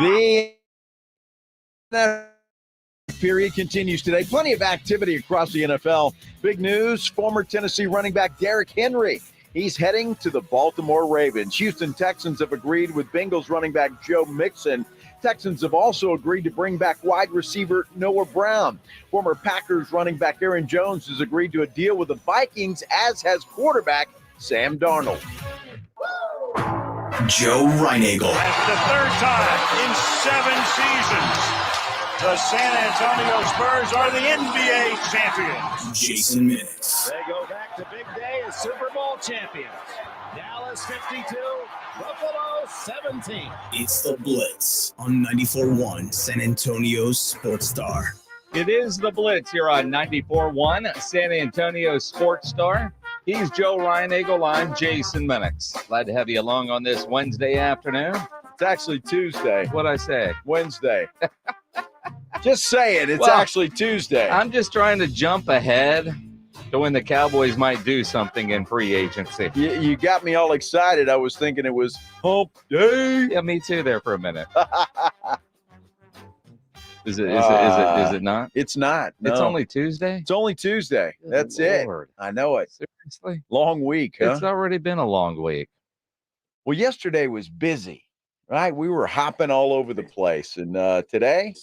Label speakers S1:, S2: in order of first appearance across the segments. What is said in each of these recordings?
S1: The period continues today. Plenty of activity across the NFL. Big news, former Tennessee running back Derrick Henry. He's heading to the Baltimore Ravens. Houston Texans have agreed with Bengals running back Joe Mixon. Texans have also agreed to bring back wide receiver Noah Brown. Former Packers running back Aaron Jones has agreed to a deal with the Vikings, as has quarterback Sam Darnold.
S2: Joe Reinagel.
S3: And for the third time in 7 seasons, the San Antonio Spurs are the NBA champions.
S2: Jason Minutes.
S4: They go back to big day as Super Bowl champions. Dallas 52, Buffalo 17.
S2: It's the Blitz on 94.1 San Antonio's Sports Star.
S5: It is the Blitz here on 94.1 San Antonio Sports Star. He's Joe Reinagel. I'm Jason Minix. Glad to have you along on this Wednesday afternoon.
S1: It's actually Tuesday.
S5: What'd I say?
S1: Wednesday. Just saying, it's actually Tuesday.
S5: I'm just trying to jump ahead to when the Cowboys might do something in free agency.
S1: You got me all excited. I was thinking it was hump day.
S5: Yeah, me too there for a minute. Is it not?
S1: It's not. No.
S5: It's only Tuesday?
S1: It's only Tuesday.
S5: Good
S1: That's
S5: Lord.
S1: it. I know it.
S5: Seriously?
S1: Long week, huh?
S5: It's already been a long week.
S1: Well, yesterday was busy, right? We were hopping all over the place. And today,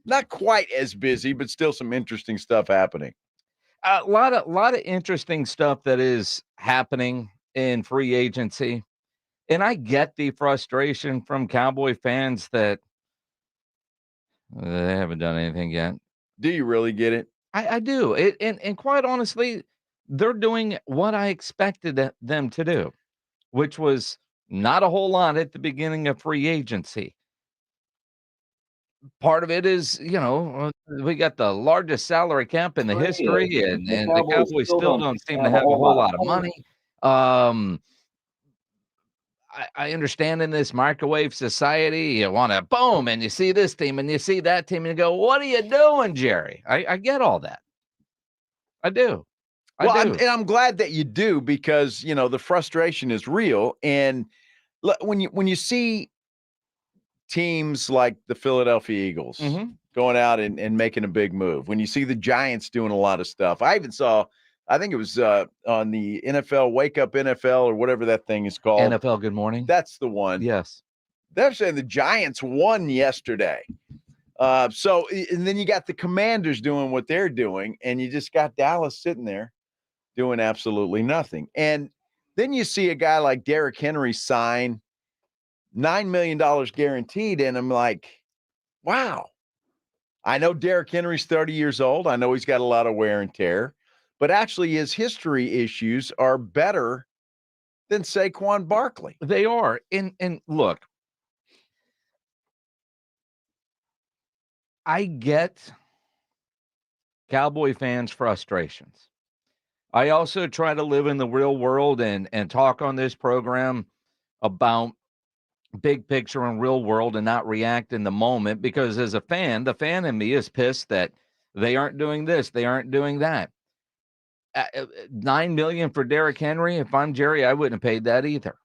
S1: not quite as busy, but still some interesting stuff happening.
S5: A lot of interesting stuff that is happening in free agency. And I get the frustration from Cowboy fans that they haven't done anything yet.
S1: Do you really get it?
S5: I do. And quite honestly, they're doing what I expected them to do, which was not a whole lot at the beginning of free agency. Part of it is, we got the largest salary cap in the history, and the Cowboys still don't seem to have a whole lot of money. I understand in this microwave society, you want to boom, and you see this team and you see that team, and you go, what are you doing, Jerry? I get all that. I do.
S1: I'm glad that you do, because, the frustration is real. And when you see teams like the Philadelphia Eagles going out and making a big move, when you see the Giants doing a lot of stuff, I even saw, I think it was on the NFL, Wake Up NFL, or whatever that thing is called.
S5: NFL Good Morning.
S1: That's the one.
S5: Yes.
S1: They're saying the Giants won yesterday. And then you got the Commanders doing what they're doing, and you just got Dallas sitting there doing absolutely nothing. And then you see a guy like Derrick Henry sign $9 million guaranteed, and I'm like, wow. I know Derrick Henry's 30 years old. I know he's got a lot of wear and tear. But actually, his history issues are better than Saquon Barkley.
S5: They are. And look, I get Cowboy fans' frustrations. I also try to live in the real world and talk on this program about big picture and real world and not react in the moment, because as a fan, the fan in me is pissed that they aren't doing this, they aren't doing that. $9 million for Derrick Henry. If I'm Jerry, I wouldn't have paid that either.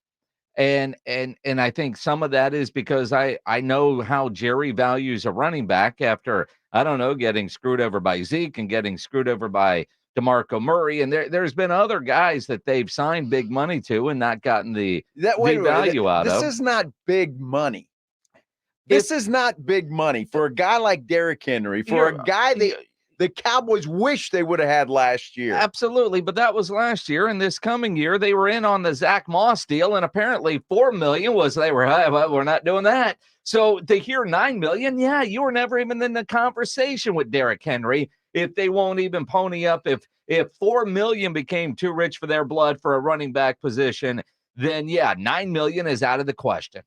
S5: And I think some of that is because I know how Jerry values a running back after, I don't know, getting screwed over by Zeke and getting screwed over by DeMarco Murray. And there's been other guys that they've signed big money to and not gotten the value out of.
S1: This is not big money. This is not big money for a guy like Derrick Henry, for a guy the Cowboys wish they would have had last year.
S5: Absolutely, but that was last year. And this coming year, they were in on the Zach Moss deal, and apparently $4 million was we're not doing that. So to hear $9 million, yeah, you were never even in the conversation with Derrick Henry. If they won't even pony up, if $4 million became too rich for their blood for a running back position, then yeah, $9 million is out of the question.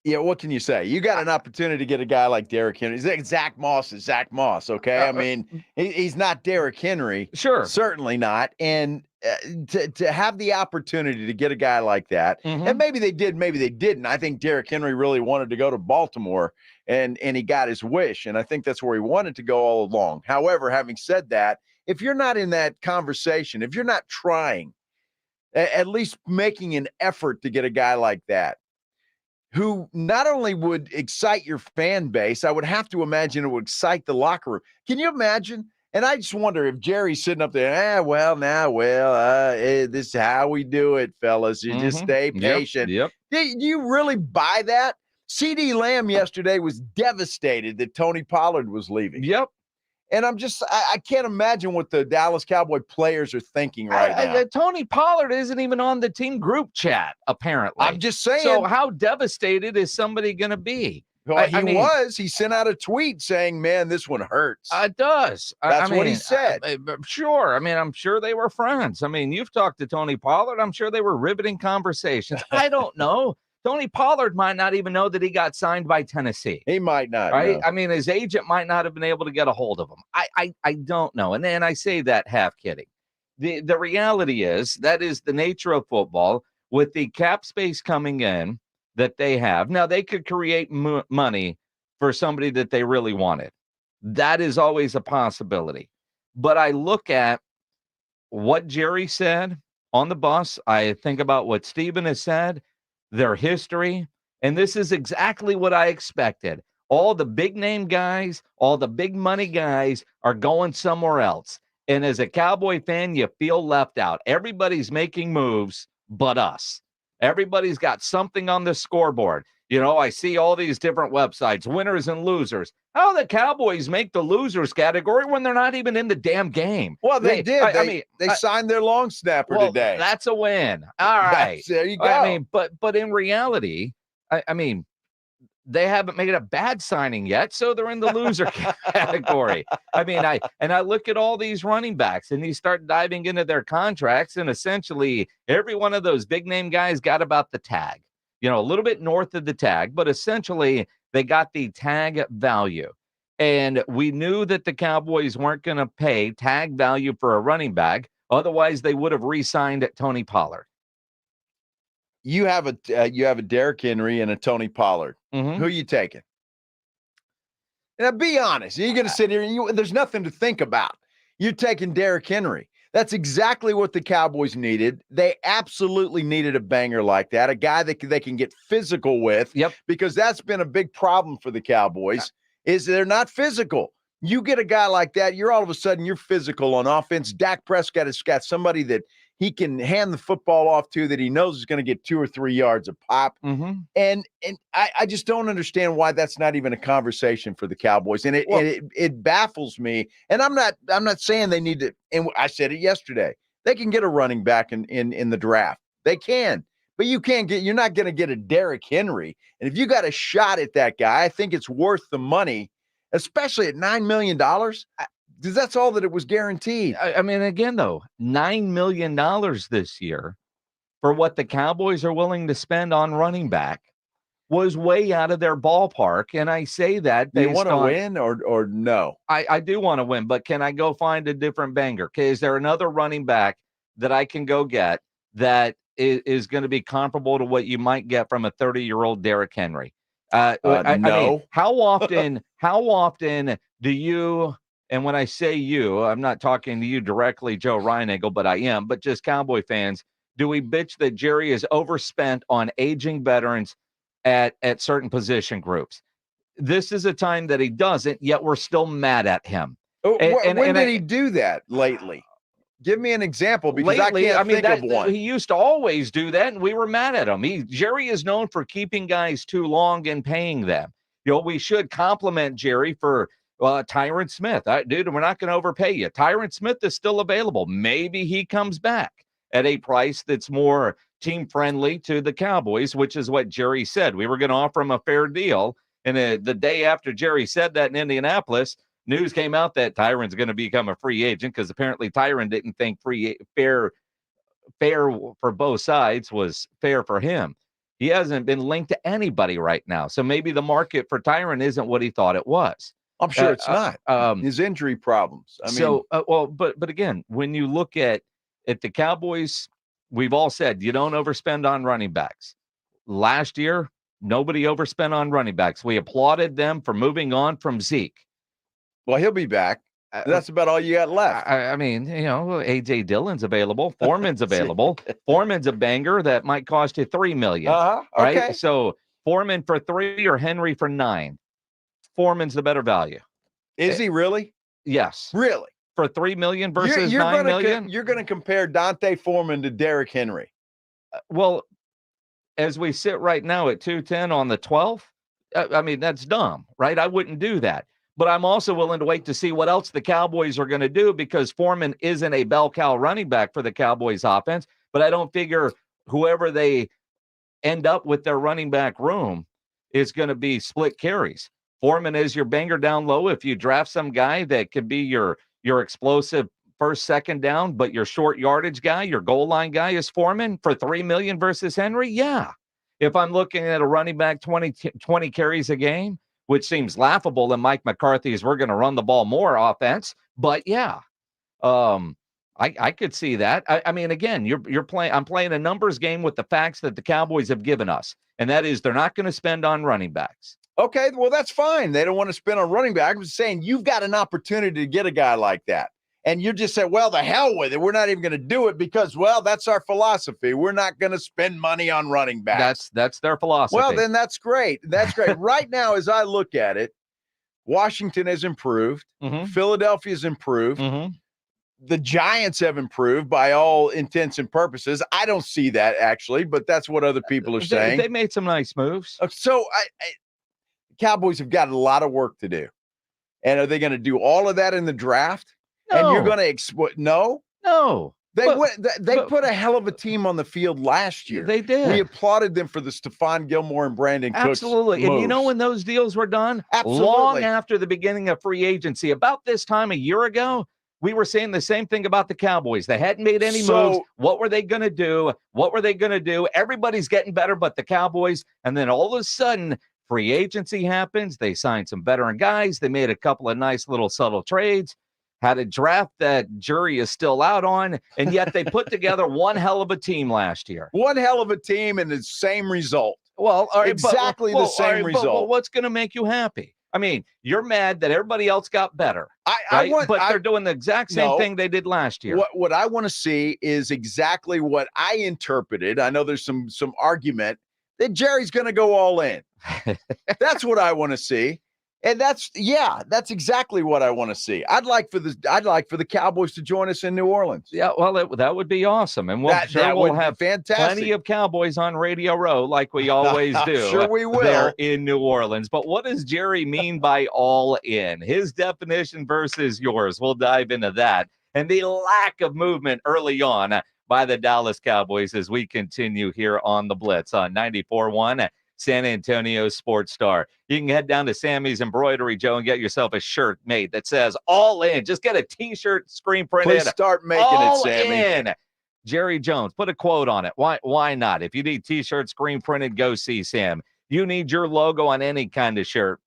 S1: Yeah, what can you say? You got an opportunity to get a guy like Derrick Henry. Zach Moss is Zach Moss, okay? I mean, he's not Derrick Henry.
S5: Sure.
S1: Certainly not. And to have the opportunity to get a guy like that, and maybe they did, maybe they didn't. I think Derrick Henry really wanted to go to Baltimore, and he got his wish, and I think that's where he wanted to go all along. However, having said that, if you're not in that conversation, if you're not trying, at least making an effort to get a guy like that, who not only would excite your fan base, I would have to imagine it would excite the locker room. Can you imagine? And I just wonder if Jerry's sitting up there, this is how we do it, fellas. You just stay patient.
S5: Yep.
S1: Do you really buy that? CD Lamb yesterday was devastated that Tony Pollard was leaving.
S5: Yep.
S1: And I can't imagine what the Dallas Cowboy players are thinking right now.
S5: Tony Pollard isn't even on the team group chat, apparently.
S1: I'm just saying.
S5: So how devastated is somebody going to be?
S1: Well, he sent out a tweet saying, man, this one hurts.
S5: It does.
S1: That's what he said.
S5: Sure. I mean, I'm sure they were friends. I mean, you've talked to Tony Pollard. I'm sure they were riveting conversations. I don't know. Tony Pollard might not even know that he got signed by Tennessee.
S1: He might not.
S5: Right?
S1: No.
S5: I mean, his agent might not have been able to get a hold of him. I don't know. And then I say that half kidding. The reality is that is the nature of football with the cap space coming in that they have. Now, they could create money for somebody that they really wanted. That is always a possibility. But I look at what Jerry said on the bus. I think about what Steven has said, their history, and this is exactly what I expected. All the big name guys, all the big money guys are going somewhere else. And as a Cowboy fan, you feel left out. Everybody's making moves but us. Everybody's got something on the scoreboard. You know, I see all these different websites, winners and losers. How the Cowboys make the losers category when they're not even in the damn game?
S1: Well, they did. They signed their long snapper today.
S5: That's a win. All right.
S1: There you go.
S5: I mean, but in reality, I mean, they haven't made a bad signing yet, so they're in the loser category. I mean, I look at all these running backs, and you start diving into their contracts, and essentially every one of those big name guys got about the tag. You know, a little bit north of the tag, but essentially they got the tag value. And we knew that the Cowboys weren't going to pay tag value for a running back. Otherwise, they would have re-signed Tony Pollard.
S1: You have a Derrick Henry and a Tony Pollard.
S5: Mm-hmm.
S1: Who are you taking? Now, be honest. You're going to sit here and there's nothing to think about. You're taking Derrick Henry. That's exactly what the Cowboys needed. They absolutely needed a banger like that, a guy that they can get physical with.
S5: Yep. Because
S1: that's been a big problem for the Cowboys, is they're not physical. You get a guy like that, you're all of a sudden you're physical on offense. Dak Prescott has got somebody that he can hand the football off to that he knows is going to get 2 or 3 yards of pop.
S5: Mm-hmm.
S1: And I just don't understand why that's not even a conversation for the Cowboys. And it baffles me. And I'm not saying they need to, and I said it yesterday, they can get a running back in the draft. They can. But you're not going to get a Derrick Henry. And if you got a shot at that guy, I think it's worth the money, especially at $9 million. Because that's all that it was guaranteed.
S5: I mean, again, though, $9 million this year for what the Cowboys are willing to spend on running back was way out of their ballpark. And I say that
S1: they want to win or no?
S5: I do want to win, but can I go find a different banger? Okay, is there another running back that I can go get that is going to be comparable to what you might get from a 30-year-old Derrick Henry?
S1: No.
S5: I mean, how often do you? And when I say you, I'm not talking to you directly, Joe Reinagle, but I am. But just Cowboy fans, do we bitch that Jerry is overspent on aging veterans at certain position groups? This is a time that he doesn't, yet we're still mad at him.
S1: When did he do that lately? Give me an example, because lately, I can't think of one.
S5: He used to always do that, and we were mad at him. Jerry is known for keeping guys too long and paying them. You know, we should compliment Jerry for Tyron Smith. Dude, we're not going to overpay you. Tyron Smith is still available. Maybe he comes back at a price that's more team friendly to the Cowboys, which is what Jerry said. We were going to offer him a fair deal. And the day after Jerry said that in Indianapolis, news came out that Tyron's going to become a free agent, because apparently Tyron didn't think fair for both sides was fair for him. He hasn't been linked to anybody right now. So maybe the market for Tyron isn't what he thought it was.
S1: I'm sure it's not. His injury problems. I mean,
S5: but again, when you look at the Cowboys, we've all said you don't overspend on running backs. Last year, nobody overspent on running backs. We applauded them for moving on from Zeke.
S1: Well, he'll be back. That's about all you got left.
S5: I mean, you know, A.J. Dillon's available. Foreman's available. Foreman's a banger that might cost you $3 million.
S1: Okay.
S5: Right? So Foreman for 3 or Henry for 9. Foreman's the better value.
S1: Is he really?
S5: Yes.
S1: Really?
S5: For $3 million versus $9 million?
S1: You're going to compare Dante Foreman to Derrick Henry.
S5: Well, as we sit right now at 210 on the 12th, I mean, that's dumb, right? I wouldn't do that. But I'm also willing to wait to see what else the Cowboys are going to do, because Foreman isn't a bell cow running back for the Cowboys offense. But I don't figure whoever they end up with their running back room is going to be split carries. Foreman is your banger down low. If you draft some guy that could be your explosive first, second down, but your short yardage guy, your goal line guy is Foreman for $3 million versus Henry. Yeah. If I'm looking at a running back 20 carries a game, which seems laughable in Mike McCarthy's we're going to run the ball more offense, but yeah, I could see that. I mean, again, I'm playing a numbers game with the facts that the Cowboys have given us, and that is they're not going to spend on running backs.
S1: Okay, well, that's fine. They don't want to spend on running back. I'm saying you've got an opportunity to get a guy like that. And you just said, well, the hell with it. We're not even going to do it because, well, that's our philosophy. We're not going to spend money on running backs.
S5: That's their philosophy.
S1: Well, then that's great. That's great. Right now, as I look at it, Washington has improved.
S5: Mm-hmm.
S1: Philadelphia's improved.
S5: Mm-hmm.
S1: The Giants have improved by all intents and purposes. I don't see that, actually, but that's what other people are saying.
S5: They made some nice moves.
S1: So Cowboys have got a lot of work to do. And are they going to do all of that in the draft?
S5: No.
S1: And you're going to exploit? No. They put a hell of a team on the field last year.
S5: They did.
S1: We applauded them for the Stephon Gilmore and Brandon Cooks.
S5: Absolutely. And you know when those deals were done?
S1: Absolutely.
S5: Long after the beginning of free agency. About this time a year ago, we were saying the same thing about the Cowboys. They hadn't made any moves. What were they going to do? Everybody's getting better but the Cowboys. And then all of a sudden, free agency happens. They signed some veteran guys. They made a couple of nice little subtle trades. Had a draft that jury is still out on, and yet they put together one hell of a team last year.
S1: One hell of a team and the same result.
S5: Well,
S1: exactly the same result.
S5: But what's going to make you happy? I mean, you're mad that everybody else got better, but they're doing the exact same thing they did last year.
S1: What I want to see is exactly what I interpreted. I know there's some argument that Jerry's going to go all in. That's what I want to see. And that's exactly what I want to see. I'd like for the Cowboys to join us in New Orleans.
S5: Yeah, well, that would be awesome, and we'll have
S1: fantastic.
S5: Plenty of Cowboys on Radio Row like we always do.
S1: Sure, we will.
S5: There in New Orleans. But what does Jerry mean by all in? His definition versus yours. We'll dive into that and the lack of movement early on by the Dallas Cowboys as we continue here on the Blitz on 94.1. San Antonio Sports Star. You can head down to Sammy's Embroidery, Joe, and get yourself a shirt made that says all in. Just get a t-shirt screen printed.
S1: Please start making
S5: all
S1: it, Sammy.
S5: In. Jerry Jones, put a quote on it. Why not? If you need t-shirts screen printed, go see Sam. You need your logo on any kind of shirt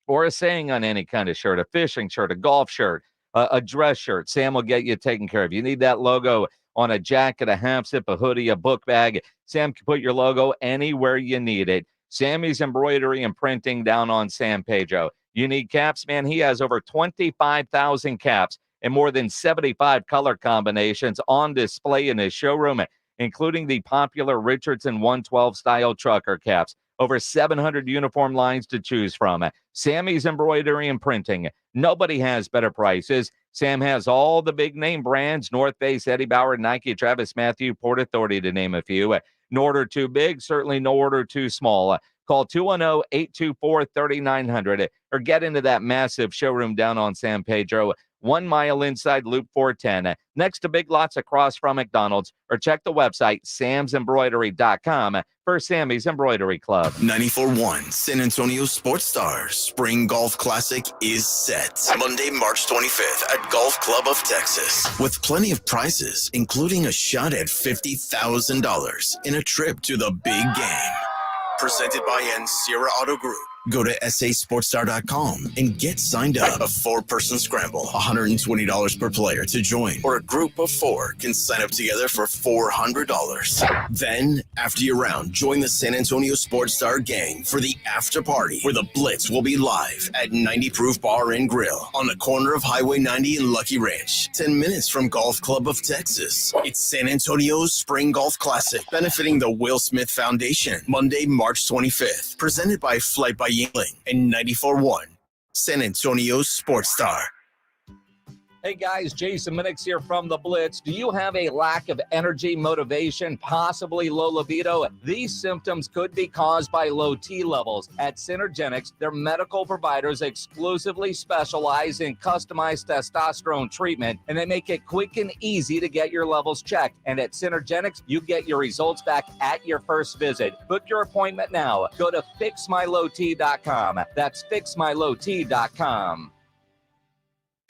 S5: or a saying on any kind of shirt, a fishing shirt, a golf shirt, a dress shirt. Sam will get you taken care of. You need that logo on a jacket, a half zip, a hoodie, a book bag. Sam can put your logo anywhere you need it. Sammy's Embroidery and Printing down on San Pedro. You need caps, man. He has over 25,000 caps and more than 75 color combinations on display in his showroom, including the popular Richardson 112 style trucker caps. Over 700 uniform lines to choose from. Sammy's Embroidery and Printing. Nobody has better prices. Sam has all the big name brands, North Face, Eddie Bauer, Nike, Travis Matthew, Port Authority, to name a few. No order too big, certainly no order too small. Call 210-824-3900 or get into that massive showroom down on San Pedro, 1 mile inside Loop 410, next to Big Lots across from McDonald's, or check the website samsembroidery.com for Sammy's Embroidery Club.
S2: 94.1 San Antonio Sports Stars Spring Golf Classic is set Monday, March 25th at Golf Club of Texas, with plenty of prizes, including a shot at $50,000 in a trip to the big game. Presented by Sierra Auto Group, Go to sasportstar.com and get signed up. A 4-person scramble, $120 per player to join, or a group of 4 can sign up together for $400. Then, after your round, join the San Antonio Sports Star gang for the after party, where the Blitz will be live at 90 Proof Bar and Grill on the corner of Highway 90 and Lucky Ranch, 10 minutes from Golf Club of Texas. It's San Antonio's Spring Golf Classic, benefiting the Will Smith Foundation, Monday, March 25th, presented by Flight by Yingling and 94.1 San Antonio Sports Star.
S5: Hey guys, Jason Minix here from the Blitz. Do you have a lack of energy, motivation, possibly low libido? These symptoms could be caused by low T levels. At Synergenics, their medical providers exclusively specialize in customized testosterone treatment, and they make it quick and easy to get your levels checked. And at Synergenics, you get your results back at your first visit. Book your appointment now. Go to fixmylowt.com. That's fixmylowt.com.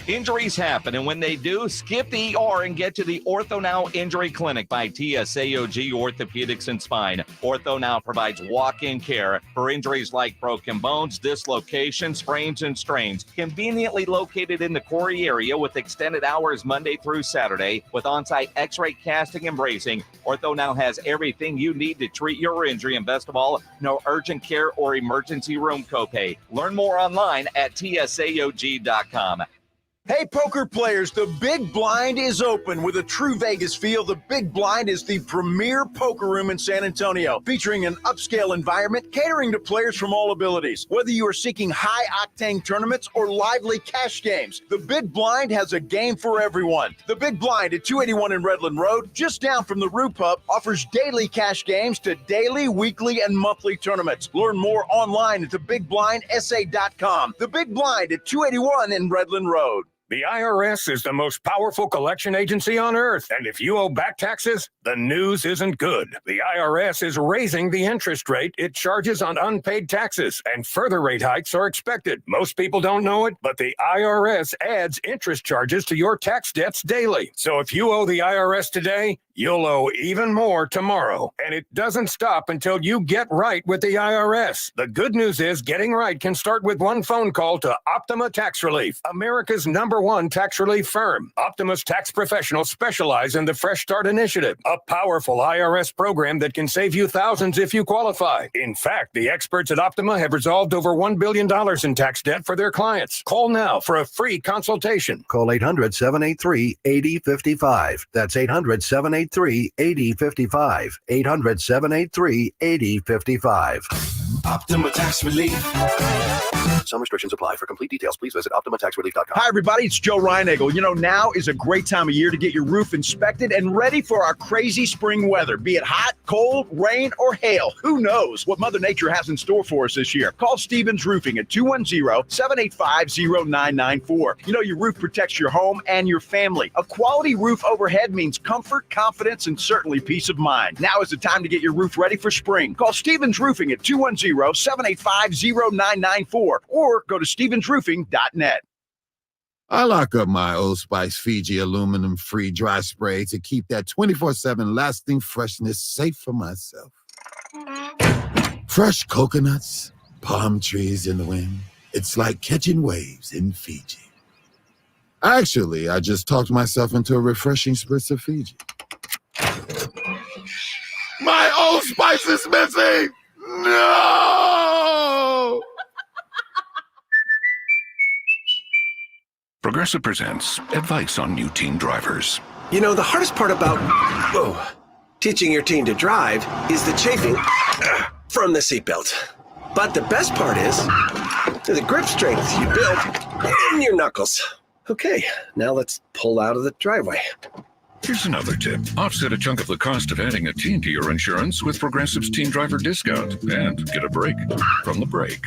S5: Injuries happen, and when they do, skip the ER and get to the Ortho Now Injury Clinic by TSAOG Orthopedics and Spine. Ortho Now provides walk-in care for injuries like broken bones, dislocations, sprains, and strains. Conveniently located in the Corey area with extended hours Monday through Saturday with on-site x-ray casting and bracing, Ortho Now has everything you need to treat your injury, and best of all, no urgent care or emergency room copay. Learn more online at tsaog.com.
S1: Hey, poker players, the Big Blind is open. With a true Vegas feel, the Big Blind is the premier poker room in San Antonio, featuring an upscale environment catering to players from all abilities. Whether you are seeking high-octane tournaments or lively cash games, the Big Blind has a game for everyone. The Big Blind at 281 in Redland Road, just down from the Roo Pub, offers daily cash games to daily, weekly, and monthly tournaments. Learn more online at thebigblindsa.com. The Big Blind at 281 in Redland Road.
S6: The IRS is the most powerful collection agency on earth, and if you owe back taxes, the news isn't good. The IRS is raising the interest rate it charges on unpaid taxes, and further rate hikes are expected. Most people don't know it, but the IRS adds interest charges to your tax debts daily. So if you owe the IRS today, you'll owe even more tomorrow. And it doesn't stop until you get right with the IRS. The good news is getting right can start with one phone call to Optima Tax Relief, America's #1 tax relief firm. Optima's tax professionals specialize in the Fresh Start Initiative, a powerful IRS program that can save you thousands if you qualify. In fact, the experts at Optima have resolved over $1 billion in tax debt for their clients. Call now for a free consultation.
S7: Call 800-783-8055. That's 800-783-8055. 800-783-8055.
S2: Optima Tax Relief.
S7: Some restrictions apply. For complete details, please visit OptimaTaxRelief.com.
S1: Hi, everybody. It's Joe Reinagle. You know, now is a great time of year to get your roof inspected and ready for our crazy spring weather. Be it hot, cold, rain, or hail. Who knows what Mother Nature has in store for us this year? Call Stevens Roofing at 210-785-0994. You know, your roof protects your home and your family. A quality roof overhead means comfort, confidence, and certainly peace of mind. Now is the time to get your roof ready for spring. Call Stevens Roofing at 210-785-0994 or go to stevensroofing.net.
S8: I lock up my Old Spice Fiji aluminum-free dry spray to keep that 24/7 lasting freshness safe for myself. Fresh coconuts, palm trees in the wind. It's like catching waves in Fiji. Actually, I just talked myself into a refreshing spritz of Fiji. My Old Spice is missing! No!
S9: Progressive presents advice on new teen drivers.
S10: You know, the hardest part about teaching your teen to drive is the chafing from the seatbelt. But the best part is the grip strength you build in your knuckles. Okay, now let's pull out of the driveway.
S9: Here's another tip. Offset a chunk of the cost of adding a teen to your insurance with Progressive's Teen Driver Discount and get a break from the brake.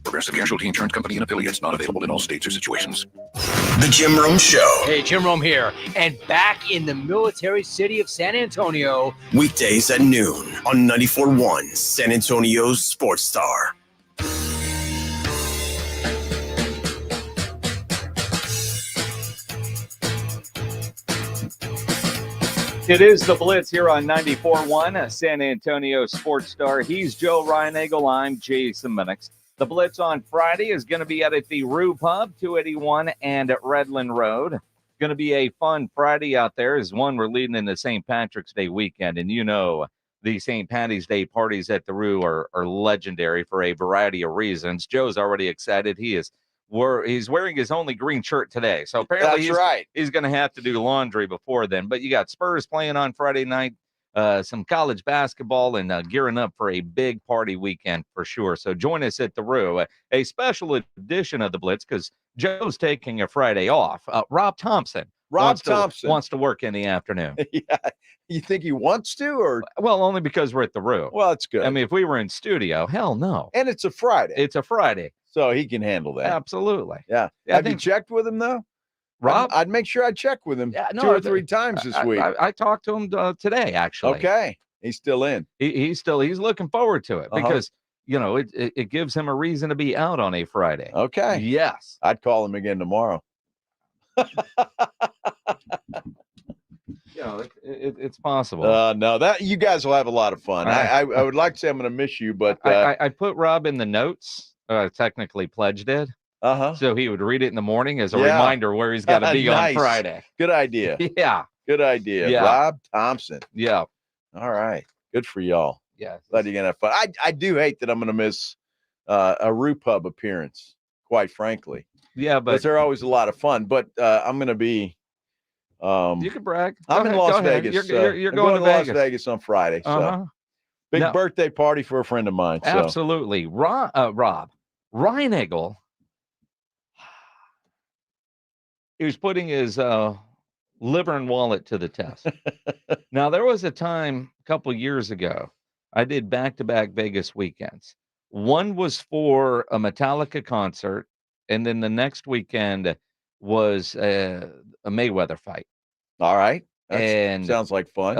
S9: Progressive Casualty Insurance Company and affiliates, not available in all states or situations.
S2: The Jim Rome Show.
S11: Hey, Jim Rome here, and back in the military city of San Antonio.
S2: Weekdays at noon on 94.1 San Antonio's Sports Star.
S5: It is the Blitz here on 94.1 San Antonio Sports Star. He's Joe Reinagle. I'm Jason Minix. The Blitz on Friday is going to be at the Rue Pub, 281 and at Redland Road. Going to be a fun Friday out there. As one, we're leading into St. Patrick's Day weekend, and you know the St. Patty's Day parties at the Rue are legendary for a variety of reasons. Joe's already excited. He's wearing his only green shirt today, so apparently he's going to have to do laundry before then. But you got Spurs playing on Friday night, some college basketball, and gearing up for a big party weekend for sure. So join us at the Rue, a special edition of the Blitz, because Joe's taking a Friday off. Rob Thompson wants to work in the afternoon.
S1: Yeah. You think he wants to, or?
S5: Well, only because we're at the Rue.
S1: Well, it's good.
S5: I mean, if we were in studio, hell no.
S1: And it's a Friday.
S5: So
S1: he can handle that.
S5: Absolutely.
S1: Yeah. Have you checked with him, though?
S5: Rob?
S1: I'd make sure I check with him 2 or 3 times this week.
S5: I talked to him today, actually.
S1: Okay. He's still in.
S5: He's looking forward to it because, you know, it gives him a reason to be out on a Friday.
S1: Okay.
S5: Yes.
S1: I'd call him again tomorrow.
S5: You know, it's possible.
S1: No, that you guys will have a lot of fun. I would like to say I'm going to miss you, but
S5: I put Rob in the notes. Technically, Pledge did. So he would read it in the morning as a reminder where he's got to be on Friday.
S1: Good idea.
S5: Yeah.
S1: Good idea.
S5: Yeah.
S1: Rob Thompson.
S5: Yeah.
S1: All right. Good for y'all.
S5: Yeah.
S1: Glad you're going to have fun. I do hate that I'm going to miss a Rue Pub appearance, quite frankly.
S5: Yeah, but
S1: they're always a lot of fun. But I'm going to be.
S5: You can brag.
S1: I'm in Las Vegas.
S5: You're going to
S1: Las Vegas on Friday.
S5: Uh-huh.
S1: So big birthday party for a friend of mine. So.
S5: Absolutely. Rob Reinagel. He was putting his liver and wallet to the test. Now, there was a time a couple years ago, I did back-to-back Vegas weekends. One was for a Metallica concert, and then the next weekend was a Mayweather fight.
S1: All right.
S5: And
S1: sounds like fun.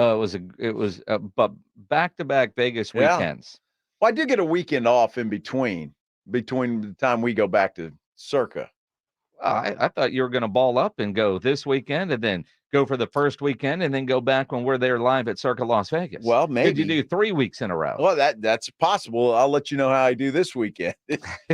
S5: It was but back-to-back Vegas weekends.
S1: Well, I do get a weekend off in between the time we go back to Circa.
S5: I thought you were going to ball up and go this weekend and then go for the first weekend and then go back when we're there live at Circa Las Vegas.
S1: Well, maybe.
S5: Did you do 3 weeks in a row?
S1: Well, that's possible. I'll let you know how I do this weekend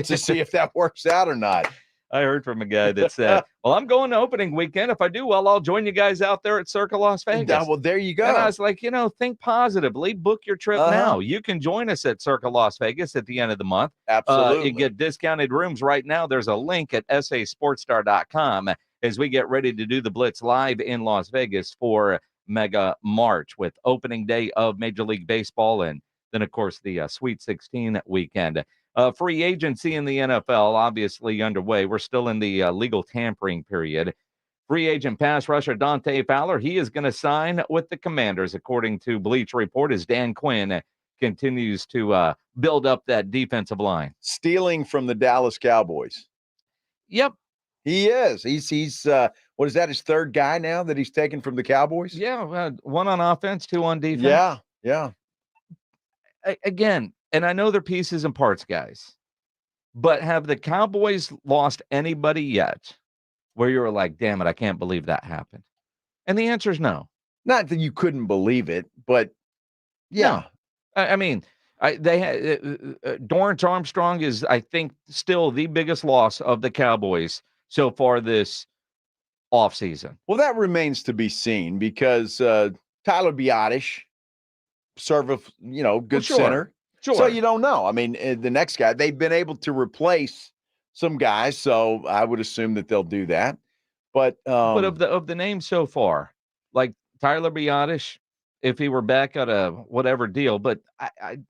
S1: to see if that works out or not.
S5: I heard from a guy that said, well, I'm going to opening weekend. If I do well, I'll join you guys out there at Circa Las Vegas.
S1: Yeah, well, there you go.
S5: And I was like, think positively. Book your trip now. You can join us at Circa Las Vegas at the end of the month.
S1: Absolutely.
S5: You get discounted rooms right now. There's a link at sasportstar.com as we get ready to do the Blitz live in Las Vegas for Mega March with opening day of Major League Baseball and then, of course, the Sweet 16 weekend. Free agency in the NFL, obviously underway. We're still in the legal tampering period. Free agent pass rusher Dante Fowler, he is going to sign with the Commanders, according to Bleacher Report, as Dan Quinn continues to build up that defensive line.
S1: Stealing from the Dallas Cowboys.
S5: Yep.
S1: He is. He's what is that, his third guy now that he's taken from the Cowboys?
S5: Yeah, 1 on offense, 2 on defense.
S1: Yeah.
S5: Again, and I know they're pieces and parts, guys, but have the Cowboys lost anybody yet where you were like, damn it, I can't believe that happened? And the answer is no.
S1: Not that you couldn't believe it, but yeah.
S5: No. I mean, they had Dorrance Armstrong is, I think, still the biggest loss of the Cowboys so far this offseason.
S1: Well, that remains to be seen because Tyler Biotish, good center.
S5: Sure.
S1: So you don't know. I mean, the next guy, they've been able to replace some guys, so I would assume that they'll do that. But
S5: of the names so far, like Tyler Biotish, if he were back at a whatever deal, but I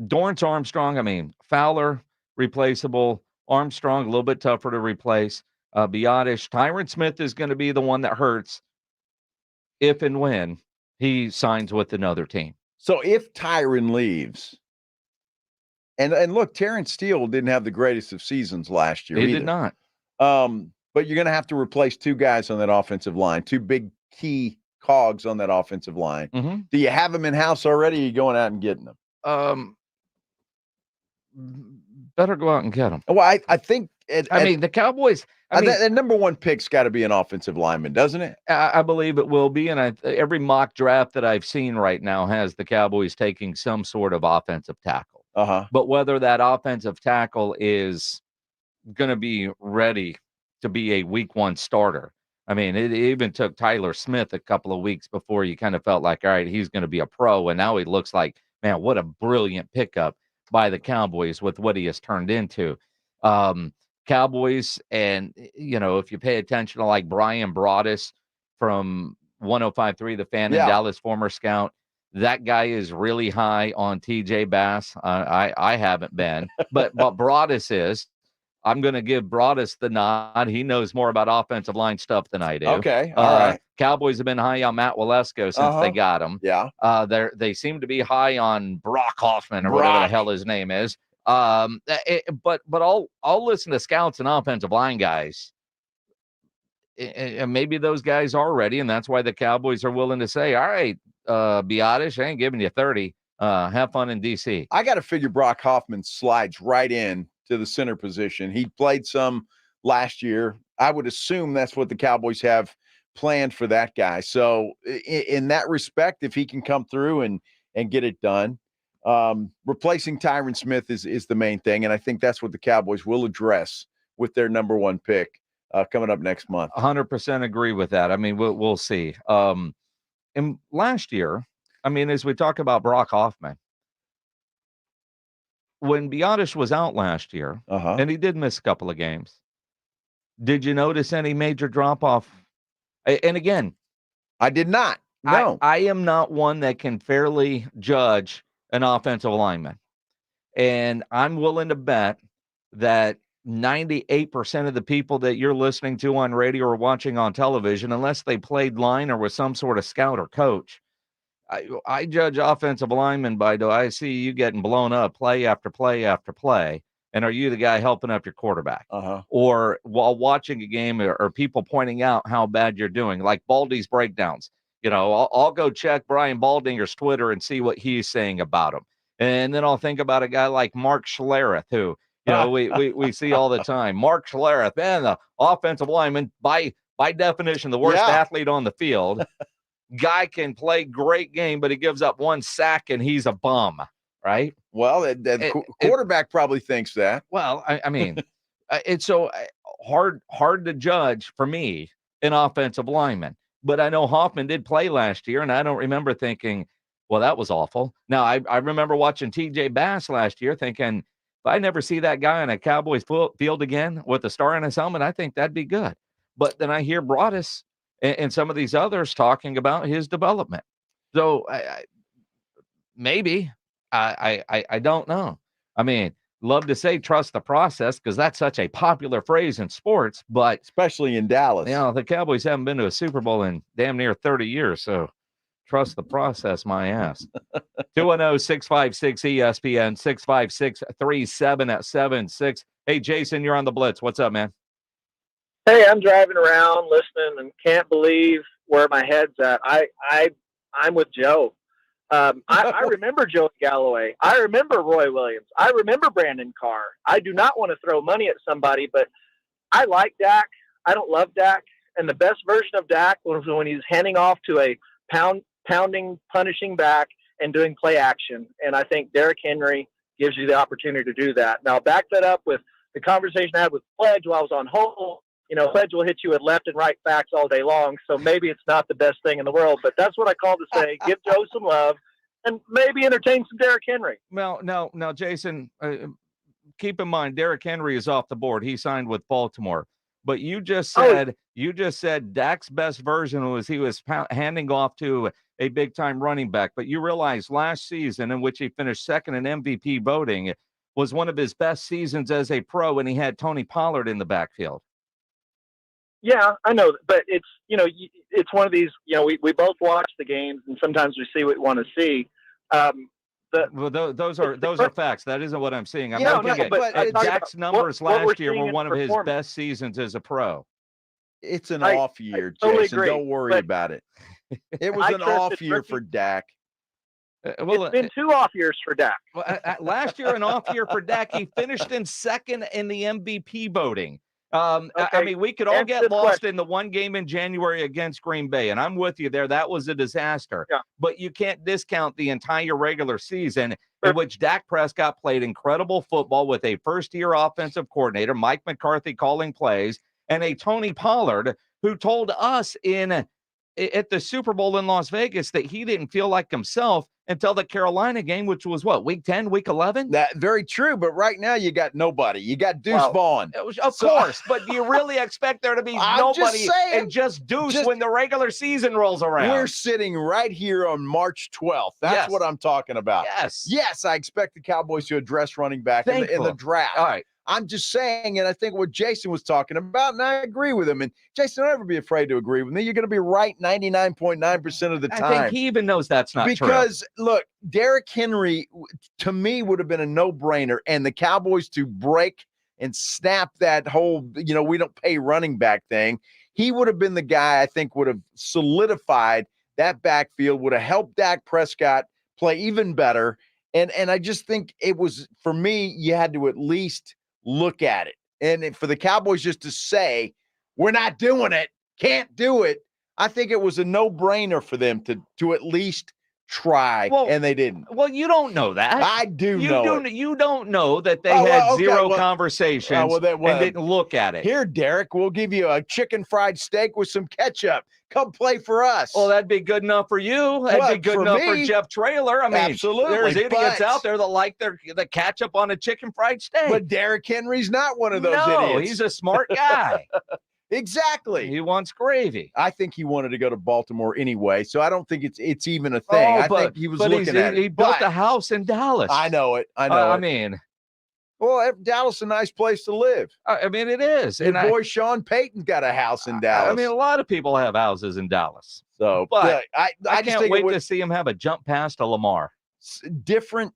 S5: Dorrance Armstrong, I mean, Fowler, replaceable. Armstrong, a little bit tougher to replace. Biotish, Tyron Smith is going to be the one that hurts if and when he signs with another team.
S1: So if Tyron leaves, and look, Terrence Steele didn't have the greatest of seasons last year.
S5: He
S1: either.
S5: did not.
S1: But you're going to have to replace 2 guys on that offensive line, 2 big key cogs on that offensive line.
S5: Mm-hmm.
S1: Do you have them in house already? Or are you going out and getting them?
S5: Better go out and get them.
S1: Well, I think.
S5: The Cowboys.
S1: The number 1 pick's got to be an offensive lineman, doesn't it?
S5: I believe it will be, and every mock draft that I've seen right now has the Cowboys taking some sort of offensive tackle. But whether that offensive tackle is going to be ready to be a week 1 starter. I mean, it even took Tyler Smith a couple of weeks before you kind of felt like, all right, he's going to be a pro. And now he looks like, man, what a brilliant pickup by the Cowboys with what he has turned into. Cowboys, and, if you pay attention to like Brian Broaddus from 105.3 The Fan in Dallas, former scout, that guy is really high on TJ Bass. I haven't been, but Broaddus is. I'm going to give Broaddus the nod. He knows more about offensive line stuff than I do.
S1: Okay, all right.
S5: Cowboys have been high on Matt Walesko since they got him.
S1: Yeah.
S5: They seem to be high on Brock Hoffman or whatever the hell his name is. But I'll listen to scouts and offensive line guys. And maybe those guys are ready, and that's why the Cowboys are willing to say, all right, Biadasz, I ain't giving you 30. Have fun in D.C.
S1: I got to figure Brock Hoffman slides right in to the center position. He played some last year. I would assume that's what the Cowboys have planned for that guy. So in that respect, if he can come through and get it done, replacing Tyron Smith is the main thing. And I think that's what the Cowboys will address with their number 1 pick coming up next month.
S5: 100% agree with that. I mean, we'll see. And last year, I mean, as we talk about Brock Hoffman, when Biadasz was out last year, and he did miss a couple of games, did you notice any major drop-off? And again,
S1: I did not. No.
S5: I am not one that can fairly judge an offensive lineman. And I'm willing to bet that 98% of the people that you're listening to on radio or watching on television, unless they played line or was some sort of scout or coach, I judge offensive linemen by, do I see you getting blown up play after play after play? And are you the guy helping up your quarterback? Or while watching a game or people pointing out how bad you're doing, like Baldy's breakdowns. I'll go check Brian Baldinger's Twitter and see what he's saying about him. And then I'll think about a guy like Mark Schlereth, who, we see all the time. Mark Schlereth, man, the offensive lineman, by definition, the worst athlete on the field. Guy can play great game, but he gives up 1 sack and he's a bum, right?
S1: Well, the quarterback probably thinks that.
S5: Well, I mean, it's so hard to judge for me an offensive lineman. But I know Hoffman did play last year, and I don't remember thinking, well, that was awful. Now, I remember watching TJ Bass last year thinking, if I never see that guy on a Cowboys field again with a star in his helmet, I think that'd be good. But then I hear Broaddus and some of these others talking about his development. So maybe, I don't know. I mean, love to say trust the process because that's such a popular phrase in sports, but
S1: especially in Dallas.
S5: The Cowboys haven't been to a Super Bowl in damn near 30 years, so trust the process, my ass. 210-656-ESPN, 656-3776. Hey, Jason, you're on the Blitz. What's up, man?
S12: Hey, I'm driving around listening and can't believe where my head's at. I'm with Joe. I remember Joe Galloway. I remember Roy Williams. I remember Brandon Carr. I do not want to throw money at somebody, but I like Dak. I don't love Dak. And the best version of Dak was when he's handing off to a pounding, punishing back and doing play action. And I think Derrick Henry gives you the opportunity to do that. Now, back that up with the conversation I had with Pledge while I was on hold. Pledge will hit you with left and right facts all day long, so maybe it's not the best thing in the world, but that's what I call to say, give Joe some love and maybe entertain some Derrick Henry.
S5: Well, no, Jason, keep in mind, Derrick Henry is off the board. He signed with Baltimore. But you just said Dak's best version was he was handing off to a big-time running back, but you realize last season, in which he finished second in MVP voting, was one of his best seasons as a pro, and he had Tony Pollard in the backfield.
S12: Yeah, I know, but it's it's one of these. We both watch the games, and sometimes we see what we want to see.
S5: Those are facts. That isn't what I'm saying. I'm looking at Dak's numbers last year were one of his best seasons as a pro.
S1: It's an off year,
S12: totally
S1: Jason.
S12: agree,
S1: don't worry about it. It was an off year for Dak.
S12: It's been 2 off years for Dak.
S5: Last year, an off year for Dak. He finished in second in the MVP voting.
S12: Okay.
S5: I mean, we could all get lost in the one game in January against Green Bay, and I'm with you there. That was a disaster.
S12: Yeah.
S5: But you can't discount the entire regular season. in which Dak Prescott played incredible football with a first-year offensive coordinator, Mike McCarthy, calling plays, and a Tony Pollard who told us at the Super Bowl in Las Vegas that he didn't feel like himself until the Carolina game, which was what, week 10, week 11?
S1: That very true, but right now you got nobody. You got Deuce Vaughn.
S5: Of course, but do you really expect there to be nobody and just Deuce when the regular season rolls around?
S1: We're sitting right here on March 12th. That's what I'm talking about. Yes, I expect the Cowboys to address running back in the draft.
S5: All right.
S1: I'm just saying, and I think what Jason was talking about, and I agree with him. And Jason, don't ever be afraid to agree with me. You're going to be right 99.9% of the time.
S5: I think he even knows that's not true.
S1: Because, look, Derrick Henry, to me, would have been a no-brainer. And the Cowboys to break and snap that whole, we don't pay running back thing, he would have been the guy I think would have solidified that backfield, would have helped Dak Prescott play even better. And I just think it was, for me, you had to at least look at it. And for the Cowboys just to say, we're not doing it, can't do it, I think it was a no-brainer for them to at least try, and they didn't.
S5: Well, you don't know that.
S1: I do know it.
S5: You don't know that they had zero conversations and didn't look at it.
S1: Here, Derek, we'll give you a chicken fried steak with some ketchup. Come play for us.
S5: Well, that'd be good enough for you. That'd be good enough for Jeff Traylor. I mean,
S1: absolutely.
S5: There's idiots out there that like the ketchup on a chicken fried steak.
S1: But Derrick Henry's not one of those idiots.
S5: No, he's a smart guy.
S1: Exactly.
S5: He wants gravy.
S1: I think he wanted to go to Baltimore anyway, so I don't think it's even a thing. I think he was looking at it.
S5: He built a house in Dallas.
S1: I know it.
S5: I mean,
S1: well, Dallas is a nice place to live.
S5: I mean, it is.
S1: And boy, Sean Payton's got a house in Dallas.
S5: I mean, a lot of people have houses in Dallas.
S1: So,
S5: but I
S1: just
S5: can't wait to see him have a jump pass to Lamar.
S1: Different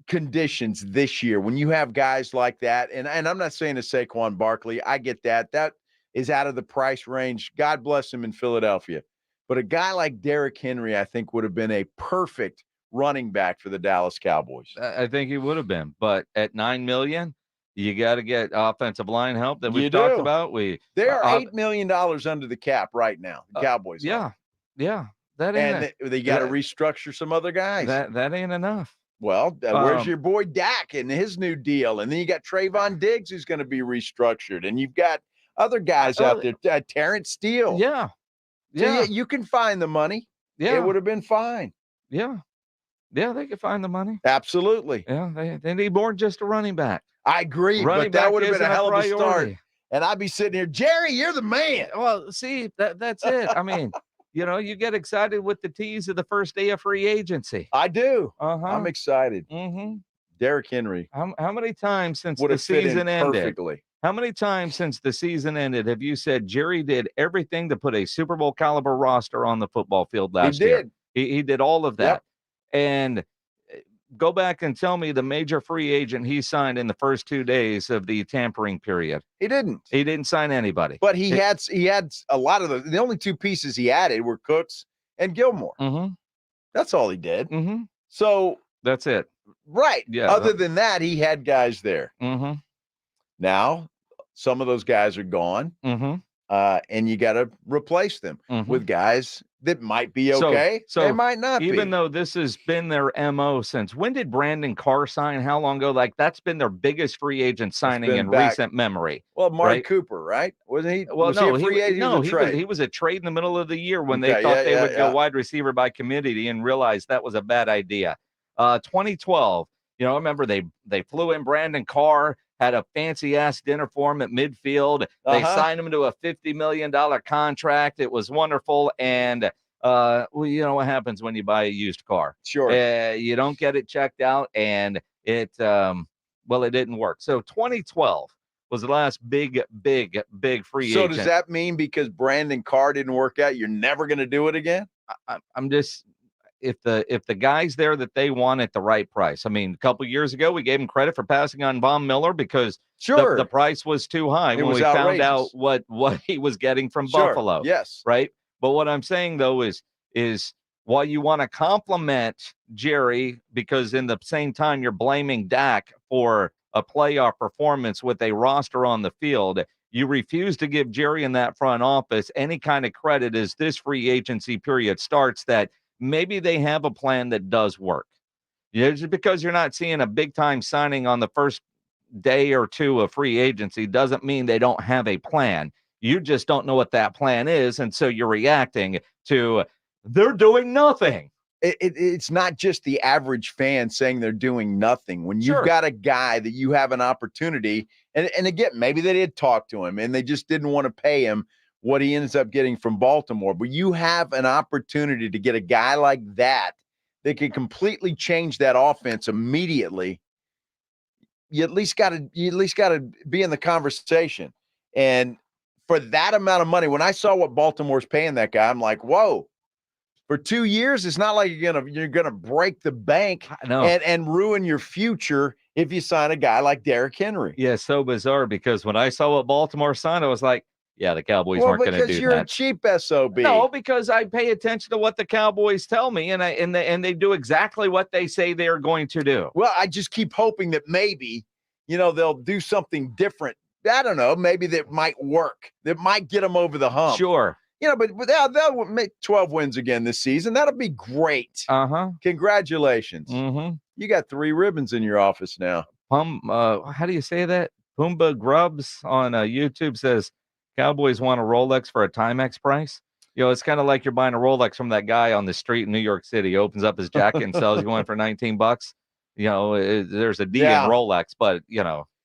S1: conditions this year when you have guys like that, and I'm not saying to Saquon Barkley, I get that. That is out of the price range. God bless him in Philadelphia. But a guy like Derrick Henry, I think, would have been a perfect running back for the Dallas Cowboys.
S5: I think he would have been. But at $9 million, you got to get offensive line help that we've talked about.
S1: They are $8 million under the cap right now, the Cowboys.
S5: Yeah. That
S1: ain't they got to restructure some other guys.
S5: That ain't enough.
S1: Well, where's your boy Dak and his new deal? And then you got Trayvon Diggs who's going to be restructured. And you've got other guys out there, Terrence Steele.
S5: Yeah.
S1: So you can find the money.
S5: Yeah.
S1: It would have been fine.
S5: Yeah. Yeah, they could find the money.
S1: Absolutely.
S5: Yeah, they need more than just a running back.
S1: I agree, but that would have been a hell of a start. And I'd be sitting here, Jerry, you're the man.
S5: Well, see, that's it. I mean, you get excited with the tease of the first day of free agency.
S1: I do.
S5: I'm
S1: excited.
S5: Mm-hmm.
S1: Derrick Henry.
S5: How many times since the season ended?
S1: Perfectly.
S5: How many times since the season ended have you said Jerry did everything to put a Super Bowl caliber roster on the football field last year? He did all of that.
S1: Yep.
S5: And go back and tell me the major free agent he signed in the first 2 days of the tampering period.
S1: He didn't
S5: sign anybody.
S1: But he had a lot of the only two pieces he added were Cooks and Gilmore.
S5: Mm-hmm.
S1: That's all he did.
S5: Mm-hmm.
S1: So
S5: that's it.
S1: Right.
S5: Yeah.
S1: Other than that, he had guys there.
S5: Mm-hmm.
S1: Now, some of those guys are gone.
S5: Mm-hmm.
S1: And you got to replace them with guys that might be okay.
S5: So
S1: they might not be.
S5: Even though this has been their MO since when did Brandon Carr sign? How long ago? Like that's been their biggest free agent signing in recent memory.
S1: Well, Mark Cooper, right? Wasn't he?
S5: Well,
S1: was he a free agent?
S5: He was a trade in the middle of the year when they thought they would go wide receiver by committee and realized that was a bad idea. 2012, I remember they flew in Brandon Carr, had a fancy ass dinner for him at midfield. They signed him to a $50 million contract. It was wonderful. And you know what happens when you buy a used car.
S1: Sure.
S5: You don't get it checked out, and it didn't work. So 2012 was the last big free agent.
S1: So does that mean because Brandon Carr didn't work out, you're never going to do it again?
S5: I'm just if the guy's there that they want at the right price. I mean, a couple of years ago, we gave him credit for passing on Von Miller because the price was too high when we found out what he was getting from Buffalo.
S1: Yes.
S5: Right. But what I'm saying, though, is while you want to compliment Jerry, because in the same time you're blaming Dak for a playoff performance with a roster on the field, you refuse to give Jerry in that front office any kind of credit as this free agency period starts that maybe they have a plan that does work. Yeah, just because you're not seeing a big time signing on the first day or two of free agency doesn't mean they don't have a plan. You just don't know what that plan is, and so you're reacting to they're doing nothing.
S1: It's not just the average fan saying they're doing nothing. When you've got a guy that you have an opportunity, and again, maybe they did talk to him and they just didn't want to pay him what he ends up getting from Baltimore, but you have an opportunity to get a guy like that can completely change that offense immediately. You at least got to be in the conversation. And for that amount of money, when I saw what Baltimore's paying that guy, I'm like, whoa. For 2 years, it's not like you're gonna break the bank and ruin your future if you sign a guy like Derrick Henry.
S5: Yeah, so bizarre, because when I saw what Baltimore signed, I was like, yeah, the Cowboys weren't going to do that.
S1: Because you're a cheap SOB.
S5: No, because I pay attention to what the Cowboys tell me, and they do exactly what they say they're going to do.
S1: Well, I just keep hoping that maybe, they'll do something different. I don't know. Maybe that might work. That might get them over the hump.
S5: Sure.
S1: But they'll make 12 wins again this season. That'll be great. Congratulations. You got 3 ribbons in your office now.
S5: How do you say that? Pumbaa Grubs on YouTube says Cowboys want a Rolex for a Timex price. It's kind of like you're buying a Rolex from that guy on the street in New York City. He opens up his jacket and sells you one for $19. There's a D in Rolex, but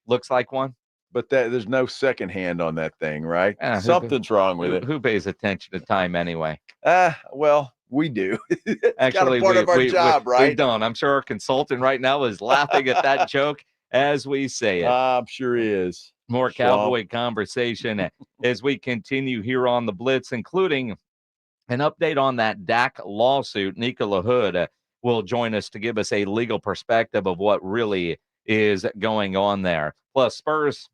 S5: looks like one.
S1: But there's no second hand on that thing, right? Something's wrong with it.
S5: Who pays attention to time anyway?
S1: Well, we do.
S5: Actually,
S1: part of our job, right?
S5: We don't. I'm sure our consultant right now is laughing at that joke as we say it.
S1: I'm sure he is.
S5: More Cowboy conversation as we continue here on the Blitz, including an update on that Dak lawsuit. Nika LaHood will join us to give us a legal perspective of what really is going on there. Plus, Spurs,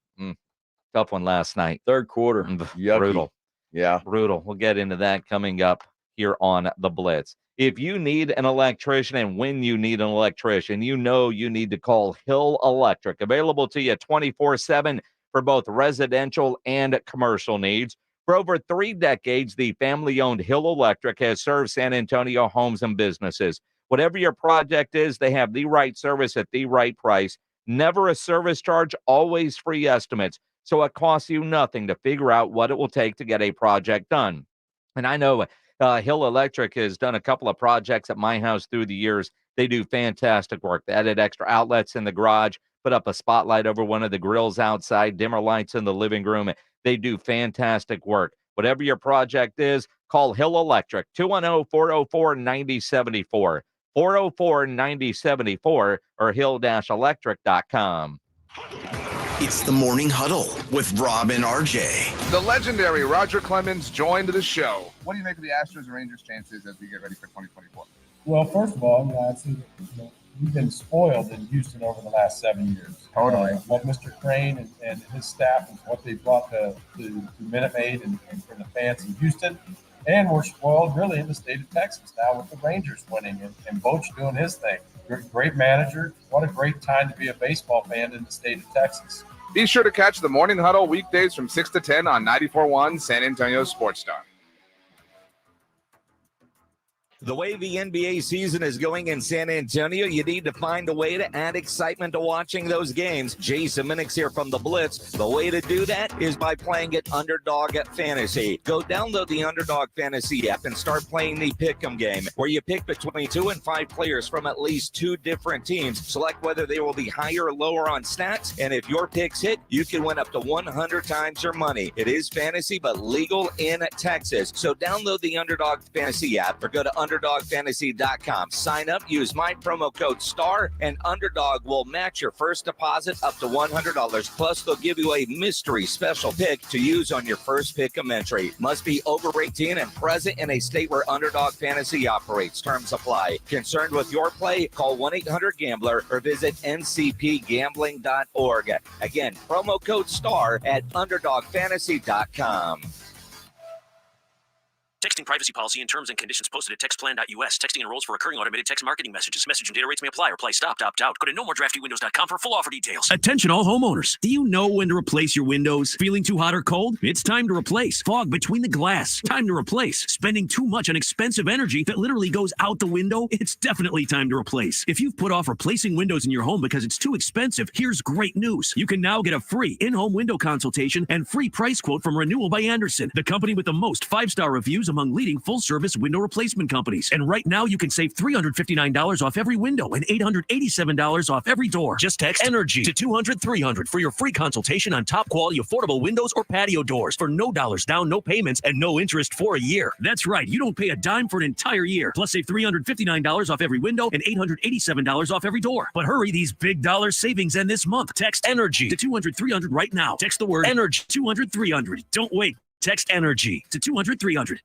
S5: tough one last night.
S1: Third quarter.
S5: Brutal.
S1: Yeah.
S5: Brutal. We'll get into that coming up here on the Blitz. If you need an electrician, and when you need an electrician, you need to call Hill Electric. Available to you 24/7 for both residential and commercial needs. For over 3 decades, the family-owned Hill Electric has served San Antonio homes and businesses. Whatever your project is, they have the right service at the right price. Never a service charge, always free estimates. So it costs you nothing to figure out what it will take to get a project done. And I know Hill Electric has done a couple of projects at my house through the years. They do fantastic work. They added extra outlets in the garage, put up a spotlight over one of the grills outside, dimmer lights in the living room. They do fantastic work. Whatever your project is, call Hill Electric, 210-404-9074. 404-9074 or hill-electric.com.
S2: It's the Morning Huddle with Rob and RJ.
S13: The legendary Roger Clemens joined the show. What do you make of the Astros and Rangers chances as we get ready for 2024?
S14: Well, first of all, I'd say we've been spoiled in Houston over the last 7 years.
S13: Totally.
S14: What Mr. Crane and his staff and what they brought to Minute Maid and for the fans in Houston. And we're spoiled really in the state of Texas now with the Rangers winning and Boch doing his thing. Great manager. What a great time to be a baseball fan in the state of Texas.
S13: Be sure to catch the Morning Huddle weekdays from 6 to 10 on 94.1 San Antonio Sports Star.
S15: The way the NBA season is going in San Antonio, you need to find a way to add excitement to watching those games. Jason Minix here from the Blitz. The way to do that is by playing at Underdog Fantasy. Go download the Underdog Fantasy app and start playing the Pick'em game, where you pick between 2 and 5 players from at least 2 different teams. Select whether they will be higher or lower on stats, and if your picks hit, you can win up to 100 times your money. It is fantasy, but legal in Texas. So download the Underdog Fantasy app or go to UnderdogFantasy.com. Sign up, use my promo code STAR, and Underdog will match your first deposit up to $100. Plus, they'll give you a mystery special pick to use on your first pick'em entry. Must be over 18 and present in a state where Underdog Fantasy operates. Terms apply. Concerned with your play? Call 1-800-GAMBLER or visit ncpgambling.org. Again, promo code STAR at UnderdogFantasy.com.
S7: Texting privacy policy and terms and conditions posted at textplan.us. Texting enrolls for recurring automated text marketing messages. Message and data rates may apply. Reply stop, opt out. Go to nomoredraftywindows.com for full offer details.
S16: Attention all homeowners. Do you know when to replace your windows? Feeling too hot or cold? It's time to replace. Fog between the glass? Time to replace. Spending too much on expensive energy that literally goes out the window? It's definitely time to replace. If you've put off replacing windows in your home because it's too expensive, here's great news. You can now get a free in-home window consultation and free price quote from Renewal by Andersen, the company with the most 5-star reviews among leading full-service window replacement companies. And right now you can save $359 off every window and $887 off every door. Just text ENERGY to 200-300 for your free consultation on top quality affordable windows or patio doors for no dollars down, no payments, and no interest for a year. That's right, you don't pay a dime for an entire year. Plus save $359 off every window and $887 off every door. But hurry, these big dollar savings end this month. Text ENERGY to 200-300 right now. Text the word ENERGY 200-300. Don't wait. Text ENERGY to 200-300.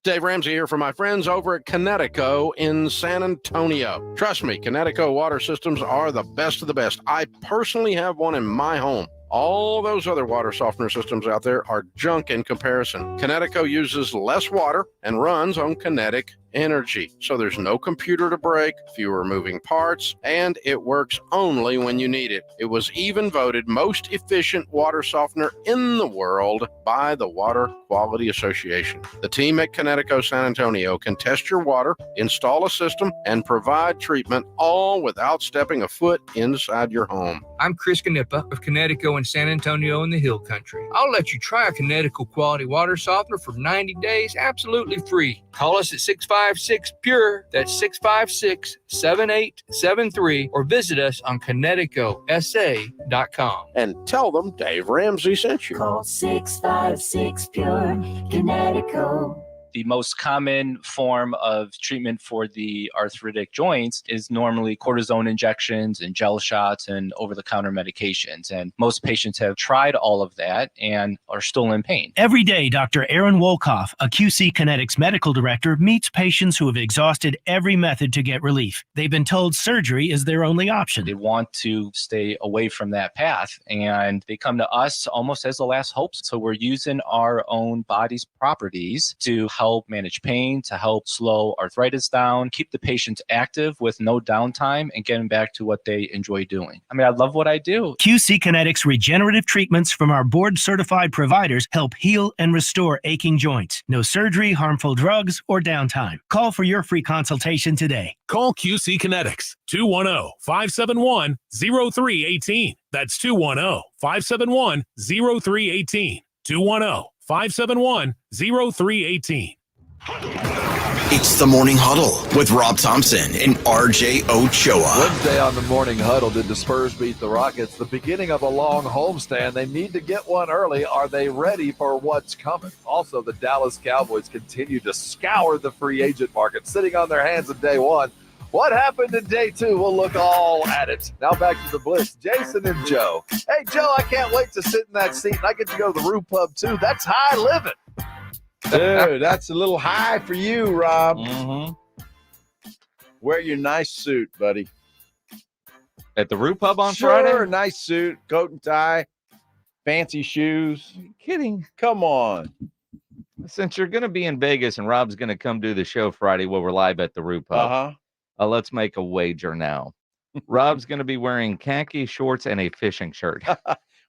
S17: Dave Ramsey here for my friends over at Connecticut in San Antonio. Trust me, Connecticut water systems are the best of the best. I personally have one in my home. All those other water softener systems out there are junk in comparison. Connecticut uses less water and runs on kinetic energy. So there's no computer to break, fewer moving parts, and it works only when you need it. It was even voted most efficient water softener in the world by the Water Quality Association. The team at Connecticut San Antonio can test your water, install a system, and provide treatment all without stepping a foot inside your home.
S18: I'm Chris Canepa of Connecticut and San Antonio in the Hill Country. I'll let you try a Connecticut quality water softener for 90 days absolutely free. Call us at 656-PURE, that's 656-7873, or visit us on ConnecticutSA.com.
S17: And tell them Dave Ramsey sent you.
S19: Call 656-PURE, Connecticut.
S20: The most common form of treatment for the arthritic joints is normally cortisone injections and gel shots and over-the-counter medications. And most patients have tried all of that and are still in pain.
S21: Every day, Dr. Aaron Wolkoff, a QC Kinetics medical director, meets patients who have exhausted every method to get relief. They've been told surgery is their only option.
S20: They want to stay away from that path, and they come to us almost as the last hope. So we're using our own body's properties to help manage pain, to help slow arthritis down, keep the patients active with no downtime, and getting back to what they enjoy doing. I mean, I love what I do.
S21: QC Kinetics regenerative treatments from our board-certified providers help heal and restore aching joints. No surgery, harmful drugs, or downtime. Call for your free consultation today.
S22: Call QC Kinetics, 210-571-0318. That's 210-571-0318. 210-571-0318.
S2: It's the Morning Huddle with Rob Thompson and RJ Ochoa.
S23: Wednesday on the Morning Huddle, did the Spurs beat the Rockets? The beginning of a long homestand. They need to get one early. Are they ready for what's coming? Also, the Dallas Cowboys continue to scour the free agent market, sitting on their hands in day one. What happened in day two? We'll look all at it. Now back to the Blitz. Jason and Joe. Hey, Joe, I can't wait to sit in that seat, and I get to go to the Roo Pub, too. That's high living.
S1: Dude, that's a little high for you, Rob.
S5: Mm-hmm.
S1: Wear your nice suit, buddy.
S5: At the Roo Pub on
S1: Sure,
S5: Friday?
S1: nice suit, coat and tie, fancy shoes.
S5: Are you kidding?
S1: Come on.
S5: Since you're going to be in Vegas and Rob's going to come do the show Friday while we're live at the Roo Pub, let's make a wager now. Rob's going to be wearing khaki shorts and a fishing shirt.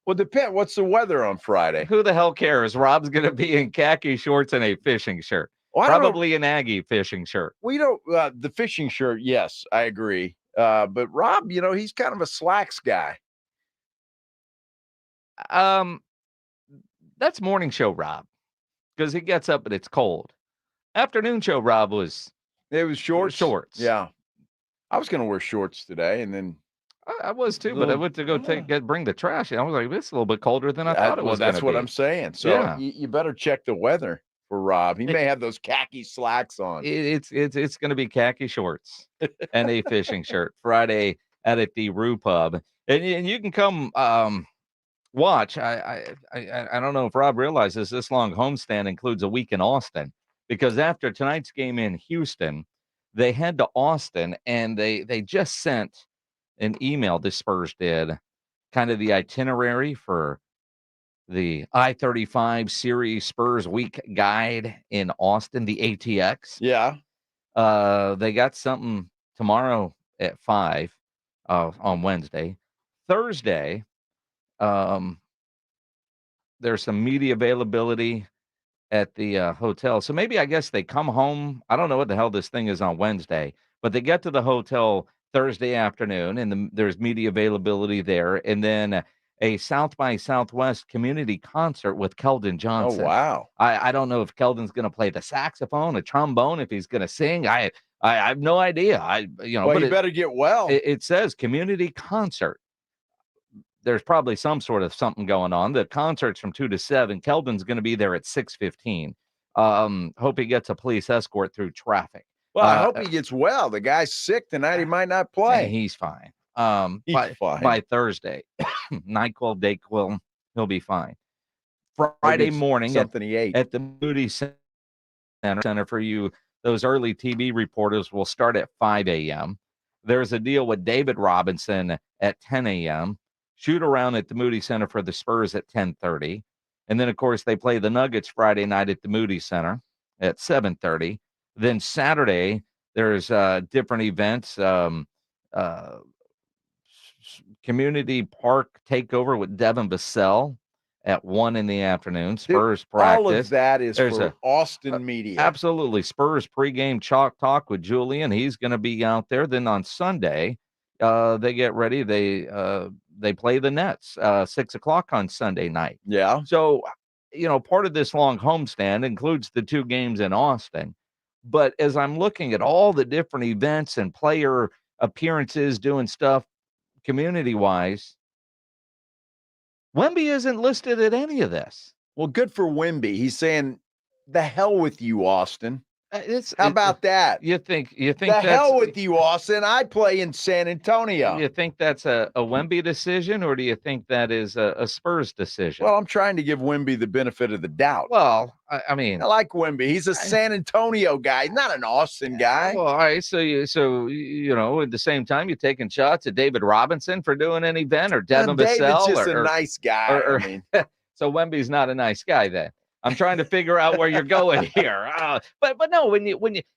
S1: Well, depend. What's the weather on Friday?
S5: Who the hell cares? Rob's going to be in khaki shorts and a fishing shirt.
S1: Well,
S5: probably an Aggie fishing shirt.
S1: We don't. The fishing shirt, yes, I agree. But Rob, you know, he's kind of a slacks guy.
S5: That's morning show Rob, because he gets up and it's cold. Afternoon show Rob was.
S1: It was shorts.
S5: Shorts.
S1: Yeah, I was going to wear shorts today, and then.
S5: I was too, but I went to go bring the trash. And I was like, this is a little bit colder than I thought it was.
S1: Well, that's what I'm saying. So
S5: yeah.
S1: you better check the weather for Rob. He may have those khaki slacks on.
S5: It's going to be khaki shorts and a fishing shirt Friday at the Roo Pub, and you can come watch. I don't know if Rob realizes this long homestand includes a week in Austin, because after tonight's game in Houston, they head to Austin and they just sent an email, the Spurs did, kind of the itinerary for the I-35 Series Spurs Week Guide in Austin, the ATX.
S1: Yeah.
S5: They got something tomorrow at 5 on Wednesday. Thursday, there's some media availability at the hotel. So maybe I guess they come home. I don't know what the hell this thing is on Wednesday, but they get to the hotel Thursday afternoon, and there's media availability there. And then a South by Southwest community concert with Keldon Johnson.
S1: Oh, wow.
S5: I don't know if Keldon's going to play the saxophone, a trombone, if he's going to sing. I have no idea.
S1: Well,
S5: but
S1: you better get well.
S5: It says community concert. There's probably some sort of something going on. The concert's from 2 to 7. Keldon's going to be there at 6:15. Hope he gets a police escort through traffic.
S1: Well, I hope he gets well. The guy's sick tonight. He might not play.
S5: He's fine.
S1: He's fine.
S5: By Thursday, NyQuil, DayQuil, he'll be fine. Friday morning
S1: something he ate
S5: at the Moody Center for you, those early TV reporters will start at 5 a.m. There's a deal with David Robinson at 10 a.m. Shoot around at the Moody Center for the Spurs at 10:30. And then, of course, they play the Nuggets Friday night at the Moody Center at 7:30. Then Saturday, there's different events. Community Park Takeover with Devin Vassell at 1 in the afternoon. Spurs practice.
S1: All of that is for Austin media.
S5: Absolutely. Spurs pregame chalk talk with Julian. He's going to be out there. Then on Sunday, they get ready. They play the Nets 6 o'clock on Sunday night.
S1: Yeah.
S5: So, part of this long homestand includes the 2 games in Austin. But as I'm looking at all the different events and player appearances, doing stuff community-wise, Wemby isn't listed at any of this.
S1: Well, good for Wemby. He's saying, the hell with you, Austin. How about that?
S5: You think
S1: the
S5: that's,
S1: hell with you, Austin. I play in San Antonio.
S5: Do you think that's a Wemby decision, or do you think that is a Spurs decision?
S1: Well, I'm trying to give Wemby the benefit of the doubt.
S5: Well, I mean,
S1: I like Wemby. He's a San Antonio guy. He's not an Austin guy.
S5: Well, all right. So at the same time, you're taking shots at David Robinson for doing an event, or Devin Vassell.
S1: David's just a nice guy.
S5: So Wemby's not a nice guy then. I'm trying to figure out where you're going here. But no,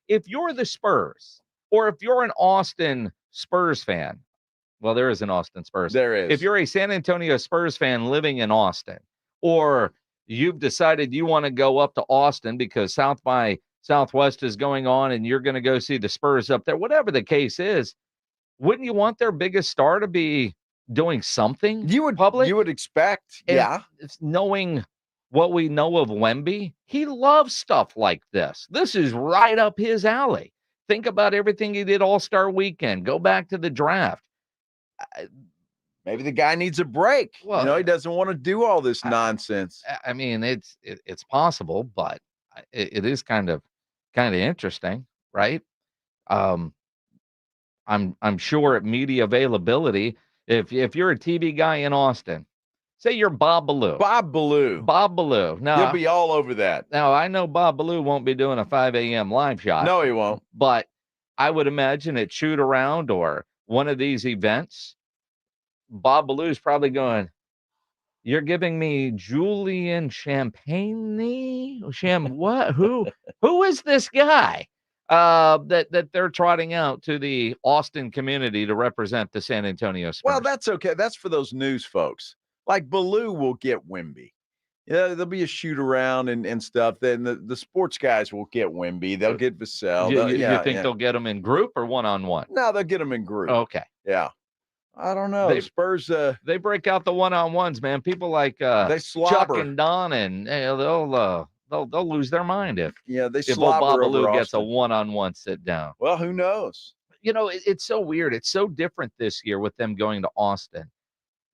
S5: if you're the Spurs, or if you're an Austin Spurs fan, well, there is an Austin Spurs.
S1: There is.
S5: If you're a San Antonio Spurs fan living in Austin, or you've decided you want to go up to Austin because South by Southwest is going on and you're going to go see the Spurs up there, whatever the case is, wouldn't you want their biggest star to be doing something?
S1: You would expect,
S5: and knowing what we know of Wemby, he loves stuff like this. This is right up his alley. Think about everything he did All-Star Weekend. Go back to the draft.
S1: Maybe the guy needs a break.
S5: Well,
S1: he doesn't want to do all this nonsense.
S5: I mean, it's possible, but it is kind of interesting, right? I'm sure at media availability, if you're a TV guy in Austin, say you're Bob Ballou.
S1: Bob Ballou.
S5: Now,
S1: he'll be all over that.
S5: Now, I know Bob Ballou won't be doing a 5 a.m. live shot.
S1: No, he won't.
S5: But I would imagine at Shoot Around or one of these events, Bob Ballou's probably going, you're giving me Julian Champagne? What? Who is this guy? That they're trotting out to the Austin community to represent the San Antonio Spurs.
S1: Well, that's okay. That's for those news folks. Like Ballou will get Wemby. There'll be a shoot around and stuff. Then the sports guys will get Wemby. They'll get Vassell.
S5: You think they'll get them in group or one-on-one?
S1: No, they'll get them in group.
S5: Okay.
S1: Yeah. I don't know. Spurs.
S5: They break out the one-on-ones, man. People like
S1: they slobber.
S5: Chuck and Don, and they'll lose their mind if
S1: they
S5: if
S1: slobber
S5: Bob
S1: over
S5: Ballou gets a
S1: Austin.
S5: one-on-one sit down.
S1: Well, who knows?
S5: It's so weird. It's so different this year with them going to Austin.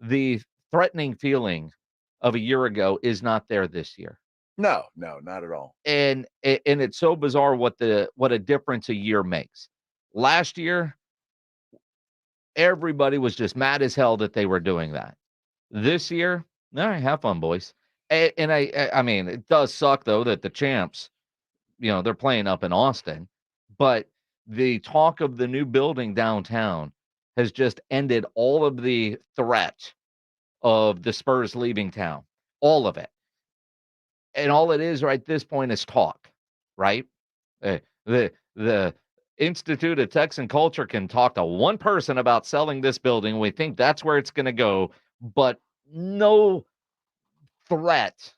S5: The threatening feeling of a year ago is not there this year.
S1: No, not at all.
S5: And it's so bizarre what a difference a year makes. Last year, everybody was just mad as hell that they were doing that. This year, all right, have fun, boys. And I mean, it does suck though that the champs, they're playing up in Austin, but the talk of the new building downtown has just ended all of the threat of the Spurs leaving town. all of it. And all it is right at this point is talk, right? The Institute of Texan Culture can talk to one person about selling this building. We think that's where it's going to go, but no threat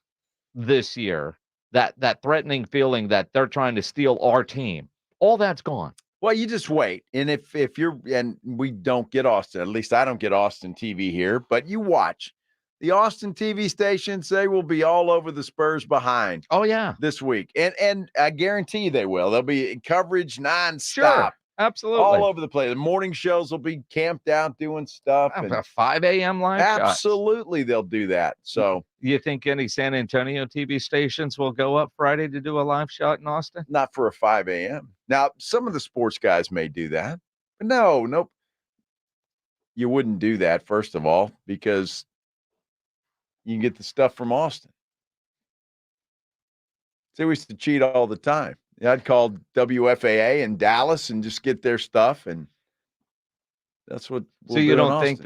S5: this year, that threatening feeling that they're trying to steal our team. All that's gone.
S1: Well, you just wait. And if you're, and we don't get Austin, at least I don't get Austin TV here, but you watch. The Austin TV stations, they will be all over the Spurs behind.
S5: Oh, yeah.
S1: This week. And I guarantee you they will. There'll be coverage nonstop.
S5: Sure, absolutely.
S1: All over the place. The morning shows will be camped out doing stuff. And
S5: a 5 a.m. live shots.
S1: Absolutely, they'll do that. So
S5: you think any San Antonio TV stations will go up Friday to do a live shot in Austin?
S1: Not for a 5 a.m. Now, some of the sports guys may do that. But nope. You wouldn't do that, first of all, because you can get the stuff from Austin. See, we used to cheat all the time. I'd call WFAA in Dallas and just get their stuff, and that's what we'll
S5: so you
S1: do
S5: don't think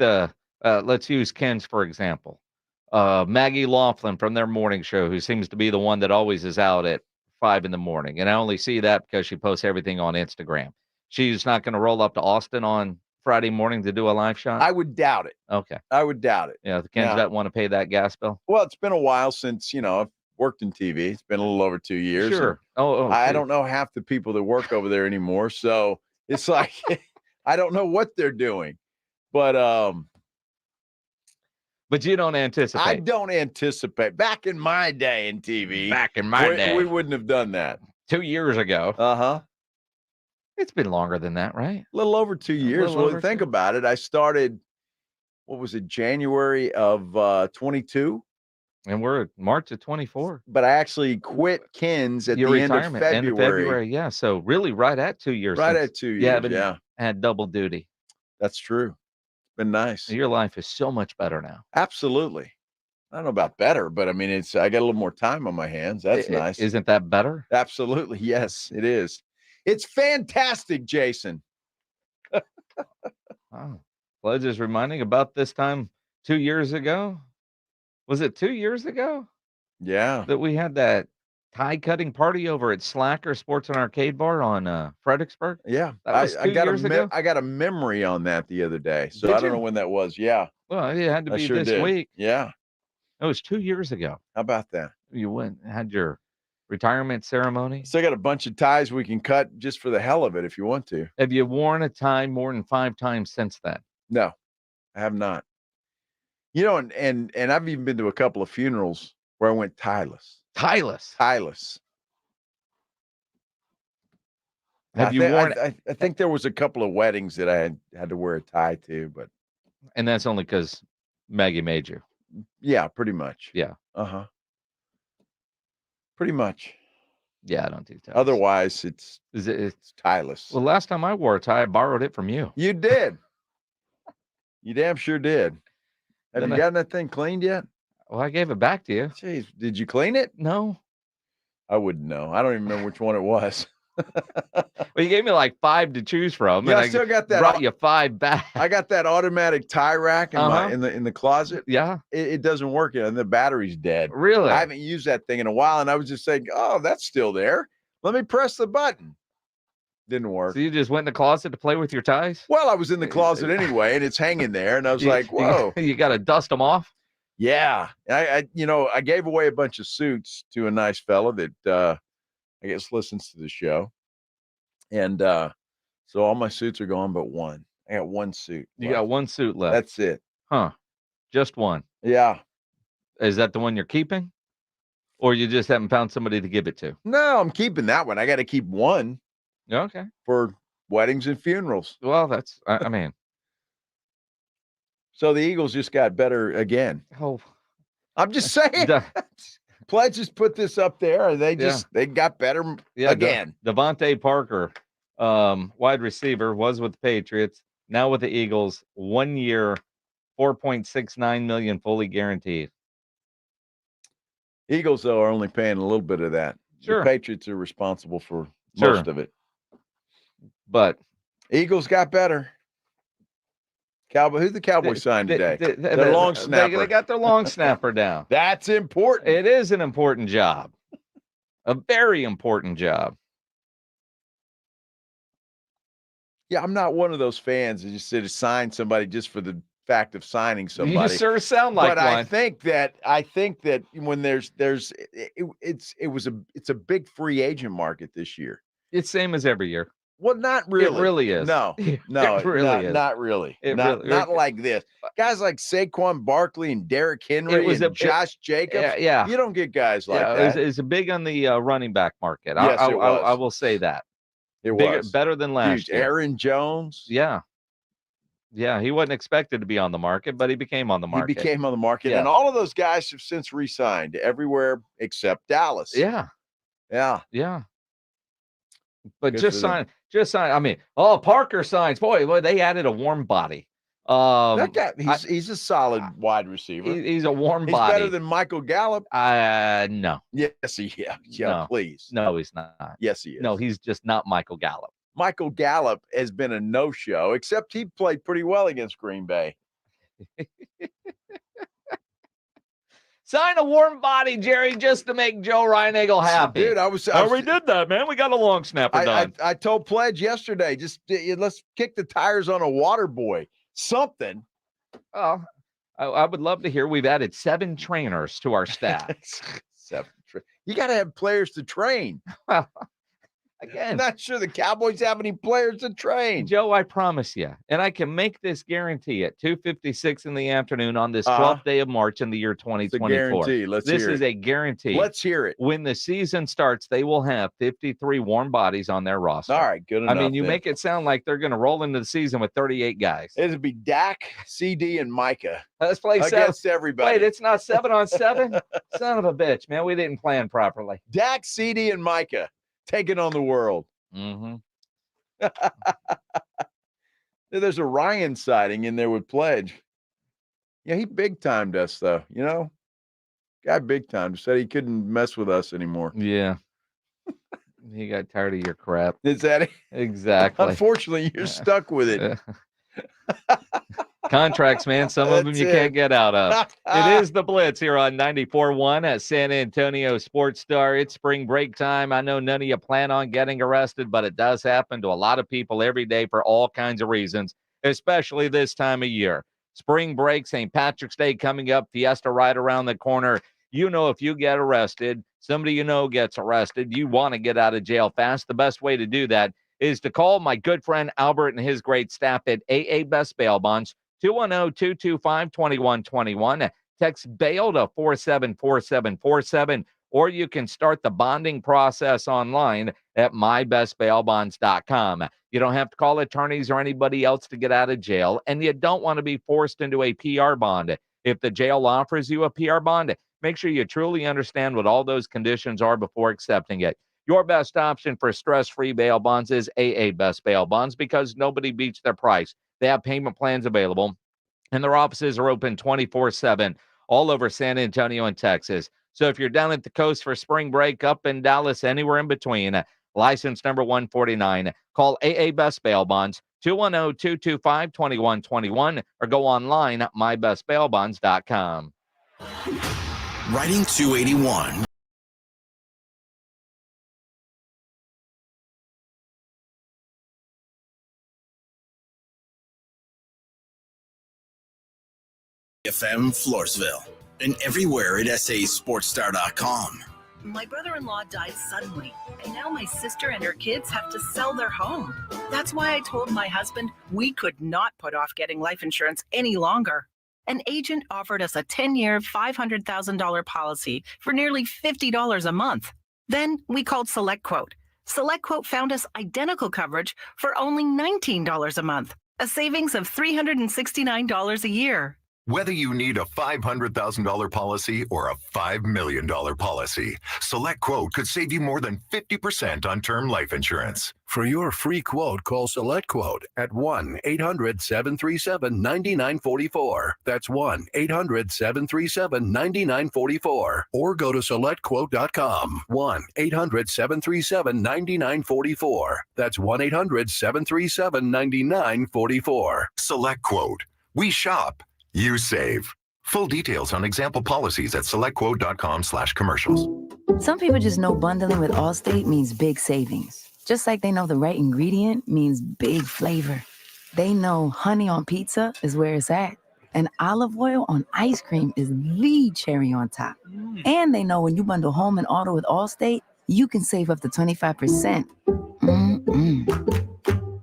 S5: let's use Ken's, for example. Maggie Laughlin from their morning show, who seems to be the one that always is out at 5 a.m, and I only see that because she posts everything on Instagram. She's not going to roll up to Austin on Friday morning to do a live shot?
S1: I would doubt it.
S5: Okay.
S1: I would doubt it.
S5: Yeah, the Kens don't want to pay that gas bill?
S1: Well, it's been a while since, I've worked in TV. It's been a little over 2 years.
S5: Sure.
S1: I don't know half the people that work over there anymore. So it's like, I don't know what they're doing. But
S5: you don't anticipate.
S1: I don't anticipate. Back in my day in TV.
S5: Back in my day.
S1: We wouldn't have done that.
S5: 2 years ago.
S1: Uh-huh.
S5: It's been longer than that, right?
S1: A little over 2 years. Well, think about it. I started, what was it, January of 22?
S5: And we're at March of 24.
S1: But I actually quit Ken's at
S5: Your
S1: the end of February.
S5: End of February, yeah. So really right at 2 years.
S1: Right at 2 years,
S5: yeah. Had double duty.
S1: That's true. It's been nice.
S5: Your life is so much better now.
S1: Absolutely. I don't know about better, but I mean, I got a little more time on my hands. That's nice.
S5: Isn't that better?
S1: Absolutely. Yes, it is. It's fantastic, Jason.
S5: Wow. Pledge is reminding about this time 2 years ago. Was it 2 years ago?
S1: Yeah.
S5: That we had that tie cutting party over at Slacker Sports and Arcade Bar on Fredericksburg?
S1: Yeah.
S5: That was 2 years ago?
S1: I got a memory on that the other day. So I don't know when that was. Yeah.
S5: Well, it had to be this week.
S1: Yeah.
S5: It was 2 years ago.
S1: How about that?
S5: You went had your retirement ceremony.
S1: Still got a bunch of ties we can cut just for the hell of it if you want to.
S5: Have you worn a tie more than 5 times since then?
S1: No, I have not. And I've even been to a couple of funerals where I went tieless.
S5: Tieless.
S1: Have you worn? I think there was a couple of weddings that I had to wear a tie to, but
S5: and that's only because Maggie made you.
S1: Yeah, pretty much.
S5: Yeah.
S1: Uh-huh. Pretty much.
S5: Yeah, I don't do ties.
S1: Otherwise, it's tieless.
S5: Well, last time I wore a tie, I borrowed it from you.
S1: You did. You damn sure did. Have you gotten that thing cleaned yet?
S5: Well, I gave it back to you.
S1: Jeez, did you clean it?
S5: No.
S1: I wouldn't know. I don't even remember which one it was.
S5: Well, you gave me like 5 to choose from.
S1: Yeah,
S5: and
S1: I still got that.
S5: Brought you 5 back.
S1: I got that automatic tie rack in the closet.
S5: Yeah,
S1: it doesn't work, and the battery's dead.
S5: Really?
S1: I haven't used that thing in a while, and I was just saying, "Oh, that's still there. Let me press the button." Didn't work.
S5: So you just went in the closet to play with your ties?
S1: Well, I was in the closet anyway, and it's hanging there, and I was like, "Whoa!"
S5: You got to dust them off.
S1: Yeah, I gave away a bunch of suits to a nice fella that I guess listens to the show. And so all my suits are gone but one. I got one suit.
S5: You got one suit left.
S1: That's it.
S5: Huh. Just one.
S1: Yeah.
S5: Is that the one you're keeping? Or you just haven't found somebody to give it to?
S1: No, I'm keeping that one. I got to keep one.
S5: Okay.
S1: For weddings and funerals.
S5: Well, that's, I mean.
S1: So the Eagles just got better again.
S5: Oh.
S1: I'm just saying. Pledge just put this up there, and they got better again.
S5: Devontae Parker, wide receiver, was with the Patriots, now with the Eagles. 1 year, $4.69 million, fully guaranteed.
S1: Eagles, though, are only paying a little bit of that.
S5: Sure.
S1: The Patriots are responsible for most of it.
S5: But
S1: Eagles got better. Who the Cowboys signed today? Their long snapper.
S5: They got their long snapper down.
S1: That's important.
S5: It is an important job. A very important job.
S1: Yeah, I'm not one of those fans that just said to sign somebody just for the fact of signing somebody.
S5: You sure sound like
S1: but
S5: one.
S1: I think that when it's a big free agent market this year.
S5: It's same as every year.
S1: Well, not really.
S5: It really is.
S1: No,
S5: It really is.
S1: Not really.
S5: It
S1: Not like this. Guys like Saquon Barkley and Derrick Henry and Josh Jacobs.
S5: Yeah.
S1: You don't get guys like that.
S5: It's big on the running back market.
S1: Yes, it was.
S5: I will say that.
S1: It
S5: Bigger,
S1: was.
S5: better than last year.
S1: Aaron Jones.
S5: Yeah. Yeah, he wasn't expected to be on the market, but he became on the market.
S1: He became on the market.
S5: Yeah.
S1: And all of those guys have since re-signed everywhere except Dallas.
S5: Yeah.
S1: Yeah.
S5: Yeah. But
S1: Good
S5: just
S1: for them.
S5: sign. I mean, Parker signs. Boy, they added a warm body.
S1: That guy, he's a solid wide receiver.
S5: He's a warm
S1: He's
S5: body.
S1: better than Michael Gallup.
S5: No.
S1: Yes, yeah,
S5: No.
S1: please.
S5: No, he's not.
S1: Yes, he is.
S5: No, he's just not Michael Gallup.
S1: Michael Gallup has been a no-show, except he played pretty well against Green Bay.
S5: Sign a warm body, Jerry, just to make Joe Reinagle happy.
S1: Dude,
S5: we did that, man. We got a long snapper done.
S1: I told Pledge yesterday, just let's kick the tires on a water boy. Something.
S5: Oh, I would love to hear. We've added 7 trainers to our staff.
S1: 7. You got to have players to train.
S5: Well, again,
S1: I'm not sure the Cowboys have any players to train.
S5: Joe, I promise you, and I can make this guarantee at 2:56 in the afternoon on this 12th day of March in the year 2024.
S1: Guarantee.
S5: This is a guarantee.
S1: Let's hear it.
S5: When the season starts, they will have 53 warm bodies on their roster.
S1: All right, good enough.
S5: I mean, you
S1: then.
S5: make it sound like they're going to roll into the season with 38 guys.
S1: It'd be Dak, CD, and Micah.
S5: Let's play
S1: against everybody.
S5: Wait, it's not 7-on-7? Son of a bitch, man. We didn't plan properly.
S1: Dak, CD, and Micah taking on the world.
S5: Mm-hmm.
S1: There's a Ryan sighting in there with Pledge. Yeah, he big timed us though. You know, guy big timed. Said he couldn't mess with us anymore.
S5: Yeah, he got tired of your crap.
S1: Is that it?
S5: Exactly.
S1: Unfortunately, you're stuck with it.
S5: Contracts, man. Some of them
S1: That's
S5: you
S1: it.
S5: can't get out of. It is the Blitz here on 94.1 at San Antonio Sports Star. It's spring break time. I know none of you plan on getting arrested, but it does happen to a lot of people every day for all kinds of reasons, especially this time of year. Spring break, St. Patrick's Day coming up, Fiesta right around the corner. You know, if you get arrested, somebody you know gets arrested, you want to get out of jail fast. The best way to do that is to call my good friend Albert and his great staff at AA Best Bail Bonds, 210-225-2121. Text bail to 474747, or you can start the bonding process online at mybestbailbonds.com. You don't have to call attorneys or anybody else to get out of jail, and you don't want to be forced into a PR bond. If the jail offers you a PR bond, make sure you truly understand what all those conditions are before accepting it. Your best option for stress-free bail bonds is AA Best Bail Bonds, because nobody beats their price. They have payment plans available, and their offices are open 24/7 all over San Antonio and Texas. So if you're down at the coast for spring break, up in Dallas, anywhere in between, license number 149, call AA Best Bail Bonds, 210-225-2121, or go online at mybestbailbonds.com.
S2: Writing 281. FM Floresville, and everywhere at sasportstar.com.
S3: My brother-in-law died suddenly, and now my sister and her kids have to sell their home. That's why I told my husband we could not put off getting life insurance any longer. An agent offered us a 10-year, $500,000 policy for nearly $50 a month. Then we called SelectQuote. SelectQuote found us identical coverage for only $19 a month, a savings of $369 a year.
S4: Whether you need a $500,000 policy or a $5 million policy, SelectQuote could save you more than 50% on term life insurance.
S19: For your free quote, call SelectQuote at 1-800-737-9944. That's 1-800-737-9944. Or go to SelectQuote.com. 1-800-737-9944. That's 1-800-737-9944.
S4: SelectQuote. We shop, you save. Full details on example policies at selectquote.com/commercials.
S6: Some people just know bundling with Allstate means big savings. Just like they know the right ingredient means big flavor. They know honey on pizza is where it's at. And olive oil on ice cream is the cherry on top. And they know when you bundle home and auto with Allstate, you can save up to 25%.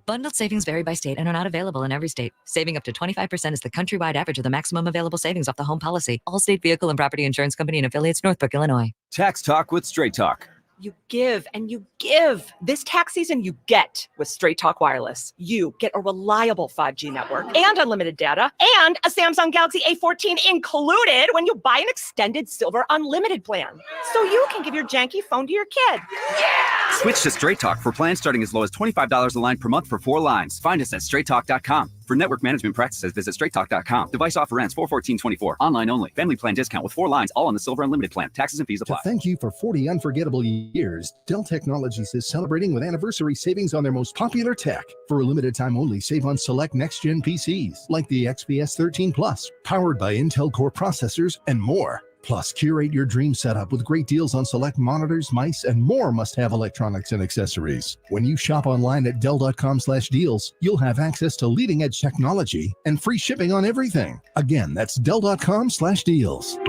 S8: Bundled savings vary by state and are not available in every state. Saving up to 25% is the countrywide average of the maximum available savings off the home policy. Allstate Vehicle and Property Insurance Company and affiliates, Northbrook, Illinois.
S10: Tax Talk with Straight Talk.
S24: You give and you give. This tax season, you get with Straight Talk Wireless. You get a reliable 5G network and unlimited data and a Samsung Galaxy A14 included when you buy an extended Silver Unlimited plan. So you can give your janky phone to your kid. Yeah!
S10: Switch to Straight Talk for plans starting as low as $25 a line per month for 4 lines. Find us at straighttalk.com. For network management practices, visit straighttalk.com. Device offer ends 4/14/24. Online only. Family plan discount with 4 lines, all on the Silver Unlimited plan. Taxes and fees apply.
S25: To thank you for 40 unforgettable years, Dell Technologies is celebrating with anniversary savings on their most popular tech. For a limited time only, save on select next-gen PCs like the XPS 13 Plus, powered by Intel Core processors and more. Plus, curate your dream setup with great deals on select monitors, mice, and more must-have electronics and accessories. When you shop online at Dell.com/deals, you'll have access to leading-edge technology and free shipping on everything. Again, that's Dell.com/deals.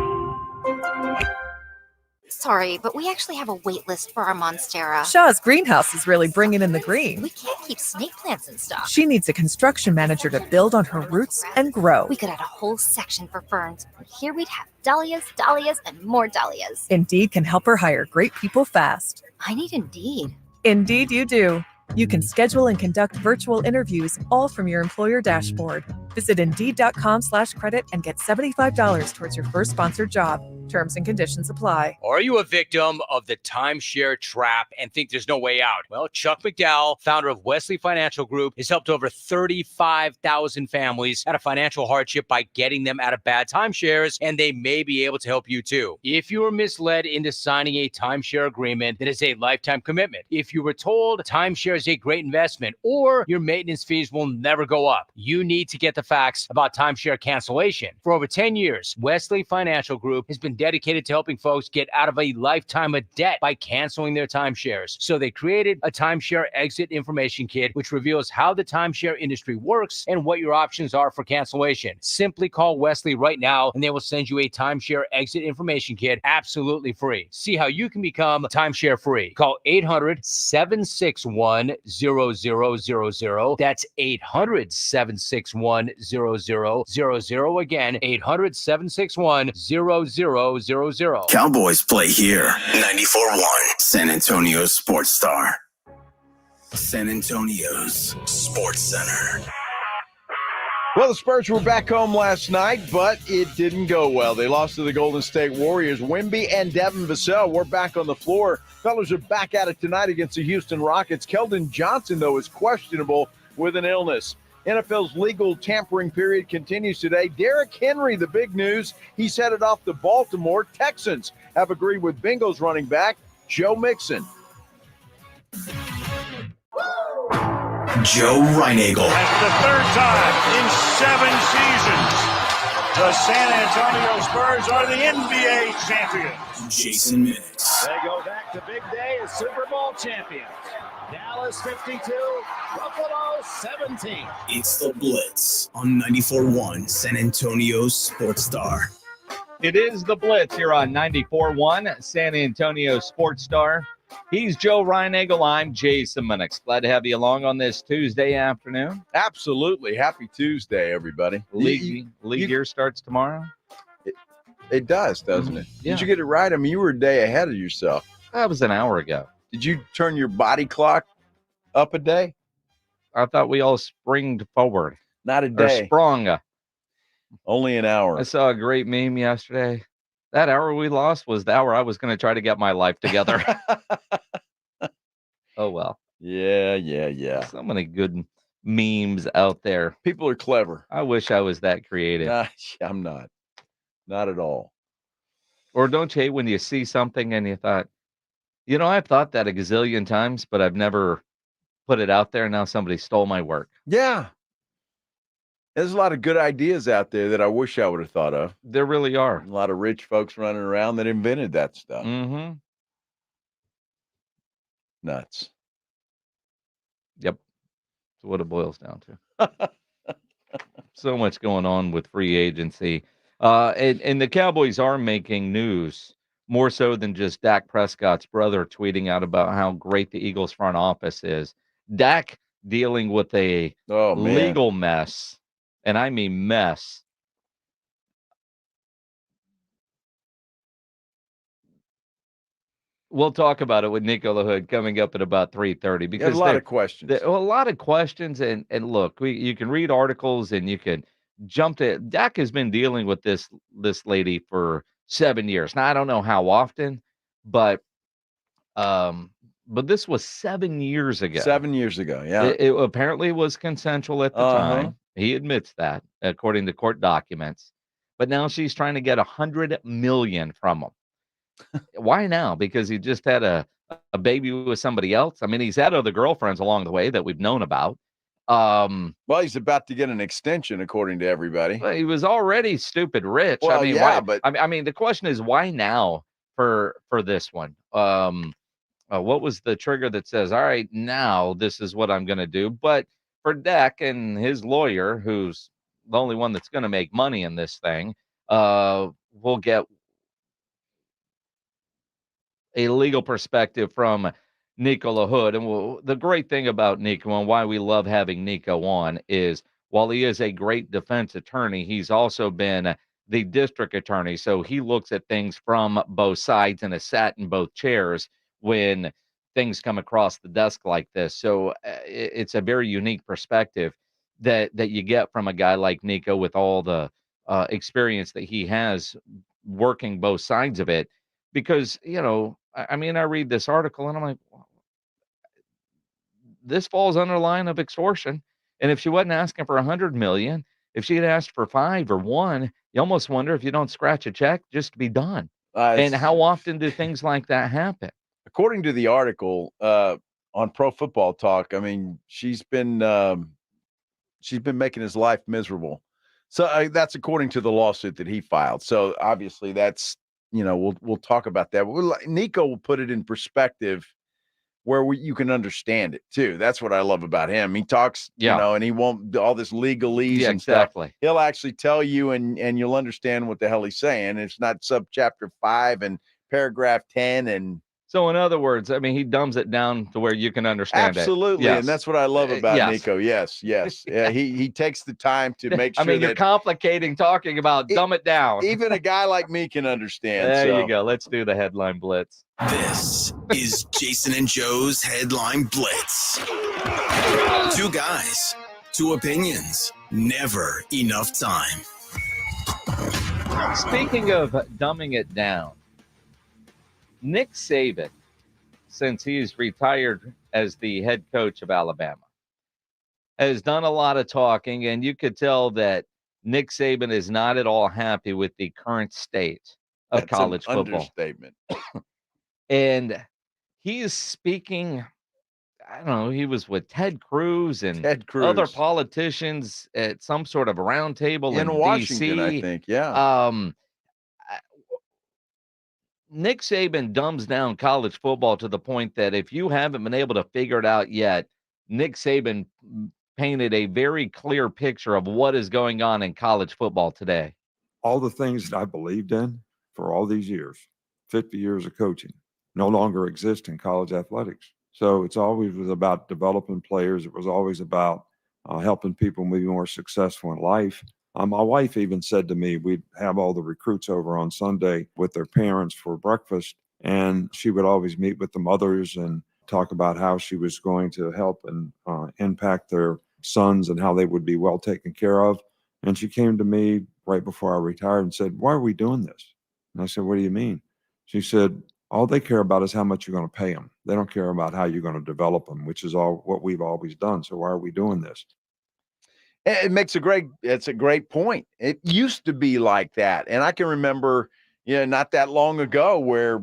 S26: Sorry, but we actually have a wait list for our Monstera.
S27: Shaw's greenhouse is really bringing in the green.
S26: We can't keep snake plants in stock.
S27: She needs a construction manager to build on her roots and grow.
S26: We could add a whole section for ferns. And here we'd have dahlias, dahlias, and more dahlias.
S27: Indeed can help her hire great people fast.
S26: I need Indeed.
S27: Indeed you do. You can schedule and conduct virtual interviews all from your employer dashboard. Visit Indeed.com/credit and get $75 towards your first sponsored job. Terms and conditions apply.
S11: Are you a victim of the timeshare trap and think there's no way out? Well, Chuck McDowell, founder of Wesley Financial Group, has helped over 35,000 families out of financial hardship by getting them out of bad timeshares, and they may be able to help you too. If you were misled into signing a timeshare agreement that is a lifetime commitment, if you were told a timeshare is a great investment or your maintenance fees will never go up, you need to get the facts about timeshare cancellation. For over 10 years, Wesley Financial Group has been dedicated to helping folks get out of a lifetime of debt by canceling their timeshares. So they created a timeshare exit information kit, which reveals how the timeshare industry works and what your options are for cancellation. Simply call Wesley right now and they will send you a timeshare exit information kit absolutely free. See how you can become timeshare free. Call 800-761-0000. That's 800-761-0000. Again, 800-761-0000.
S2: Cowboys play here. 94.1 San Antonio Sports Star. San Antonio's Sports Center.
S1: Well, the Spurs were back home last night, but it didn't go well. They lost to the Golden State Warriors. Wemby and Devin Vassell were back on the floor. Fellas are back at it tonight against the Houston Rockets. Keldon Johnson, though, is questionable with an illness. NFL's legal tampering period continues today. Derrick Henry, the big news, he's headed off to Baltimore. Texans have agreed with Bengals running back Joe Mixon.
S2: Joe Reinagel.
S28: That's the third time in 7 seasons the San Antonio Spurs are the NBA champions.
S2: Jason Minix.
S28: They go back to big day as Super Bowl champions. Dallas 52, Buffalo 17.
S2: It's the Blitz on 94.1 San Antonio Sports Star.
S5: It is the Blitz here on 94.1 San Antonio Sports Star. He's Joe Reinagel. I'm Jason Minix. Glad to have you along on this Tuesday afternoon.
S1: Absolutely. Happy Tuesday, everybody.
S5: League year starts tomorrow.
S1: It does, doesn't it?
S5: Yeah.
S1: Did you get it right? I mean, you were a day ahead of yourself.
S5: That was an hour ago.
S1: Did you turn your body clock up a day?
S5: I thought we all springed forward.
S1: Not a day.
S5: Or sprung.
S1: Only an hour.
S5: I saw a great meme yesterday. That hour we lost was the hour I was going to try to get my life together. Oh, well.
S1: Yeah.
S5: So many good memes out there.
S1: People are clever.
S5: I wish I was that creative.
S1: I'm not. Not at all.
S5: Or don't you hate when you see something and you thought, you know, I've thought that a gazillion times, but I've never put it out there. Now somebody stole my work.
S1: Yeah. There's a lot of good ideas out there that I wish I would have thought of.
S5: There really are.
S1: A lot of rich folks running around that invented that stuff.
S5: Mm-hmm.
S1: Nuts.
S5: Yep. That's what it boils down to. So much going on with free agency. And the Cowboys are making news more so than just Dak Prescott's brother tweeting out about how great the Eagles front office is. Dak dealing with a legal mess, and I mean mess. We'll talk about it with Nico LaHood coming up at about 3:30 because
S1: a lot of questions.
S5: A lot of questions, and look, you can read articles and you can jump to. Dak has been dealing with this lady for 7 years. Now I don't know how often, but this was 7 years ago.
S1: 7 years ago, yeah.
S5: It apparently was consensual at the time. He admits that, according to court documents. But now she's trying to get $100 million from him. Why now? Because he just had a baby with somebody else. I mean, he's had other girlfriends along the way that we've known about.
S1: Well, he's about to get an extension, according to everybody.
S5: Well, he was already stupid rich.
S1: Well,
S5: I mean,
S1: yeah,
S5: why,
S1: but
S5: I mean, the question is why now for this one? What was the trigger that says, all right, now this is what I'm going to do? But for Dak and his lawyer, who's the only one that's going to make money in this thing, we'll get a legal perspective from Nico LaHood. And the great thing about Nico and why we love having Nico on is while he is a great defense attorney, he's also been the district attorney. So he looks at things from both sides and has sat in both chairs when things come across the desk like this. So it's a very unique perspective that you get from a guy like Nico with all the experience that he has working both sides of it. Because, I mean, I read this article and I'm like, this falls under the line of extortion. And if she wasn't asking for $100 million, if she had asked for 5 or 1, you almost wonder if you don't scratch a check just to be done. And how often do things like that happen?
S1: According to the article on Pro Football Talk, I mean, she's been making his life miserable. So that's according to the lawsuit that he filed. So obviously that's, we'll talk about that. Nico will put it in perspective where you can understand it too. That's what I love about him. He talks, and he won't do all this legalese and
S5: exactly.
S1: stuff. He'll actually tell you and you'll understand what the hell he's saying. It's not subchapter 5 and paragraph 10 and
S5: so in other words, I mean, he dumbs it down to where you can understand
S1: Absolutely.
S5: it. Yes.
S1: And that's what I love about
S5: yes.
S1: Nico. Yes. Yeah, he takes the time to make sure
S5: I mean, you're complicating talking about dumb it down.
S1: Even a guy like me can understand.
S5: There you go. Let's do the headline blitz.
S2: This is Jason and Joe's Headline Blitz. 2 guys, 2 opinions, never enough time.
S5: Speaking of dumbing it down, Nick Saban, since he's retired as the head coach of Alabama, has done a lot of talking, and you could tell that Nick Saban is not at all happy with the current state of college football.
S1: Understatement.
S5: And he is speaking, I don't know, he was with Ted Cruz and other politicians at some sort of roundtable in
S1: Washington,
S5: DC.
S1: I think, yeah.
S5: Nick Saban dumbs down college football to the point that if you haven't been able to figure it out yet, Nick Saban painted a very clear picture of what is going on in college football today.
S7: All the things that I believed in for all these years, 50 years of coaching, no longer exist in college athletics. So it's always was about developing players. It was always about helping people be more successful in life. My wife even said to me, we'd have all the recruits over on Sunday with their parents for breakfast, and she would always meet with the mothers and talk about how she was going to help and impact their sons and how they would be well taken care of. And she came to me right before I retired and said, why are we doing this? And I said, what do you mean? She said, all they care about is how much you're going to pay them. They don't care about how you're going to develop them, which is all what we've always done. So why are we doing this?
S1: It's a great point. It used to be like that. And I can remember, not that long ago where,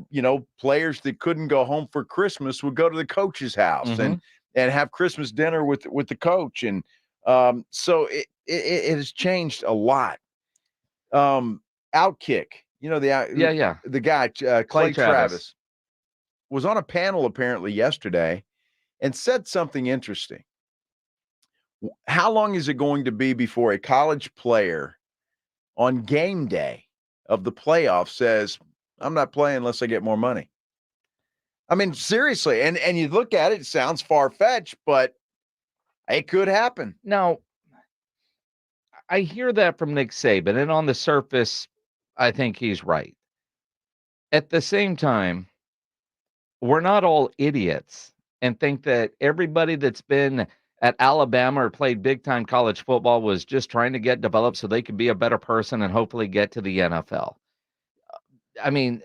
S1: players that couldn't go home for Christmas would go to the coach's house and have Christmas dinner with the coach. And so it has changed a lot. Outkick, the guy Clay Travis was on a panel apparently yesterday and said something interesting. How long is it going to be before a college player on game day of the playoffs says, I'm not playing unless I get more money? I mean, seriously, and you look at it, it sounds far-fetched, but it could happen.
S5: Now, I hear that from Nick Saban, and on the surface, I think he's right. At the same time, we're not all idiots and think that everybody that's been at Alabama or played big-time college football was just trying to get developed so they could be a better person and hopefully get to the NFL. I mean,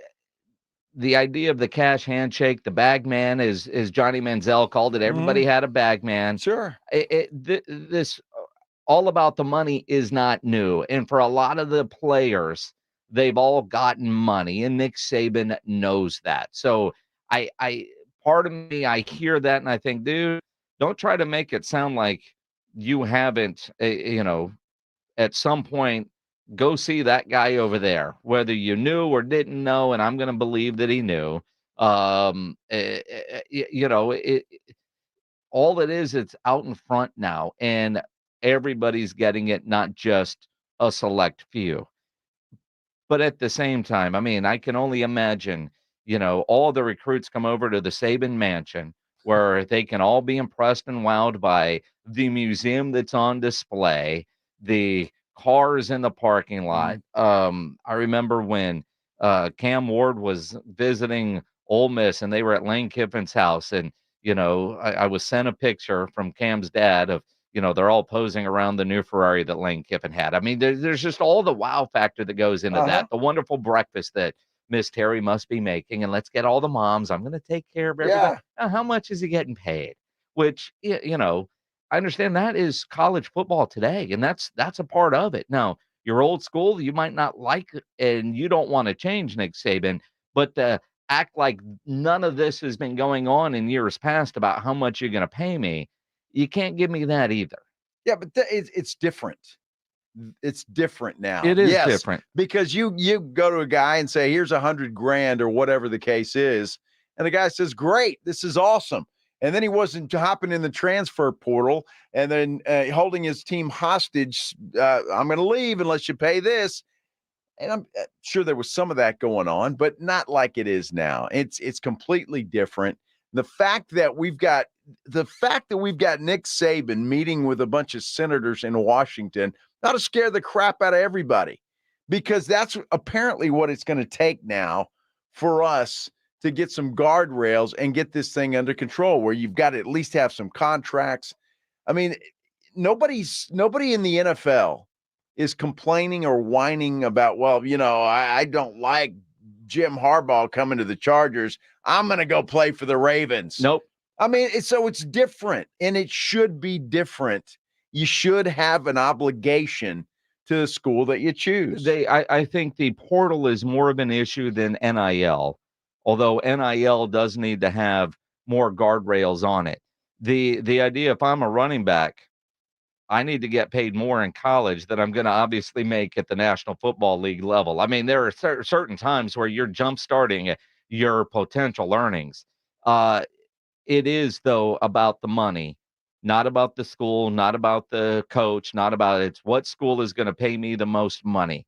S5: the idea of the cash handshake, the bag man, as Johnny Manziel called it, everybody had a bag man.
S1: Sure.
S5: This all about the money is not new. And for a lot of the players, they've all gotten money, and Nick Saban knows that. So I part of me, I hear that and I think, dude, don't try to make it sound like you haven't, at some point, go see that guy over there, whether you knew or didn't know, and I'm going to believe that he knew. All it is, it's out in front now, and everybody's getting it, not just a select few. But at the same time, I mean, I can only imagine, all the recruits come over to the Saban Mansion where they can all be impressed and wowed by the museum that's on display, the cars in the parking lot. I remember when Cam Ward was visiting Ole Miss and they were at Lane Kiffin's house, and I was sent a picture from Cam's dad of they're all posing around the new Ferrari that Lane Kiffin had. I mean, there's just all the wow factor that goes into that, the wonderful breakfast that Miss Terry must be making, and let's get all the moms. I'm going to take care of everybody. Now, how much is he getting paid? Which, I understand that is college football today, and that's a part of it. Now, you're old school, you might not like it, and you don't want to change, Nick Saban, but act like none of this has been going on in years past about how much you're going to pay me. You can't give me that either.
S1: Yeah, but it's different. It's different now.
S5: It is different
S1: because you go to a guy and say, here's $100,000 or whatever the case is. And the guy says, great, this is awesome. And then he wasn't hopping in the transfer portal and then holding his team hostage. I'm going to leave unless you pay this. And I'm sure there was some of that going on, but not like it is now. It's completely different. The fact that we've got Nick Saban meeting with a bunch of senators in Washington ought to scare the crap out of everybody, because that's apparently what it's going to take now for us to get some guardrails and get this thing under control, where you've got to at least have some contracts. I mean, nobody in the NFL is complaining or whining about, I don't like Jim Harbaugh coming to the Chargers. I'm going to go play for the Ravens.
S5: Nope.
S1: I mean, it's different, and it should be different. You should have an obligation to the school that you choose.
S5: I think the portal is more of an issue than NIL, although NIL does need to have more guardrails on it. The idea, if I'm a running back, I need to get paid more in college than I'm going to obviously make at the National Football League level. I mean, there are certain times where you're jump starting your potential earnings. It is, though, about the money, not about the school, not about the coach, not about it's what school is going to pay me the most money.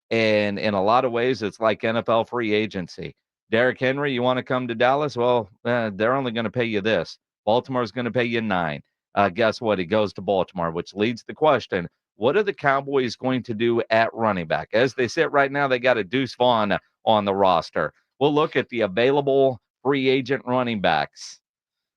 S5: And in a lot of ways, it's like NFL free agency. Derrick Henry, you want to come to Dallas? Well, they're only going to pay you this. Baltimore's going to pay you $9 million. Guess what? He goes to Baltimore, which leads the question, what are the Cowboys going to do at running back? As they sit right now, they got a Deuce Vaughn on the roster. We'll look at the available free agent running backs,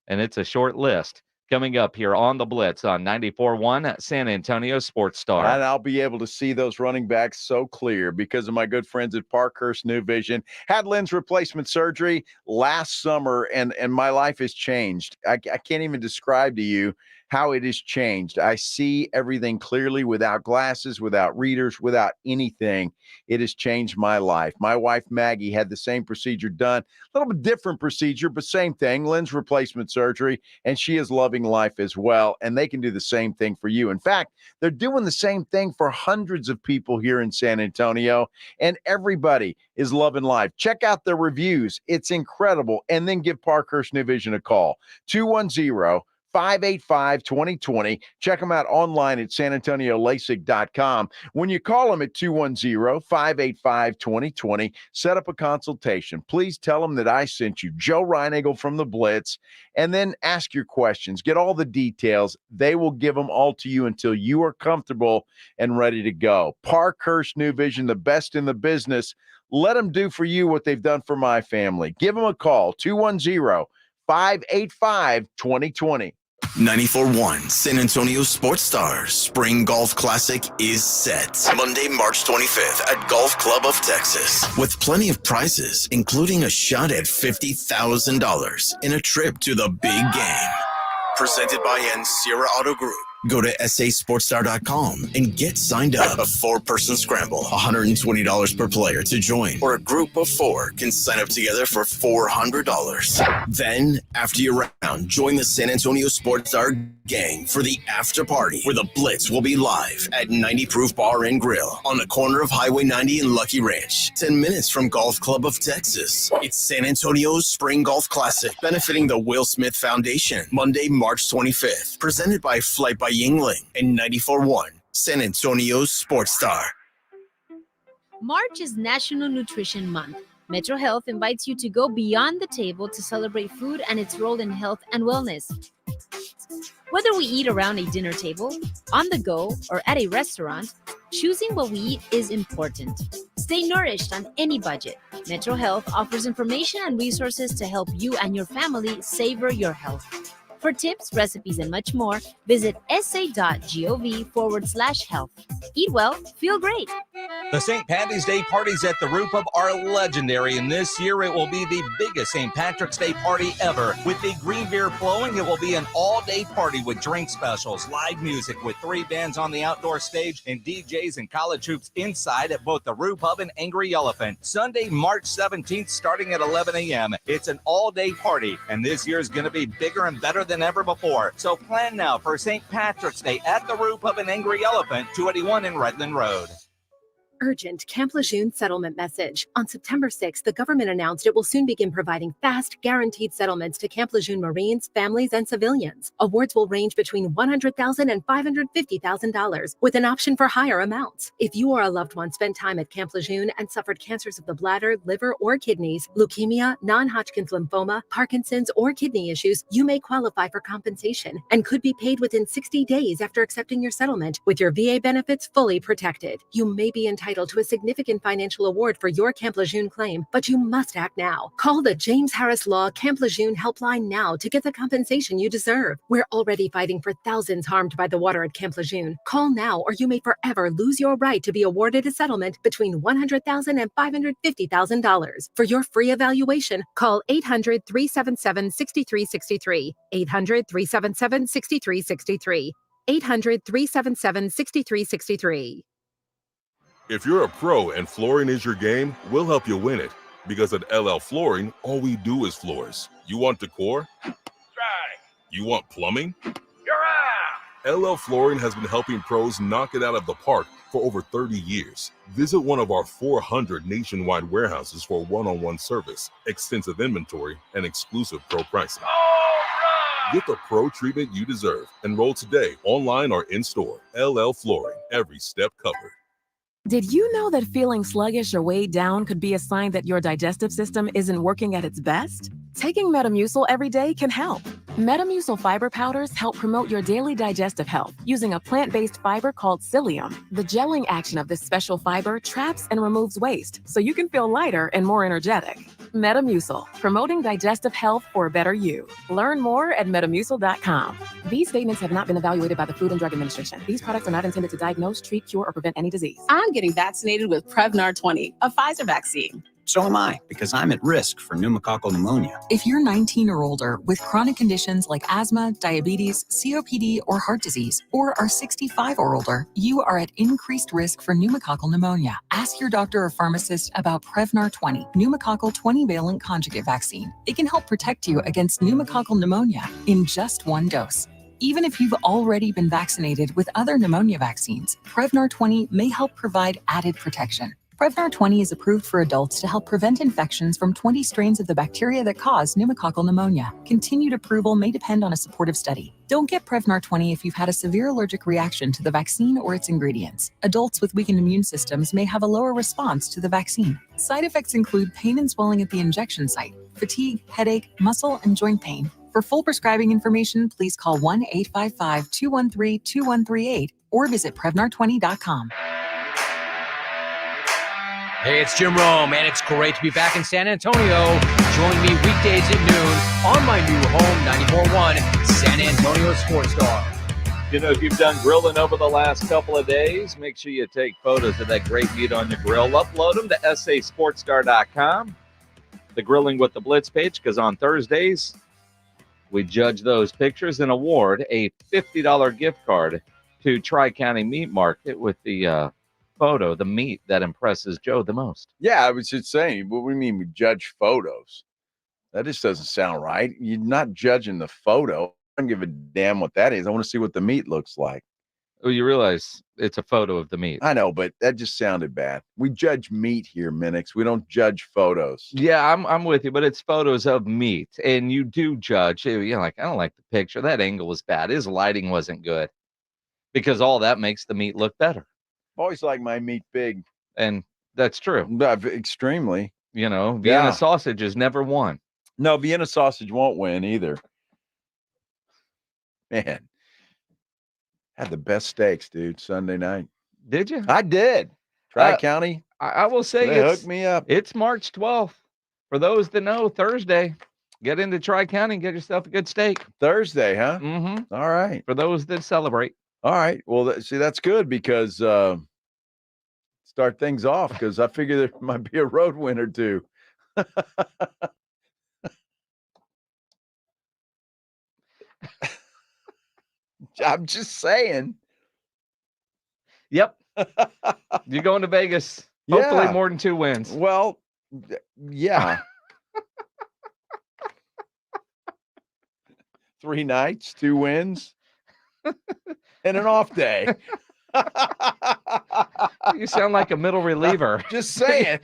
S5: and it's a short list coming up here on the Blitz on 94.1 San Antonio Sports Star.
S1: And I'll be able to see those running backs so clear because of my good friends at Parkhurst New Vision. Had lens replacement surgery last summer, and my life has changed. I can't even describe to you how it has changed. I see everything clearly without glasses, without readers, without anything. It has changed my life. My wife, Maggie, had the same procedure done. A little bit different procedure, but same thing, lens replacement surgery, and she is loving life as well. And they can do the same thing for you. In fact, they're doing the same thing for hundreds of people here in San Antonio, and everybody is loving life. Check out their reviews. It's incredible. And then give Parkhurst New Vision a call, 210-585-2020. Check them out online at sanantoniolasik.com. When you call them at 210-585-2020, set up a consultation. Please tell them that I sent you, Joe Reinagle from the Blitz, and then ask your questions. Get all the details. They will give them all to you until you are comfortable and ready to go. Parkhurst New Vision, the best in the business. Let them do for you what they've done for my family. Give them a call, 210-585-2020.
S2: 94.1 San Antonio Sports Stars Spring Golf Classic is set. Monday, March 25th at Golf Club of Texas. With plenty of prizes, including a shot at $50,000 and a trip to the big game. Presented by Sierra Auto Group. Go to sasportstar.com and get signed up. A 4-person scramble, $120 per player to join, or a group of 4 can sign up together for $400. Then, after your round, join the San Antonio Sports Star gang for the after party, where the Blitz will be live at 90 Proof Bar and Grill on the corner of Highway 90 and Lucky Ranch, 10 minutes from Golf Club of Texas. It's San Antonio's Spring Golf Classic, benefiting the Will Smith Foundation. Monday, March 25th, presented by Flight by Yingling and 94.1 San Antonio's Sports Star.
S9: March is National Nutrition Month. Metro Health invites you to go beyond the table to celebrate food and its role in health and wellness. Whether we eat around a dinner table, on the go, or at a restaurant, choosing what we eat is important. Stay nourished on any budget. Metro Health offers information and resources to help you and your family savor your health. For tips, recipes, and much more, visit sa.gov/health. Eat well, feel great.
S5: The St. Patty's Day parties at the Roo Pub are legendary, and this year it will be the biggest St. Patrick's Day party ever. With the green beer flowing, it will be an all-day party with drink specials, live music with 3 bands on the outdoor stage, and DJs and college hoops inside at both the Roo Pub and Angry Elephant. Sunday, March 17th, starting at 11 a.m. It's an all-day party, and this year is going to be bigger and better than ever before. So plan now for St. Patrick's Day at the Roo Pub and Angry Elephant, 281 in Redland Road.
S12: Urgent Camp Lejeune settlement message. On September 6th, the government announced it will soon begin providing fast, guaranteed settlements to Camp Lejeune Marines, families, and civilians. Awards will range between $100,000 and $550,000, with an option for higher amounts. If you or a loved one spent time at Camp Lejeune and suffered cancers of the bladder, liver, or kidneys, leukemia, non-Hodgkin's lymphoma, Parkinson's, or kidney issues, you may qualify for compensation and could be paid within 60 days after accepting your settlement, with your VA benefits fully protected. You may be entitled to a significant financial award for your Camp Lejeune claim, but you must act now. Call the James Harris Law Camp Lejeune helpline now to get the compensation you deserve. We're already fighting for thousands harmed by the water at Camp Lejeune. Call now or you may forever lose your right to be awarded a settlement between $100,000 and $550,000. For your free evaluation, call 800-377-6363. 800-377-6363. 800-377-6363.
S13: If you're a pro and flooring is your game, we'll help you win it. Because at LL Flooring, all we do is floors. You want decor? Try. You want plumbing? LL Flooring has been helping pros knock it out of the park for over 30 years. Visit one of our 400 nationwide warehouses for one-on-one service, extensive inventory, and exclusive pro pricing. Get the pro treatment you deserve. Enroll today, online or in-store. LL Flooring, every step covered.
S14: Did you know that feeling sluggish or weighed down could be a sign that your digestive system isn't working at its best? Taking Metamucil every day can help. Metamucil fiber powders help promote your daily digestive health using a plant-based fiber called psyllium. The gelling action of this special fiber traps and removes waste, so you can feel lighter and more energetic. Metamucil, promoting digestive health for a better you. Learn more at metamucil.com. These statements have not been evaluated by the Food and Drug Administration. These products are not intended to diagnose, treat, cure, or prevent any disease.
S15: I'm getting vaccinated with Prevnar 20, a Pfizer vaccine. So am I, because I'm at risk for pneumococcal pneumonia.
S14: If you're 19 or older with chronic conditions like asthma, diabetes, COPD, or heart disease, or are 65 or older, you are at increased risk for pneumococcal pneumonia. Ask your doctor or pharmacist about Prevnar 20, pneumococcal 20-valent conjugate vaccine. It can help protect you against pneumococcal pneumonia in just one dose. Even if you've already been vaccinated with other pneumonia vaccines, Prevnar 20 may help provide added protection. Prevnar 20 is approved for adults to help prevent infections from 20 strains of the bacteria that cause pneumococcal pneumonia. Continued approval may depend on a supportive study. Don't get Prevnar 20 if you've had a severe allergic reaction to the vaccine or its ingredients. Adults with weakened immune systems may have a lower response to the vaccine. Side effects include pain and swelling at the injection site, fatigue, headache, muscle, and joint pain. For full prescribing information, please call 1-855-213-2138 or visit Prevnar20.com.
S11: Hey, it's Jim Rome, and it's great to be back in San Antonio. Join me weekdays at noon on my new home, 94.1 San Antonio Sports Star.
S5: You know, if you've done grilling over the last couple of days, make sure you take photos of that great meat on your grill. Upload them to sasportstar.com, the Grilling with the Blitz page, because on Thursdays, we judge those pictures and award a $50 gift card to Tri-County Meat Market with the photo, the meat that impresses Joe the most.
S1: Yeah, I was just saying, what do you mean we judge photos? That just doesn't sound right. You're not judging the photo. I don't give a damn what that is. I want to see what the meat looks like.
S5: Oh, you realize it's a photo of the meat.
S1: I know, but that just sounded bad. We judge meat here, Minix. We don't judge photos.
S5: Yeah, I'm with you, but it's photos of meat, and you do judge. You're like, I don't like the picture. That angle was bad. His lighting wasn't good, because all that makes the meat look better.
S1: Always like my meat big.
S5: And that's true.
S1: Extremely.
S5: You know, Vienna sausage has never won.
S1: No, Vienna sausage won't win either. Man, had the best steaks, dude, Sunday night.
S5: Did you?
S1: I did. Tri-County.
S5: I will say
S1: they hooked me up.
S5: It's March 12th. For those that know, Thursday, get into Tri-County and get yourself a good steak.
S1: Thursday, huh?
S5: Mm-hmm.
S1: All right.
S5: For those that celebrate.
S1: All right. Well, see, that's good because start things off, because I figure there might be a road win or two. I'm just saying.
S5: Yep. You're going to Vegas. Hopefully more than 2 wins.
S1: Well, yeah. 3 nights, 2 wins, and an off day.
S5: You sound like a middle reliever.
S1: Just saying.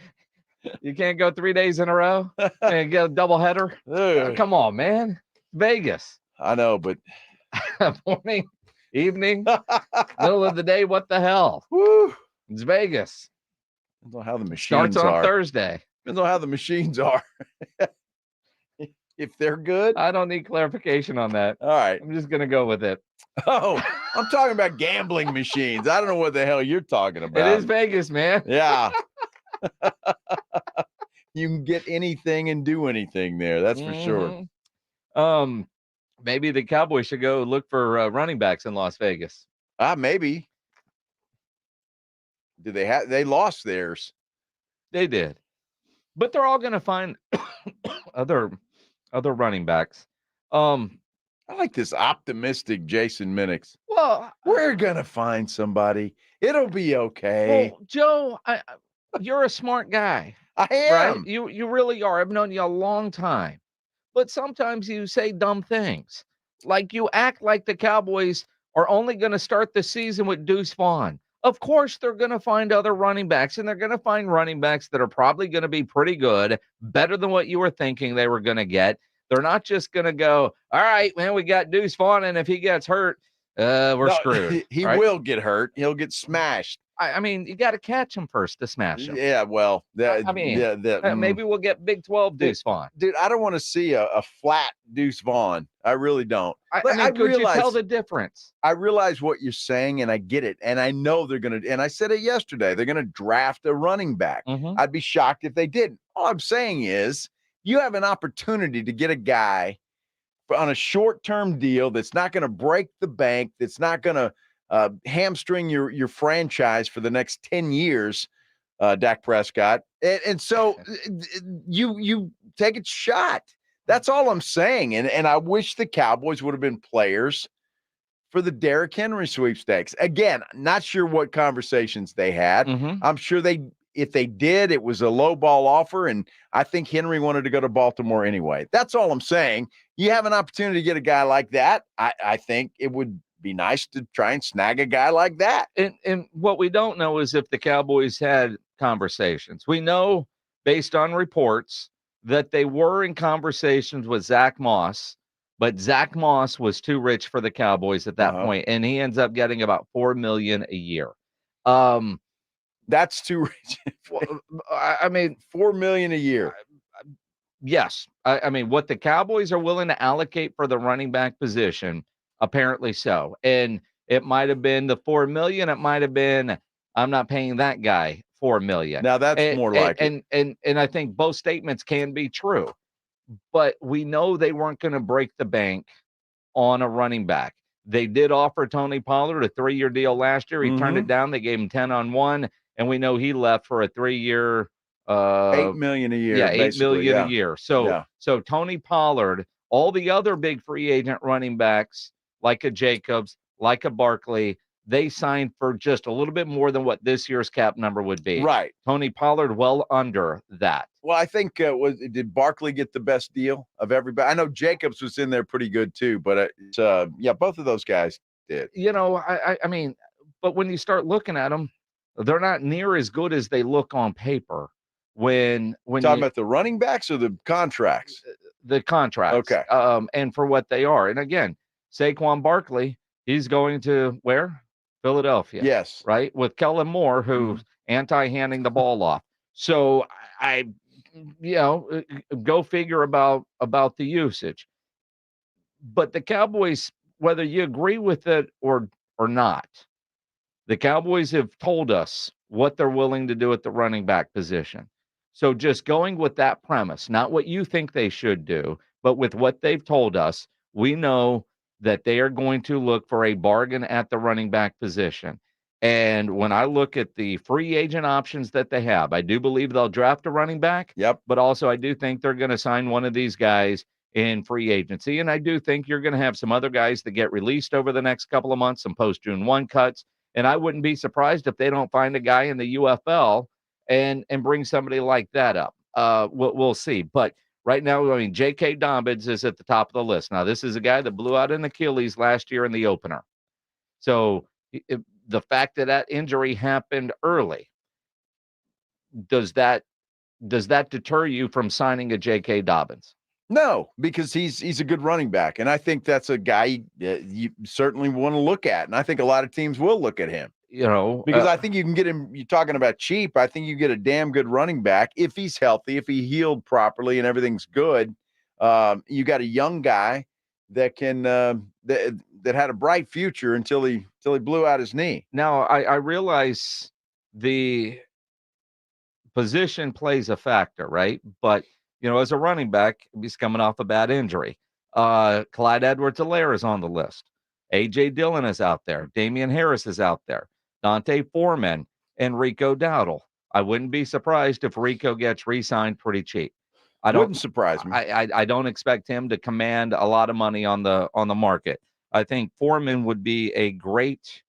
S5: You can't go 3 days in a row and get a doubleheader. Come on, man. Vegas.
S1: I know, but
S5: morning, evening, middle of the day. What the hell?
S1: Woo.
S5: It's Vegas.
S1: Depends on how the machines
S5: starts on
S1: are.
S5: Thursday.
S1: Depends on how the machines are. If they're good,
S5: I don't need clarification on that.
S1: All right,
S5: I'm just gonna go with it.
S1: Oh, I'm talking about gambling machines. I don't know what the hell you're talking about.
S5: It is Vegas, man.
S1: Yeah. You can get anything and do anything there. That's for sure.
S5: Maybe the Cowboys should go look for running backs in Las Vegas.
S1: Maybe. Did they have? They lost theirs.
S5: They did, but they're all going to find other running backs.
S1: I like this optimistic Jason Minix.
S5: Well,
S1: we're going to find somebody. It'll be okay.
S5: Well, Joe, you're a smart guy.
S1: I am.
S5: Right? You really are. I've known you a long time. But sometimes you say dumb things. Like you act like the Cowboys are only going to start the season with Deuce Vaughn. Of course, they're going to find other running backs, and they're going to find running backs that are probably going to be pretty good, better than what you were thinking they were going to get. They're not just going to go, all right, man, we got Deuce Vaughn, and if he gets hurt, we're screwed.
S1: He will get hurt. He'll get smashed.
S5: I mean, you got to catch him first to smash him.
S1: Yeah, well,
S5: maybe we'll get Big 12 Deuce Vaughn.
S1: Dude, I don't want to see a flat Deuce Vaughn. I really don't.
S5: Could you tell the difference?
S1: I realize what you're saying, and I get it. And I know they're going to, and I said it yesterday, they're going to draft a running back. I'd be shocked if they didn't. All I'm saying is you have an opportunity to get a guy on a short-term deal that's not going to break the bank, that's not going to hamstring your franchise for the next 10 years, Dak Prescott, And so you take a shot. That's all I'm saying. And I wish the Cowboys would have been players for the Derrick Henry sweepstakes. Again, not sure what conversations they had. I'm sure if they did, it was a low ball offer. And I think Henry wanted to go to Baltimore anyway. That's all I'm saying. You have an opportunity to get a guy like that. I think it would be nice to try and snag a guy like that.
S5: And what we don't know is if the Cowboys had conversations. We know based on reports that they were in conversations with Zach Moss, but Zach Moss was too rich for the Cowboys at that point, and he ends up getting about $4 million a year.
S1: That's too rich.
S5: I mean,
S1: $4 million a year.
S5: Yes. I mean, what the Cowboys are willing to allocate for the running back position, apparently so. And it might have been the $4 million. It might have been, I'm not paying that guy $4 million.
S1: Now that's more like it.
S5: And I think both statements can be true, but we know they weren't going to break the bank on a running back. They did offer Tony Pollard a 3-year deal last year. He turned it down. They gave him 10 on 1, and we know he left for a 3-year
S1: $8 million a year.
S5: Yeah, $8 million a year. So Tony Pollard, all the other big free agent running backs like a Jacobs, like a Barkley, they signed for just a little bit more than what this year's cap number would be.
S1: Right.
S5: Tony Pollard well under that.
S1: Well, I think did Barkley get the best deal of everybody? I know Jacobs was in there pretty good too, but both of those guys did.
S5: You know, I mean, but when you start looking at them, they're not near as good as they look on paper. When
S1: talking about the running backs or the contracts?
S5: The contracts.
S1: Okay.
S5: And for what they are. And again, Saquon Barkley, he's going to where? Philadelphia.
S1: Yes.
S5: Right? With Kellen Moore, who's anti-handing the ball off. So go figure about the usage. But the Cowboys, whether you agree with it or not, the Cowboys have told us what they're willing to do at the running back position. So just going with that premise, not what you think they should do, but with what they've told us, we know that they are going to look for a bargain at the running back position. And when I look at the free agent options that they have, I do believe they'll draft a running back.
S1: Yep.
S5: But also I do think they're going to sign one of these guys in free agency. And I do think you're going to have some other guys that get released over the next couple of months, some post-June 1 cuts. And I wouldn't be surprised if they don't find a guy in the UFL and bring somebody like that up. We'll see. But right now, I mean, J.K. Dobbins is at the top of the list. Now, this is a guy that blew out an Achilles last year in the opener. So the fact that injury happened early, does that deter you from signing a J.K. Dobbins?
S1: No, because he's a good running back. And I think that's a guy you certainly want to look at. And I think a lot of teams will look at him.
S5: You know,
S1: because I think you can get him. You're talking about cheap. I think you get a damn good running back if he's healthy, if he healed properly and everything's good. You got a young guy that can that had a bright future until he blew out his knee.
S5: Now I realize the position plays a factor, right? But you know, as a running back, he's coming off a bad injury. Clyde Edwards-Helaire is on the list. A.J. Dillon is out there. Damian Harris is out there. Dante Foreman and Rico Dowdle. I wouldn't be surprised if Rico gets re-signed pretty cheap.
S1: Wouldn't surprise me.
S5: I don't expect him to command a lot of money on the market. I think Foreman would be a great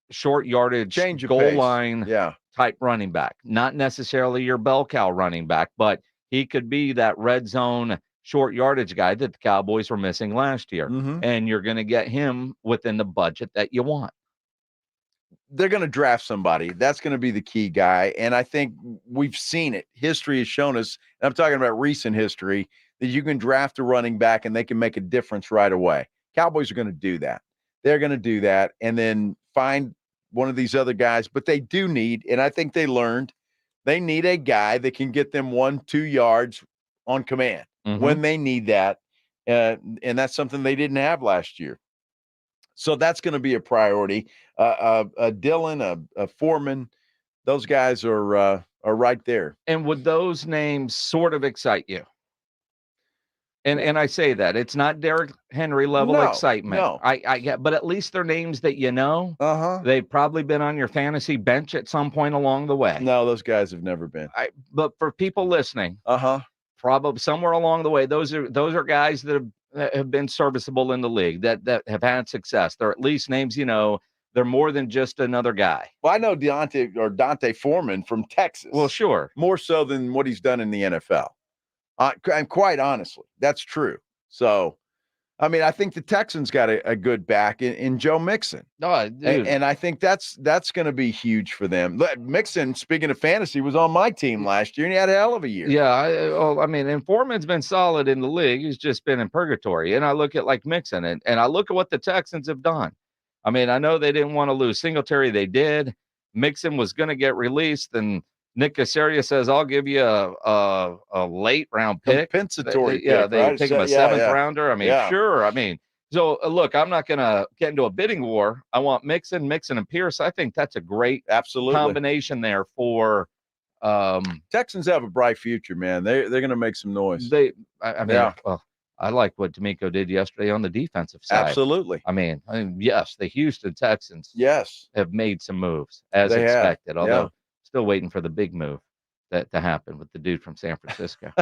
S5: short yardage goal line type running back. Not necessarily your bell cow running back, but he could be that red zone short yardage guy that the Cowboys were missing last year. And you're going to get him within the budget that you want.
S1: They're going to draft somebody. That's going to be the key guy. And I think we've seen it. History has shown us, and I'm talking about recent history, that you can draft a running back and they can make a difference right away. Cowboys are going to do that. They're going to do that and then find one of these other guys. But they do need, and I think they learned, they need a guy that can get them 1-2 yards on command when they need that. And that's something they didn't have last year. So that's going to be a priority. A Dillon, a Foreman, those guys are right there.
S5: And would those names sort of excite you? And I say that it's not Derrick Henry level excitement.
S1: No.
S5: I get, but at least they're names that you know. They've probably been on your fantasy bench at some point along the way.
S1: No, those guys have never been.
S5: But for people listening, probably somewhere along the way, those are guys that have been serviceable in the league that have had success. They're at least names you know. They're more than just another guy.
S1: Well, I know Dante Foreman from Texas.
S5: Well, sure,
S1: more so than what he's done in the NFL. And quite honestly, that's true. So, I mean, I think the Texans got a good back in Joe Mixon.
S5: Oh, dude.
S1: And I think that's going to be huge for them. Mixon, speaking of fantasy, was on my team last year, and he had a hell of a year.
S5: Yeah, I mean, and Foreman's been solid in the league. He's just been in purgatory. And I look at like Mixon, and I look at what the Texans have done. I mean, I know they didn't want to lose Singletary. They did. Mixon was going to get released, and Nick Caseria says, I'll give you a late round pick.
S1: Compensatory pick.
S5: Yeah, they
S1: right?
S5: take him a seventh rounder. I mean, sure. I mean, so look, I'm not going to get into a bidding war. I want Mixon, and Pierce. I think that's a great combination there for
S1: Texans have a bright future, man. They're going to make some noise.
S5: I like what D'Amico did yesterday on the defensive side.
S1: Absolutely.
S5: I mean, yes, the Houston Texans have made some moves as
S1: They have.
S5: expected, although still waiting for the big move to happen with the dude from San Francisco.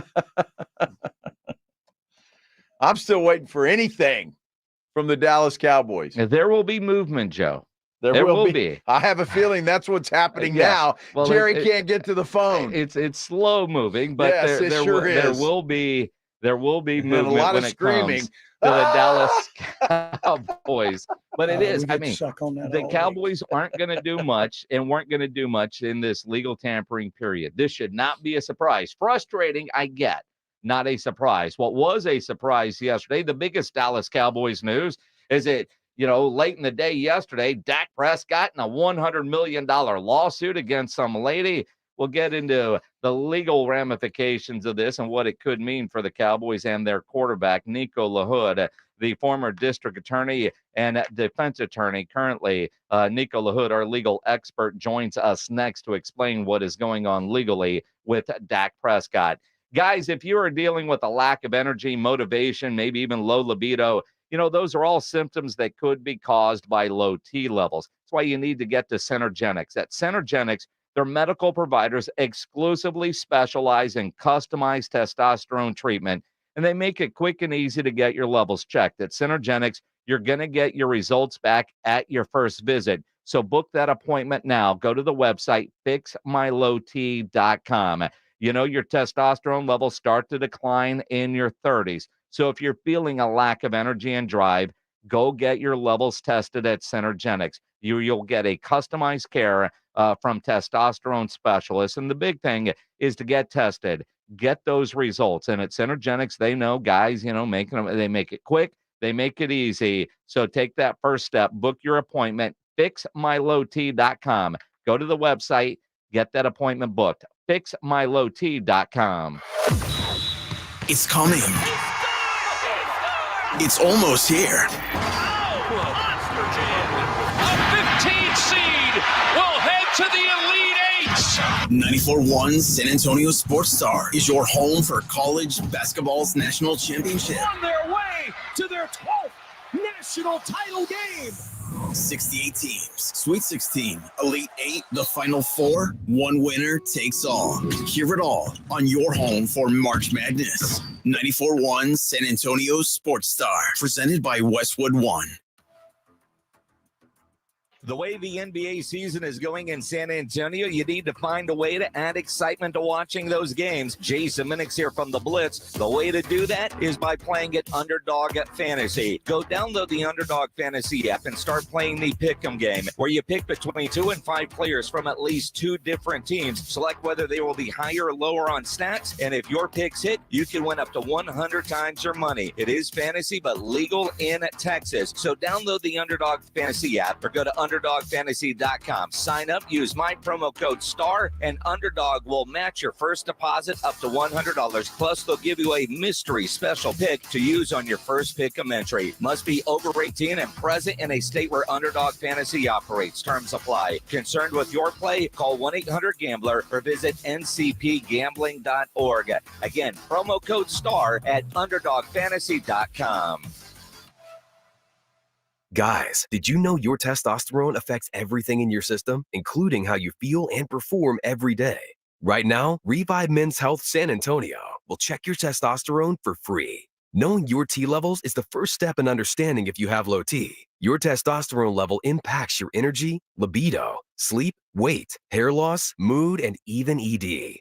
S1: I'm still waiting for anything from the Dallas Cowboys.
S5: There will be movement, Joe.
S1: There will be. I have a feeling that's what's happening now.
S5: Well,
S1: Jerry can't get to the phone.
S5: It's slow moving, but there will be movement
S1: and a lot
S5: when
S1: of
S5: it
S1: screaming
S5: comes to the Dallas Cowboys. But it is. I mean, the Cowboys aren't going to do much and weren't going to do much in this legal tampering period. This should not be a surprise. Frustrating, I get. Not a surprise. What was a surprise yesterday, the biggest Dallas Cowboys news, is that, late in the day yesterday, Dak Prescott in a $100 million lawsuit against some lady. We'll get into the legal ramifications of this and what it could mean for the Cowboys and their quarterback, Nico LaHood, the former district attorney and defense attorney. Currently, Nico LaHood, our legal expert, joins us next to explain what is going on legally with Dak Prescott. Guys, if you are dealing with a lack of energy, motivation, maybe even low libido, those are all symptoms that could be caused by low T levels. That's why you need to get to Centergenics. At Centergenics, their medical providers exclusively specialize in customized testosterone treatment, and they make it quick and easy to get your levels checked. At Centergenics, you're going to get your results back at your first visit. So book that appointment now. Go to the website, fixmylowt.com. Your testosterone levels start to decline in your 30s. So if you're feeling a lack of energy and drive, go get your levels tested at Centergenics. You'll get a customized care from testosterone specialists. And the big thing is to get tested, get those results. And at Centergenics, they know guys, they make it quick, they make it easy. So take that first step, book your appointment, fixmylowt.com. Go to the website, get that appointment booked, fixmylowt.com.
S2: It's coming. It's almost here.
S3: Will head to the Elite Eight.
S2: 94.1 San Antonio Sports Star is your home for college basketball's national championship.
S3: On their way to their 12th national title game.
S2: 68 teams, Sweet 16, Elite 8, the Final Four. One winner takes all. Hear it all on your home for March Madness. 94.1 San Antonio Sports Star, presented by Westwood One.
S5: The way the NBA season is going in San Antonio, you need to find a way to add excitement to watching those games. Jason Minix here from the Blitz. The way to do that is by playing at Underdog Fantasy. Go download the Underdog Fantasy app and start playing the Pick'em game, where you pick between 2 and 5 players from at least 2 different teams. Select whether they will be higher or lower on stats, and if your picks hit, you can win up to 100 times your money. It is fantasy, but legal in Texas. So download the Underdog Fantasy app or go to underdog.com UnderdogFantasy.com. Sign up, use my promo code STAR, and Underdog will match your first deposit up to $100. Plus, they'll give you a mystery special pick to use on your first pick of entry. Must be over 18 and present in a state where Underdog Fantasy operates. Terms apply. Concerned with your play? Call 1-800-GAMBLER or visit ncpgambling.org. Again, promo code STAR at UnderdogFantasy.com.
S16: Guys, did you know your testosterone affects everything in your system, including how you feel and perform every day? Right now, Revive Men's Health San Antonio will check your testosterone for free. Knowing your T levels is the first step in understanding if you have low T. Your testosterone level impacts your energy, libido, sleep, weight, hair loss, mood, and even ED.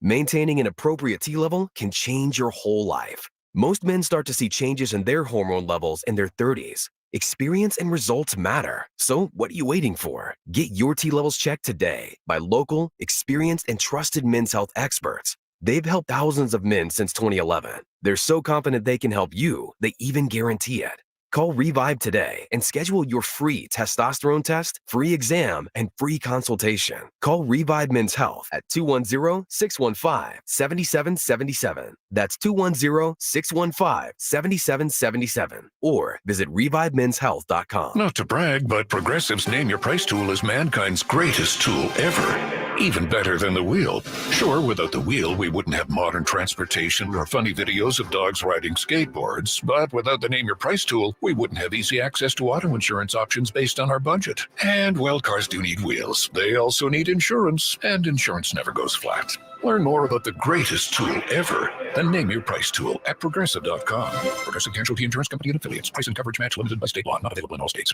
S16: Maintaining an appropriate T level can change your whole life. Most men start to see changes in their hormone levels in their 30s. Experience and results matter. So what are you waiting for? Get your T levels checked today by local, experienced, and trusted men's health experts. They've helped thousands of men since 2011. They're so confident they can help you, they even guarantee it. Call Revive today and schedule your free testosterone test, free exam, and free consultation. Call Revive Men's Health at 210-615-7777. That's 210-615-7777. Or visit ReviveMen'sHealth.com.
S17: Not to brag, but Progressive's Name Your Price tool is mankind's greatest tool ever. Even better than the wheel. Sure, without the wheel, we wouldn't have modern transportation or funny videos of dogs riding skateboards. But without the Name Your Price tool, we wouldn't have easy access to auto insurance options based on our budget. And, well, cars do need wheels. They also need insurance, and insurance never goes flat. Learn more about the greatest tool ever, the Name Your Price tool at Progressive.com. Progressive Casualty Insurance Company and Affiliates. Price and coverage match limited by state law. Not available in all states.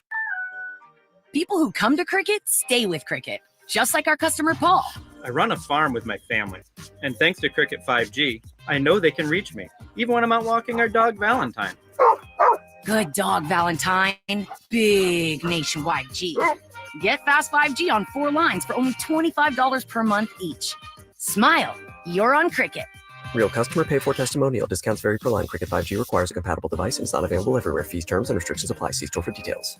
S18: People who come to Cricket stay with Cricket, just like our customer Paul.
S19: I run a farm with my family, and thanks to Cricket 5G, I know they can reach me, even when I'm out walking our dog Valentine.
S18: Good dog, Valentine. Big nationwide G. Get fast 5G on 4 lines for only $25 per month each. Smile, you're on Cricket.
S20: Real customer pay for testimonial. Discounts vary per line. Cricket 5G requires a compatible device and is not available everywhere. Fees, terms, and restrictions apply. See store for details.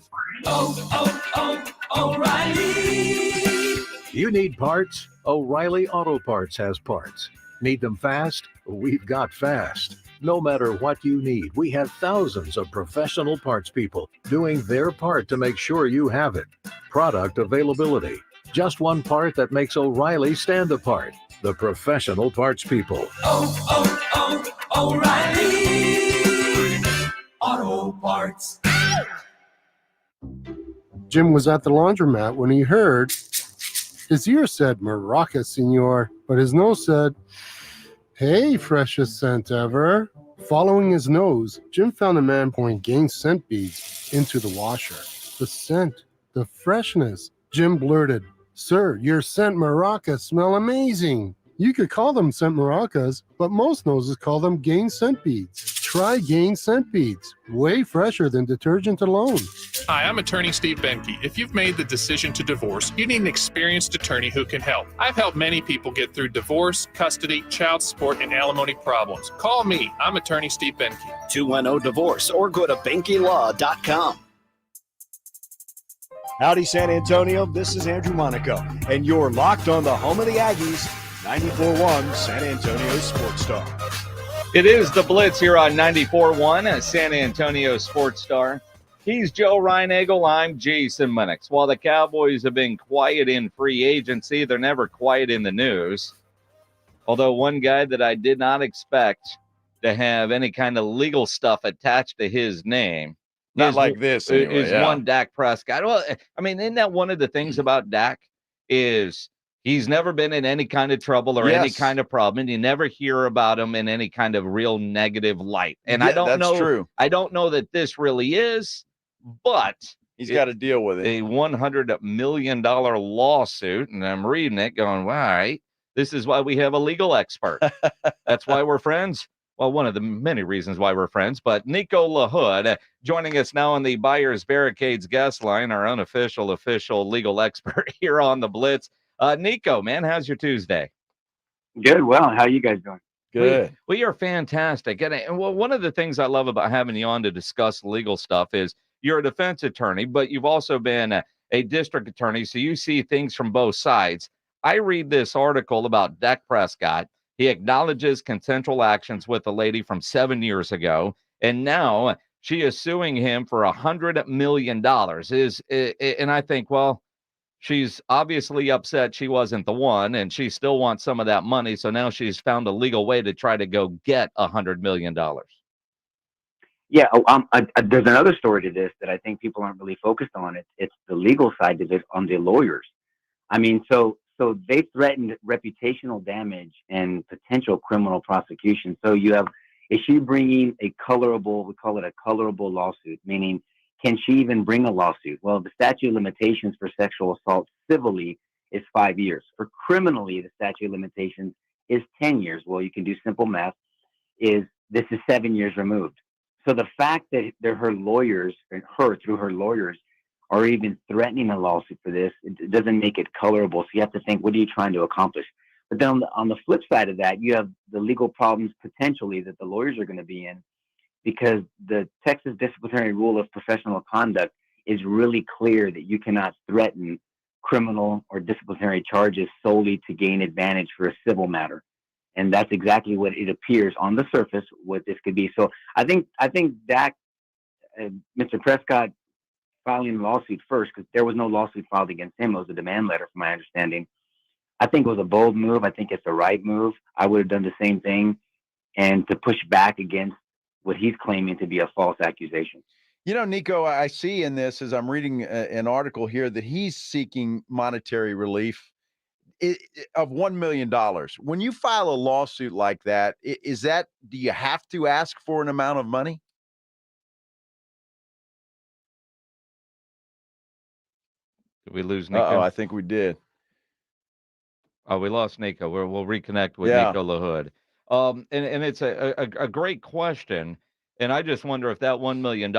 S21: O'Reilly. You need parts? O'Reilly Auto Parts has parts. Need them fast? We've got fast. No matter what you need, we have thousands of professional parts people doing their part to make sure you have it. Product availability. Just one part that makes O'Reilly stand apart. The professional parts people. O'Reilly Auto Parts.
S22: Jim was at the laundromat when he heard his ear said, "Maraca, senor," but his nose said, "Hey, freshest scent ever." Following his nose, Jim found a man pouring Gain scent beads into the washer. The scent, the freshness. Jim blurted, "Sir, your scent maracas smell amazing." You could call them scent maracas, but most noses call them Gain scent beads. Try Gain scent beads. Way fresher than detergent alone.
S23: Hi, I'm attorney Steve Benke. If you've made the decision to divorce, you need an experienced attorney who can help. I've helped many people get through divorce, custody, child support, and alimony problems. Call me. I'm attorney Steve Benke.
S29: 210-DIVORCE or go to BenkeLaw.com.
S3: Howdy, San Antonio. This is Andrew Monaco, and you're locked on the home of the Aggies, 94.1 San Antonio Sports Star.
S5: It is the Blitz here on 94.1 San Antonio Sports Star. He's Joe Reinagel. I'm Jason Minix. While the Cowboys have been quiet in free agency, they're never quiet in the news. Although one guy that I did not expect to have any kind of legal stuff attached to his name.
S1: Not like this, anyway,
S5: is one Dak Prescott. Well, I mean, isn't that one of the things about Dak is he's never been in any kind of trouble or any kind of problem, and you never hear about him in any kind of real negative light. And I don't know. True. I don't know that this really is, but
S1: he's got to deal with it.
S5: A $100 million lawsuit, and I'm reading it, going, "All right, this is why we have a legal expert. That's why we're friends." Well, one of the many reasons why we're friends, but Nico LaHood joining us now on the Buyers Barricades guest line, our unofficial, official legal expert here on the Blitz. Nico, man, how's your Tuesday?
S30: Good. Well, how you guys doing?
S1: Good.
S5: We are fantastic. And well, one of the things I love about having you on to discuss legal stuff is you're a defense attorney, but you've also been a district attorney, so you see things from both sides. I read this article about Dak Prescott. He acknowledges consensual actions with a lady from 7 years ago, and now she is suing him for $100 million. And I think, well, she's obviously upset she wasn't the one, and she still wants some of that money. So now she's found a legal way to try to go get $100 million.
S30: Yeah, there's another story to this that I think people aren't really focused on. It's the legal side of it on the lawyers. I mean, so they threatened reputational damage and potential criminal prosecution. So is she bringing we call it a colorable lawsuit, meaning can she even bring a lawsuit? Well, the statute of limitations for sexual assault civilly is 5 years. For criminally, the statute of limitations is 10 years. Well, you can do simple math. This is 7 years removed. So the fact that her lawyers, through her lawyers, are even threatening a lawsuit for this, it doesn't make it colorable. So you have to think, what are you trying to accomplish? But then on the flip side of that, you have the legal problems potentially that the lawyers are going to be in, because the Texas disciplinary rule of professional conduct is really clear that you cannot threaten criminal or disciplinary charges solely to gain advantage for a civil matter. And that's exactly what it appears on the surface what this could be. So I think Dak, Mr. Prescott, filing a lawsuit first, because there was no lawsuit filed against him. It was a demand letter, from my understanding. I think it was a bold move. I think it's the right move. I would have done the same thing, and to push back against what he's claiming to be a false accusation.
S1: You know, Nico, I see in this, as I'm reading an article here, that he's seeking monetary relief of $1 million. When you file a lawsuit like that, do you have to ask for an amount of money?
S5: Did we lose Nico?
S1: Oh, I think we did.
S5: Oh, we lost Nico. We'll reconnect with Nico LaHood. And it's a great question. And I just wonder if that $1 million,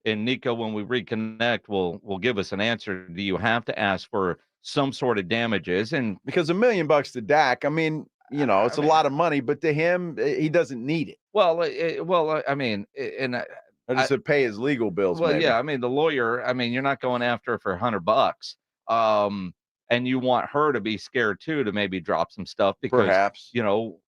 S5: and Nico, when we reconnect, will give us an answer. Do you have to ask for some sort of damages? And
S1: because $1 million to Dak, I mean, it's a lot of money, but to him, he doesn't need it.
S5: Well, I mean, and
S1: I just said pay his legal bills.
S5: Well,
S1: maybe.
S5: yeah, I mean, the lawyer, I mean, you're not going after her for $100. And you want her to be scared too, to maybe drop some stuff because,
S1: perhaps,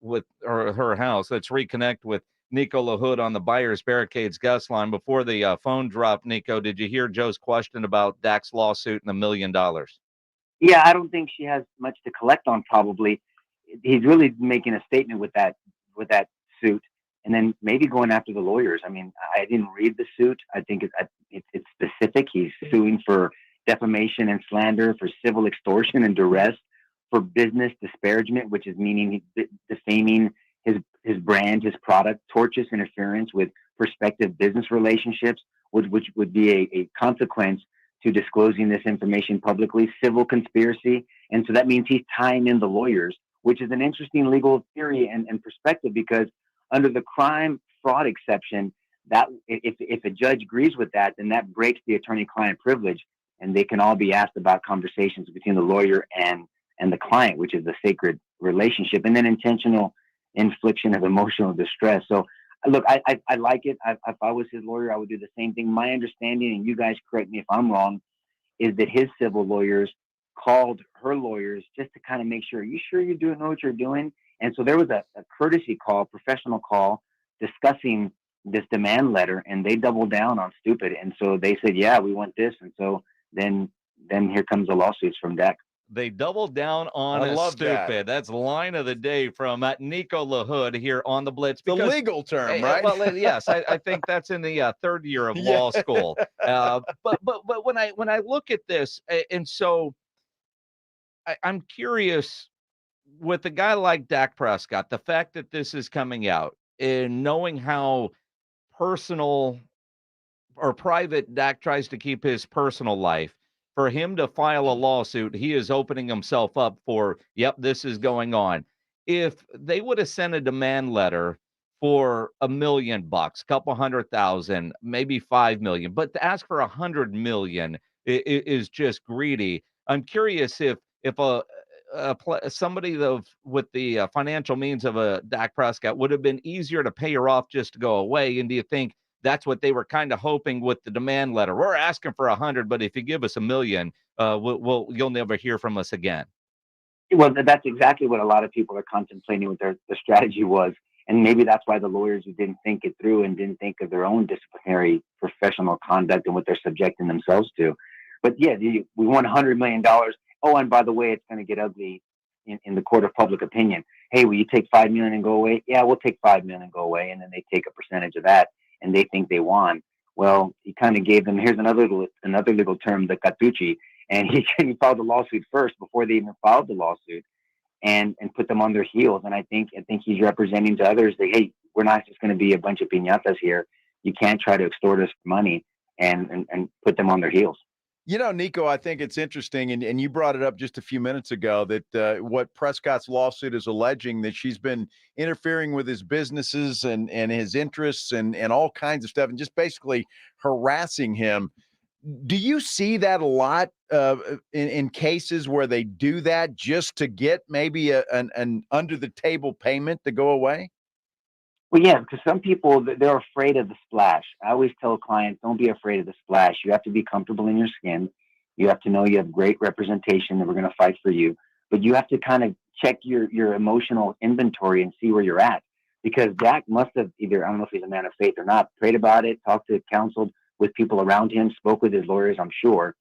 S5: with her house. Let's reconnect with Nico LaHood on the Buyers Barricades guest line. Before the phone dropped, Nico, did you hear Joe's question about Dak's lawsuit and $1 million?
S30: Yeah, I don't think she has much to collect on. Probably, he's really making a statement with that suit, and then maybe going after the lawyers. I mean, I didn't read the suit. I think it's specific. He's suing for defamation and slander, for civil extortion and duress, for business disparagement, which is meaning defaming his brand, his product, tortious interference with prospective business relationships, which would be a consequence to disclosing this information publicly, civil conspiracy. And so that means he's tying in the lawyers, which is an interesting legal theory and perspective, because under the crime fraud exception, that if a judge agrees with that, then that breaks the attorney-client privilege, and they can all be asked about conversations between the lawyer and the client, which is a sacred relationship, and then intentional infliction of emotional distress. So look, I like it. If I was his lawyer, I would do the same thing. My understanding, and you guys correct me if I'm wrong, is that his civil lawyers called her lawyers just to kind of make sure, are you sure you know what you're doing? And so there was a courtesy call, professional call, discussing this demand letter, and they doubled down on stupid. And so they said, yeah, we want this. And so then here comes the lawsuits from Dak.
S5: They doubled down on
S1: I love
S5: stupid. That's line of the day from Nico LaHood here on the Blitz.
S1: The legal term, right?
S5: Well, yes, I think that's in the third year of law school. But when I look at this, and so I'm curious, with a guy like Dak Prescott, the fact that this is coming out and knowing how personal or private Dak tries to keep his personal life, for him to file a lawsuit, he is opening himself up for, yep, this is going on. If they would have sent a demand letter for $1 million, couple 100,000, maybe 5 million, but to ask for 100 million is just greedy. I'm curious if somebody with the financial means of a Dak Prescott would have been easier to pay her off just to go away. And do you think that's what they were kind of hoping with the demand letter. We're asking for 100, but if you give us $1 million, you'll never hear from us again.
S30: Well, that's exactly what a lot of people are contemplating what their strategy was. And maybe that's why the lawyers who didn't think it through and didn't think of their own disciplinary professional conduct and what they're subjecting themselves to. But yeah, we want $100 million. Oh, and by the way, it's going to get ugly in the court of public opinion. Hey, will you take $5 million and go away? Yeah, we'll take $5 million and go away. And then they take a percentage of that and they think they won. Well, he kind of gave them, here's another legal term, the cartucci. And he filed the lawsuit first before they even filed the lawsuit and put them on their heels. And I think he's representing to others that, hey, we're not just going to be a bunch of piñatas here. You can't try to extort us for money and put them on their heels.
S1: You know, Nico, I think it's interesting, and you brought it up just a few minutes ago, that what Prescott's lawsuit is alleging, that she's been interfering with his businesses and his interests and all kinds of stuff and just basically harassing him. Do you see that a lot in cases where they do that just to get maybe an under-the-table payment to go away?
S30: Well, yeah, because some people, they're afraid of the splash. I always tell clients, don't be afraid of the splash. You have to be comfortable in your skin. You have to know you have great representation, that we're going to fight for you. But you have to kind of check your emotional inventory and see where you're at. Because Dak must have either, I don't know if he's a man of faith or not, prayed about it, talked to, counseled with people around him, spoke with his lawyers, I'm sure,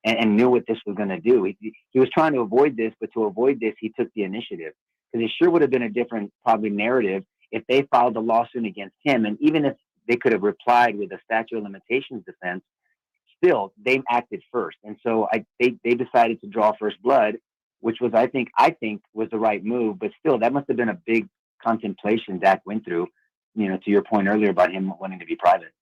S30: and knew what this was going to do. He was trying to avoid this, but to avoid this, he took the initiative. Because it sure would have been a different, probably, narrative if they filed a lawsuit against him. And even if they could have replied with a statute of limitations defense, still, they acted first. And so they decided to draw first blood, which was, I think, was the right move. But still, that must have been a big contemplation Dak went through, to your point earlier about him wanting to be private.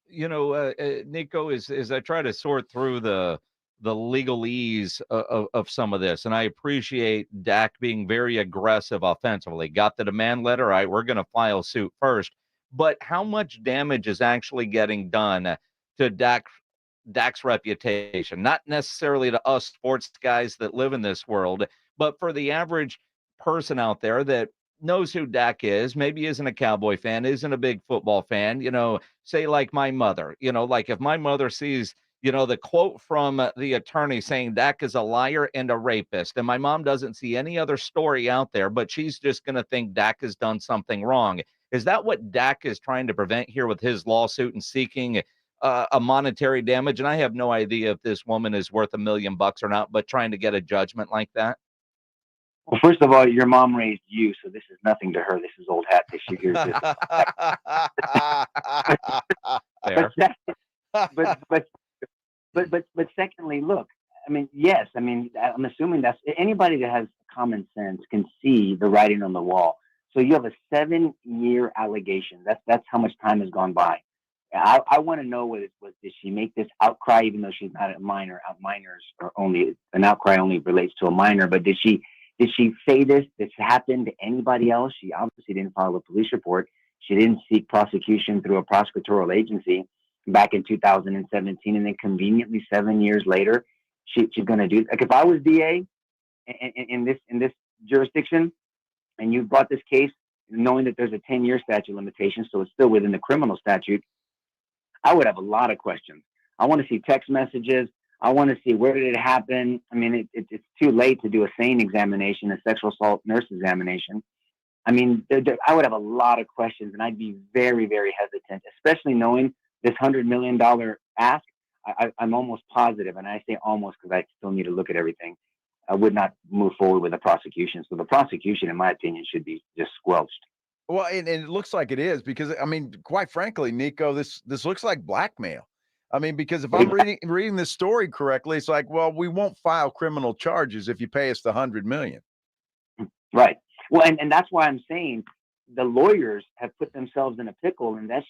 S5: Nico, as I try to sort through the legalese of some of this, and I appreciate Dak being very aggressive offensively. Got the demand letter, all right, we're going to file suit first. But how much damage is actually getting done to Dak's reputation? Not necessarily to us sports guys that live in this world, but for the average person out there that knows who Dak is, maybe isn't a Cowboy fan, isn't a big football fan, say like my mother, like if my mother sees, the quote from the attorney saying Dak is a liar and a rapist, and my mom doesn't see any other story out there, but she's just going to think Dak has done something wrong. Is that what Dak is trying to prevent here with his lawsuit and seeking a monetary damage? And I have no idea if this woman is worth $1 million or not, but trying to get a judgment like that.
S30: Well, first of all, your mom raised you, so this is nothing to her. This is old hat that she hears this. But secondly, look, I mean, yes, I mean, I'm assuming that's anybody that has common sense can see the writing on the wall. So you have a 7-year allegation. That's how much time has gone by. I want to know what it was. Did she make this outcry, even though she's not a minor? Minors are only an outcry only relates to a minor. But did she say this happened to anybody else? She obviously didn't file a police report. She didn't seek prosecution through a prosecutorial agency back in 2017. And then conveniently 7 years later, she's going to do, like, if I was DA in this jurisdiction and you brought this case knowing that there's a 10-year statute of limitations, so it's still within the criminal statute, I would have a lot of questions. I want to see text messages. I want to see where did it happen. I mean, it's too late to do a SANE examination, a sexual assault nurse examination. I mean, I would have a lot of questions, and I'd be very, very hesitant, especially knowing this $100 million ask. I'm almost positive, and I say almost because I still need to look at everything. I would not move forward with a prosecution. So the prosecution, in my opinion, should be just squelched.
S1: Well, and it looks like it is because, I mean, quite frankly, Nico, this looks like blackmail. I mean, because if I'm reading this story correctly, it's like, well, we won't file criminal charges if you pay us the $100 million.
S30: Right. Well, and that's why I'm saying the lawyers have put themselves in a pickle, and that's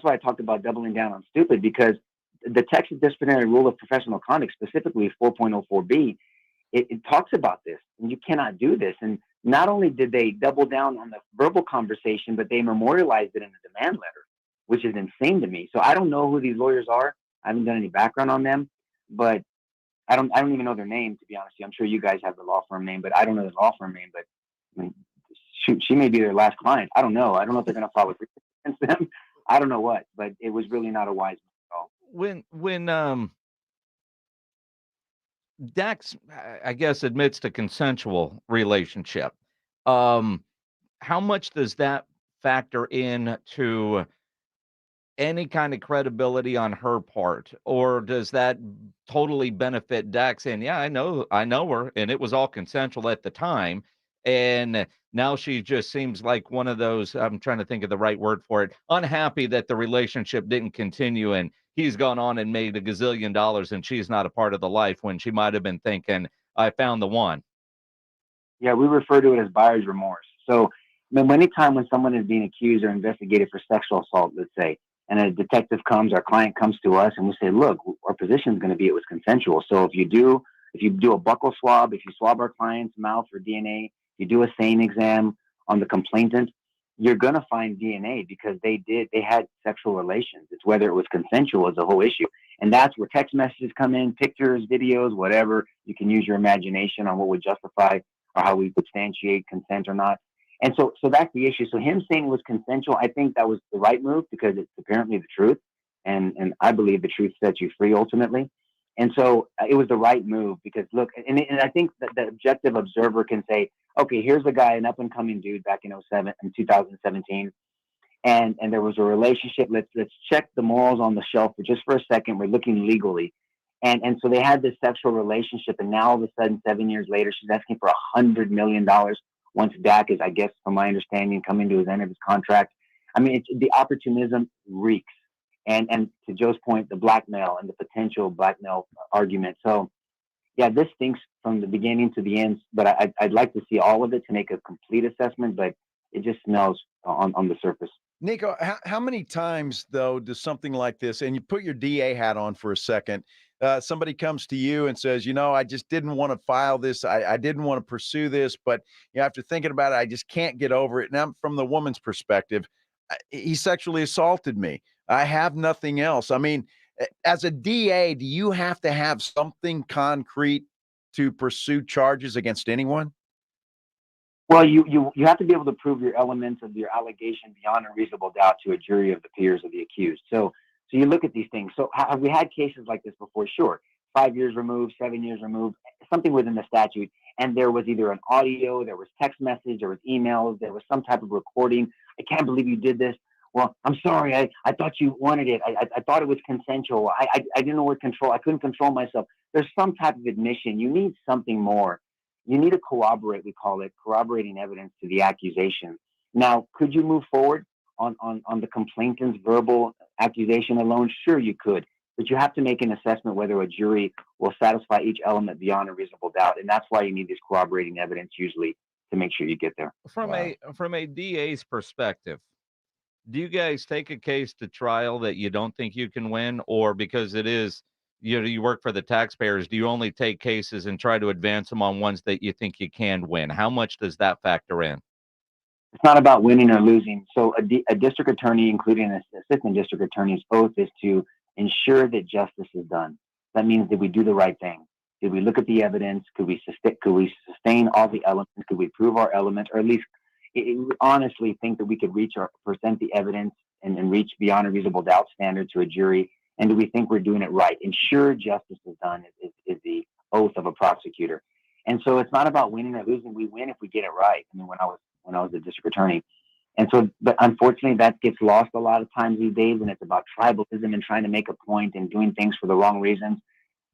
S30: why I talked about doubling down on stupid, because the Texas Disciplinary Rule of Professional Conduct, specifically 4.04b, it talks about this, and you cannot do this. And not only did they double down on the verbal conversation, but they memorialized it in the demand letter, which is insane to me. So I don't know who these lawyers are. I haven't done any background on them, but I don't even know their name, to be honest with you. I'm sure you guys have the law firm name, but I don't know the law firm name. But I mean, shoot, she may be their last client. I don't know. I don't know if they're going to file a against them. I don't know what, but it was really not a wise move at all.
S5: When Dax, I guess, admits to consensual relationship, how much does that factor in to any kind of credibility on her part, or does that totally benefit Dax saying, "Yeah, I know her, and it was all consensual at the time," and now she just seems like one of those, I'm trying to think of the right word for it, unhappy that the relationship didn't continue, and he's gone on and made a gazillion dollars, and she's not a part of the life when she might have been thinking, "I found the one."
S30: Yeah, we refer to it as buyer's remorse. So, I mean, anytime when someone is being accused or investigated for sexual assault, let's say, and a detective comes, our client comes to us, and we say, "Look, our position is going to be it was consensual. So if you do a buccal swab, if you swab our client's mouth for DNA, you do a SANE exam on the complainant, you're going to find DNA because they had sexual relations. It's whether it was consensual is the whole issue." And that's where text messages come in, pictures, videos, whatever. You can use your imagination on what would justify or how we substantiate consent or not. And so that's the issue. So him saying it was consensual, I think that was the right move because it's apparently the truth. And I believe the truth sets you free ultimately. And so it was the right move because look, and I think that the objective observer can say, okay, here's a guy, an up and coming dude back in 2017. And there was a relationship. Let's check the morals on the shelf for a second. We're looking legally. And so they had this sexual relationship. And now all of a sudden, 7 years later, she's asking for $100 million once Dak is, I guess, from my understanding, coming to his end of his contract. I mean, the opportunism reeks. And to Joe's point, the blackmail and the potential blackmail argument. So, yeah, this stinks from the beginning to the end. But I'd like to see all of it to make a complete assessment. But it just smells on the surface.
S1: Nico, how many times, though, does something like this, and you put your DA hat on for a second, somebody comes to you and says, I just didn't want to file this. I didn't want to pursue this, but after thinking about it, I just can't get over it. Now, from the woman's perspective, he sexually assaulted me. I have nothing else. I mean, as a DA, do you have to have something concrete to pursue charges against anyone?
S30: Well, you have to be able to prove your elements of your allegation beyond a reasonable doubt to a jury of the peers of the accused. So you look at these things. So have we had cases like this before? Sure. 5 years removed, 7 years removed, something within the statute. And there was either an audio, there was text message, there was emails, there was some type of recording. I can't believe you did this. Well, I'm sorry. I thought you wanted it. I thought it was consensual. I didn't know what control. I couldn't control myself. There's some type of admission. You need something more. You need to corroborate, we call it, corroborating evidence to the accusation. Now, could you move forward on the complainant's verbal accusation alone? Sure, you could. But you have to make an assessment whether a jury will satisfy each element beyond a reasonable doubt. And that's why you need this corroborating evidence usually to make sure you get there.
S5: From a DA's perspective, do you guys take a case to trial that you don't think you can win, or because it is, you work for the taxpayers, do you only take cases and try to advance them on ones that you think you can win? How much does that factor in?
S30: It's not about winning or losing. So a district attorney, including an assistant district attorney's oath, is to ensure that justice is done. That means that we do the right thing. Did we look at the evidence? Could we sustain all the elements? Could we prove our elements, or at least honestly think that we could present the evidence and reach beyond a reasonable doubt standard to a jury? And do we think we're doing it right? Ensure justice is done is the oath of a prosecutor. And so it's not about winning or losing. We win if we get it right. I mean, when I was a district attorney. And so, but unfortunately that gets lost a lot of times these days, and it's about tribalism and trying to make a point and doing things for the wrong reasons.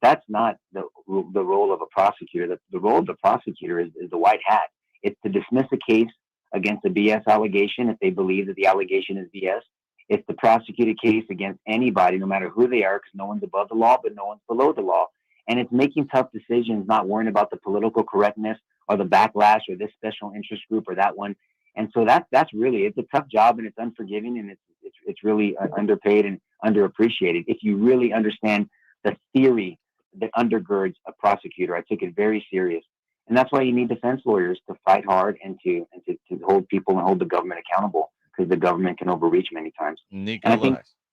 S30: That's not the role of a prosecutor. The role of the prosecutor is the white hat. It's to dismiss a case against a BS allegation if they believe that the allegation is BS. It's to prosecute a case against anybody, no matter who they are, because no one's above the law, but no one's below the law. And it's making tough decisions, not worrying about the political correctness or the backlash or this special interest group or that one. And so that's really, it's a tough job, and it's unforgiving, and it's really underpaid and underappreciated. If you really understand the theory that undergirds a prosecutor, I take it very serious. And that's why you need defense lawyers to fight hard and to hold people and hold the government accountable, because the government can overreach many times.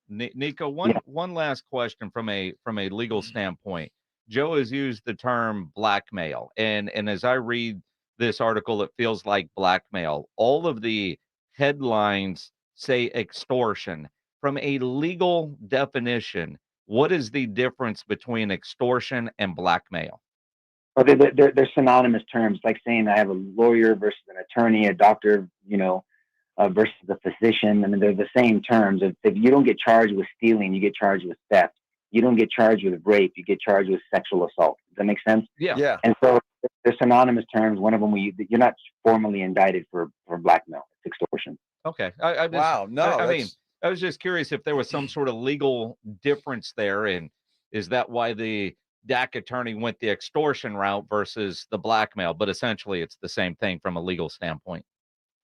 S5: Nico, one last question from a legal standpoint. Joe has used the term blackmail, and as I read this article, it feels like blackmail. All of the headlines say extortion. from a legal definition, what is the difference between extortion and blackmail?
S30: Well, they're synonymous terms, like saying I have a lawyer versus an attorney, a doctor, versus a physician. I mean, they're the same terms. If you don't get charged with stealing, you get charged with theft. You don't get charged with rape, you get charged with sexual assault. Does that make sense?
S5: Yeah.
S30: And so they're synonymous terms. One of them, you're not formally indicted for blackmail. It's extortion.
S5: Okay. I was just curious if there was some sort of legal difference there, and is that why the DAC attorney went the extortion route versus the blackmail? But essentially, it's the same thing from a legal standpoint.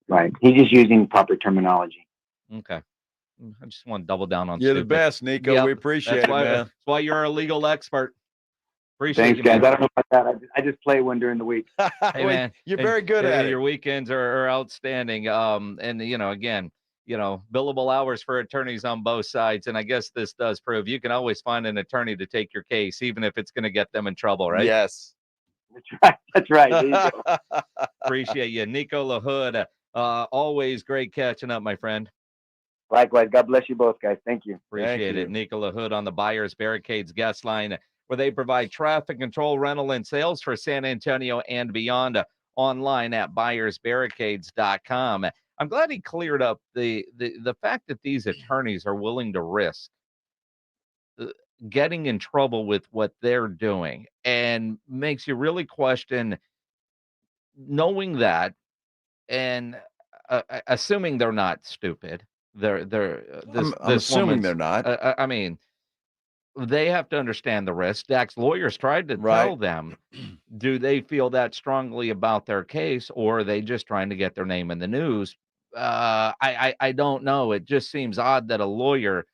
S30: Right. He's just using proper terminology.
S5: Okay. I just want to double down on.
S1: You're
S5: stupid.
S1: the best, Nico.
S5: Yep.
S1: We appreciate
S5: That's
S1: it,
S5: why,
S1: man.
S5: That's why you're a legal expert. Appreciate
S30: Thanks,
S5: you,
S30: guys.
S5: man.
S30: I don't know about that. I just play one during the week.
S5: Hey, man,
S1: You're very good at it.
S5: Your weekends are outstanding. And again, billable hours for attorneys on both sides. And I guess this does prove you can always find an attorney to take your case, even if it's going to get them in trouble, right?
S1: Yes.
S30: That's right. There you go.
S5: Appreciate you. Nico LaHood, always great catching up, my friend.
S30: Likewise. God bless you both, guys. Thank you.
S5: Appreciate it. Nico LaHood on the Buyers Barricades guest line, where they provide traffic control, rental, and sales for San Antonio and beyond, online at buyersbarricades.com. I'm glad he cleared up the fact that these attorneys are willing to risk getting in trouble with what they're doing, and makes you really question knowing that and assuming they're not stupid. I'm
S1: assuming they're not.
S5: I mean, they have to understand the risk. Dak's lawyers tried to tell them, do they feel that strongly about their case, or are they just trying to get their name in the news? I don't know. It just seems odd that a lawyer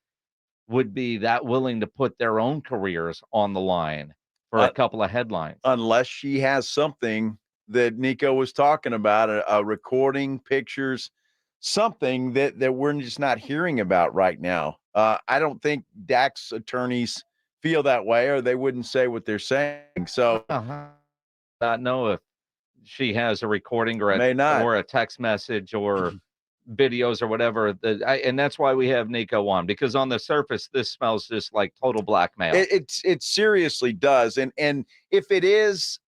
S5: would be that willing to put their own careers on the line for a couple of headlines.
S1: Unless she has something that Nico was talking about, a recording, pictures, something that we're just not hearing about right now. I don't think Dak's attorneys feel that way, or they wouldn't say what they're saying. So
S5: I don't know if she has a recording or a text message or videos or whatever. And that's why we have Nico on, because on the surface, this smells just like total blackmail.
S1: It seriously does. And if it is,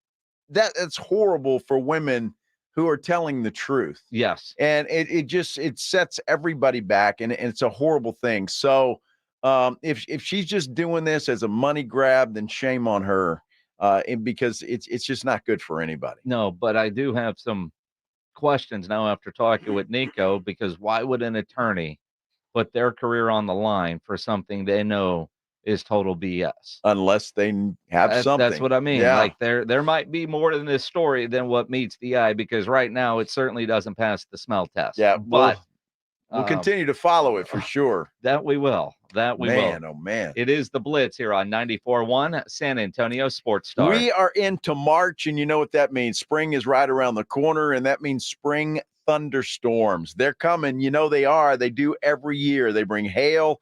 S1: that's horrible for women who are telling the truth.
S5: Yes.
S1: And it sets everybody back, and it's a horrible thing. So if she's just doing this as a money grab, then shame on her, because it's just not good for anybody.
S5: No, but I do have some questions now after talking with Nico, because why would an attorney put their career on the line for something they know is total BS?
S1: Unless they have something.
S5: That's what I mean.
S1: Yeah.
S5: Like there might be more in this story than what meets the eye, because right now it certainly doesn't pass the smell test.
S1: Yeah,
S5: but
S1: we'll continue to follow it for sure.
S5: That we will.
S1: Man, oh man.
S5: It is the Blitz here on 94.1 San Antonio Sports Star.
S1: We are into March, and you know what that means. Spring is right around the corner, and that means spring thunderstorms. They're coming. You know they are. They do every year. They bring hail,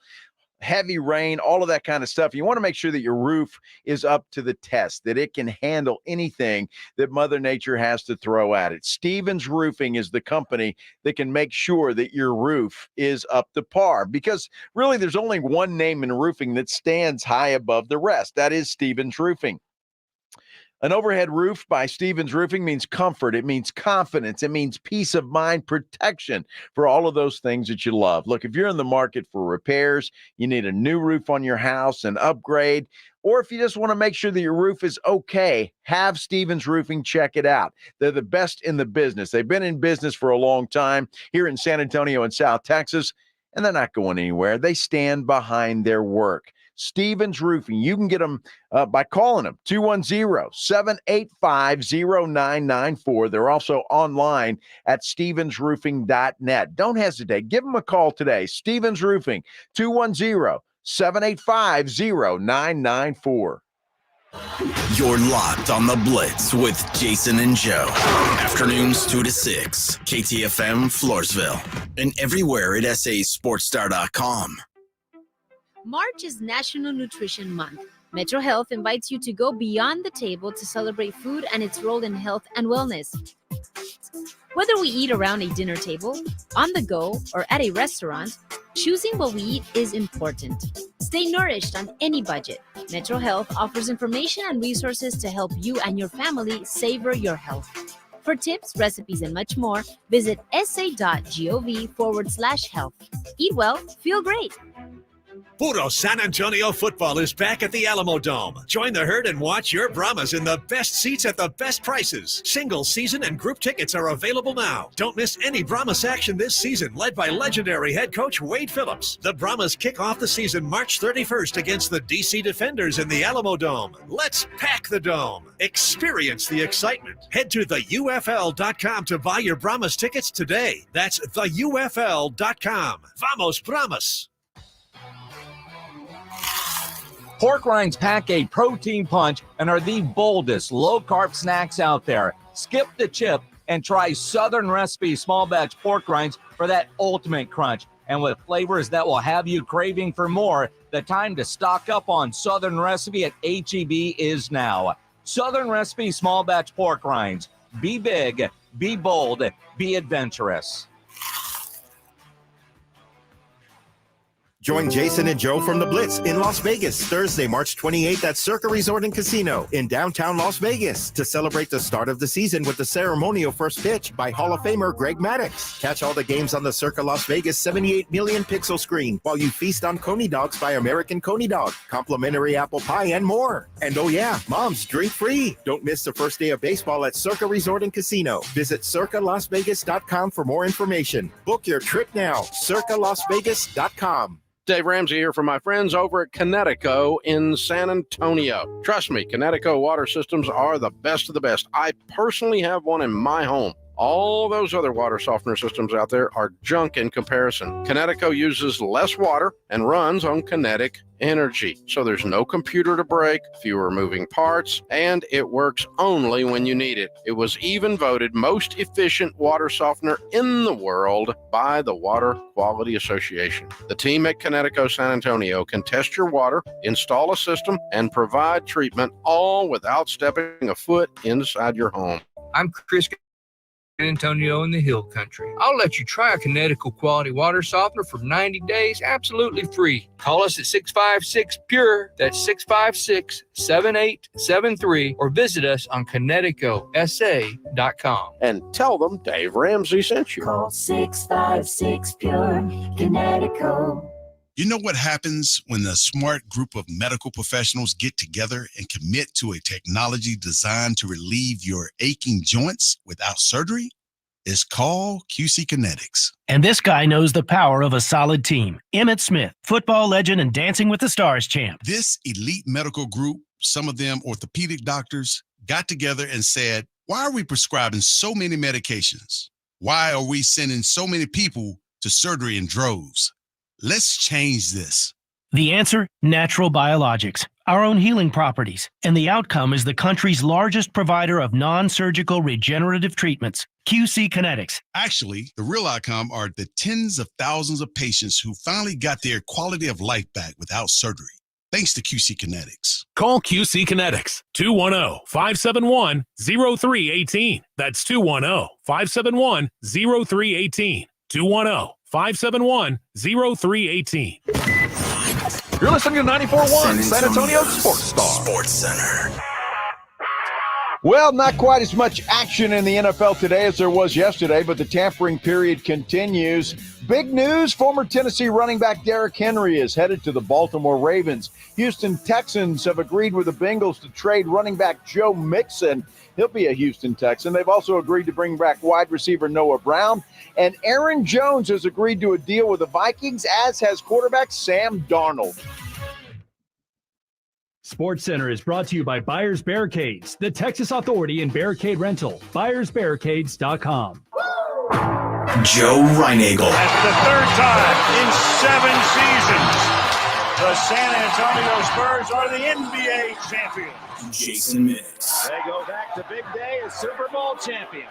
S1: heavy rain, all of that kind of stuff. You want to make sure that your roof is up to the test, that it can handle anything that Mother Nature has to throw at it. Stevens Roofing is the company that can make sure that your roof is up to par, because really there's only one name in roofing that stands high above the rest. That is Stevens Roofing. An overhead roof by Stevens Roofing means comfort. It means confidence. It means peace of mind, protection for all of those things that you love. Look, if you're in the market for repairs, you need a new roof on your house, an upgrade, or if you just want to make sure that your roof is okay, have Stevens Roofing check it out. They're the best in the business. They've been in business for a long time here in San Antonio and South Texas, and they're not going anywhere. They stand behind their work. Stevens Roofing. You can get them by calling them 210-785-0994. They're also online at stevensroofing.net. Don't hesitate. Give them a call today. Stevens Roofing, 210-785-0994.
S2: You're locked on the Blitz with Jason and Joe. Afternoons 2 to 6. KTFM Floresville. And everywhere at sasportstar.com.
S9: March is National Nutrition Month. Metro Health invites you to go beyond the table to celebrate food and its role in health and wellness. Whether we eat around a dinner table, on the go, or at a restaurant, Choosing what we eat is important. Stay nourished on any budget. Metro Health offers information and resources to help you and your family savor your health. For tips, recipes, and much more, visit sa.gov/health. Eat well, feel great.
S3: Puro San Antonio football is back at the Alamo Dome. Join the herd and watch your Brahmas in the best seats at the best prices. Single, season, and group tickets are available now. Don't miss any Brahmas action this season, led by legendary head coach Wade Phillips. The Brahmas kick off the season March 31st against the DC Defenders in the Alamo Dome. Let's pack the Dome. Experience the excitement. Head to theufl.com to buy your Brahmas tickets today. That's theufl.com. Vamos Brahmas!
S5: Pork rinds pack a protein punch and are the boldest low-carb snacks out there. Skip the chip and try Southern Recipe small batch pork rinds for that ultimate crunch. And with flavors that will have you craving for more, the time to stock up on Southern Recipe at H-E-B is now. Southern Recipe small batch pork rinds. Be big, be bold, be adventurous.
S4: Join Jason and Joe from the Blitz in Las Vegas Thursday, March 28th at Circa Resort and Casino in downtown Las Vegas to celebrate the start of the season with the ceremonial first pitch by Hall of Famer Greg Maddux. Catch all the games on the Circa Las Vegas 78 million pixel screen while you feast on Coney Dogs by American Coney Dog, complimentary apple pie, and more. And oh yeah, moms, drink free. Don't miss the first day of baseball at Circa Resort and Casino. Visit circalasvegas.com for more information. Book your trip now. circalasvegas.com.
S6: Dave Ramsey here for my friends over at Connecticut in San Antonio. Trust me, Connecticut water systems are the best of the best. I personally have one in my home. All those other water softener systems out there are junk in comparison. Connecticut uses less water and runs on kinetic energy. So there's no computer to break, fewer moving parts, and it works only when you need it. It was even voted most efficient water softener in the world by the Water Quality Association. The team at Connecticut San Antonio can test your water, install a system, and provide treatment all without stepping a foot inside your home.
S7: I'm Chris Antonio in the Hill Country. I'll let you try a Connecticut quality water softener for 90 days absolutely free. Call us at 656-PURE, that's 656-7873, or visit us on ConnecticutSA.com.
S6: And tell them Dave Ramsey sent you.
S8: Call 656-PURE, Connecticut.
S10: You know what happens when a smart group of medical professionals get together and commit to a technology designed to relieve your aching joints without surgery? It's called QC Kinetics.
S24: And this guy knows the power of a solid team. Emmitt Smith, football legend and Dancing with the Stars champ.
S10: This elite medical group, some of them orthopedic doctors, got together and said, why are we prescribing so many medications? Why are we sending so many people to surgery in droves? Let's change this.
S24: The answer? Natural biologics, our own healing properties. And the outcome is the country's largest provider of non-surgical regenerative treatments, QC Kinetics.
S10: Actually, the real outcome are the tens of thousands of patients who finally got their quality of life back without surgery, thanks to QC Kinetics.
S25: Call QC Kinetics, 210-571-0318. That's 210-571-0318. 210-571-0318.
S5: You're listening to 94.1 San Antonio Sports Star.
S2: Sports Center.
S1: Well, not quite as much action in the NFL today as there was yesterday, but the tampering period continues. Big news, former Tennessee running back Derrick Henry is headed to the Baltimore Ravens. Houston Texans have agreed with the Bengals to trade running back Joe Mixon. He'll be a Houston Texan. They've also agreed to bring back wide receiver Noah Brown. And Aaron Jones has agreed to a deal with the Vikings, as has quarterback Sam Darnold.
S26: Sports Center is brought to you by Buyers Barricades, the Texas authority in barricade rental. BuyersBarricades.com.
S2: Joe Reinagel.
S3: That's the third time in 7 seasons, the San Antonio Spurs are the NBA champions.
S2: Jason Minix.
S3: They go back to big day as Super Bowl champions.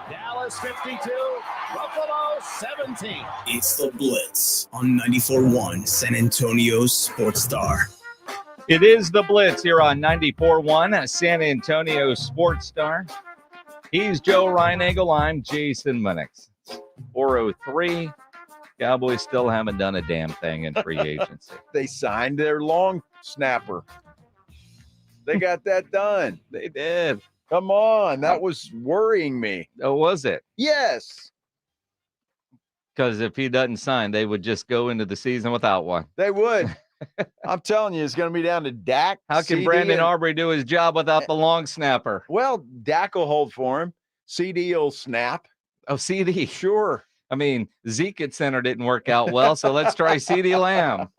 S3: Dallas 52, Buffalo 17.
S2: It's the Blitz on 94.1 San Antonio Sports Star.
S5: It is the Blitz here on 94.1 San Antonio Sports Star. He's Joe Reinagel. I'm Jason Minix. 403 Cowboys still haven't done a damn thing in free agency.
S1: They signed their long snapper. They got that done.
S5: They did.
S1: Come on. That was worrying me.
S5: Oh, was it?
S1: Yes.
S5: Because if he doesn't sign, they would just go into the season without one.
S1: They would. I'm telling you, it's going to be down to Dak.
S5: How can
S1: CD,
S5: Brandon Aubrey do his job without the long snapper?
S1: Well, Dak will hold for him. CD will snap.
S5: Oh, CD.
S1: Sure.
S5: I mean, Zeke at center didn't work out well, so let's try CD Lamb.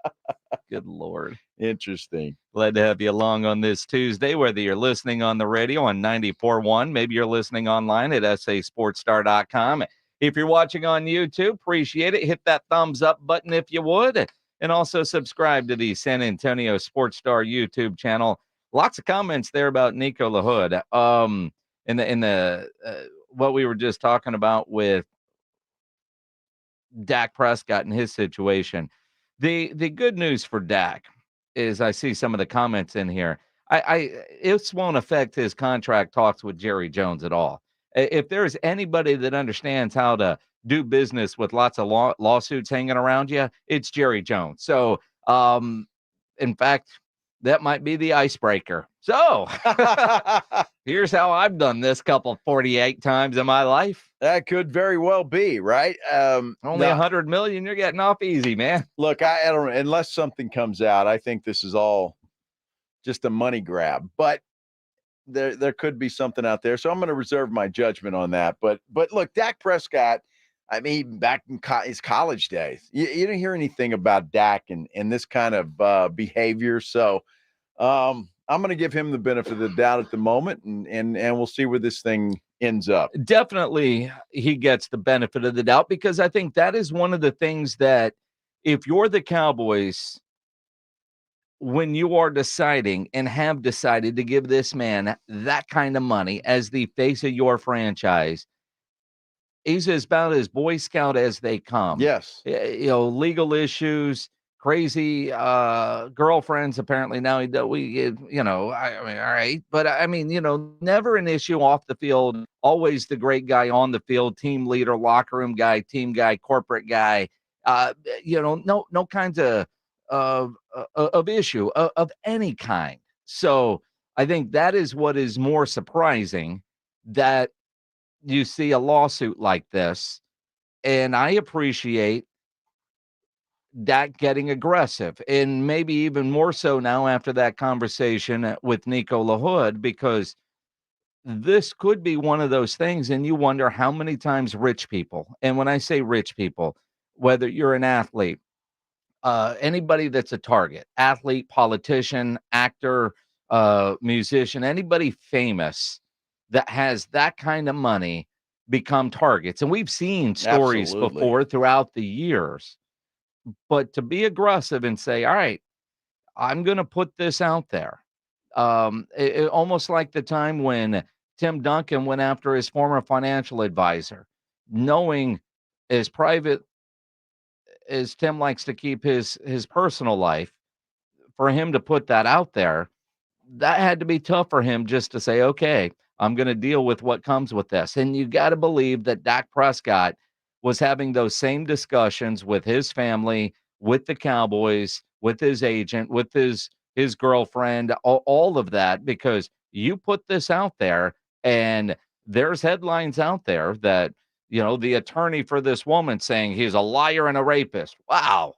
S5: Good Lord.
S1: Interesting.
S5: Glad to have you along on this Tuesday, whether you're listening on the radio on 94.1, maybe you're listening online at sasportstar.com. If you're watching on YouTube, appreciate it. Hit that thumbs up button if you would. And also subscribe to the San Antonio Sports Star YouTube channel. Lots of comments there about Nico LaHood. In the what we were just talking about with Dak Prescott and his situation. The good news for Dak is I see some of the comments in here. It won't affect his contract talks with Jerry Jones at all. If there's anybody that understands how to do business with lots of lawsuits hanging around you, it's Jerry Jones. So, in fact, that might be the icebreaker. So, here's how I've done this 48 times in my life.
S1: That could very well be, right?
S5: Only $100 million, you're getting off easy, man.
S1: Look, I don't, unless something comes out, I think this is all just a money grab. But there could be something out there. So I'm going to reserve my judgment on that. But look, Dak Prescott, I mean, back in his college days, you didn't hear anything about Dak and this kind of behavior. So I'm going to give him the benefit of the doubt at the moment, and we'll see where this thing ends up.
S5: Definitely he gets the benefit of the doubt, because I think that is one of the things that if you're the Cowboys, when you are deciding and have decided to give this man that kind of money as the face of your franchise, he's about as Boy Scout as they come.
S1: Yes.
S5: Legal issues, crazy girlfriends. Apparently now I mean, all right. But I mean, never an issue off the field, always the great guy on the field, team leader, locker room guy, team guy, corporate guy, no kinds of issue of any kind. So I think that is what is more surprising, that you see a lawsuit like this. And I appreciate Dak getting aggressive, and maybe even more so now after that conversation with Nico LaHood, because this could be one of those things. And you wonder how many times rich people, and when I say rich people, whether you're an athlete, anybody that's a target, athlete, politician, actor, musician, anybody famous that has that kind of money become targets. And we've seen stories before throughout the years. But to be aggressive and say, all right, I'm going to put this out there. Almost like the time when Tim Duncan went after his former financial advisor, knowing as private as Tim likes to keep his personal life, for him to put that out there, that had to be tough for him just to say, okay, I'm going to deal with what comes with this. And you got to believe that Dak Prescott was having those same discussions with his family, with the Cowboys, with his agent, with his girlfriend, all of that, because you put this out there and there's headlines out there that, the attorney for this woman saying he's a liar and a rapist. Wow.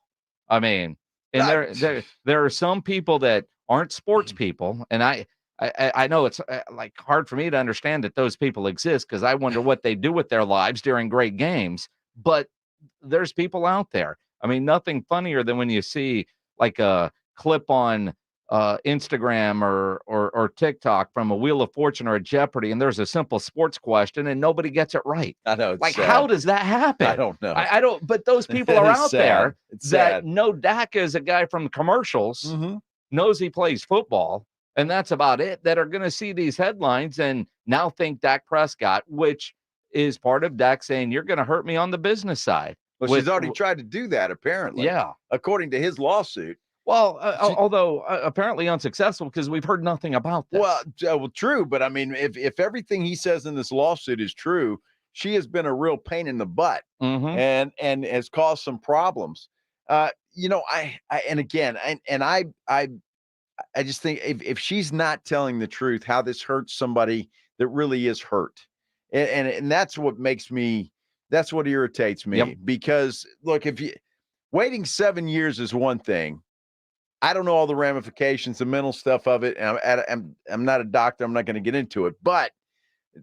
S5: I mean, and there are some people that aren't sports people. And I know it's like hard for me to understand that those people exist, because I wonder what they do with their lives during great games. But there's people out there. I mean, nothing funnier than when you see like a clip on Instagram or TikTok from a Wheel of Fortune or a Jeopardy, and there's a simple sports question and nobody gets it right.
S1: I know.
S5: Like, how does that happen?
S1: I don't know.
S5: I don't. But those people are out there
S1: It's
S5: that
S1: sad.
S5: know Dak is a guy from commercials, knows he plays football, and that's about it, that are going to see these headlines and now think Dak Prescott, which is part of Dak saying, you're going to hurt me on the business side.
S1: Well, she's already tried to do that, apparently.
S5: Yeah.
S1: According to his lawsuit.
S5: Well, although apparently unsuccessful, because we've heard nothing about this.
S1: Well, true. But I mean, if everything he says in this lawsuit is true, she has been a real pain in the butt
S5: Mhm.
S1: and has caused some problems. I just think if she's not telling the truth, how this hurts somebody that really is hurt. And that's what that's what irritates me.
S5: Yep.
S1: Because look, if you waiting 7 years is one thing. I don't know all the ramifications, the mental stuff of it. And I'm not a doctor. I'm not going to get into it, but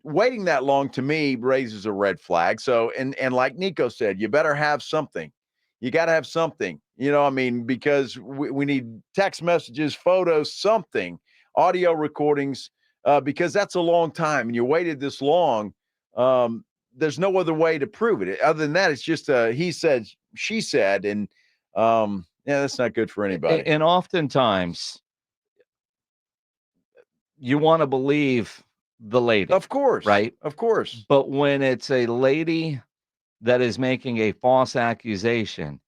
S1: waiting that long to me raises a red flag. So, and like Nico said, you better have something. You got to have something, because we need text messages, photos, something, audio recordings, because that's a long time. And you waited this long. There's no other way to prove it. Other than that, it's just he said, she said, and that's not good for anybody.
S5: And oftentimes, you want to believe the lady.
S1: Of course.
S5: Right?
S1: Of course.
S5: But when it's a lady that is making a false accusation,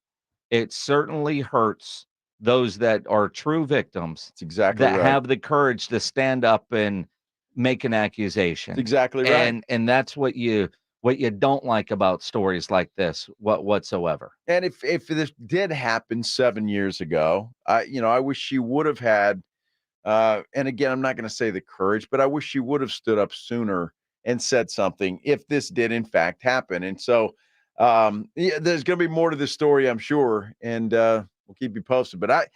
S5: it certainly hurts those that are true victims.
S1: That's exactly
S5: that
S1: right.
S5: have the courage to stand up and make an accusation.
S1: That's exactly right.
S5: And that's what you don't like about stories like this whatsoever.
S1: And if this did happen 7 years ago, I wish she would have had, and again, I'm not going to say the courage, but I wish she would have stood up sooner and said something if this did in fact happen. And so there's going to be more to this story, I'm sure, and we'll keep you posted. But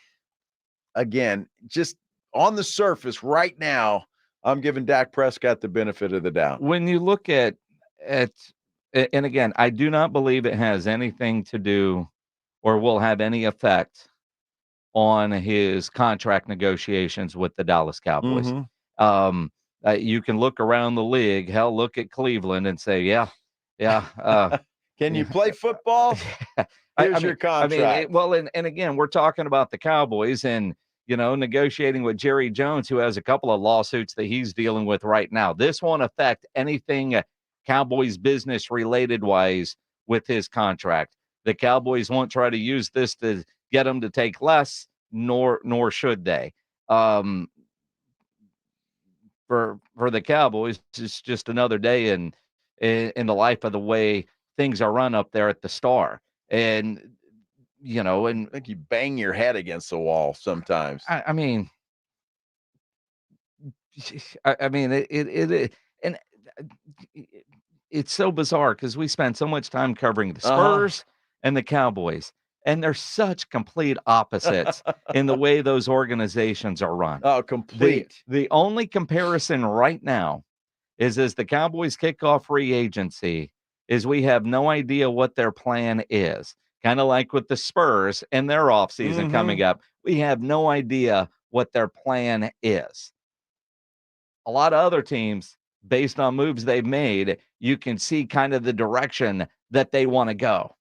S1: again, just on the surface right now, I'm giving Dak Prescott the benefit of the doubt.
S5: When you look at, and again, I do not believe it has anything to do or will have any effect on his contract negotiations with the Dallas Cowboys.
S1: Mhm.
S5: You can look around the league, hell, look at Cleveland and say, yeah.
S1: Can you play football? Here's your contract.
S5: And again, we're talking about the Cowboys and, negotiating with Jerry Jones, who has a couple of lawsuits that he's dealing with right now. This won't affect anything Cowboys business related wise with his contract. The Cowboys won't try to use this to get him to take less, nor should they. For the Cowboys, it's just another day in the life of the way things are run up there at the Star. And and
S1: I think you bang your head against the wall sometimes.
S5: It's so bizarre because we spend so much time covering the Spurs and the Cowboys, and they're such complete opposites in the way those organizations are run.
S1: Oh, complete.
S5: The only comparison right now is as the Cowboys kick off free agency is we have no idea what their plan is. Kind of like with the Spurs and their offseason coming up. We have no idea what their plan is. A lot of other teams, based on moves they've made, you can see kind of the direction that they want to go.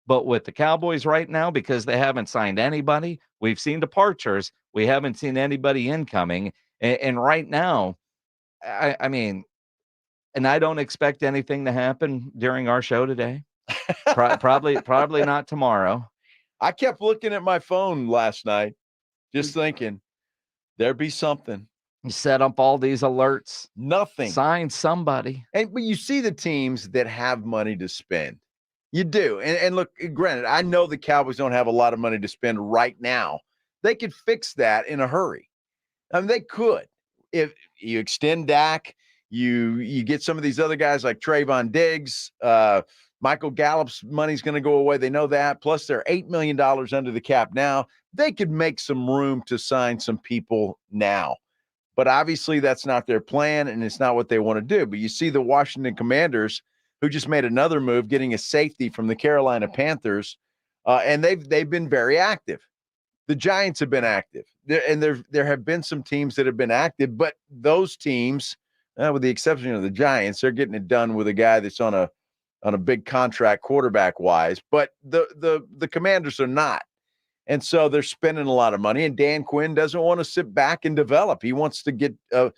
S5: But with the Cowboys right now, because they haven't signed anybody, we've seen departures. We haven't seen anybody incoming. And right now, and I don't expect anything to happen during our show today. Probably not tomorrow.
S1: I kept looking at my phone last night, just thinking there'd be something.
S5: You set up all these alerts.
S1: Nothing.
S5: Sign somebody.
S1: But you see the teams that have money to spend. You do. And look, granted, I know the Cowboys don't have a lot of money to spend right now. They could fix that in a hurry. They could. If you extend Dak, you get some of these other guys like Trayvon Diggs, Michael Gallup's money's going to go away. They know that. Plus, they're $8 million under the cap now. They could make some room to sign some people now. But obviously, that's not their plan, and it's not what they want to do. But you see the Washington Commanders, who just made another move, getting a safety from the Carolina Panthers, and they've been very active. The Giants have been active. There have been some teams that have been active, but those teams, with the exception of the Giants, they're getting it done with a guy that's on a big contract quarterback wise, but the Commanders are not. And so they're spending a lot of money, and Dan Quinn doesn't want to sit back and develop. He wants to get a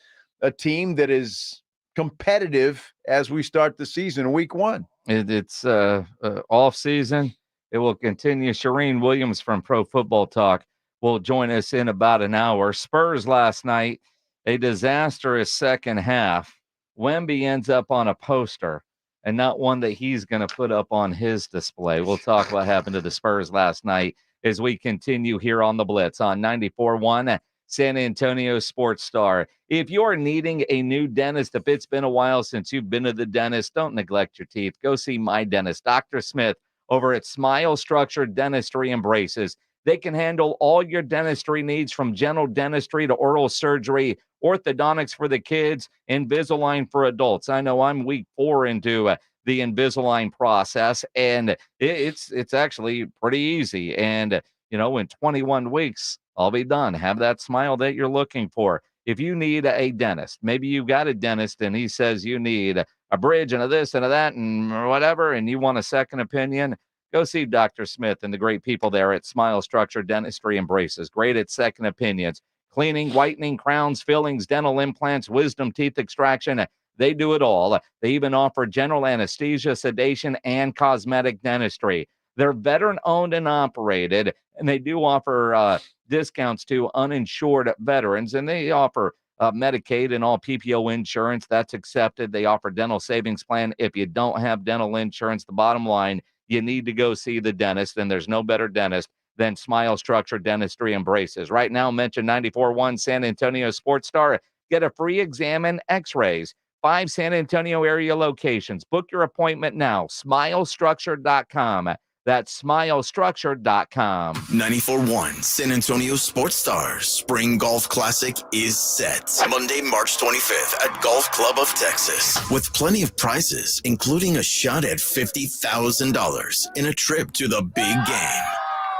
S1: team that is competitive as we start the season week 1.
S5: It's off season. It will continue. Charean Williams from Pro Football Talk will join us in about an hour. Spurs last night, a disastrous second half. Wemby ends up on a poster. and not one that he's going to put up on his display. We'll talk what happened to the Spurs last night as we continue here on the Blitz on 94.1 San Antonio Sports Star. If you're needing a new dentist, if it's been a while since you've been to the dentist, don't neglect your teeth. Go see my dentist, Dr. Smith, over at Smile Structured Dentistry and Braces. They can handle all your dentistry needs, from general dentistry to oral surgery, orthodontics for the kids, Invisalign for adults. I know I'm week 4 into the Invisalign process, and it's actually pretty easy. And, in 21 weeks, I'll be done. Have that smile that you're looking for. If you need a dentist, maybe you've got a dentist and he says you need a bridge and a this and a that and whatever, and you want a second opinion, go see Dr. Smith and the great people there at Smile Structured Dentistry and Braces. Great at second opinions, cleaning, whitening, crowns, fillings, dental implants, wisdom teeth extraction. They do it all. They even offer general anesthesia, sedation, and cosmetic dentistry. They're veteran-owned and operated, and they do offer discounts to uninsured veterans, and they offer Medicaid and all PPO insurance. That's accepted. They offer dental savings plan. If you don't have dental insurance, the bottom line, you need to go see the dentist, and there's no better dentist than Smile Structured Dentistry and Braces. Right now, mention 94.1 San Antonio Sports Star. Get a free exam and x-rays. 5 San Antonio area locations. Book your appointment now. SmileStructured.com. That's SmileStructured.com.
S2: 94.1 San Antonio Sports Stars Spring Golf Classic is set. Monday, March 25th at Golf Club of Texas. With plenty of prizes, including a shot at $50,000 in a trip to the big game.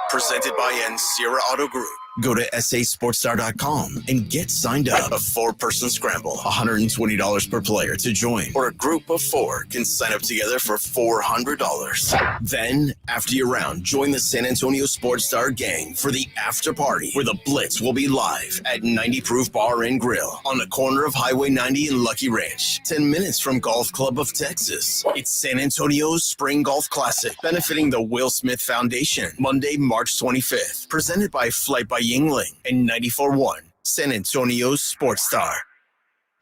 S2: Presented by Sierra Auto Group. Go to sasportstar.com and get signed up. A 4-person scramble, $120 per player to join, or a group of 4 can sign up together for $400. Then, after your round, join the San Antonio Sports Star gang for the after party, where the Blitz will be live at 90 Proof Bar and Grill on the corner of Highway 90 and Lucky Ranch, 10 minutes from Golf Club of Texas. It's San Antonio's Spring Golf Classic, benefiting the Will Smith Foundation. Monday, March 25th, presented by Flight by Yingling and 94.1 San Antonio's Sports Star.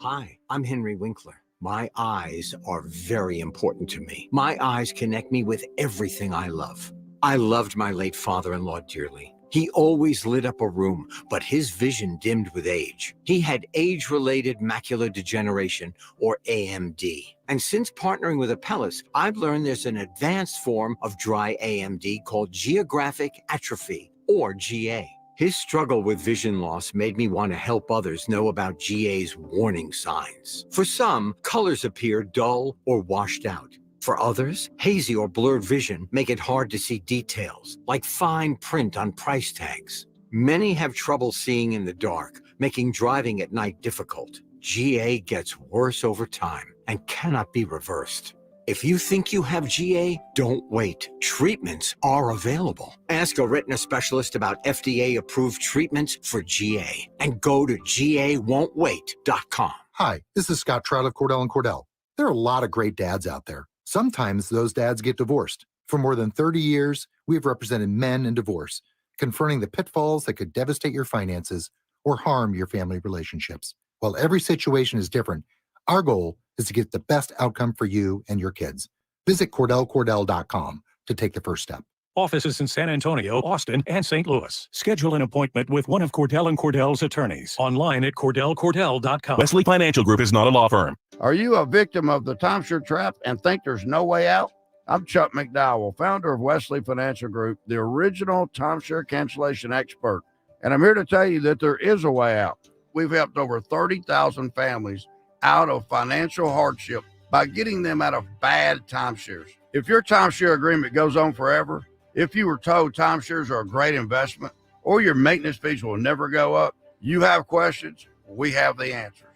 S8: Hi, I'm Henry Winkler. My eyes are very important to me. My eyes connect me with everything I love. I loved my late father-in-law dearly. He always lit up a room, but his vision dimmed with age. He had age-related macular degeneration, or AMD. And since partnering with Apellis, I've learned there's an advanced form of dry AMD called geographic atrophy, or GA. His struggle with vision loss made me want to help others know about GA's warning signs. For some, colors appear dull or washed out. For others, hazy or blurred vision make it hard to see details, like fine print on price tags. Many have trouble seeing in the dark, making driving at night difficult. GA gets worse over time and cannot be reversed. If you think you have GA, don't wait. Treatments are available. Ask a retina specialist about FDA-approved treatments for GA and go to GAWon'tWait.com.
S11: Hi, this is Scott Trout of Cordell & Cordell. There are a lot of great dads out there. Sometimes those dads get divorced. For more than 30 years, we have represented men in divorce, confronting the pitfalls that could devastate your finances or harm your family relationships. While every situation is different, our goal is to get the best outcome for you and your kids. Visit CordellCordell.com to take the first step.
S25: Offices in San Antonio, Austin, and St. Louis. Schedule an appointment with one of Cordell & Cordell's attorneys. Online at CordellCordell.com.
S12: Wesley Financial Group is not a law firm.
S6: Are you a victim of the timeshare trap and think there's no way out? I'm Chuck McDowell, founder of Wesley Financial Group, the original timeshare cancellation expert. And I'm here to tell you that there is a way out. We've helped over 30,000 families out of financial hardship by getting them out of bad timeshares. If your timeshare agreement goes on forever, if you were told timeshares are a great investment, or your maintenance fees will never go up, you have questions, we have the answers.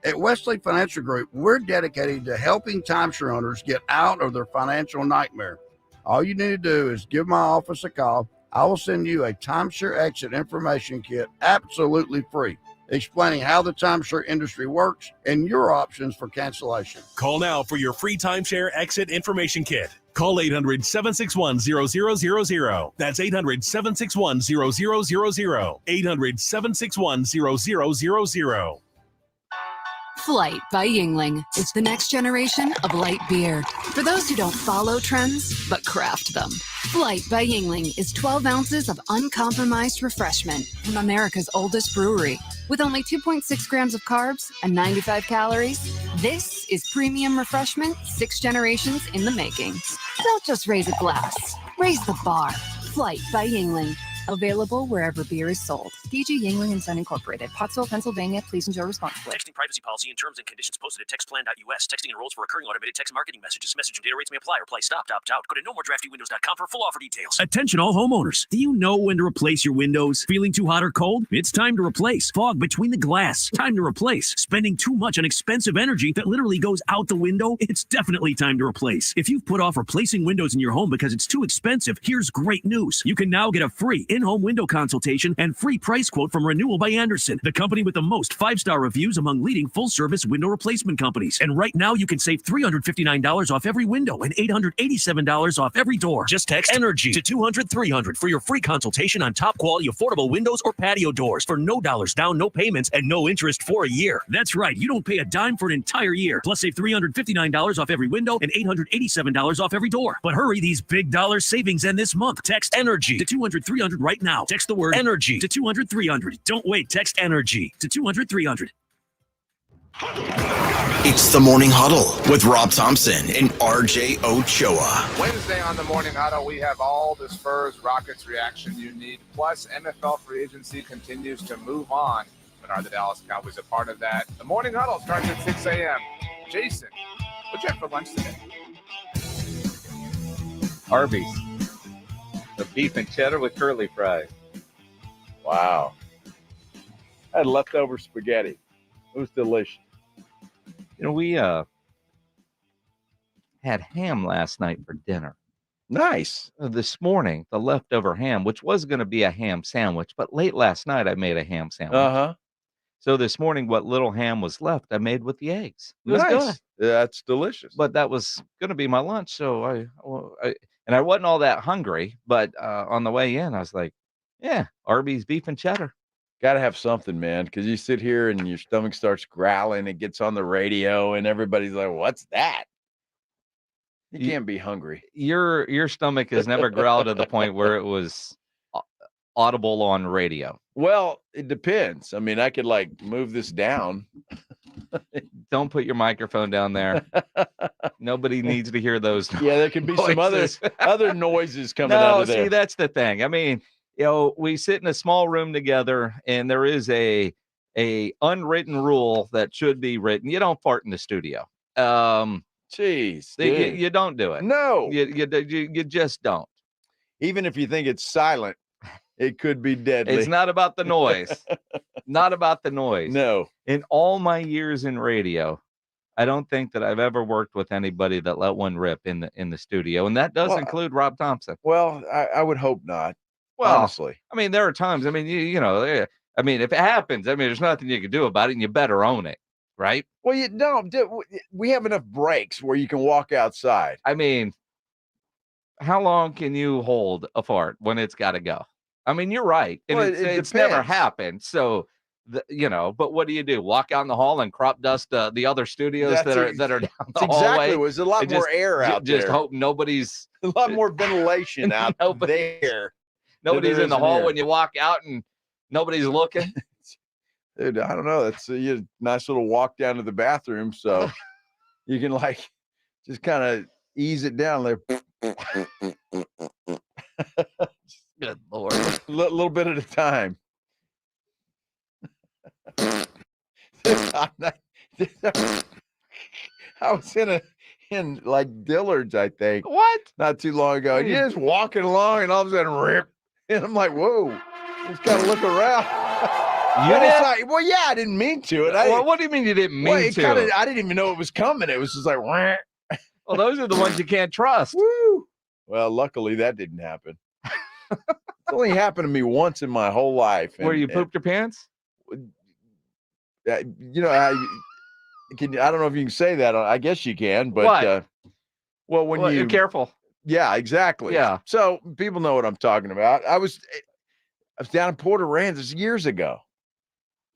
S6: At Wesley Financial Group, we're dedicated to helping timeshare owners get out of their financial nightmare. All you need to do is give my office a call. I will send you a timeshare exit information kit absolutely free, explaining how the timeshare industry works and your options for cancellation.
S25: Call now for your free timeshare exit information kit. Call 800-761-0000. That's 800-761-0000. 800-761-0000.
S13: Flight by Yingling. It's the next generation of light beer. For those who don't follow trends, but craft them. Flight by Yingling is 12 ounces of uncompromised refreshment from America's oldest brewery. With only 2.6 grams of carbs and 95 calories, this is premium refreshment 6 generations in the making. Don't just raise a glass, raise the bar. Flight by Yingling. Available wherever beer is sold. DG Yingling & Son Incorporated, Pottsville, Pennsylvania. Please enjoy responsibly.
S14: Texting privacy policy and terms and conditions posted at textplan.us. Texting enrolls for recurring automated text marketing messages. Message and data rates may apply. Reply stopped, opt out. Go to nomoredraftywindows.com for full offer details.
S15: Attention all homeowners. Do you know when to replace your windows? Feeling too hot or cold? It's time to replace. Fog between the glass. Time to replace. Spending too much on expensive energy that literally goes out the window? It's definitely time to replace. If you've put off replacing windows in your home because it's too expensive, here's great news. You can now get a free in-home window consultation and free price quote from Renewal by Andersen, the company with the most 5-star reviews among leading full-service window replacement companies. And right now, you can save $359 off every window and $887 off every door. Just text ENERGY to 200-300 for your free consultation on top-quality affordable windows or patio doors for no dollars down, no payments, and no interest for a year. That's right. You don't pay a dime for an entire year. Plus, save $359 off every window and $887 off every door. But hurry, these big dollar savings end this month. Text ENERGY to 200-300 right now. Text the word ENERGY to 200-300. Don't wait. Text ENERGY to 200-300.
S2: It's the Morning Huddle with Rob Thompson and RJ Ochoa.
S16: Wednesday on the Morning Huddle, we have all the Spurs Rockets reaction you need. Plus, NFL free agency continues to move on. But are the Dallas Cowboys a part of that? The Morning Huddle starts at 6 a.m. Jason, what'd you have for lunch today?
S5: Arby's. The beef and cheddar with curly fries.
S1: Wow. I had leftover spaghetti. It was delicious.
S5: You know, we had ham last night for dinner.
S1: Nice.
S5: This morning, the leftover ham, which was going to be a ham sandwich, but late last night I made a ham sandwich.
S1: Uh-huh.
S5: So this morning, what little ham was left, I made with the eggs. It was
S1: Nice.
S5: good.
S1: That's delicious.
S5: But that was going to be my lunch, so I wasn't all that hungry. But on the way in, I was like, "Yeah, Arby's beef and cheddar."
S1: Got to have something, man, because you sit here and your stomach starts growling. It gets on the radio, and everybody's like, "What's that?" You can't be hungry.
S5: Your stomach has never growled to the point where it was audible on radio.
S1: Well, it depends. I mean, I could like move this down.
S5: Don't put your microphone down there. Nobody needs to hear those.
S1: Yeah, there can be
S5: noises.
S1: some other noises coming out of there.
S5: See, that's the thing. I mean, you know, we sit in a small room together, and there is a unwritten rule that should be written. You don't fart in the studio.
S1: Jeez,
S5: you don't do it.
S1: No,
S5: you just don't.
S1: Even if you think it's silent, it could be deadly.
S5: It's not about the noise. Not about the noise.
S1: No.
S5: In all my years in radio, I don't think that I've ever worked with anybody that let one rip in the studio, and that does include Rob Thompson.
S1: Well, I would hope not.
S5: Well,
S1: honestly,
S5: I mean, there are times. I mean, you know, I mean, if it happens, I mean, there's nothing you can do about it, and you better own it, right?
S1: Well, you don't. We have enough breaks where you can walk outside.
S5: I mean, how long can you hold a fart when it's got to go? I mean, you're right, and
S1: Well,
S5: it's
S1: it
S5: never
S1: depends.
S5: happened. So, you know, but what do? Walk out in the hall and crop dust the other studios
S1: That's
S5: that are
S1: ex-
S5: down the
S1: That's exactly.
S5: hallway?
S1: It was a lot
S5: And
S1: more air out there.
S5: Just hope nobody's
S1: a lot more ventilation out there.
S5: Nobody's
S1: there
S5: in the
S1: is in
S5: hall
S1: here.
S5: when you walk out and nobody's looking.
S1: Dude, I don't know. That's a nice little walk down to the bathroom, so you can like just kind of ease it down there.
S5: Good Lord.
S1: Little bit at a time. I was in like Dillard's, I think.
S5: What?
S1: Not too long ago. And you're just walking along, and all of a sudden, rip. And I'm like, whoa. Just gotta look around.
S5: You did?
S1: Well, yeah, I didn't mean to.
S5: Well, what do you mean you didn't mean to?
S1: I didn't even know it was coming. It was just like, wah.
S5: Well, those are the ones you can't trust.
S1: Woo. Well, luckily that didn't happen. It's only happened to me once in my whole life.
S5: Where you pooped your pants?
S1: You know, I don't know if you can say that. I guess you can, but
S5: What?
S1: Well,
S5: You're careful.
S1: Yeah, exactly.
S5: Yeah.
S1: So people know what I'm talking about. I was down in Port Aransas years ago,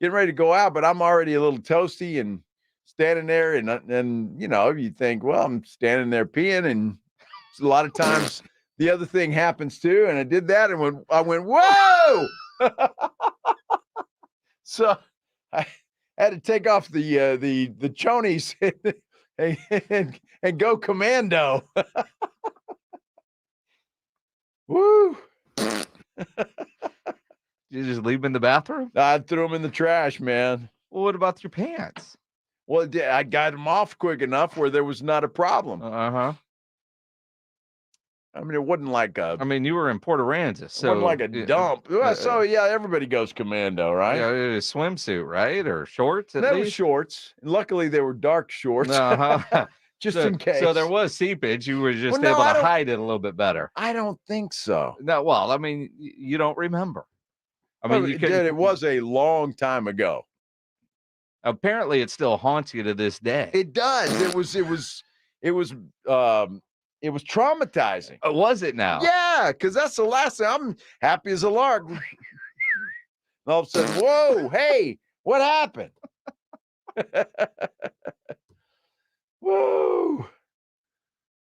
S1: getting ready to go out, but I'm already a little toasty and standing there, and you think, well, I'm standing there peeing, and a lot of times the other thing happens too. And I did that, and when I went, whoa! So I had to take off the chonies and go commando. Woo!
S5: You just leave them in the bathroom?
S1: I threw them in the trash, man.
S5: Well, what about your pants?
S1: Well, I got them off quick enough where there was not a problem.
S5: Uh-huh.
S1: I mean, it wasn't like
S5: you were in Port Aransas, so
S1: it wasn't like a dump. So yeah, everybody goes commando, right?
S5: Yeah, a swimsuit, right, or shorts at
S1: That
S5: least.
S1: was shorts. And luckily, they were dark shorts,
S5: Uh-huh.
S1: just in case.
S5: So there was seepage. You were just
S1: Well, no,
S5: able to hide it a little bit better.
S1: I don't think so.
S5: No, well, I mean, you don't remember. I mean, you could.
S1: It was a long time ago.
S5: Apparently, it still haunts you to this day.
S1: It does. It was traumatizing.
S5: Was it now?
S1: Yeah, because that's the last thing. I'm happy as a lark. And all of a sudden, whoa, hey, what happened? Whoa.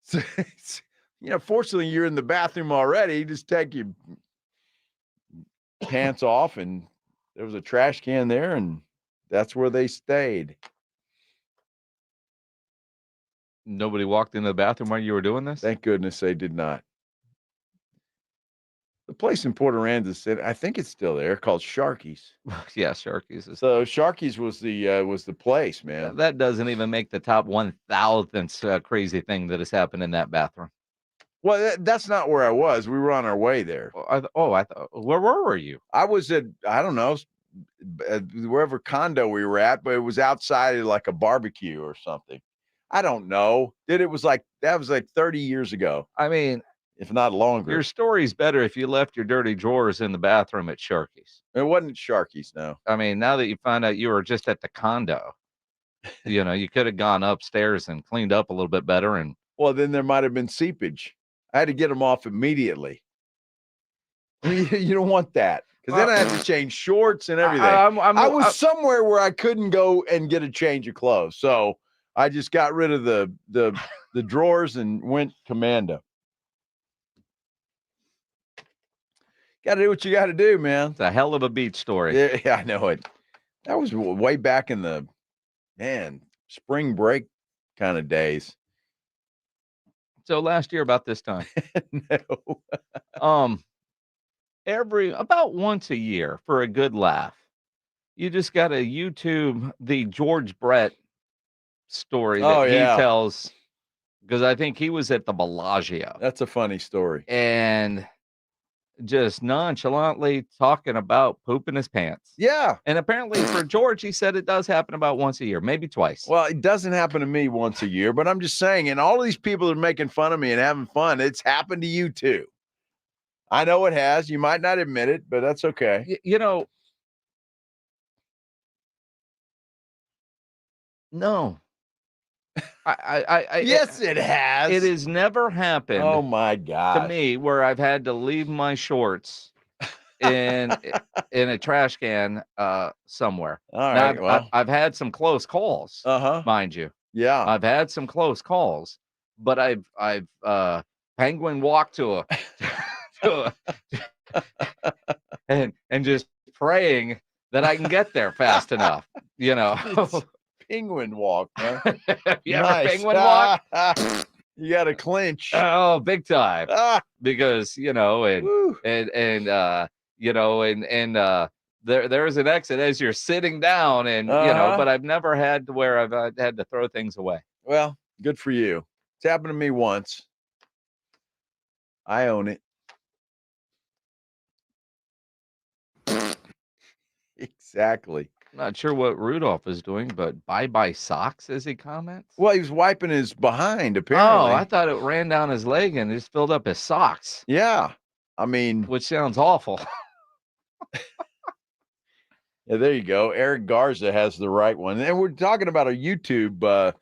S1: So, fortunately, you're in the bathroom already. You just take your pants off, and there was a trash can there, and that's where they stayed.
S5: Nobody walked into the bathroom while you were doing this?
S1: Thank goodness they did not. The place in Port Aransas, I think it's still there, called Sharky's.
S5: Yeah, Sharky's.
S1: So Sharky's was the place, man.
S5: That doesn't even make the top 1,000th crazy thing that has happened in that bathroom.
S1: Well, that's not where I was. We were on our way there.
S5: I thought, where were you?
S1: I was at, I don't know, wherever condo we were at, but it was outside of like a barbecue or something. I don't know. That was like 30 years ago.
S5: I mean,
S1: if not longer.
S5: Your story's better if you left your dirty drawers in the bathroom at Sharky's.
S1: It wasn't Sharky's, no.
S5: I mean, now that you find out you were just at the condo, you could have gone upstairs and cleaned up a little bit better. And
S1: well, then there might have been seepage. I had to get them off immediately. You don't want that, because then I had to change shorts and everything. I was somewhere where I couldn't go and get a change of clothes, so I just got rid of the drawers and went commando. Got to do what you got to do, man.
S5: It's a hell of a beach story.
S1: Yeah, I know it. That was way back in the spring break kind of days.
S5: So last year about this time.
S1: No.
S5: About once a year for a good laugh, you just got to YouTube the George Brett story that he tells, because I think he was at the Bellagio.
S1: That's a funny story.
S5: And just nonchalantly talking about pooping his pants.
S1: Yeah.
S5: And apparently for George, he said it does happen about once a year, maybe twice.
S1: Well, it doesn't happen to me once a year, but I'm just saying, and all these people that are making fun of me and having fun, it's happened to you too. I know it has. You might not admit it, but that's okay.
S5: No. I
S1: yes, it has.
S5: It has never happened.
S1: Oh my God.
S5: To me, where I've had to leave my shorts in a trash can somewhere.
S1: All right.
S5: I've had some close calls. Mind you.
S1: Yeah.
S5: I've had some close calls, but I've penguin walked to and just praying that I can get there fast enough.
S1: Penguin walk, man.
S5: You ever penguin walk?
S1: You got to clinch.
S5: Oh, big time. Because there's an exit as you're sitting down, and but I've never had to where I've had to throw things away.
S1: Well, good for you. It's happened to me once. I own it. Exactly.
S5: Not sure what Rudolph is doing, but bye-bye socks, as he comments.
S1: Well, he was wiping his behind, apparently.
S5: Oh, I thought it ran down his leg and just filled up his socks.
S1: Yeah. I mean,
S5: which sounds awful.
S1: Yeah, there you go. Eric Garza has the right one. And we're talking about a YouTube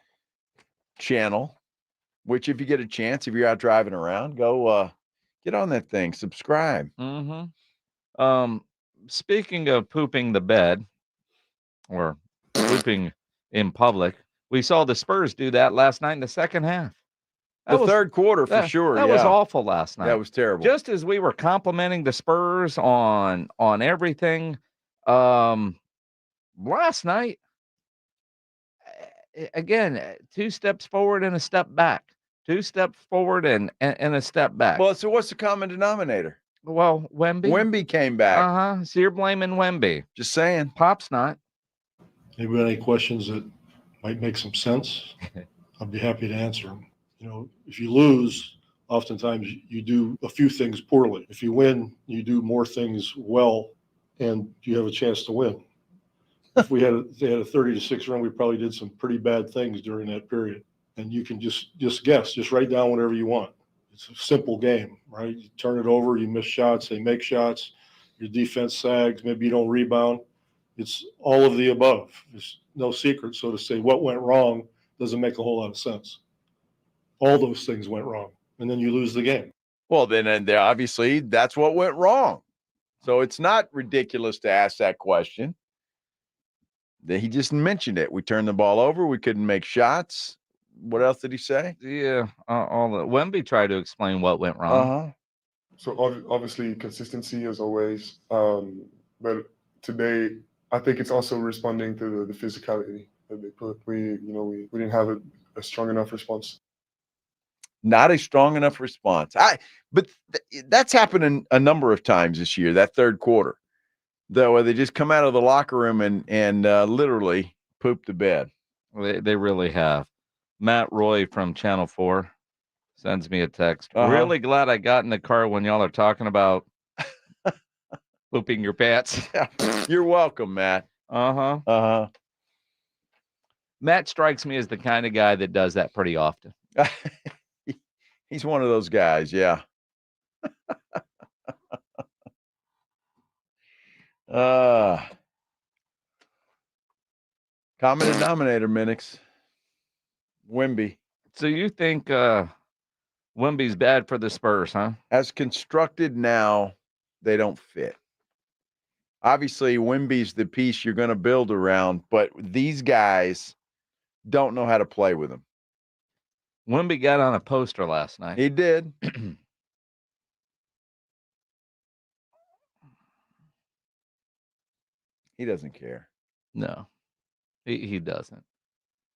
S1: channel, which if you get a chance, if you're out driving around, go get on that thing, subscribe.
S5: Speaking of pooping the bed, or pooping in public, We saw the Spurs do that last night in the second half.
S1: The third quarter, for sure.
S5: That was awful last night.
S1: That was terrible.
S5: Just as we were complimenting the Spurs on everything, last night, again, 2 steps forward and a step back. 2 steps forward and a step back.
S1: Well, so what's the common denominator?
S5: Well, Wemby.
S1: Wemby came back.
S5: So you're blaming Wemby.
S1: Just saying.
S5: Pop's not.
S17: Anybody have any questions that might make some sense? I'd be happy to answer them. You know, if you lose, oftentimes you do a few things poorly. If you win, you do more things well, and you have a chance to win. If they had a 30-6 run, we probably did some pretty bad things during that period. And you can just guess, just write down whatever you want. It's a simple game, right? You turn it over, you miss shots, they make shots, your defense sags, maybe you don't rebound. It's all of the above. There's no secret. So to say what went wrong doesn't make a whole lot of sense. All those things went wrong, and then you lose the game.
S1: Well, then obviously that's what went wrong. So it's not ridiculous to ask that question. He just mentioned it. We turned the ball over. We couldn't make shots. What else did he say?
S5: Yeah, Wemby tried to explain what went wrong.
S18: So obviously consistency as always, but today I think it's also responding to the physicality that they put. We didn't have a strong enough response.
S1: Not a strong enough response. But that's happened a number of times this year, that third quarter, though, where they just come out of the locker room and literally poop the bed.
S5: They really have. Matt Roy from Channel 4 sends me a text. Really glad I got in the car when y'all are talking about pooping your pants.
S1: You're welcome, Matt.
S5: Matt strikes me as the kind of guy that does that pretty often.
S1: He's one of those guys, yeah. Common denominator, Minix. Wemby.
S5: So you think Wemby's bad for the Spurs, huh?
S1: As constructed now, they don't fit. Obviously, Wemby's the piece you're going to build around, but these guys don't know how to play with him.
S5: Wemby got on a poster last night.
S1: He did. He doesn't care.
S5: No, he doesn't.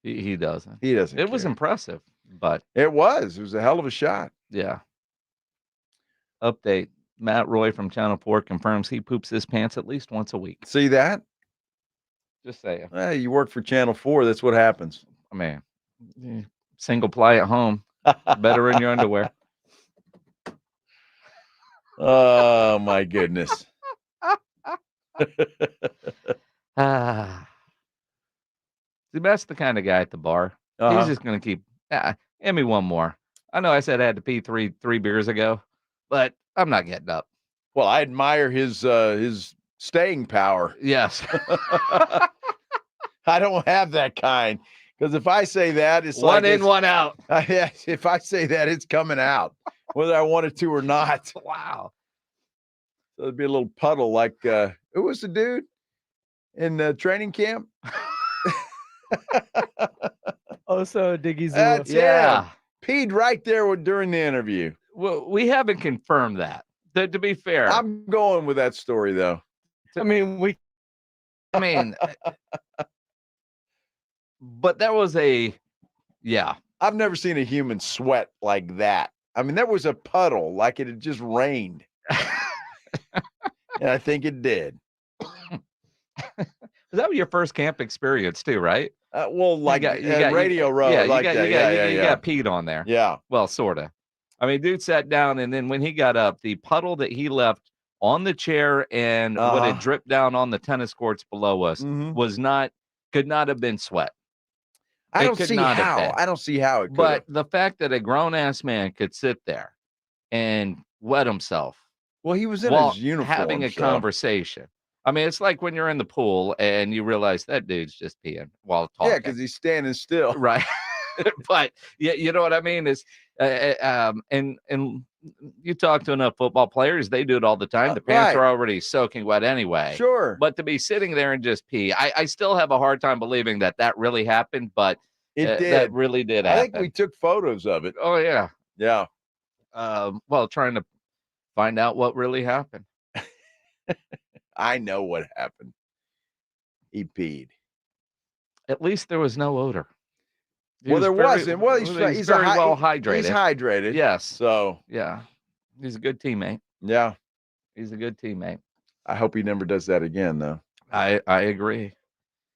S5: He doesn't.
S1: He doesn't.
S5: It was impressive, but
S1: it was a hell of a shot.
S5: Yeah. Update. Matt Roy from Channel 4 confirms he poops his pants at least once a week.
S1: See that?
S5: Just saying.
S1: Hey, you work for Channel 4. That's what happens.
S5: I mean, single ply at home. Better in your underwear.
S1: Oh, my goodness.
S5: See, that's the kind of guy at the bar. He's just going to keep, give me one more. I know I said I had to pee three beers ago, but I'm not getting up.
S1: Well, I admire his staying power.
S5: Yes.
S1: I don't have that kind. Because if I say that, it's
S5: one in, one out.
S1: If I say that, it's coming out, whether I wanted to or not.
S5: Wow.
S1: So it'd be a little puddle like, who was the dude in training camp?
S19: So Diggy's.
S1: That's
S5: yeah.
S1: Peed right there during the interview.
S5: Well, we haven't confirmed that. To be fair.
S1: I'm going with that story, though.
S19: I mean,
S5: but that was yeah.
S1: I've never seen a human sweat like that. I mean, there was a puddle like it had just rained. And I think it did.
S5: That was your first camp experience too, right?
S1: Well, like Radio Row.
S5: Yeah,
S1: like
S5: you got peed on there.
S1: Yeah.
S5: Well, sort of. I mean, dude sat down, and then when he got up, the puddle that he left on the chair and what had dripped down on the tennis courts below us could not have been sweat.
S1: I don't see how. I don't see how it could.
S5: But the fact that a grown-ass man could sit there and wet himself.
S1: Well, he was in his uniform.
S5: Having a conversation. I mean, it's like when you're in the pool and you realize that dude's just peeing while talking.
S1: Yeah, because he's standing still.
S5: Right. But yeah, you know what I mean? Is and you talk to enough football players, they do it all the time. The pants are already soaking wet anyway.
S1: Sure.
S5: But to be sitting there and just pee, I still have a hard time believing that really happened. But
S1: It did.
S5: That really did
S1: I
S5: happen.
S1: think we took photos of it.
S5: Oh, yeah.
S1: Yeah.
S5: Well, trying to find out what really happened.
S1: I know what happened. He peed.
S5: At least there was no odor.
S1: Well, there wasn't. Well, he's
S5: very well hydrated.
S1: He's hydrated.
S5: Yes.
S1: So,
S5: yeah. He's a good teammate.
S1: Yeah.
S5: He's a good teammate.
S1: I hope he never does that again, though.
S5: I agree.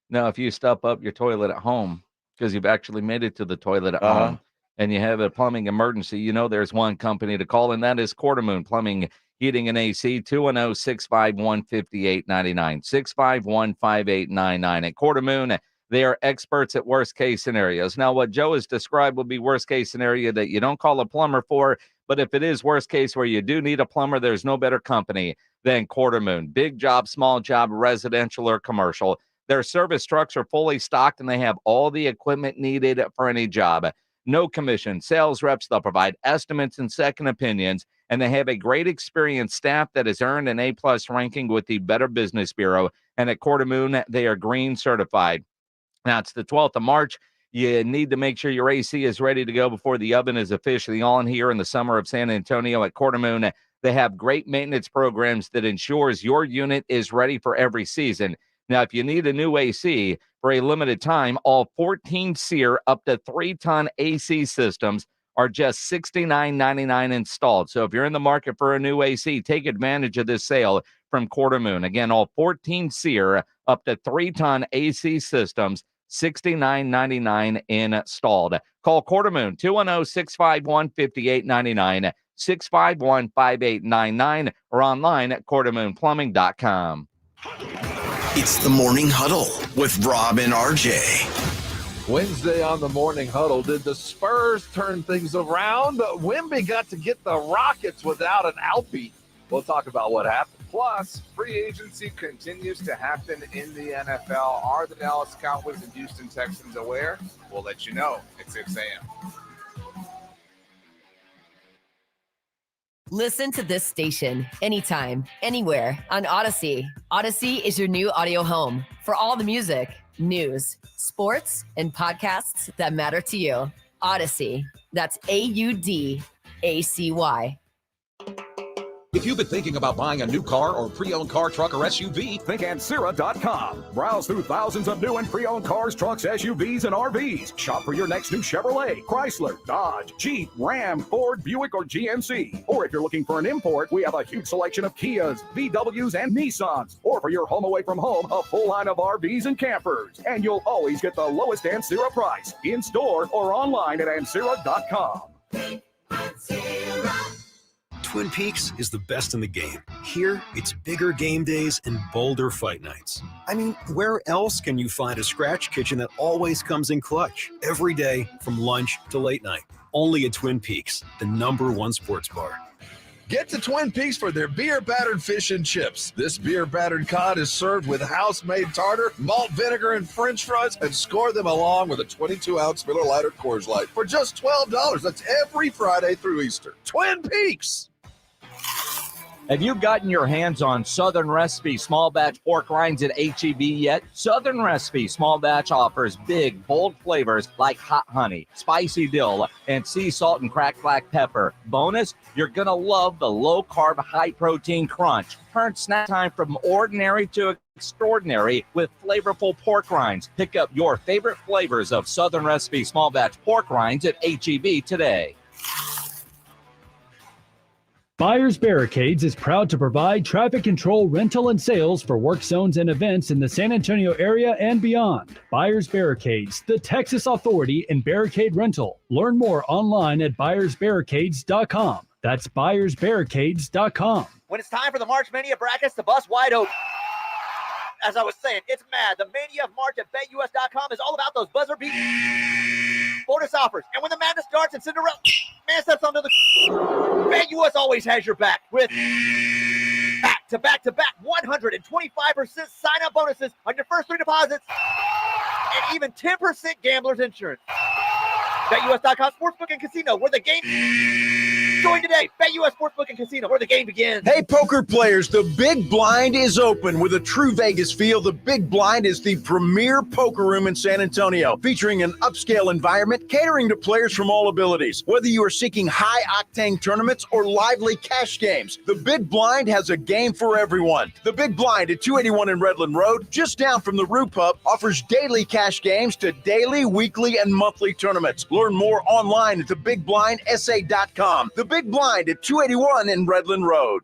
S5: Now, if you stop up your toilet at home, because you've actually made it to the toilet at home, and you have a plumbing emergency, there's one company to call, and that is Quartermoon Plumbing, Heating, and AC, 210-651-5899, 651-5899. At Quartermoon, they are experts at worst-case scenarios. Now, what Joe has described would be worst-case scenario that you don't call a plumber for, but if it is worst case where you do need a plumber, there's no better company than Quartermoon. Big job, small job, residential or commercial. Their service trucks are fully stocked, and they have all the equipment needed for any job. No commission. Sales reps, they'll provide estimates and second opinions, and they have a great experienced staff that has earned an A-plus ranking with the Better Business Bureau. And at Quartermoon, they are green certified. Now, it's the 12th of March. You need to make sure your AC is ready to go before the oven is officially on here in the summer of San Antonio. At Quartermoon, they have great maintenance programs that ensures your unit is ready for every season. Now, if you need a new AC for a limited time, all 14 SEER up to 3-ton AC systems are just $69.99 installed. So if you're in the market for a new AC, take advantage of this sale from Quartermoon. Again, all 14 SEER up to 3-ton AC systems, $69.99 installed. Call Quartermoon, 210-651-5899, 651-5899, or online at quartermoonplumbing.com.
S2: It's the Morning Huddle with Rob and RJ.
S4: Wednesday on the Morning Huddle, did the Spurs turn things around? Wemby got to get the Rockets without an outbeat. We'll talk about what happened.
S16: Plus, free agency continues to happen in the NFL. Are the Dallas Cowboys and Houston Texans aware? We'll let you know at 6 a.m.
S9: Listen to this station anytime, anywhere on Odyssey. Odyssey is your new audio home for all the music, news, sports, and podcasts that matter to you. Odyssey. That's AUDACY.
S20: If you've been thinking about buying a new car or pre-owned car, truck, or SUV, think Ancira.com. Browse through thousands of new and pre-owned cars, trucks, SUVs, and RVs. Shop for your next new Chevrolet, Chrysler, Dodge, Jeep, Ram, Ford, Buick, or GMC. Or if you're looking for an import, we have a huge selection of Kias, VWs, and Nissans. Or for your home away from home, a full line of RVs and campers. And you'll always get the lowest Ancira price, in store or online at Ancira.com.
S21: Twin Peaks is the best in the game. Here, it's bigger game days and bolder fight nights. I mean, where else can you find a scratch kitchen that always comes in clutch? Every day, from lunch to late night. Only at Twin Peaks, the #1 sports bar.
S4: Get to Twin Peaks for their beer-battered fish and chips. This beer-battered cod is served with house-made tartar, malt vinegar, and French fries, and score them along with a 22-ounce Miller Lite or Coors Light for just $12. That's every Friday through Easter. Twin Peaks!
S5: Have you gotten your hands on Southern Recipe small batch pork rinds at HEB yet? Southern Recipe small batch offers big, bold flavors like hot honey, spicy dill, and sea salt and cracked black pepper. Bonus, you're going to love the low-carb, high-protein crunch. Turn snack time from ordinary to extraordinary with flavorful pork rinds. Pick up your favorite flavors of Southern Recipe small batch pork rinds at HEB today.
S26: Buyers Barricades is proud to provide traffic control, rental, and sales for work zones and events in the San Antonio area and beyond. Buyers Barricades, the Texas authority in barricade rental. Learn more online at buyersbarricades.com. That's buyersbarricades.com.
S22: When it's time for the March Mania brackets, the bus wide open. As I was saying, it's mad. The Mania of March at BetUS.com is all about those buzzer beat bonus offers. And when the madness starts and Cinderella man steps onto the BetUS always has your back with back-to-back 125% sign-up bonuses on your first 3 deposits and even 10% gambler's insurance. BetUS.com Sportsbook and Casino, where the game Join today. BetUS Sportsbook and Casino, where the game begins.
S1: Hey, poker players, the Big Blind is open. With a true Vegas feel, the Big Blind is the premier poker room in San Antonio, featuring an upscale environment catering to players from all abilities. Whether you are seeking high-octane tournaments or lively cash games, the Big Blind has a game for everyone. The Big Blind at 281 in Redland Road, just down from the Rue Pub, offers daily cash games to daily, weekly, and monthly tournaments. Learn more online at thebigblindsa.com. The Big Blind at 281 in Redland Road.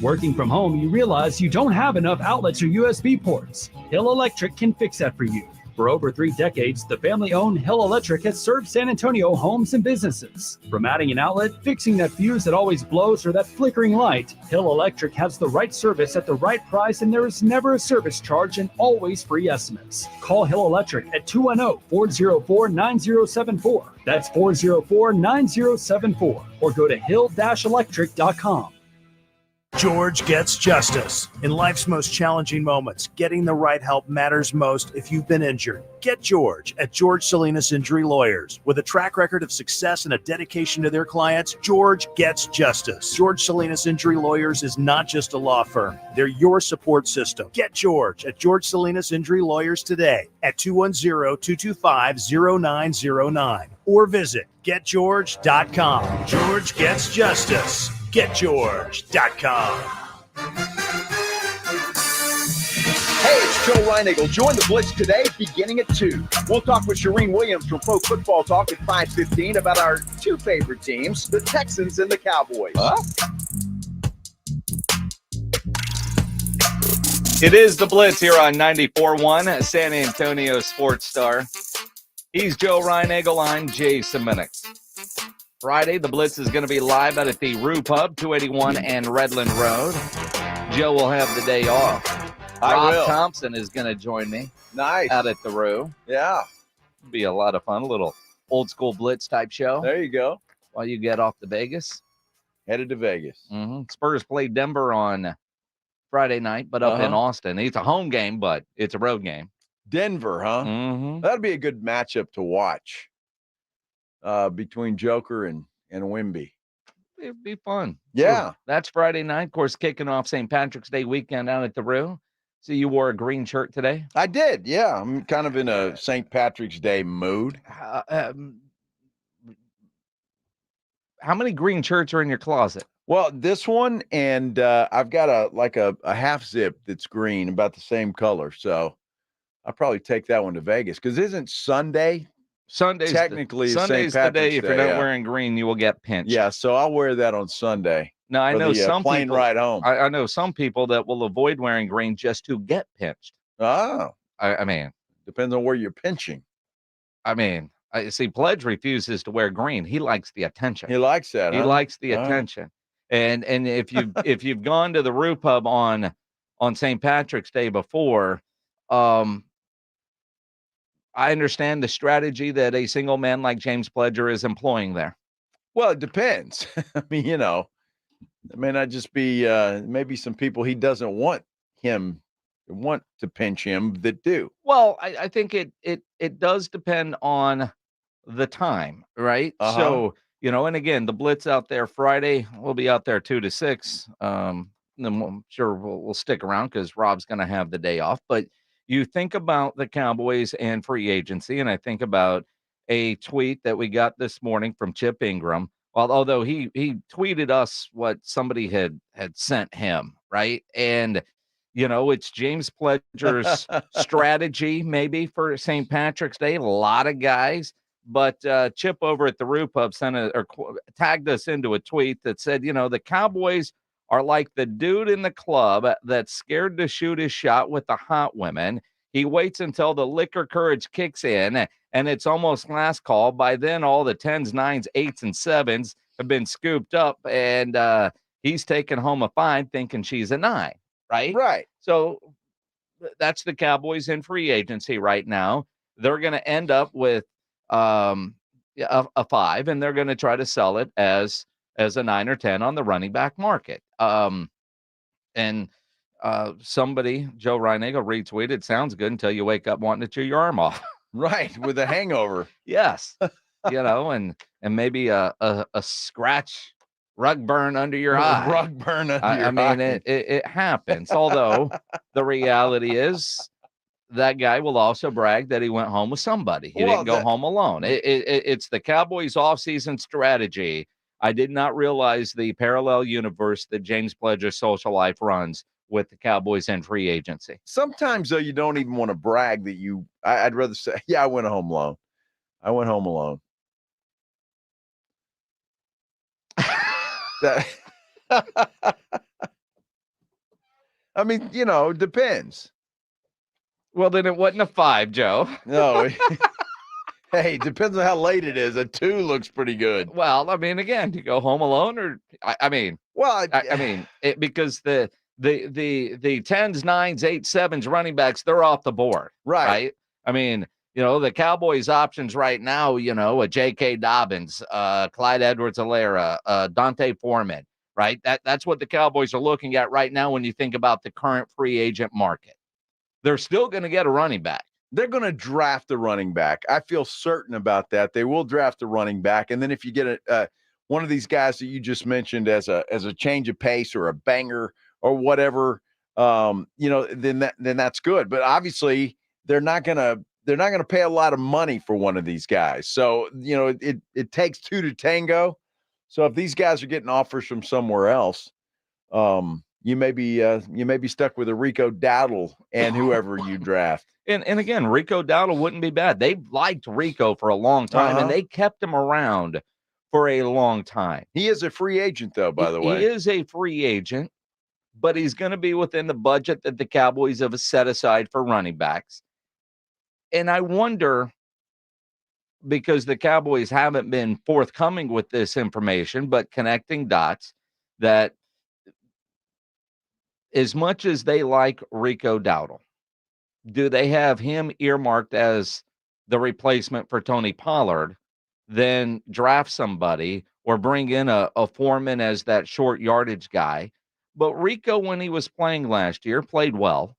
S26: Working from home, you realize you don't have enough outlets or USB ports. Hill Electric can fix that for you. For over 3 decades, the family-owned Hill Electric has served San Antonio homes and businesses. From adding an outlet, fixing that fuse that always blows, or that flickering light, Hill Electric has the right service at the right price, and there is never a service charge and always free estimates. Call Hill Electric at 210-404-9074. That's 404-9074. Or go to hill-electric.com.
S15: George gets justice. In life's most challenging moments, getting the right help matters most. If you've been injured, get George at George Salinas Injury Lawyers. With a track record of success and a dedication to their clients, George gets justice. George Salinas Injury Lawyers is not just a law firm. They're your support system. Get George at George Salinas Injury Lawyers today at 210-225-0909 or visit getgeorge.com. George gets justice. GetGeorge.com.
S1: Hey, it's Joe Reinagle. Join the Blitz today beginning at 2. We'll talk with Charean Williams from Pro Football Talk at 5:15 about our 2 favorite teams, the Texans and the Cowboys.
S5: It is the Blitz here on 94.1 San Antonio Sports Star. He's Joe Reinagle. I'm Jason Minnick. Friday, the Blitz is going to be live out at the Rue Pub, 281 and Redland Road. Joe will have the day off. Rob Thompson is going to join me.
S1: Nice.
S5: Out at the Rue.
S1: Yeah.
S5: It'll be a lot of fun. A little old school Blitz type show.
S1: There you go.
S5: While you get off to Vegas.
S1: Headed to Vegas.
S5: Mm-hmm. Spurs played Denver on Friday night, but up in Austin. It's a home game, but it's a road game.
S1: Denver, huh?
S5: Mm-hmm.
S1: That'd be a good matchup to watch. Between Joker and Wimby.
S5: It'd be fun.
S1: Yeah.
S5: So that's Friday night. Of course, kicking off St. Patrick's Day weekend out at the Rue. So you wore a green shirt today?
S1: I did, yeah. I'm kind of in a St. Patrick's Day mood.
S5: How many green shirts are in your closet?
S1: Well, this one, and I've got a half zip that's green, about the same color. So I'll probably take that one to Vegas. Because isn't Sunday's technically
S5: Sunday's
S1: St.
S5: the day.
S1: Patrick's
S5: If you're
S1: Day,
S5: not wearing green, you will get pinched.
S1: Yeah, so I'll wear that on Sunday.
S5: Now, I know some
S1: plane
S5: people,
S1: ride home.
S5: I know some people that will avoid wearing green just to get pinched.
S1: Oh.
S5: I mean.
S1: Depends on where you're pinching.
S5: I mean, I see Pledge refuses to wear green. He likes the attention.
S1: He likes that,
S5: He
S1: huh?
S5: likes the
S1: All right.
S5: attention. And if you've gone to the Rue Pub on St. Patrick's Day before, I understand the strategy that a single man like James Pledger is employing there.
S1: Well, it depends. I mean, it may not just be maybe some people he doesn't want to pinch him that do.
S5: Well, I think it does depend on the time, right? So, and again, the Blitz out there Friday, we'll be out there 2 to 6. Then I'm sure we'll stick around because Rob's going to have the day off. But you think about the Cowboys and free agency, and I think about a tweet that we got this morning from Chip Ingram. Well, although he tweeted us what somebody had sent him, right? And, it's James Pledger's strategy maybe for St. Patrick's Day. A lot of guys. But Chip over at the Rue Pub tagged us into a tweet that said, the Cowboys are like the dude in the club that's scared to shoot his shot with the hot women. He waits until the liquor courage kicks in, and it's almost last call. By then, all the 10s, 9s, 8s, and 7s have been scooped up, and he's taking home a 5 thinking she's a 9, right?
S1: Right.
S5: So that's the Cowboys in free agency right now. They're going to end up with a 5, and they're going to try to sell it as a 9 or 10 on the running back market. Somebody, Joe Reinagle, retweeted, sounds good until you wake up wanting to chew your arm off.
S1: Right, with a hangover.
S5: Yes. And maybe a scratch rug burn under your eye.
S1: Rug burn under your
S5: I mean,
S1: eye.
S5: it happens. Although the reality is that guy will also brag that he went home with somebody. He didn't go home alone. It's the Cowboys' offseason strategy. I did not realize the parallel universe that James Pledger's social life runs with the Cowboys and free agency.
S1: Sometimes, though, you don't even want to brag that I'd rather say, yeah, I went home alone. I went home alone. I mean, depends.
S5: Well, then it wasn't a 5, Joe.
S1: No. Hey, depends on how late it is. A 2 looks pretty good.
S5: Well, I mean, again, to go home alone, or I mean, because the 10s, 9s, 8s, 7s running backs, they're off the board, right? I mean, the Cowboys' options right now, a J.K. Dobbins, Clyde Edwards-Helaire, Dante Foreman, right? That's what the Cowboys are looking at right now when you think about the current free agent market. They're still going to get a running back.
S1: They're going to draft a running back. I feel certain about that. They will draft a running back, and then if you get one of these guys that you just mentioned as a change of pace or a banger or whatever, then that's good. But obviously, they're not going to pay a lot of money for one of these guys. So it takes 2 to tango. So if these guys are getting offers from somewhere else, you may be stuck with a Rico Dowdle and whoever you draft.
S5: And again, Rico Dowdle wouldn't be bad. They've liked Rico for a long time, and they kept him around for a long time.
S1: He is a free agent, though, by the way.
S5: He is a free agent, but he's going to be within the budget that the Cowboys have set aside for running backs. And I wonder, because the Cowboys haven't been forthcoming with this information, but connecting dots, that as much as they like Rico Dowdle, do they have him earmarked as the replacement for Tony Pollard, then draft somebody or bring in a Foreman as that short yardage guy? But Rico, when he was playing last year, played well,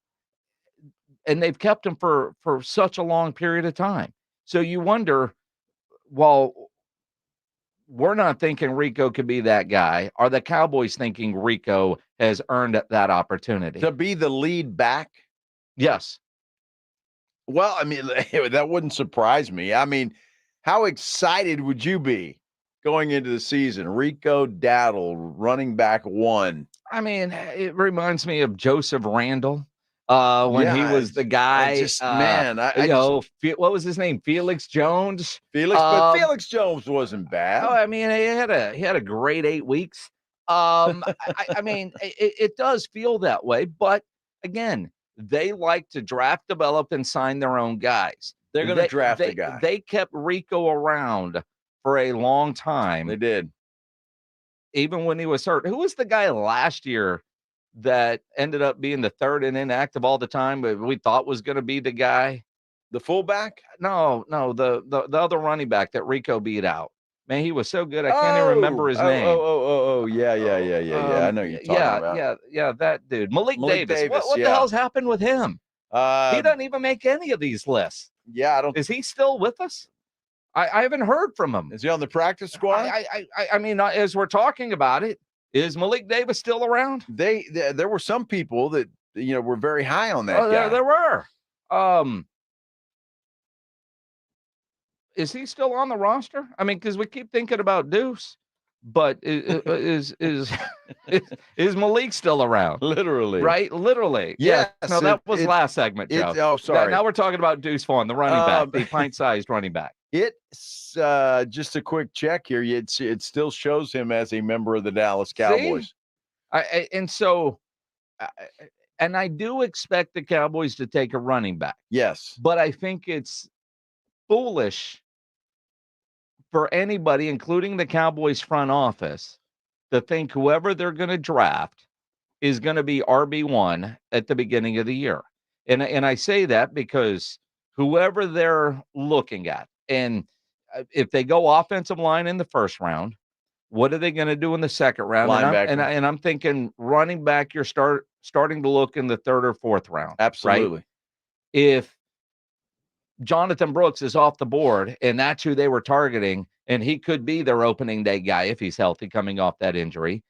S5: and they've kept him for such a long period of time. So you wonder, well, we're not thinking Rico could be that guy. Are the Cowboys thinking Rico has earned that opportunity?
S1: To be the lead back?
S5: Yes.
S1: Well, I mean, that wouldn't surprise me. I mean, how excited would you be going into the season? Rico Dowdle, running back 1.
S5: I mean, it reminds me of Joseph Randall when he was the guy. What was his name? Felix Jones.
S1: But Felix Jones wasn't bad.
S5: Oh, I mean, he had a great 8 weeks. I mean, it does feel that way, but again, they like to draft, develop, and sign their own guys.
S1: They're going to draft a guy.
S5: They kept Rico around for a long time.
S1: They did.
S5: Even when he was hurt. Who was the guy last year that ended up being the third and inactive all the time, but we thought was going to be the guy?
S1: The fullback?
S5: No, the other running back that Rico beat out. Man, he was so good. I can't even remember his name.
S1: Yeah. I know you're talking about.
S5: Yeah, that dude. Malik Davis. What the hell's happened with him? He doesn't even make any of these lists.
S1: Yeah, I don't.
S5: Is he still with us? I haven't heard from him.
S1: Is he on the practice squad?
S5: I mean, as we're talking about it, is Malik Davis still around?
S1: There were some people that were very high on that guy.
S5: There were. Is he still on the roster? I mean, because we keep thinking about Deuce, but is Malik still around?
S1: Literally,
S5: right? Literally.
S1: Yes.
S5: No, that was last segment, Joe.
S1: Oh, sorry.
S5: Now we're talking about Deuce Vaughn, the running back, the pint-sized running back.
S1: It's just a quick check here. It still shows him as a member of the Dallas Cowboys.
S5: And I do expect the Cowboys to take a running back.
S1: Yes,
S5: but I think it's foolish for anybody, including the Cowboys front office, to think whoever they're going to draft is going to be RB1 at the beginning of the year. And I say that because whoever they're looking at, and if they go offensive line in the first round, what are they going to do in the second round? And I'm thinking running back, you're starting to look in the third or fourth round.
S1: Absolutely.
S5: Right? If Jonathan Brooks is off the board and that's who they were targeting, and he could be their opening day guy if he's healthy coming off that injury,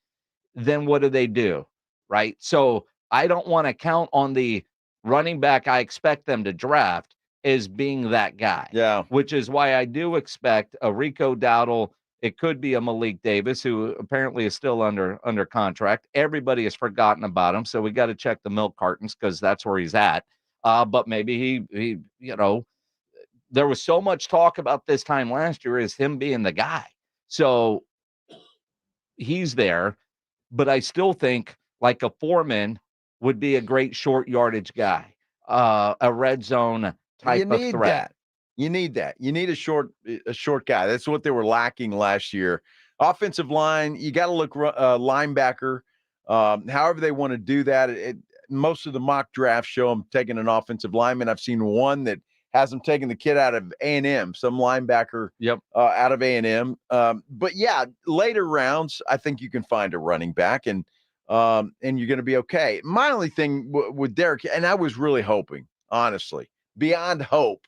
S5: then what do? Right? So I don't want to count on the running back I expect them to draft as being that guy.
S1: Yeah.
S5: Which is why I do expect a Rico Dowdle. It could be a Malik Davis, who apparently is still under contract. Everybody has forgotten about him, so we got to check the milk cartons because that's where he's at. But maybe he, there was so much talk about this time last year as him being the guy. So he's there, but I still think like a Foreman would be a great short yardage guy, a red zone type of threat.
S1: You need that. You need a short guy. That's what they were lacking last year. Offensive line, you got to look linebacker. However they want to do that. Most of the mock drafts show them taking an offensive lineman. I've seen one that has them taking the kid out of A&M, some linebacker out of A&M. But yeah, later rounds, I think you can find a running back and you're going to be okay. My only thing with Derek, and I was really hoping, honestly, beyond hope,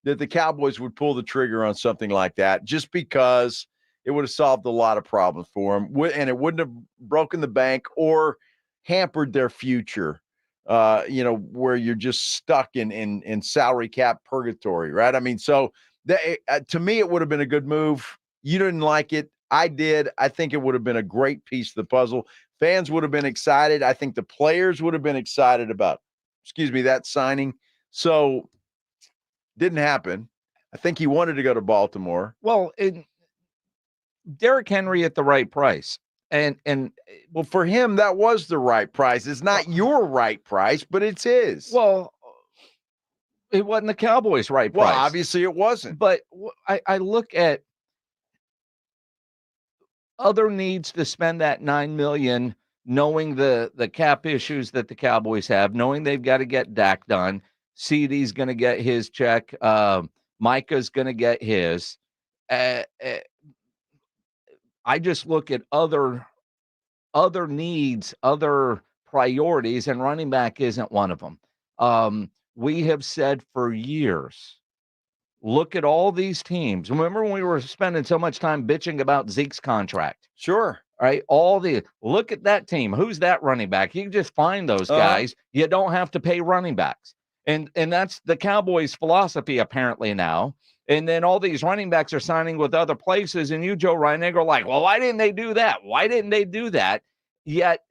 S1: that the Cowboys would pull the trigger on something like that, just because it would have solved a lot of problems for them, and it wouldn't have broken the bank or hampered their future. Where you're just stuck in salary cap purgatory, right? I mean, so to me, it would have been a good move. You didn't like it. I did. I think it would have been a great piece of the puzzle. Fans would have been excited. I think the players would have been excited about, that signing. So didn't happen. I think he wanted to go to Baltimore.
S5: Well, Derrick Henry at the right price. And
S1: well, for him, that was the right price. It's not your right price, but it's his.
S5: Well, it wasn't the Cowboys' right price.
S1: Well, obviously it wasn't.
S5: But I look at other needs to spend that $9 million, knowing the cap issues that the Cowboys have, knowing they've got to get Dak done. CeeDee's going to get his check. Micah's going to get his. I just look at other needs, other priorities, and running back isn't one of them. We have said for years, look at all these teams. Remember when we were spending so much time bitching about Zeke's contract?
S1: Sure.
S5: Right? Look at that team. Who's that running back? You can just find those guys. You don't have to pay running backs. And that's the Cowboys' philosophy apparently now. And then all these running backs are signing with other places. And you, Joe Reiniger, are like, well, why didn't they do that? Why didn't they do that? Yet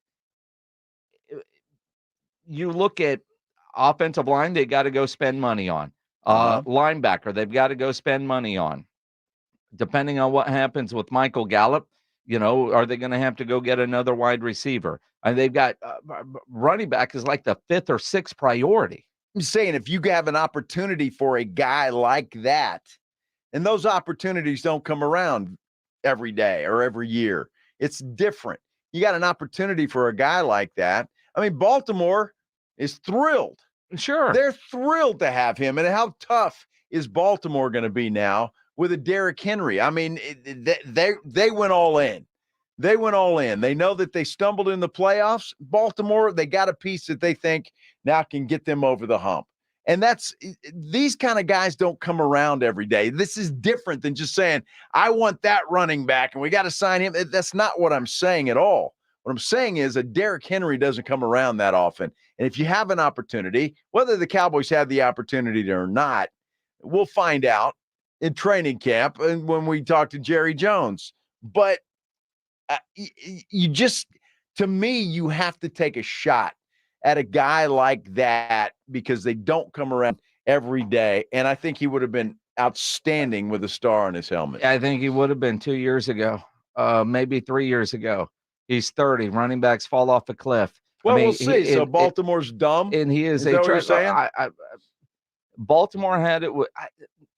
S5: you look at offensive line, they got to go spend money on. Linebacker, they've got to go spend money on. Depending on what happens with Michael Gallup, are they going to have to go get another wide receiver? And they've got running back is like the 5th or 6th priority.
S1: I'm saying if you have an opportunity for a guy like that, and those opportunities don't come around every day or every year, it's different. You got an opportunity for a guy like that. I mean, Baltimore is thrilled.
S5: Sure.
S1: They're thrilled to have him. And how tough is Baltimore going to be now with a Derrick Henry? I mean, they went all in. They went all in. They know that they stumbled in the playoffs. Baltimore, they got a piece that they think now can get them over the hump. And these kind of guys don't come around every day. This is different than just saying, I want that running back and we got to sign him. That's not what I'm saying at all. What I'm saying is a Derrick Henry doesn't come around that often. And if you have an opportunity, whether the Cowboys have the opportunity or not, we'll find out in training camp and when we talk to Jerry Jones. But to me, you have to take a shot at a guy like that because they don't come around every day. And I think he would have been outstanding with a star on his helmet.
S5: I think he would have been 2 years ago, maybe 3 years ago. He's 30. Running backs fall off a cliff.
S1: Well, we'll see. So Baltimore's dumb?
S5: And he is
S1: that what you're saying?
S5: Baltimore had it.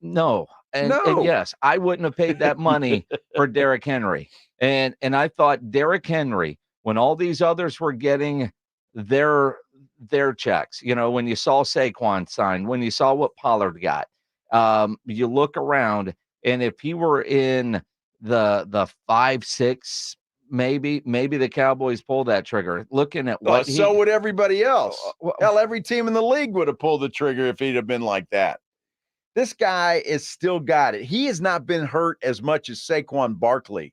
S5: No. And yes, I wouldn't have paid that money for Derrick Henry. And I thought Derrick Henry, when all these others were getting their checks, when you saw Saquon sign, when you saw what Pollard got, you look around, and if he were in the 5-6, maybe the Cowboys pull that trigger. Looking at what
S1: so would everybody else. Hell, every team in the league would have pulled the trigger if he'd have been like that. This guy is still got it. He has not been hurt as much as Saquon Barkley.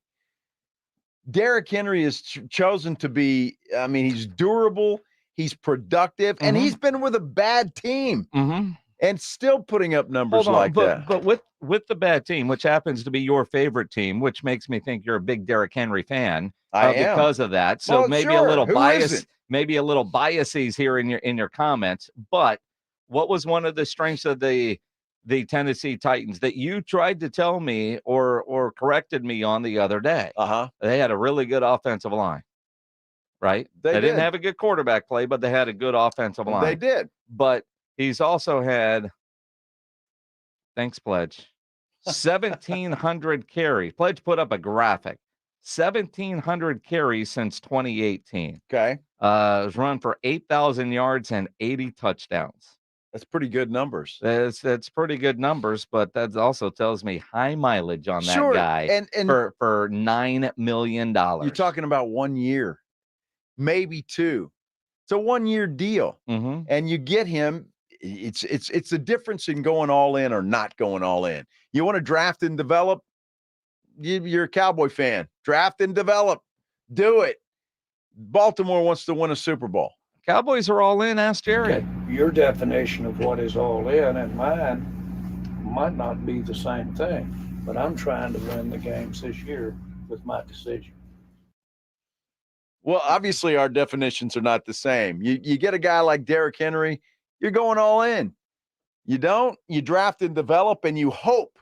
S1: Derrick Henry is chosen to be, I mean, he's durable, he's productive, and he's been with a bad team and still putting up numbers like that.
S5: But with the bad team, which happens to be your favorite team, which makes me think you're a big Derrick Henry fan because of that. So
S1: well,
S5: maybe
S1: sure.
S5: a little
S1: Who
S5: bias,
S1: isn't?
S5: maybe a little biases here in your comments. But what was one of the strengths of the Tennessee Titans that you tried to tell me or corrected me on the other day? They had a really good offensive line, right? They didn't have a good quarterback play, but they had a good offensive line.
S1: They did.
S5: But he's also had, thanks, Pledge, 1,700 carries. Pledge put up a graphic. 1,700 carries since 2018.
S1: Okay.
S5: Has run for 8,000 yards and 80 touchdowns.
S1: That's pretty good numbers.
S5: That's pretty good numbers, but that also tells me high mileage on that guy
S1: and
S5: for $9 million.
S1: You're talking about 1 year, maybe 2. It's a 1-year deal, and you get him. It's the difference in going all in or not going all in. You want to draft and develop. You're a Cowboy fan. Draft and develop. Do it. Baltimore wants to win a Super Bowl.
S5: Cowboys are all in. Ask Jerry.
S3: Okay. Your definition of what is all in and mine might not be the same thing, but I'm trying to win the games this year with my decision.
S1: Well, obviously our definitions are not the same. You get a guy like Derrick Henry, you're going all in. You don't, you draft and develop, and you hope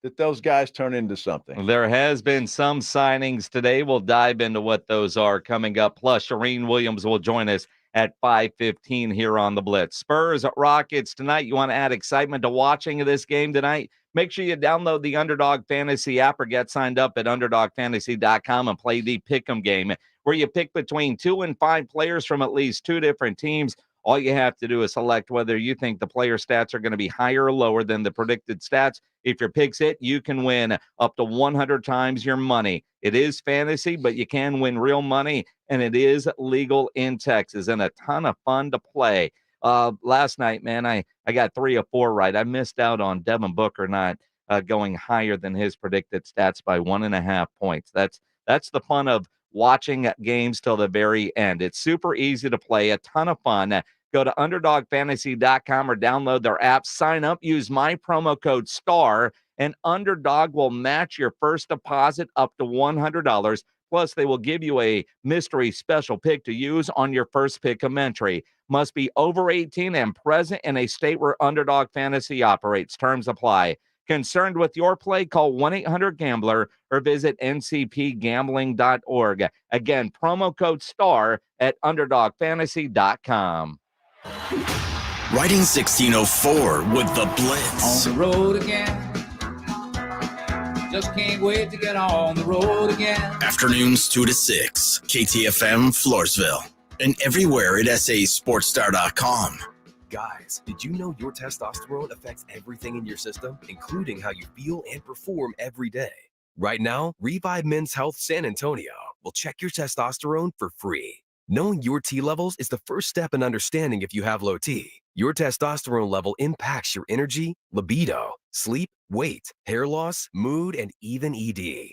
S1: that those guys turn into something.
S5: There has been some signings today. We'll dive into what those are coming up. Plus, Charean Williams will join us at 5:15 here on the Blitz. Spurs Rockets tonight. You want to add excitement to watching this game tonight? Make sure you download the Underdog Fantasy app or get signed up at UnderdogFantasy.com and play the Pick'em game, where you pick between 2 and 5 players from at least 2 different teams. All you have to do is select whether you think the player stats are going to be higher or lower than the predicted stats. If your picks hit, you can win up to 100 times your money. It is fantasy, but you can win real money, and it is legal in Texas and a ton of fun to play. Last night, man, I got 3 of 4 right. I missed out on Devin Booker not going higher than his predicted stats by 1.5 points. That's the fun of watching games till the very end. It's super easy to play, a ton of fun. Go to UnderdogFantasy.com or download their app. Sign up, use my promo code STAR, and Underdog will match your first deposit up to $100. Plus, they will give you a mystery special pick to use on your first Pick'em entry. Must be over 18 and present in a state where Underdog Fantasy operates. Terms apply. Concerned with your play? Call 1-800-GAMBLER or visit ncpgambling.org. Again, promo code STAR at UnderdogFantasy.com.
S2: Riding 1604 with the Blitz.
S7: On the road again. Just can't wait to get on the road again.
S2: Afternoons 2 to 6. KTFM Floresville. And everywhere at sasportstar.com.
S8: Guys, did you know your testosterone affects everything in your system, including how you feel and perform every day? Right now, Revive Men's Health San Antonio will check your testosterone for free. Knowing your T levels is the first step in understanding if you have low T. Your testosterone level impacts your energy, libido, sleep, weight, hair loss, mood, and even ED.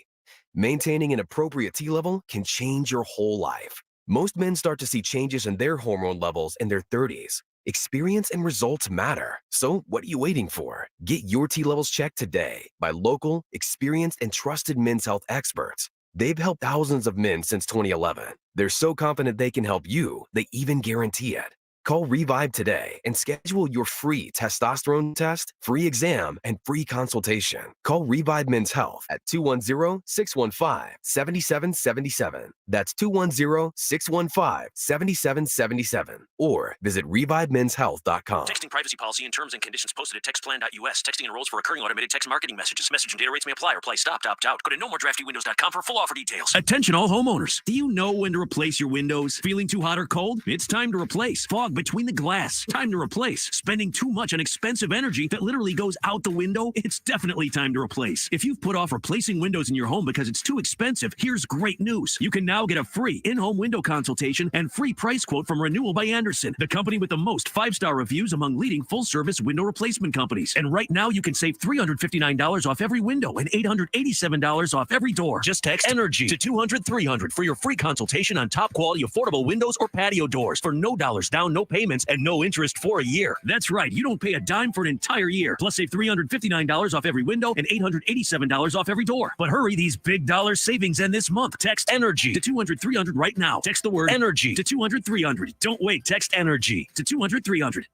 S8: Maintaining an appropriate T level can change your whole life. Most men start to see changes in their hormone levels in their 30s. Experience and results matter. So what are you waiting for? Get your T levels checked today by local, experienced, and trusted men's health experts. They've helped thousands of men since 2011. They're so confident they can help you, they even guarantee it. Call Revive today and schedule your free testosterone test, free exam, and free consultation. Call Revive Men's Health at 210-615-7777. That's 210-615-7777. Or visit ReviveMen'sHealth.com.
S14: Texting privacy policy and terms and conditions posted at textplan.us. Texting enrolls for recurring automated text marketing messages. Message and data rates may apply or play stopped, opt out. Go to nomoredraftywindows.com for full offer details.
S15: Attention all homeowners. Do you know when to replace your windows? Feeling too hot or cold? It's time to replace. Fog Fog between the glass. Time to replace. Spending too much on expensive energy that literally goes out the window? It's definitely time to replace. If you've put off replacing windows in your home because it's too expensive, here's great news. You can now get a free in-home window consultation and free price quote from Renewal by Andersen, the company with the most 5-star reviews among leading full-service window replacement companies. And right now, you can save $359 off every window and $887 off every door. Just text ENERGY to 200-300 for your free consultation on top-quality affordable windows or patio doors for no dollars down, no payments, and no interest for a year. That's right. You don't pay a dime for an entire year. Plus, save $359 off every window and $887 off every door. But hurry, these big dollar savings end this month. Text ENERGY to 200-300 right now. Text the word ENERGY to 200-300. Don't wait. Text ENERGY to 200-300.
S6: Thanks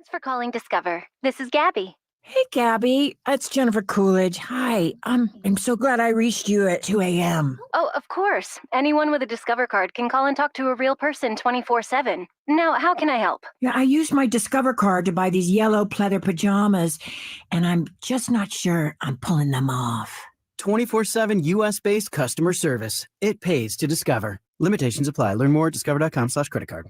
S6: for calling Discover. This is Gabby.
S10: Hey, Gabby. It's Jennifer Coolidge. Hi. I'm so glad I reached you at 2 a.m.
S6: Oh, of course. Anyone with a Discover card can call and talk to a real person 24/7. Now, how can I help?
S10: Yeah, I used my Discover card to buy these yellow pleather pajamas, and I'm just not sure I'm pulling them off.
S11: 24/7 U.S.-based customer service. It pays to Discover. Limitations apply. Learn more at discover.com/credit card.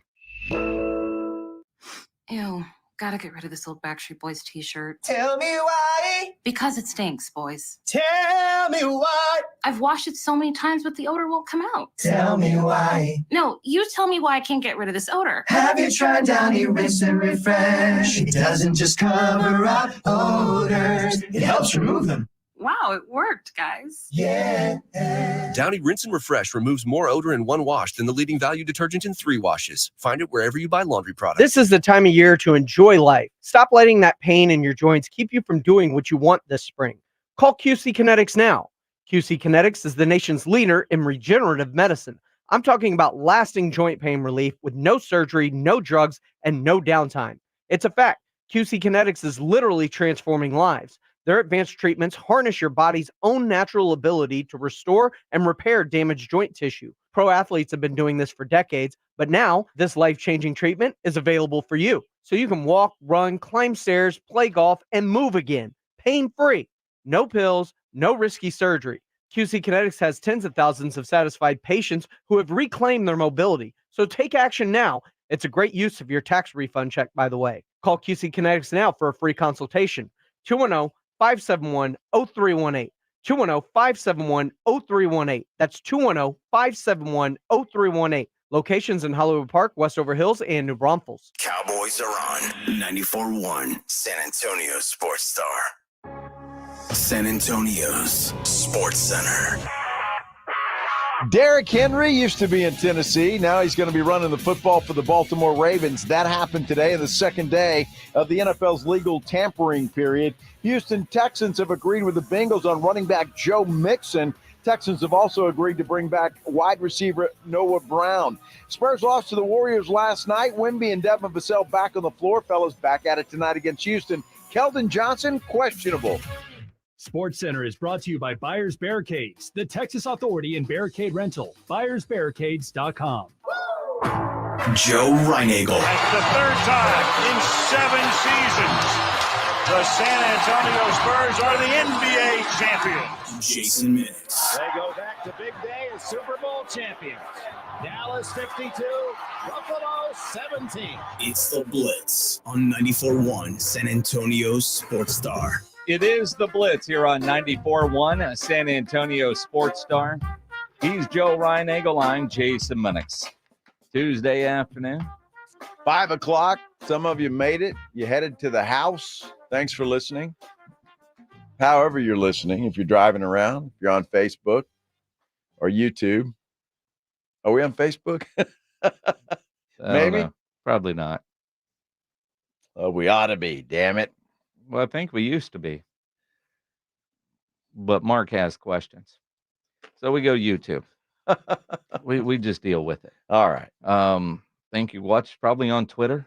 S12: Ew. Gotta get rid of this old Backstreet Boys t-shirt.
S23: Tell me why.
S12: Because it stinks, boys.
S23: Tell me why.
S12: I've washed it so many times, but the odor won't come out.
S23: Tell me why.
S12: No, you tell me why I can't get rid of this odor.
S23: Have you tried Downy Rinse and Refresh? It doesn't just cover up odors, it helps remove them.
S12: Wow, it worked, guys.
S23: Yeah.
S8: Downy Rinse and Refresh removes more odor in one wash than the leading value detergent in 3 washes. Find it wherever you buy laundry products.
S24: This is the time of year to enjoy life. Stop letting that pain in your joints keep you from doing what you want this spring. Call QC Kinetics now. QC Kinetics is the nation's leader in regenerative medicine. I'm talking about lasting joint pain relief with no surgery, no drugs, and no downtime. It's a fact. QC Kinetics is literally transforming lives. Their advanced treatments harness your body's own natural ability to restore and repair damaged joint tissue. Pro athletes have been doing this for decades, but now this life-changing treatment is available for you. So you can walk, run, climb stairs, play golf, and move again, pain-free. No pills, no risky surgery. QC Kinetics has tens of thousands of satisfied patients who have reclaimed their mobility. So take action now. It's a great use of your tax refund check, by the way. Call QC Kinetics now for a free consultation. 210-571-0318. 210-571-0318. That's 210-571-0318. Locations in Hollywood Park, Westover Hills, and New Braunfels.
S2: Cowboys are on 94.1 San Antonio Sports Star. San Antonio's Sports Center.
S1: Derrick Henry used to be in Tennessee. Now he's going to be running the football for the Baltimore Ravens. That happened today, the second day of the NFL's legal tampering period. Houston Texans have agreed with the Bengals on running back Joe Mixon. Texans have also agreed to bring back wide receiver Noah Brown. Spurs lost to the Warriors last night. Wemby and Devin Vassell back on the floor. Fellas back at it tonight against Houston. Keldon Johnson, questionable.
S26: Sports Center is brought to you by Buyers Barricades, the Texas Authority in Barricade Rental. BuyersBarricades.com.
S2: Joe Reinagel.
S27: That's the third time in 7 seasons the San Antonio Spurs are the NBA champions.
S2: Jason Minutes.
S28: They go back to big day as Super Bowl champions. Dallas 52, Buffalo 17.
S2: It's the Blitz on 94.1 San Antonio Sports Star.
S5: It is the Blitz here on 94.1 San Antonio Sports Star. He's Joe Reinagel. I'm Jason Minix. Tuesday afternoon.
S1: 5 o'clock. Some of you made it. You headed to the house. Thanks for listening. However you're listening, if you're driving around, if you're on Facebook or YouTube. Are we on Facebook? Maybe.
S5: Probably not.
S1: Oh, we ought to be, damn it.
S5: Well, I think we used to be. But Mark has questions. So we go YouTube. we just deal with it.
S1: All right.
S5: Think you watched probably on Twitter.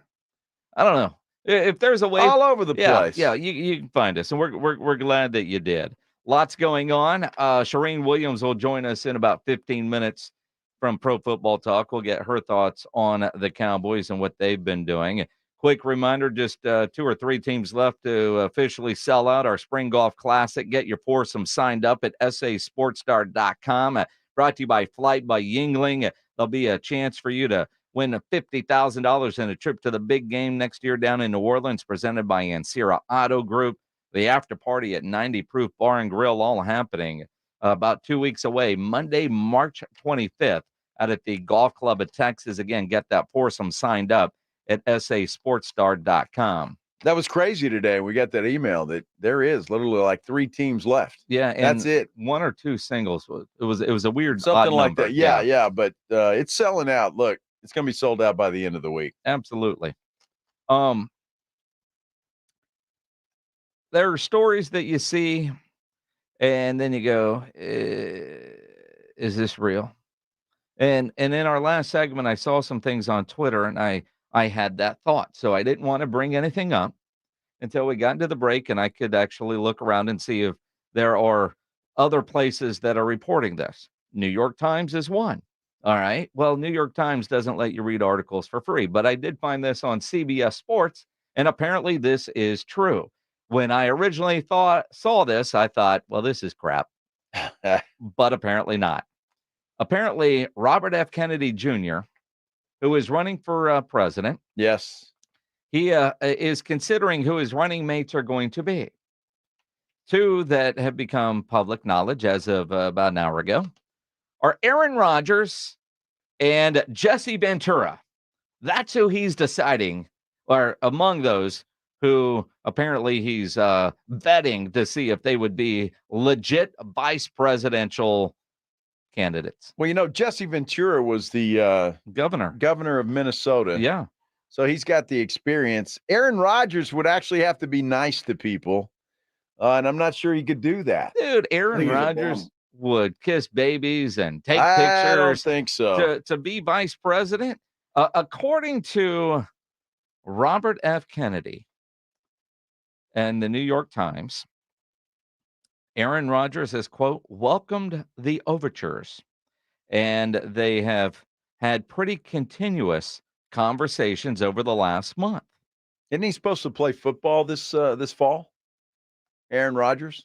S5: I don't know. If there's a way
S1: all over the place.
S5: Yeah, you can find us. And we're glad that you did. Lots going on. Charean Williams will join us in about 15 minutes from Pro Football Talk. We'll get her thoughts on the Cowboys and what they've been doing. Quick reminder, just 2 or 3 teams left to officially sell out our Spring Golf Classic. Get your foursome signed up at sasportstar.com. Brought to you by Flight by Yingling. There'll be a chance for you to win a $50,000 in a trip to the big game next year down in New Orleans, presented by Ancira Auto Group. The after party at 90 Proof Bar and Grill, all happening about 2 weeks away, Monday, March 25th, out at the Golf Club of Texas. Again, get that foursome signed up at sasportstar.com.
S1: That was crazy today. We got that email that there is literally like 3 teams left.
S5: Yeah, and
S1: that's it.
S5: 1 or 2 singles. It was a weird
S1: something
S5: odd
S1: like
S5: number.
S1: that. Yeah. But it's selling out. Look, it's going to be sold out by the end of the week.
S5: Absolutely. There are stories that you see, and then you go, "Is this real?" And in our last segment, I saw some things on Twitter, and I had that thought, so I didn't want to bring anything up until we got into the break, and I could actually look around and see if there are other places that are reporting this. New York Times is one. All right. Well, New York Times doesn't let you read articles for free, but I did find this on CBS Sports, and apparently this is true. When I originally saw this, I thought, well, this is crap, but apparently not. Apparently, Robert F. Kennedy Jr., who is running for president,
S1: yes,
S5: he is considering who his running mates are going to be. 2 that have become public knowledge as of about an hour ago are Aaron Rodgers and Jesse Ventura. That's who he's deciding, or among those who apparently he's vetting to see if they would be legit vice presidential candidates.
S1: Well, Jesse Ventura was the governor of Minnesota.
S5: Yeah.
S1: So he's got the experience. Aaron Rodgers would actually have to be nice to people, and I'm not sure he could do that.
S5: Dude, Aaron Rodgers would kiss babies and take pictures.
S1: I don't think so.
S5: To be vice president, according to Robert F. Kennedy and the New York Times, Aaron Rodgers has, quote, welcomed the overtures, and they have had pretty continuous conversations over the last month.
S1: Isn't he supposed to play football this fall? Aaron Rodgers?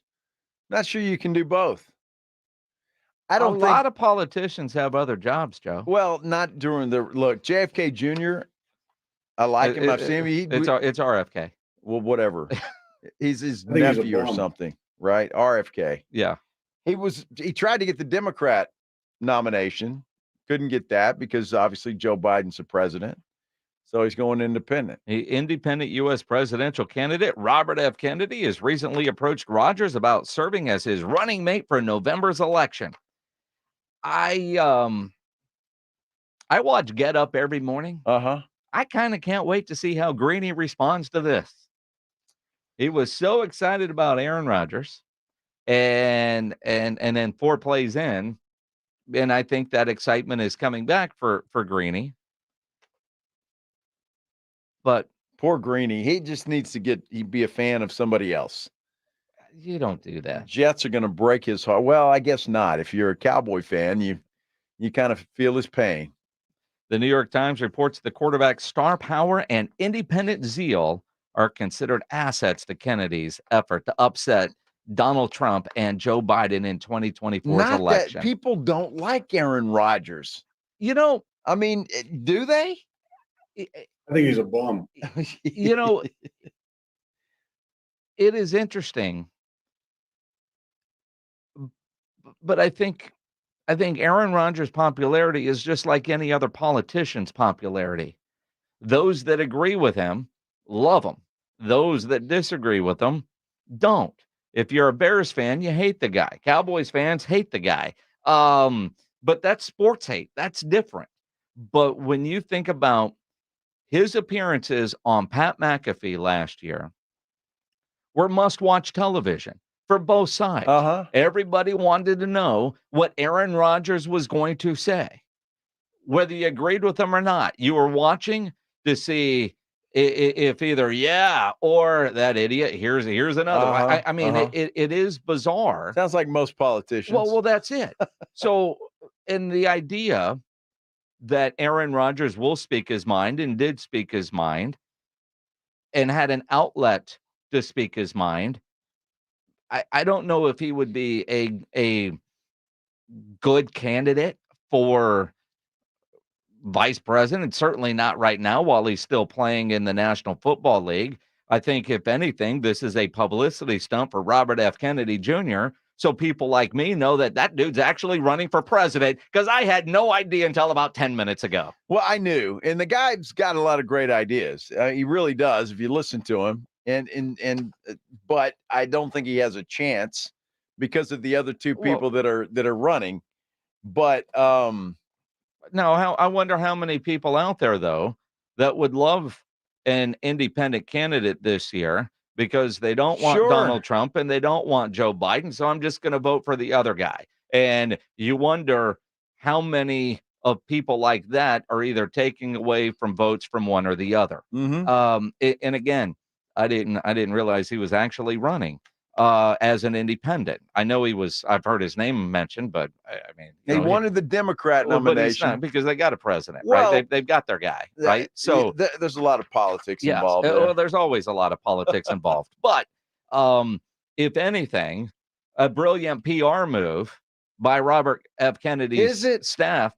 S1: Not sure you can do both. I don't think
S5: a lot of politicians have other jobs, Joe.
S1: Well, not during look, JFK Jr. I like him. I've seen him.
S5: It's RFK.
S1: Well, whatever. He's his nephew or something, right? RFK.
S5: Yeah.
S1: He tried to get the Democrat nomination. Couldn't get that because obviously Joe Biden's the president. So he's going independent.
S5: The independent U.S. presidential candidate Robert F. Kennedy has recently approached Rodgers about serving as his running mate for November's election. I watch Get Up every morning.
S1: Uh-huh.
S5: I kind of can't wait to see how Greeny responds to this. He was so excited about Aaron Rodgers, and then 4 plays in, and I think that excitement is coming back for Greeny. But
S1: poor Greeny, he just needs to be a fan of somebody else.
S5: You don't do that.
S1: Jets are going to break his heart. Well, I guess not. If you're a Cowboy fan, you kind of feel his pain.
S5: The New York Times reports the quarterback's star power and independent zeal are considered assets to Kennedy's effort to upset Donald Trump and Joe Biden in 2024's election.
S1: That people don't like Aaron Rodgers. I mean, do they?
S9: I think he's a bum.
S5: It is interesting. But I think Aaron Rodgers' popularity is just like any other politician's popularity. Those that agree with him love him. Those that disagree with him don't. If you're a Bears fan, you hate the guy. Cowboys fans hate the guy. But that's sports hate. That's different. But when you think about his appearances on Pat McAfee last year were must-watch television for both sides.
S1: Uh-huh.
S5: Everybody wanted to know what Aaron Rodgers was going to say. Whether you agreed with him or not, you were watching to see if either or that idiot, here's another.
S1: Uh-huh.
S5: I mean, it is bizarre.
S1: Sounds like most politicians.
S5: Well, that's it. So, and the idea that Aaron Rodgers will speak his mind and did speak his mind and had an outlet to speak his mind, I don't know if he would be a good candidate for vice president, certainly not right now while he's still playing in the National Football League. I think, if anything, this is a publicity stunt for Robert F. Kennedy Jr., so people like me know that that dude's actually running for president, because I had no idea until about 10 minutes ago.
S1: Well, I knew, and the guy's got a lot of great ideas. He really does, if you listen to him. But I don't think he has a chance because of the other two people that are running. But
S5: no, I wonder how many people out there, though, that would love an independent candidate this year, because they don't want Donald Trump and they don't want Joe Biden. So I'm just going to vote for the other guy. And you wonder how many of people like that are either taking away from votes from one or the other.
S1: Mm-hmm.
S5: And again, I didn't realize he was actually running as an independent. I know he was. I've heard his name mentioned, but I mean,
S1: they wanted the Democrat nomination,
S5: but he's not, because they got a president,
S1: well,
S5: right? They've got their guy, right? So
S1: there's a lot of politics involved.
S5: Well, there's always a lot of politics involved. But if anything, a brilliant PR move by Robert F. Kennedy's staff.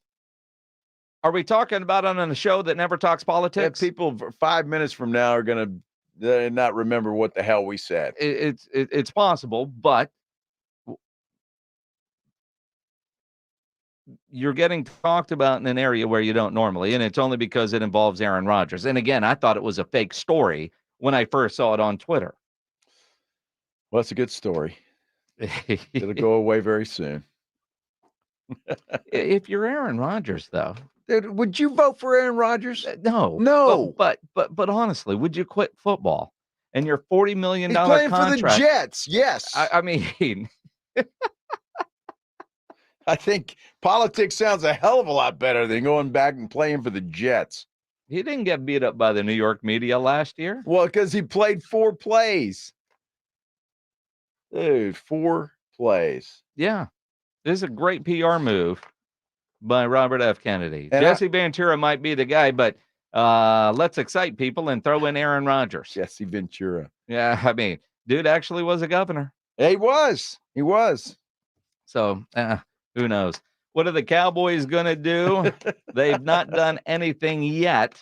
S5: Are we talking about it on a show that never talks politics?
S1: People 5 minutes from now are going to not remember what the hell we said.
S5: It's possible, but you're getting talked about in an area where you don't normally, and it's only because it involves Aaron Rodgers. And again, I thought it was a fake story when I first saw it on Twitter.
S1: Well, it's a good story. It'll go away very soon.
S5: If you're Aaron Rodgers, though,
S1: dude, would you vote for Aaron Rodgers?
S5: No. But honestly, would you quit football and your $40 million
S1: playing
S5: contract
S1: for the Jets? Yes.
S5: I mean,
S1: I think politics sounds a hell of a lot better than going back and playing for the Jets.
S5: He didn't get beat up by the New York media last year.
S1: Well, because he played 4 plays. Dude, 4 plays.
S5: Yeah. This is a great PR move by Robert F. Kennedy.
S1: And
S5: Jesse Ventura might be the guy, but let's excite people and throw in Aaron Rodgers.
S1: Jesse Ventura.
S5: Yeah, I mean, dude actually was a governor.
S1: He was.
S5: So, who knows? What are the Cowboys going to do? They've not done anything yet.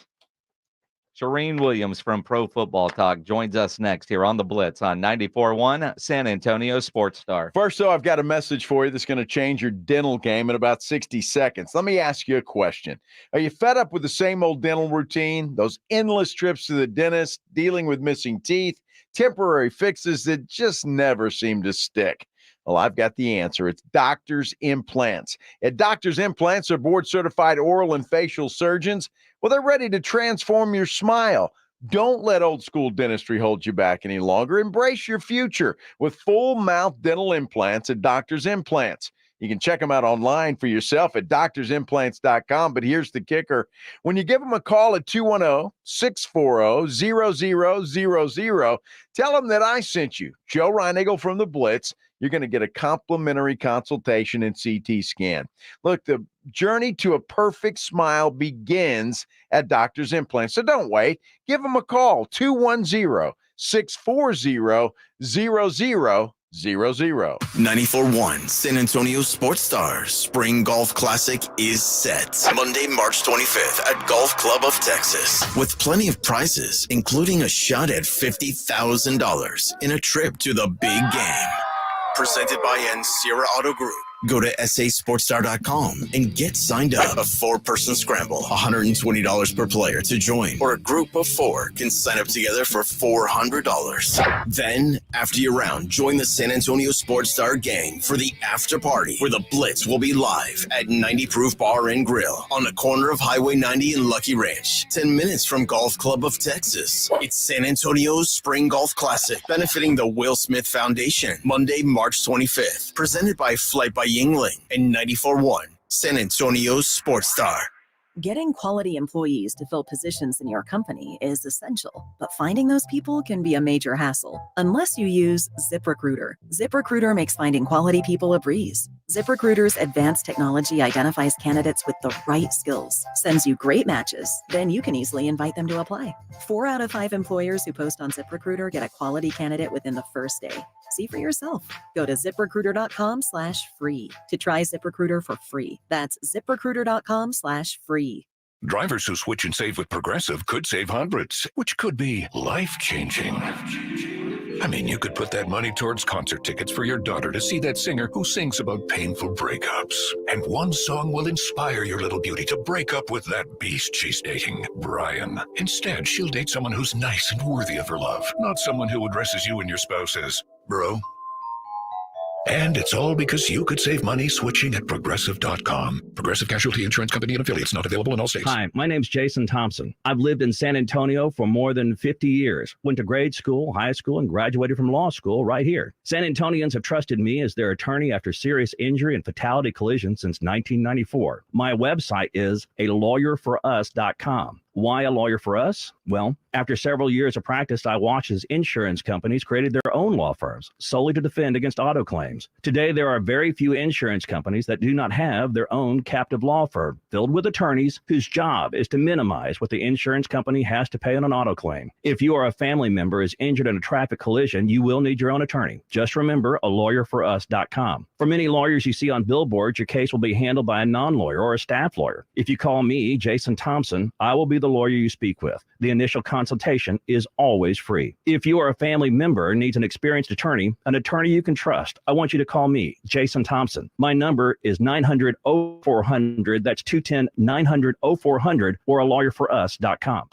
S5: Charean Williams from Pro Football Talk joins us next here on the Blitz on 94.1 San Antonio Sports Star.
S1: First, though, I've got a message for you that's going to change your dental game in about 60 seconds. Let me ask you a question. Are you fed up with the same old dental routine, those endless trips to the dentist, dealing with missing teeth, temporary fixes that just never seem to stick? Well, I've got the answer. It's Doctor's Implants. At Doctor's Implants, are board-certified oral and facial surgeons. Well, they're ready to transform your smile. Don't let old school dentistry hold you back any longer. Embrace your future with full mouth dental implants at Doctor's Implants. You can check them out online for yourself at doctorsimplants.com. But here's the kicker. When you give them a call at 210-640-0000, tell them that I sent you, Joe Reinagle from the Blitz. You're going to get a complimentary consultation and CT scan. Look, the journey to a perfect smile begins at Doctor's Implants. So don't wait. Give them a call, 210-640-0000.
S2: 94.1 San Antonio Sports Stars Spring Golf Classic is set. Monday, March 25th at Golf Club of Texas. With plenty of prizes, including a shot at $50,000 in a trip to the big game. Presented by Sierra Auto Group. Go to sasportstar.com and get signed up. A 4-person scramble, $120 per player to join, or a group of 4 can sign up together for $400. Then, after your round, join the San Antonio Sports Star gang for the after party, where the Blitz will be live at 90 Proof Bar and Grill on the corner of Highway 90 and Lucky Ranch, 10 minutes from Golf Club of Texas. It's San Antonio's Spring Golf Classic, benefiting the Will Smith Foundation. Monday, March 25th, presented by Flight by Yingling and 94.1 San Antonio's Sports Star.
S13: Getting quality employees to fill positions in your company is essential, but finding those people can be a major hassle unless you use ZipRecruiter. ZipRecruiter makes finding quality people a breeze. ZipRecruiter's advanced technology identifies candidates with the right skills, sends you great matches, then you can easily invite them to apply. 4 out of 5 employers who post on ZipRecruiter get a quality candidate within the first day. See for yourself. Go to ZipRecruiter.com/free to try ZipRecruiter for free. That's ZipRecruiter.com/free.
S4: Drivers who switch and save with Progressive could save hundreds, which could be life-changing. I mean, you could put that money towards concert tickets for your daughter to see that singer who sings about painful breakups. And one song will inspire your little beauty to break up with that beast she's dating, Brian. Instead, she'll date someone who's nice and worthy of her love, not someone who addresses you and your spouse as bro. And it's all because you could save money switching at Progressive.com. Progressive Casualty Insurance Company and affiliates, not available in all states.
S15: Hi, my name's Jason Thompson. I've lived in San Antonio for more than 50 years. Went to grade school, high school, and graduated from law school right here. San Antonians have trusted me as their attorney after serious injury and fatality collision since 1994. My website is alawyerforus.com. Why a lawyer for us? Well, after several years of practice, I watched as insurance companies created their own law firms solely to defend against auto claims. Today, there are very few insurance companies that do not have their own captive law firm filled with attorneys whose job is to minimize what the insurance company has to pay on an auto claim. If you or a family member is injured in a traffic collision, you will need your own attorney. Just remember alawyerforus.com. For many lawyers you see on billboards, your case will be handled by a non-lawyer or a staff lawyer. If you call me, Jason Thompson, I will be the lawyer you speak with. The initial consultation is always free. If you or a family member needs an experienced attorney you can trust, I want you to call me, Jason Thompson. My number is 900-0400. That's 210-900-0400 or alawyerforus.com.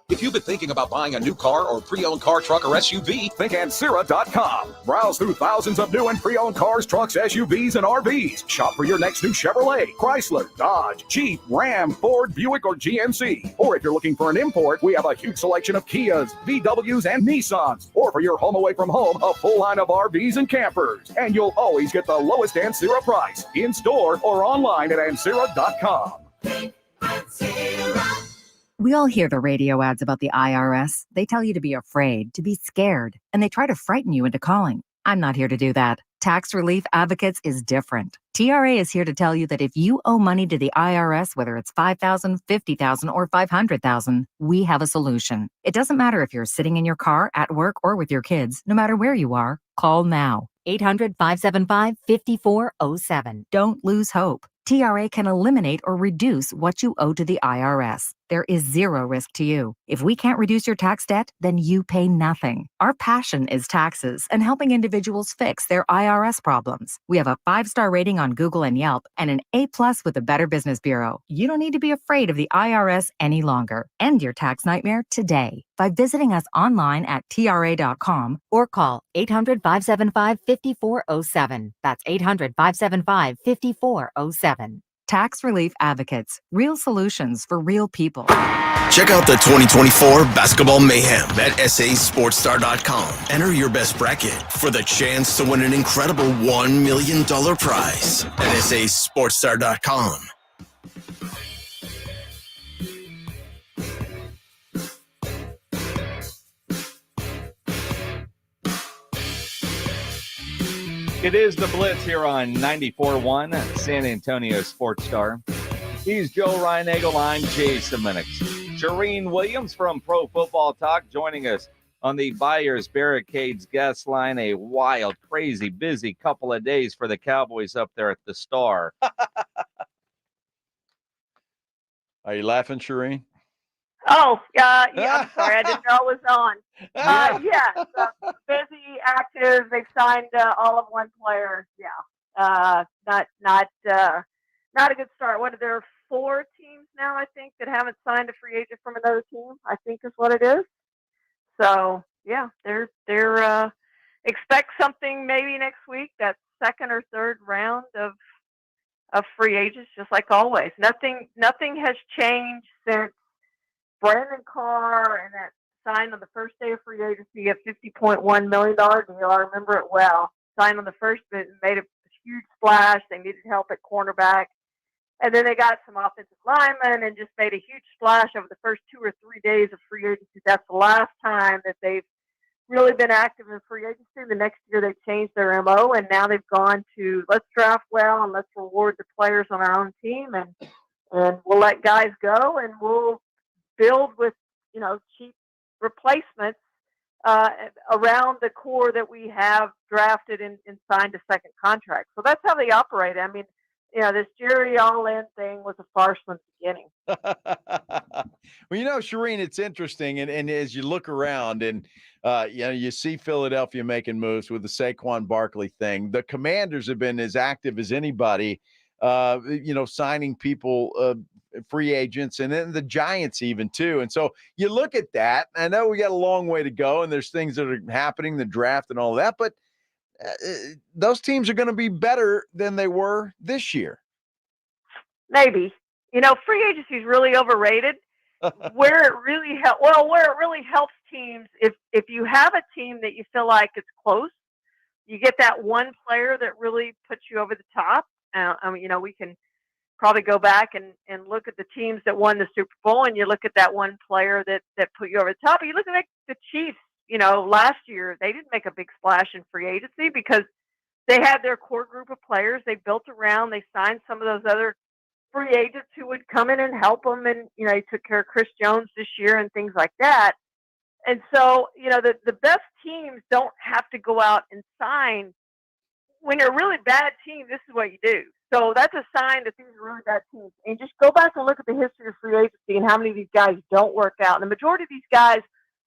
S16: If you've been thinking about buying a new car or pre-owned car, truck, or SUV, think Ancira.com. Browse through thousands of new and pre-owned cars, trucks, SUVs, and RVs. Shop for your next new Chevrolet, Chrysler, Dodge, Jeep, Ram, Ford, Buick, or GMC. Or if you're looking for an import, we have a huge selection of Kias, VWs, and Nissans. Or for your home away from home, a full line of RVs and campers. And you'll always get the lowest Ancira price, in-store or online at Ancira.com.
S17: We all hear the radio ads about the IRS. They tell you to be afraid, to be scared, and they try to frighten you into calling. I'm not here to do that. Tax Relief Advocates is different. TRA is here to tell you that if you owe money to the IRS, whether it's $5,000, $50,000, or $500,000, we have a solution. It doesn't matter if you're sitting in your car, at work, or with your kids. No matter where you are, call now. 800-575-5407. Don't lose hope. TRA can eliminate or reduce what you owe to the IRS. There is zero risk to you. If we can't reduce your tax debt, then you pay nothing. Our passion is taxes and helping individuals fix their IRS problems. We have a 5-star rating on Google and Yelp and an A+ with the Better Business Bureau. You don't need to be afraid of the IRS any longer. End your tax nightmare today by visiting us online at TRA.com or call 800-575-5407. That's 800-575-5407. Tax Relief Advocates. Real solutions for real people.
S2: Check out the 2024 Basketball Mayhem at SASportsStar.com. Enter your best bracket for the chance to win an incredible $1 million prize at SASportsStar.com.
S5: It is the Blitz here on 94.1 San Antonio Sports Star. He's Joe Reinagel. I'm Jason Minix. Charean Williams from Pro Football Talk joining us on the Buyers Barricades guest line. A wild, crazy, busy couple of days for the Cowboys up there at the Star.
S1: Are you laughing, Charean?
S18: Oh, yeah, I'm sorry. I didn't know it was on. Yes, busy, active. They've signed all of one player. Yeah, not a good start. What are there 4 teams now? I think that haven't signed a free agent from another team. I think is what it is. So yeah, they're expect something maybe next week. That second or third round of free agents, just like always. Nothing has changed since Brandon Carr and that signed on the first day of free agency, a $50.1 million deal. I remember it well. Signed on the first bit and made a huge splash. They needed help at cornerback. And then they got some offensive linemen and just made a huge splash over the first 2 or 3 days of free agency. That's the last time that they've really been active in free agency. The next year they changed their MO, and now they've gone to let's draft well and let's reward the players on our own team, and we'll let guys go and we'll build with, cheap replacements around the core that we have drafted and signed a second contract. So that's how they operate. I mean, this Jerry all-in thing was a farce from the beginning.
S1: Well, Charean, it's interesting. And as you look around and, you see Philadelphia making moves with the Saquon Barkley thing. The Commanders have been as active as anybody, signing people, free agents, and then the Giants even too. And so you look at that. I know we got a long way to go and there's things that are happening, the draft and all that, but those teams are going to be better than they were this year.
S18: Maybe. Free agency is really overrated. Where it really helps teams, if you have a team that you feel like it's close, you get that one player that really puts you over the top. We can probably go back and look at the teams that won the Super Bowl, and you look at that one player that put you over the top. But you look at the Chiefs, last year, they didn't make a big splash in free agency because they had their core group of players they built around. They signed some of those other free agents who would come in and help them. And, he took care of Chris Jones this year and things like that. And so, the best teams don't have to go out and sign. When you're a really bad team, this is what you do. So that's a sign that these are really bad teams. And just go back and look at the history of free agency and how many of these guys don't work out. And the majority of these guys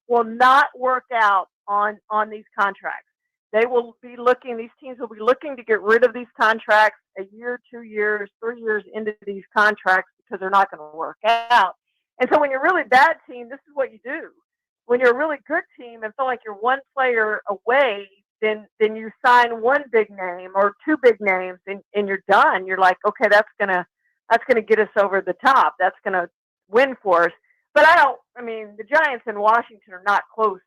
S18: will not work out on these contracts. These teams will be looking to get rid of these contracts a year, 2 years, 3 years into these contracts because they're not going to work out. And so when you're a really bad team, this is what you do. When you're a really good team and feel like you're one player away, then you sign one big name or two big names and you're done. You're like, okay, that's gonna get us over the top. That's gonna win for us. But the Giants and Washington are not close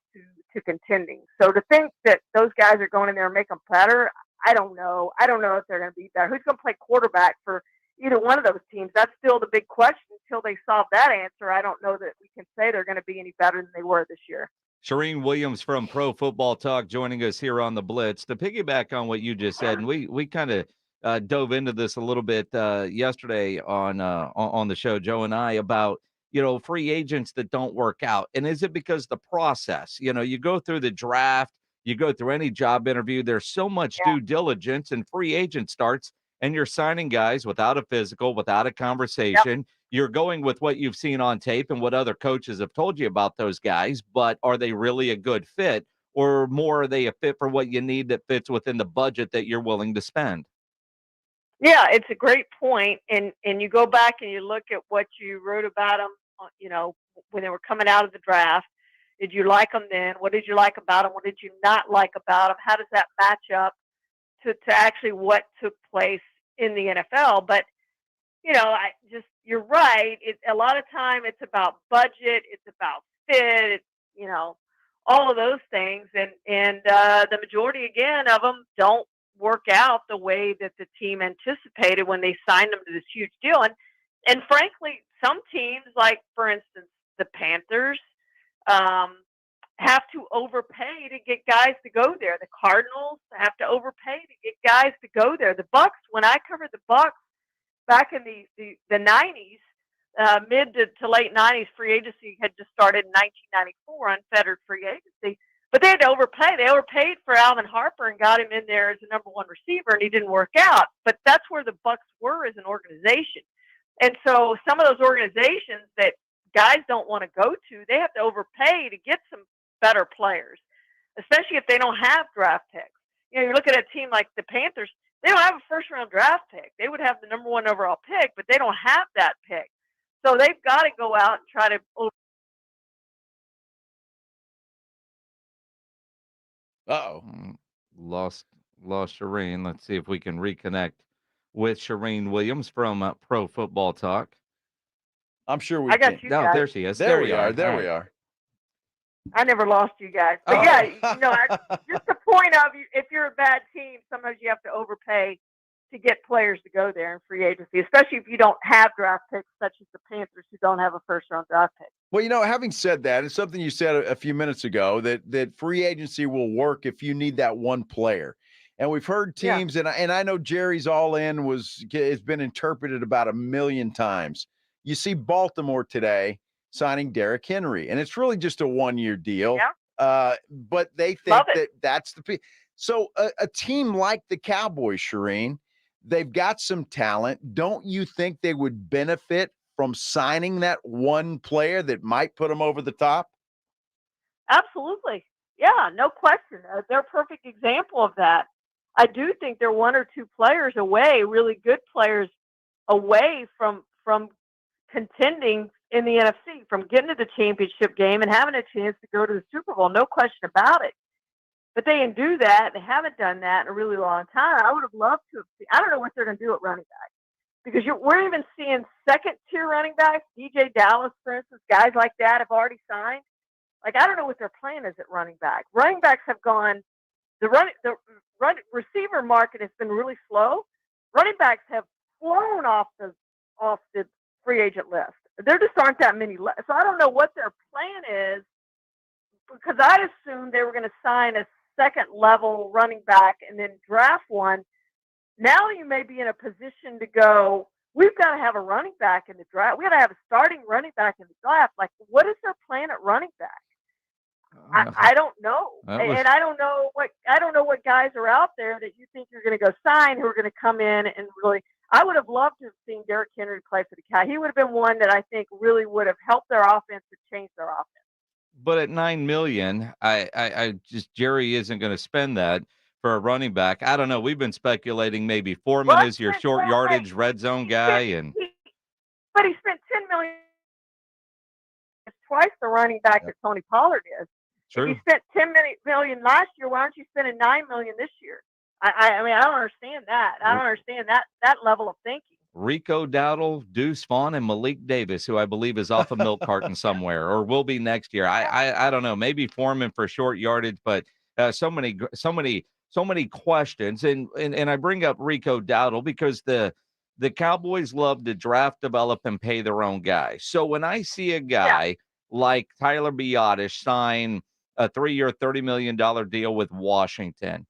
S18: to contending. So to think that those guys are going in there and make them better, I don't know. I don't know if they're going to be better. Who's going to play quarterback for either one of those teams? That's still the big question. Until they solve that answer, I don't know that we can say they're going to be any better than they were this year.
S5: Charean Williams from Pro Football Talk joining us here on the Blitz. To piggyback on what you just said, and we kind of dove into this a little bit yesterday on the show, Joe and I, about free agents that don't work out. And is it because the process? You go through the draft, you go through any job interview, there's so much due diligence, and free agent starts, and you're signing guys without a physical, without a conversation. Yep. You're going with what you've seen on tape and what other coaches have told you about those guys, but are they really a good fit, or more are they a fit for what you need that fits within the budget that you're willing to spend?
S18: Yeah, it's a great point. And you go back and you look at what you wrote about them, when they were coming out of the draft. Did you like them then? What did you like about them? What did you not like about them? How does that match up to actually what took place in the NFL? But, you're right. A lot of time it's about budget. It's about fit. It's, all of those things. And the majority, again, of them don't work out the way that the team anticipated when they signed them to this huge deal. And frankly, some teams, like, for instance, the Panthers, have to overpay to get guys to go there. The Cardinals have to overpay to get guys to go there. The Bucs, when I covered the Bucs back in the 90s, mid to late 90s, free agency had just started in 1994, unfettered free agency. But they had to overpay. They overpaid for Alvin Harper and got him in there as the number one receiver, and he didn't work out. But that's where the Bucs were as an organization. And so some of those organizations that guys don't want to go to, they have to overpay to get some better players, especially if they don't have draft picks. You're looking at a team like the Panthers, they don't have a first-round draft pick. They would have the number one overall pick, but they don't have that pick. So they've got to go out and try to
S5: Lost Charean. Let's see if we can reconnect with Charean Williams from Pro Football Talk.
S1: I'm sure we
S18: I got
S1: can.
S18: you
S5: No,
S18: guys.
S5: there she is.
S1: There we are.
S5: All
S1: We are.
S18: I never lost you guys. But just the point of, if you're a bad team, sometimes you have to overpay to get players to go there in free agency, especially if you don't have draft picks, such as the Panthers, who don't have a first-round draft pick.
S1: Well, having said that, it's something you said a few minutes ago, that free agency will work if you need that one player. And we've heard teams, and I know Jerry's all-in has been interpreted about 1 million times. You see Baltimore today signing Derrick Henry, and it's really just a 1-year deal. Yeah. But they think that's the – so a team like the Cowboys, Charean, they've got some talent. Don't you think they would benefit from signing that one player that might put them over the top?
S18: Absolutely. Yeah, no question. They're a perfect example of that. I do think they're one or two players away, really good players away from contending in the NFC, from getting to the championship game and having a chance to go to the Super Bowl. No question about it. But they didn't do that. They haven't done that in a really long time. I would have loved to have seen. I don't know what they're going to do at running back, because we're even seeing second-tier running backs, DJ Dallas, for instance, guys like that have already signed. Like, I don't know what their plan is at running back. Running backs have gone. The receiver market has been really slow. Running backs have flown off the free agent list. There just aren't that many left. So I don't know what their plan is, because I assumed they were going to sign a second-level running back and then draft one. Now you may be in a position to go, we've got to have a running back in the draft. We got to have a starting running back in the draft. Like, what is their plan at running back? I don't know, and I don't know what guys are out there that you think you're going to go sign who are going to come in and really. I would have loved to have seen Derrick Henry play for the Cowboys. He would have been one that I think really would have helped their offense to change their offense.
S5: But at $9 million, I just Jerry isn't going to spend that for a running back. I don't know. We've been speculating maybe Foreman is your short yardage red zone guy,
S18: but he spent $10 million. It's twice the running back that Tony Pollard is.
S5: True.
S18: If you spent $10 million last year, why aren't you spending $9 million this year? I mean, I don't understand that. I don't understand that level of thinking.
S5: Rico Dowdle, Deuce Vaughn, and Malik Davis, who I believe is off a milk carton somewhere or will be next year. I don't know. Maybe Foreman for short yardage, but so many questions. And I bring up Rico Dowdle because the Cowboys love to draft, develop, and pay their own guys. So when I see a guy like Tyler Biadasz sign a 3-year, $30 million deal with Washington,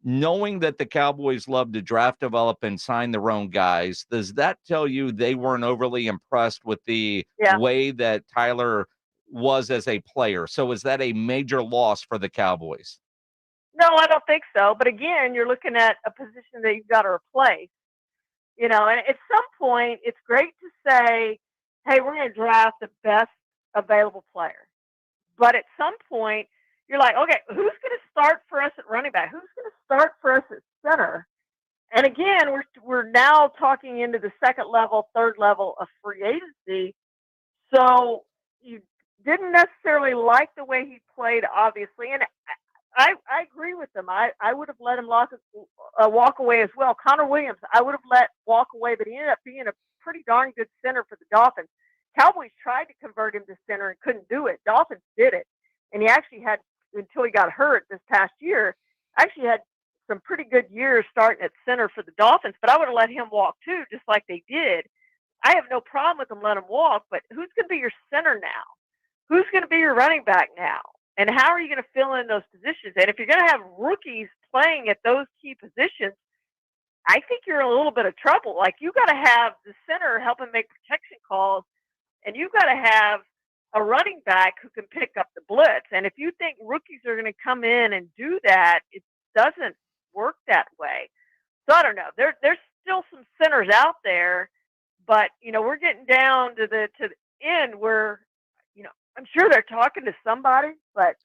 S5: knowing that the Cowboys love to draft, develop, and sign their own guys, does that tell you they weren't overly impressed with the way that Tyler was as a player? So is that a major loss for the Cowboys?
S18: No, I don't think so. But again, you're looking at a position that you've got to replace. You know, and at some point, it's great to say, hey, we're going to draft the best available player. But at some point, you're like, okay, who's going to start for us at running back? Who's going to start for us at center? And again, we're now talking into the second level, third level of free agency. So you didn't necessarily like the way he played, obviously. And I agree with them. I would have let him walk away as well. Connor Williams, I would have let walk away, but he ended up being a pretty darn good center for the Dolphins. Cowboys tried to convert him to center and couldn't do it. Dolphins did it. And he actually had, until he got hurt this past year, actually had some pretty good years starting at center for the Dolphins, but I would have let him walk too, just like they did. I have no problem with them letting him walk, but who's going to be your center now? Who's going to be your running back now? And how are you going to fill in those positions? And if you're going to have rookies playing at those key positions, I think you're in a little bit of trouble. Like, you got to have the center helping make protection calls, and you've got to have a running back who can pick up the blitz. And if you think rookies are going to come in and do that, it doesn't work that way. So I don't know. There's still some centers out there, but we're getting down to the end where I'm sure they're talking to somebody, but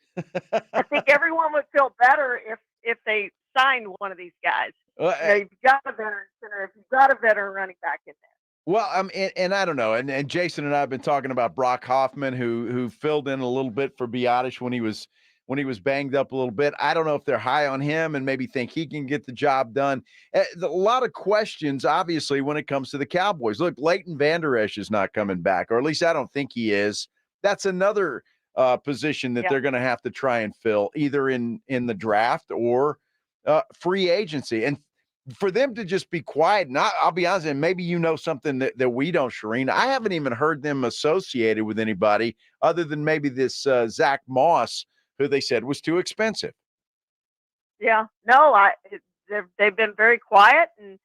S18: I think everyone would feel better if they signed one of these guys. You've got a veteran center, if you've got a veteran running back in there.
S1: Well, and I don't know, and Jason and I have been talking about Brock Hoffman, who filled in a little bit for Biadasz when he was banged up a little bit. I don't know if they're high on him and maybe think he can get the job done. A lot of questions, obviously, when it comes to the Cowboys. Look, Leighton Vander Esch is not coming back, or at least I don't think he is. That's another position that they're going to have to try and fill, either in the draft or free agency. And for them to just be quiet, I'll be honest, and maybe something that we don't, Charean. I haven't even heard them associated with anybody other than maybe this Zach Moss, who they said was too expensive.
S18: Yeah, no, they've been very quiet, and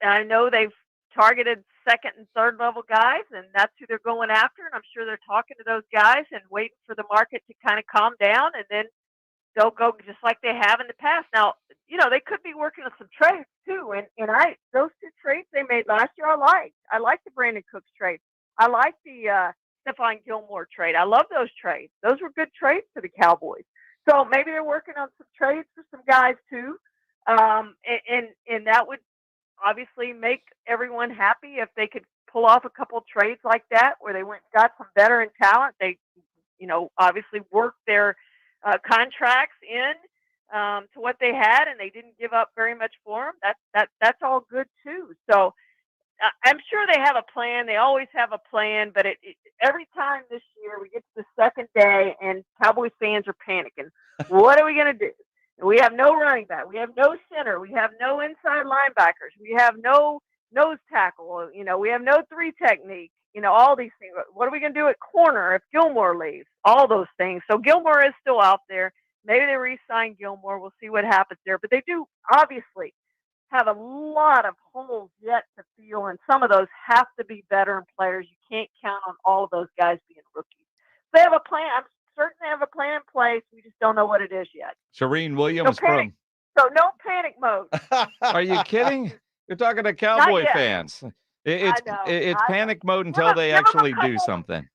S18: I know they've targeted second and third level guys, and that's who they're going after. And I'm sure they're talking to those guys and waiting for the market to kind of calm down, and then they'll go just like they have in the past. Now, they could be working on some trades too. And those 2 trades they made last year, I liked. I liked the Brandon Cooks trade. I liked the Stephon Gilmore trade. I love those trades. Those were good trades for the Cowboys. So maybe they're working on some trades for some guys too. And that would obviously make everyone happy if they could pull off a couple of trades like that where they went and got some veteran talent. They, obviously worked their contracts in to what they had, and they didn't give up very much for them. That's all good too. So I'm sure they have a plan. They always have a plan, but every time this year we get to the second day and Cowboys fans are panicking. What are we going to do? We have no running back. We have no center. We have no inside linebackers. We have no nose tackle. We have no 3 technique. All these things. What are we going to do at corner if Gilmore leaves? All those things. So Gilmore is still out there. Maybe they re-sign Gilmore. We'll see what happens there. But they do obviously have a lot of holes yet to fill, and some of those have to be veteran players. You can't count on all of those guys being rookies. They have a plan. I'm certain they have a plan in place. We just don't know what it is yet.
S5: Charean Williams
S18: So no panic mode.
S5: Are you kidding? You're talking to Cowboy fans. It's panic mode until they actually do something.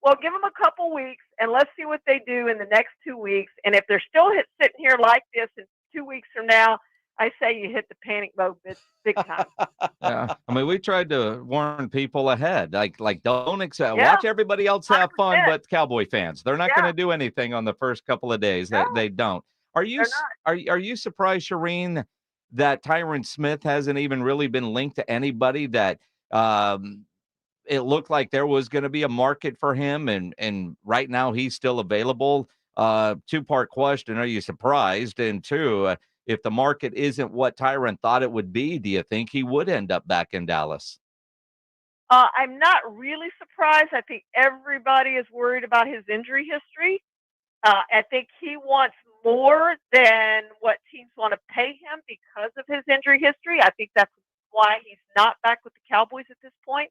S18: Well, give them a couple weeks, and let's see what they do in the next 2 weeks. And if they're still sitting here like this in 2 weeks from now, I say you hit the panic mode big time.
S5: Yeah, I mean, we tried to warn people ahead, like don't accept. Yeah. Watch everybody else have 100%. Fun, but Cowboy fans, they're not going to do anything on the first couple of days. No. They don't. Are you surprised, Charean, that Tyron Smith hasn't even really been linked to anybody? That it looked like there was going to be a market for him, and right now he's still available. 2-part question: are you surprised? And 2. If the market isn't what Tyron thought it would be, do you think he would end up back in Dallas?
S18: I'm not really surprised. I think everybody is worried about his injury history. I think he wants more than what teams want to pay him because of his injury history. I think that's why he's not back with the Cowboys at this point.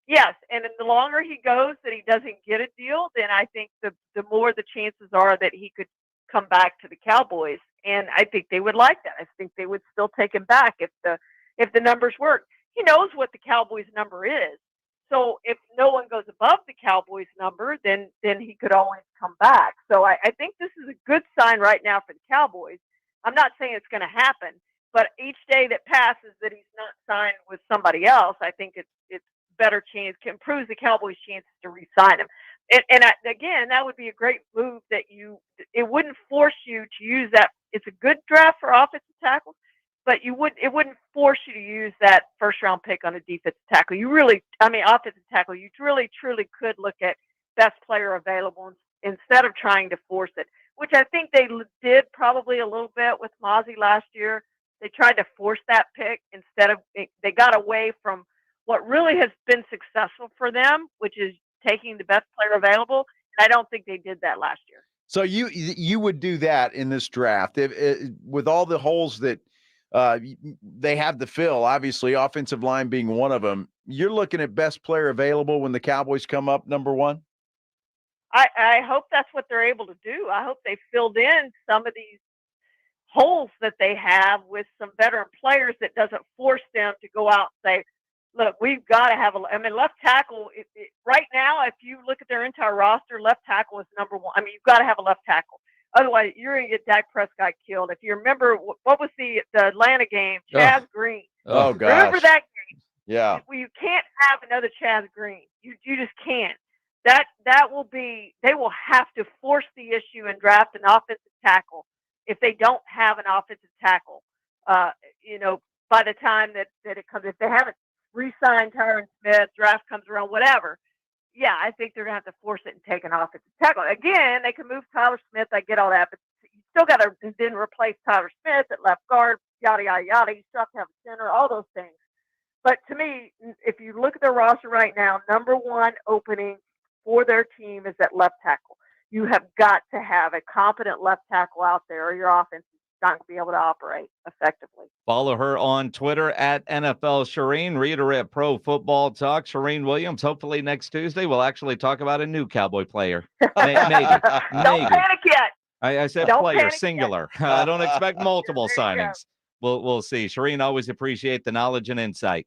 S18: Yes, and the longer he goes that he doesn't get a deal, then I think the more the chances are that he could come back to the Cowboys. And I think they would like that. I think they would still take him back if the numbers work. He knows what the Cowboys number is. So if no one goes above the Cowboys number, then he could always come back. So I think this is a good sign right now for the Cowboys. I'm not saying it's going to happen, but each day that passes that he's not signed with somebody else, I think it's better chance, can improve the Cowboys' chances to re-sign him. Again, that would be a great move that it wouldn't force you to use that. It's a good draft for offensive tackles, but it wouldn't force you to use that first-round pick on a defensive tackle. Offensive tackle, you really, truly could look at best player available instead of trying to force it, which I think they did probably a little bit with Mozzie last year. They tried to force that pick instead of – they got away from what really has been successful for them, which is taking the best player available. And I don't think they did that last year.
S1: So you would do that in this draft with all the holes that they have to fill, obviously offensive line being one of them. You're looking at best player available when the Cowboys come up number 1?
S18: I hope that's what they're able to do. I hope they filled in some of these holes that they have with some veteran players that doesn't force them to go out and say, look, we've got to have left tackle. Right now, if you look at their entire roster, left tackle is number 1. You've got to have a left tackle. Otherwise, you're going to get Dak Prescott killed. If you remember, what was the Atlanta game? Chaz Green.
S1: Oh, gosh.
S18: Remember that game?
S1: Yeah.
S18: Well, you can't have another Chaz Green. You just can't. That will be, they will have to force the issue and draft an offensive tackle if they don't have an offensive tackle. By the time that it comes, if they haven't re-sign Tyron Smith, draft comes around, whatever. Yeah, I think they're going to have to force it and take an offensive tackle. Again, they can move Tyler Smith. I get all that, but you still got to then replace Tyler Smith at left guard, yada, yada, yada. You still have to have a center, all those things. But to me, if you look at their roster right now, number 1 opening for their team is at left tackle. You have got to have a competent left tackle out there or your offense is not going to be able to operate effectively.
S5: Follow her on Twitter at NFL Charean. Read her at Pro Football Talk. Charean Williams. Hopefully next Tuesday we'll actually talk about a new Cowboy player. Maybe.
S18: Don't panic yet.
S5: I said
S18: Don't
S5: player,
S18: panic
S5: singular. I don't expect multiple
S18: There you go.
S5: signings. We'll see. Charean, always appreciate the knowledge and insight.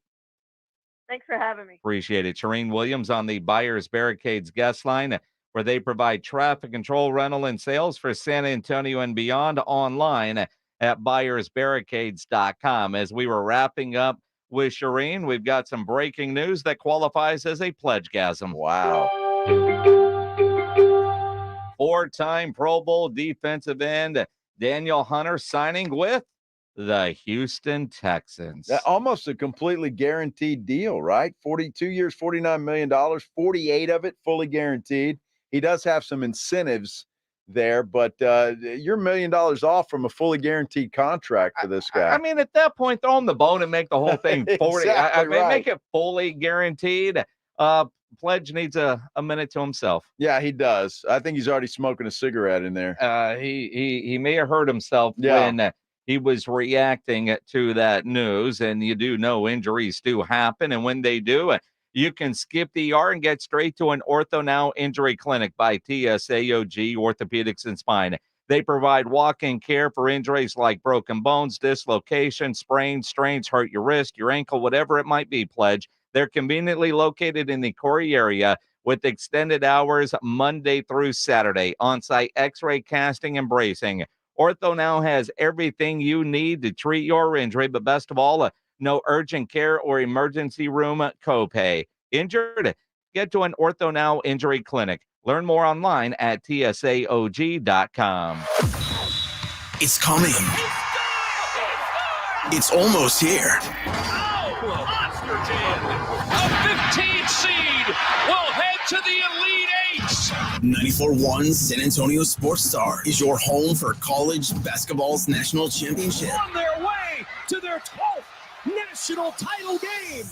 S18: Thanks for having me.
S5: Appreciate it. Charean Williams on the Buyers Barricades guest line, where they provide traffic control, rental, and sales for San Antonio and beyond, online at buyersbarricades.com. As we were wrapping up with Charean, we've got some breaking news that qualifies as a pledgegasm.
S1: Wow.
S5: 4-time Pro Bowl defensive end Daniel Hunter signing with the Houston Texans.
S1: Almost a completely guaranteed deal, right? 42 years, $49 million, 48 of it fully guaranteed. He does have some incentives there, but you're $1 million off from a fully guaranteed contract for this guy.
S5: I mean, at that point, throw him the bone and make the whole thing 40.
S1: Exactly right.
S5: Make it fully guaranteed. Pledge needs a minute to himself.
S1: Yeah, he does. I think he's already smoking a cigarette in there.
S5: He may have hurt himself
S1: Yeah.
S5: when he was reacting to that news, and you do know injuries do happen, and when they do, you can skip the ER and get straight to an Ortho Now Injury Clinic by TSAOG Orthopedics and Spine. They provide walk-in care for injuries like broken bones, dislocation, sprains, strains, hurt your wrist, your ankle, whatever it might be, Pledge. They're conveniently located in the Corey area with extended hours Monday through Saturday, on-site x-ray casting and bracing. Ortho Now has everything you need to treat your injury, but best of all, no urgent care or emergency room copay. Injured? Get to an Ortho Now Injury Clinic. Learn more online at tsaog.com.
S2: It's coming. It's almost here.
S28: A 15 seed will head to the Elite Eights.
S2: 94.1 San Antonio Sports Star is your home for college basketball's national championship.
S28: On their way to their 12th national title game.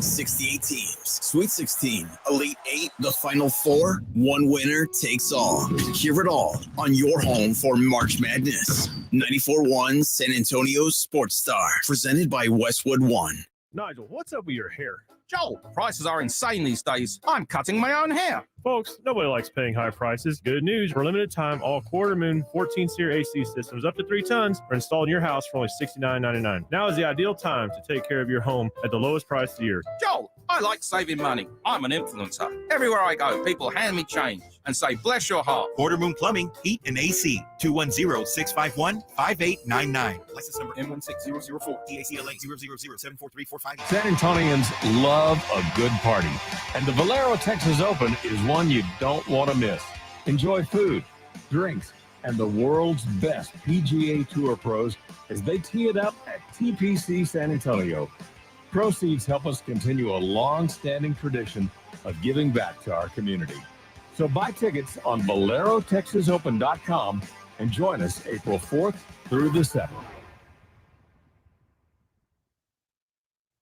S2: 68 teams, Sweet 16, Elite 8, the Final Four. One winner takes all. Hear it all on your home for March Madness. 94.1 San Antonio Sports Star, presented by Westwood One.
S28: Nigel, what's up with your hair?
S3: Joel, prices are insane these days. I'm cutting my own hair.
S28: Folks, nobody likes paying high prices. Good news, for a limited time, all quarter moon 14-seer AC systems up to 3 tons are installed in your house for only $69.99. Now is the ideal time to take care of your home at the lowest price of the year.
S3: Joel, I like saving money. I'm an influencer. Everywhere I go, people hand me change and say, bless your heart.
S7: Quarter Moon Plumbing, Heat, and AC. 210-651-5899. License number
S3: M16004.
S7: DACLA 000743458.
S27: San Antonians love a good party, and the Valero Texas Open is one you don't want to miss. Enjoy food, drinks, and the world's best PGA Tour pros as they tee it up at TPC San Antonio. Proceeds help us continue a long-standing tradition of giving back to our community. So buy tickets on ValeroTexasOpen.com and join us April 4th through the 7th.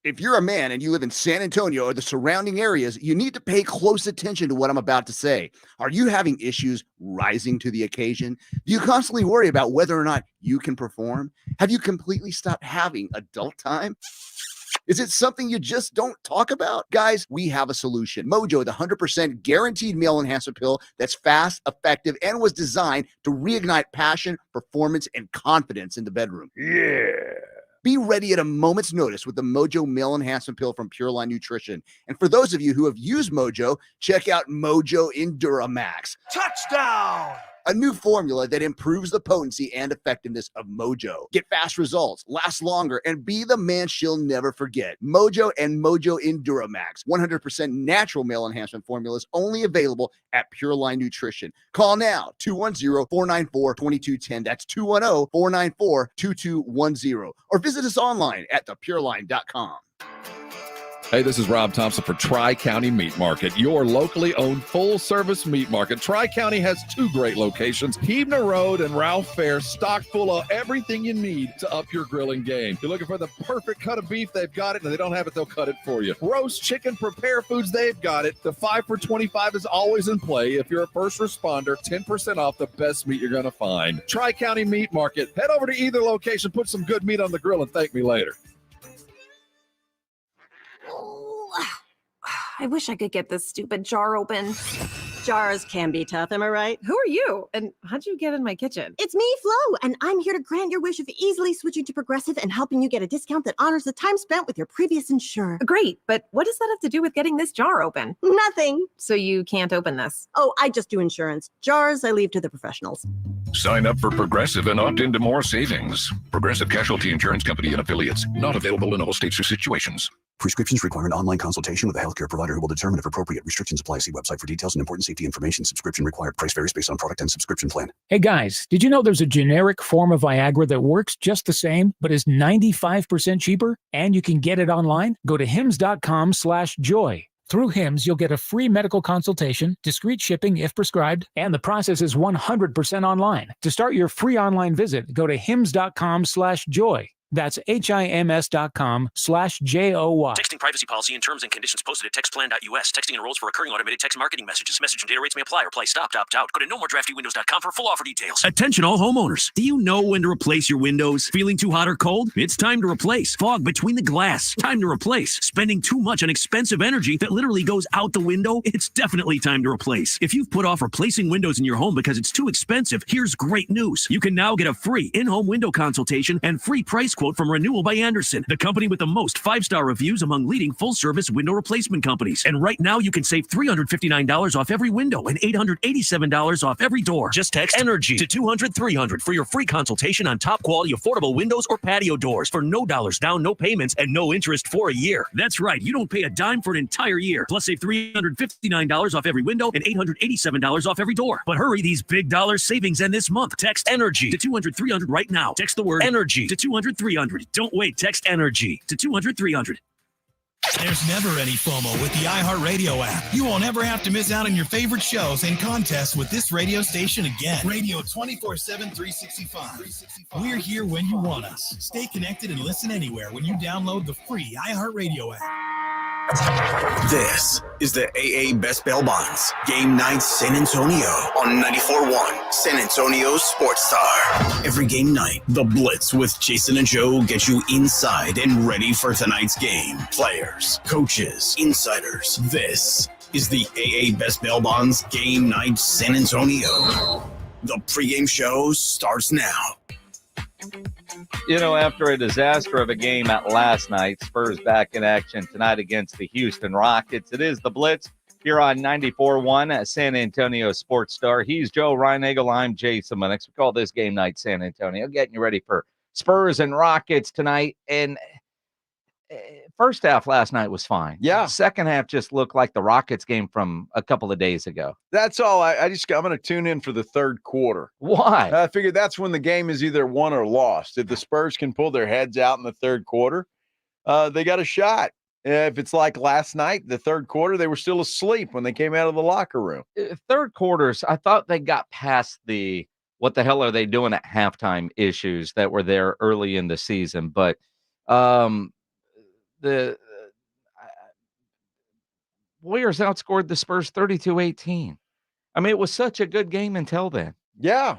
S14: If you're a man and you live in San Antonio or the surrounding areas, you need to pay close attention to what I'm about to say. Are you having issues rising to the occasion? Do you constantly worry about whether or not you can perform? Have you completely stopped having adult time? Is it something you just don't talk about? Guys, we have a solution. Mojo, the 100% guaranteed male enhancement pill that's fast, effective, and was designed to reignite passion, performance, and confidence in the bedroom. Yeah. Be ready at a moment's notice with the Mojo Male Enhancement Pill from Pure Line Nutrition. And for those of you who have used Mojo, check out Mojo Enduramax.
S28: Touchdown!
S14: A new formula that improves the potency and effectiveness of Mojo. Get fast results, last longer, and be the man she'll never forget. Mojo and Mojo Enduramax. 100% natural male enhancement formulas only available at Pure Line Nutrition. Call now, 210-494-2210. That's 210-494-2210. Or visit us online at thepureline.com.
S19: Hey, this is Rob Thompson for Tri-County Meat Market, your locally owned full-service meat market. Tri-County has 2 great locations, Keebner Road and Ralph Fair, stocked full of everything you need to up your grilling game. You're looking for the perfect cut of beef, they've got it, and if they don't have it, they'll cut it for you. Roast chicken, prepare foods, they've got it. The 5 for $25 is always in play. If you're a first responder, 10% off the best meat you're going to find. Tri-County Meat Market. Head over to either location, put some good meat on the grill, and thank me later.
S20: I wish I could get this stupid jar open.
S6: Jars can be tough, am I right?
S10: Who are you? And how'd you get in my kitchen?
S6: It's me, Flo, and I'm here to grant your wish of easily switching to Progressive and helping you get a discount that honors the time spent with your previous insurer.
S10: Great, but what does that have to do with getting this jar open?
S6: Nothing.
S10: So you can't open this?
S6: Oh, I just do insurance. Jars, I leave to the professionals.
S4: Sign up for Progressive and opt into more savings. Progressive Casualty Insurance Company and Affiliates. Not available in all states or situations.
S11: Prescriptions require an online consultation with a healthcare provider who will determine if appropriate. Restrictions apply. See website for details and important safety information. Subscription required. Price varies based on product and subscription plan.
S12: Hey guys, did you know there's a generic form of Viagra that works just the same, but is 95% cheaper? And you can get it online? Go to hims.com/joy. Through Hims, you'll get a free medical consultation, discreet shipping if prescribed, and the process is 100% online. To start your free online visit, go to hims.com/joy. That's HIMS.com/JOY.
S15: Texting privacy policy and terms and conditions posted at textplan.us. Texting enrolls for recurring automated text marketing messages. Message and data rates may apply. Reply stop, opt out. Go to nomoredraftywindows.com for full offer details. Attention all homeowners. Do you know when to replace your windows? Feeling too hot or cold? It's time to replace. Fog between the glass. Time to replace. Spending too much on expensive energy that literally goes out the window? It's definitely time to replace. If you've put off replacing windows in your home because it's too expensive, here's great news. You can now get a free in-home window consultation and free price quote from Renewal by Andersen, the company with the most 5-star reviews among leading full-service window replacement companies. And right now, you can save $359 off every window and $887 off every door. Just text ENERGY to 200-300 for your free consultation on top-quality affordable windows or patio doors for no dollars down, no payments, and no interest for a year. That's right, you don't pay a dime for an entire year. Plus, save $359 off every window and $887 off every door. But hurry, these big dollar savings end this month. Text ENERGY to 200-300 right now. Text the word ENERGY to 200-300. Don't wait. Text ENERGY to 200-300.
S7: There's never any FOMO with the iHeartRadio app. You won't ever have to miss out on your favorite shows and contests with this radio station again. Radio 24/7, 365. We're here when you want us. Stay connected and listen anywhere when you download the free iHeartRadio app.
S2: This is the AA Best Bail Bonds Game Night San Antonio on 94.1 San Antonio Sports Star. Every game night, the Blitz with Jason and Joe get you inside and ready for tonight's game. Players, coaches, insiders. This is the AA Best Bail Bonds Game Night San Antonio. The pregame show starts now.
S5: You know, after a disaster of a game at last night, Spurs back in action tonight against the Houston Rockets. It is the Blitz here on 94.1 at San Antonio Sports Star. He's Joe Reinagel. I'm Jason Minix. We call this Game Night San Antonio. Getting you ready for Spurs and Rockets tonight. And first half last night was fine.
S1: Yeah.
S5: Second half just looked like the Rockets game from a couple of days ago.
S1: That's all. I'm going to tune in for the third quarter.
S5: Why?
S1: I figured that's when the game is either won or lost. If the Spurs can pull their heads out in the third quarter, they got a shot. If it's like last night, the third quarter, they were still asleep when they came out of the locker room.
S5: Third quarters, I thought they got past the what the hell are they doing at halftime issues that were there early in the season. But the Warriors outscored the Spurs 32-18. I mean, it was such a good game until then.
S1: Yeah.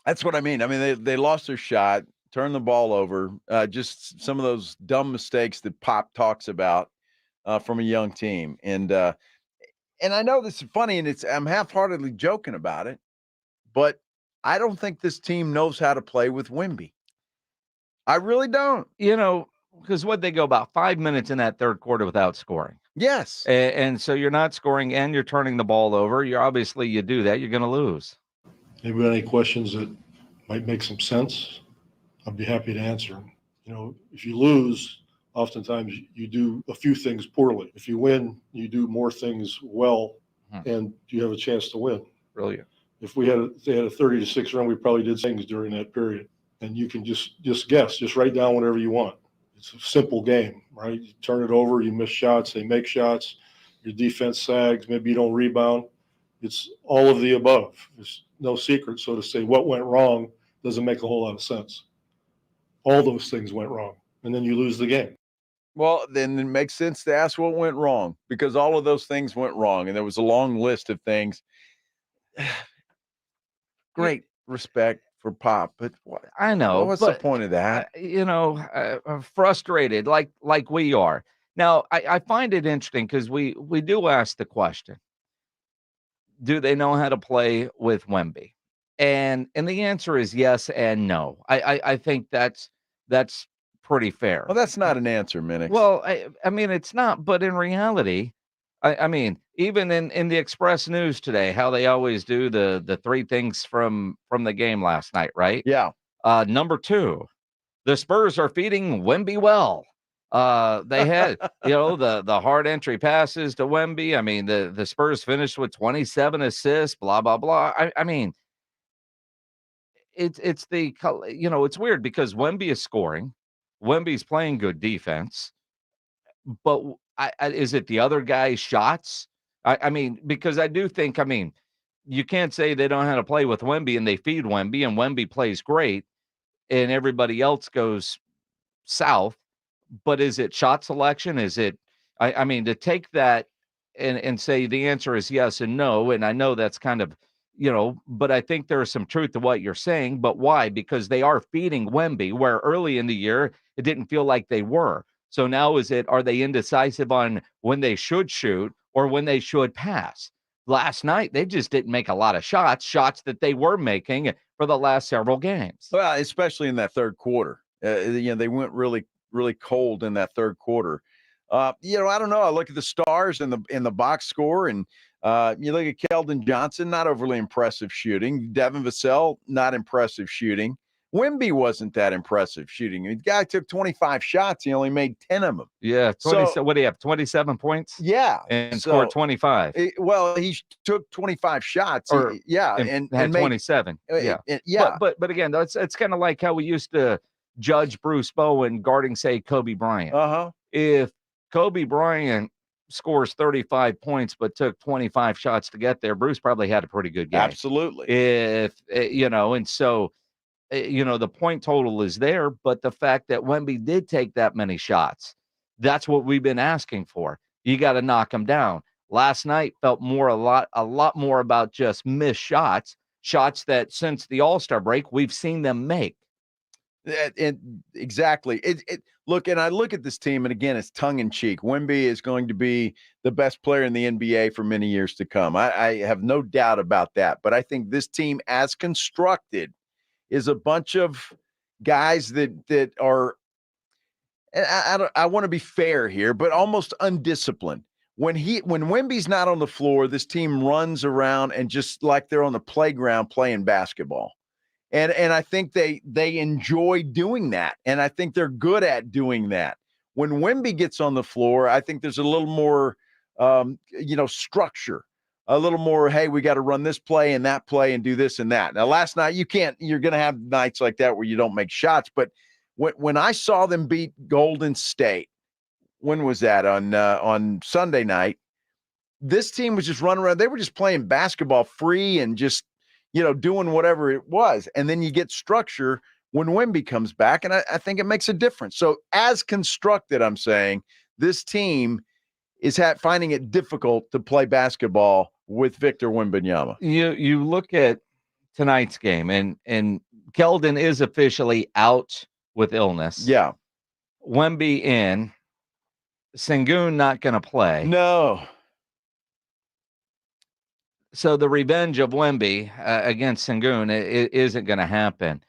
S1: That's what I mean. I mean, they lost their shot, turned the ball over, just some of those dumb mistakes that Pop talks about from a young team. And I know this is funny, and I'm half-heartedly joking about it, but I don't think this team knows how to play with Wemby. I really don't.
S5: You know, because what they go about 5 minutes in that third quarter without scoring.
S1: Yes.
S5: And so you're not scoring and you're turning the ball over. You do that, you're going to lose.
S9: Maybe any questions that might make some sense, I'd be happy to answer. You know, if you lose, oftentimes you do a few things poorly. If you win, you do more things well, and you have a chance to win.
S5: Brilliant.
S9: If they had a 30-6 run, we probably did things during that period. And you can just guess, just write down whatever you want. It's a simple game, right? You turn it over, you miss shots, they make shots, your defense sags, maybe you don't rebound. It's all of the above. There's no secret. So to say what went wrong doesn't make a whole lot of sense. All those things went wrong, and then you lose the game.
S1: Well, then it makes sense to ask what went wrong, because all of those things went wrong, and there was a long list of things. Great respect for Pop, but
S5: I know.
S1: What's the point of that?
S5: I'm frustrated like we are. Now, I find it interesting because we do ask the question, do they know how to play with Wemby? And the answer is yes and no. I think that's pretty fair.
S1: Well, that's not an answer, Minix.
S5: Well, I mean, it's not, but in reality, I mean, even in the Express News today, how they always do the three things from the game last night, right?
S1: Yeah.
S5: Number 2, the Spurs are feeding Wemby well. They had, the hard entry passes to Wemby. I mean, the Spurs finished with 27 assists, blah, blah, blah. I mean, it's it's weird because Wemby is scoring. Wemby's playing good defense. But is it the other guy's shots? I mean, because I do think, you can't say they don't know how to play with Wemby and they feed Wemby and Wemby plays great and everybody else goes south. But is it shot selection? Is it, I mean, to take that and say the answer is yes and no, and I know that's kind of, but I think there's some truth to what you're saying. But why? Because they are feeding Wemby, where early in the year, it didn't feel like they were. So now are they indecisive on when they should shoot or when they should pass? Last night, they just didn't make a lot of shots that they were making for the last several games.
S1: Well, especially in that third quarter. They went really, really cold in that third quarter. I don't know. I look at the stars in the box score, and you look at Keldon Johnson, not overly impressive shooting. Devin Vassell, not impressive shooting. Wemby wasn't that impressive shooting. The guy took 25 shots. He only made 10 of them.
S5: Yeah. What do you have, 27 points?
S1: Yeah.
S5: And scored 25.
S1: He took 25 shots.
S5: And had
S1: made
S5: 27. Yeah.
S1: Yeah.
S5: But again, it's kind of like how we used to judge Bruce Bowen guarding, say, Kobe Bryant.
S1: Uh-huh.
S5: If Kobe Bryant scores 35 points but took 25 shots to get there, Bruce probably had a pretty good game.
S1: Absolutely.
S5: And so the point total is there, but the fact that Wemby did take that many shots, that's what we've been asking for. You got to knock them down. Last night felt a lot more about just missed shots that since the All-Star break, we've seen them make.
S1: Exactly. Look, and I look at this team, and again, it's tongue in cheek. Wemby is going to be the best player in the NBA for many years to come. I have no doubt about that. But I think this team, as constructed, is a bunch of guys that are, and I want to be fair here, but almost undisciplined. When Wemby's not on the floor, this team runs around and just like they're on the playground playing basketball. And I think they enjoy doing that. And I think they're good at doing that. When Wemby gets on the floor, I think there's a little more, structure, a little more, hey, we got to run this play and that play and do this and that. Now, last night, you're going to have nights like that where you don't make shots. But when I saw them beat Golden State, when was that? On Sunday night, this team was just running around. They were just playing basketball free and just, doing whatever it was. And then you get structure when Wemby comes back, and I think it makes a difference. So as constructed, I'm saying this team is finding it difficult to play basketball with Victor Wembanyama.
S5: You look at tonight's game, and Keldon is officially out with illness.
S1: Yeah.
S5: Wemby in. Sengun not going to play.
S1: No.
S5: So the revenge of Wemby against Sengun it isn't going to happen.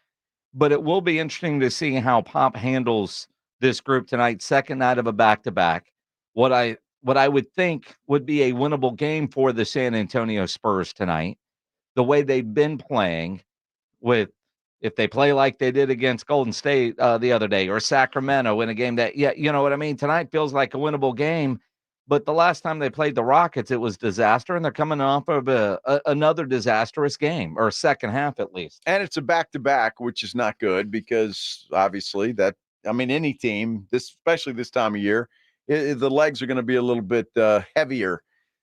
S5: But it will be interesting to see how Pop handles this group tonight, second night of a back-to-back. What I would think would be a winnable game for the San Antonio Spurs tonight, the way they've been playing if they play like they did against Golden State the other day or Sacramento in a game that, you know what I mean? Tonight feels like a winnable game. But the last time they played the Rockets, it was disaster, and they're coming off of another disastrous game, or second half at least.
S1: And it's a back-to-back, which is not good because obviously any team, especially this time of year, the legs are going to be a little bit heavier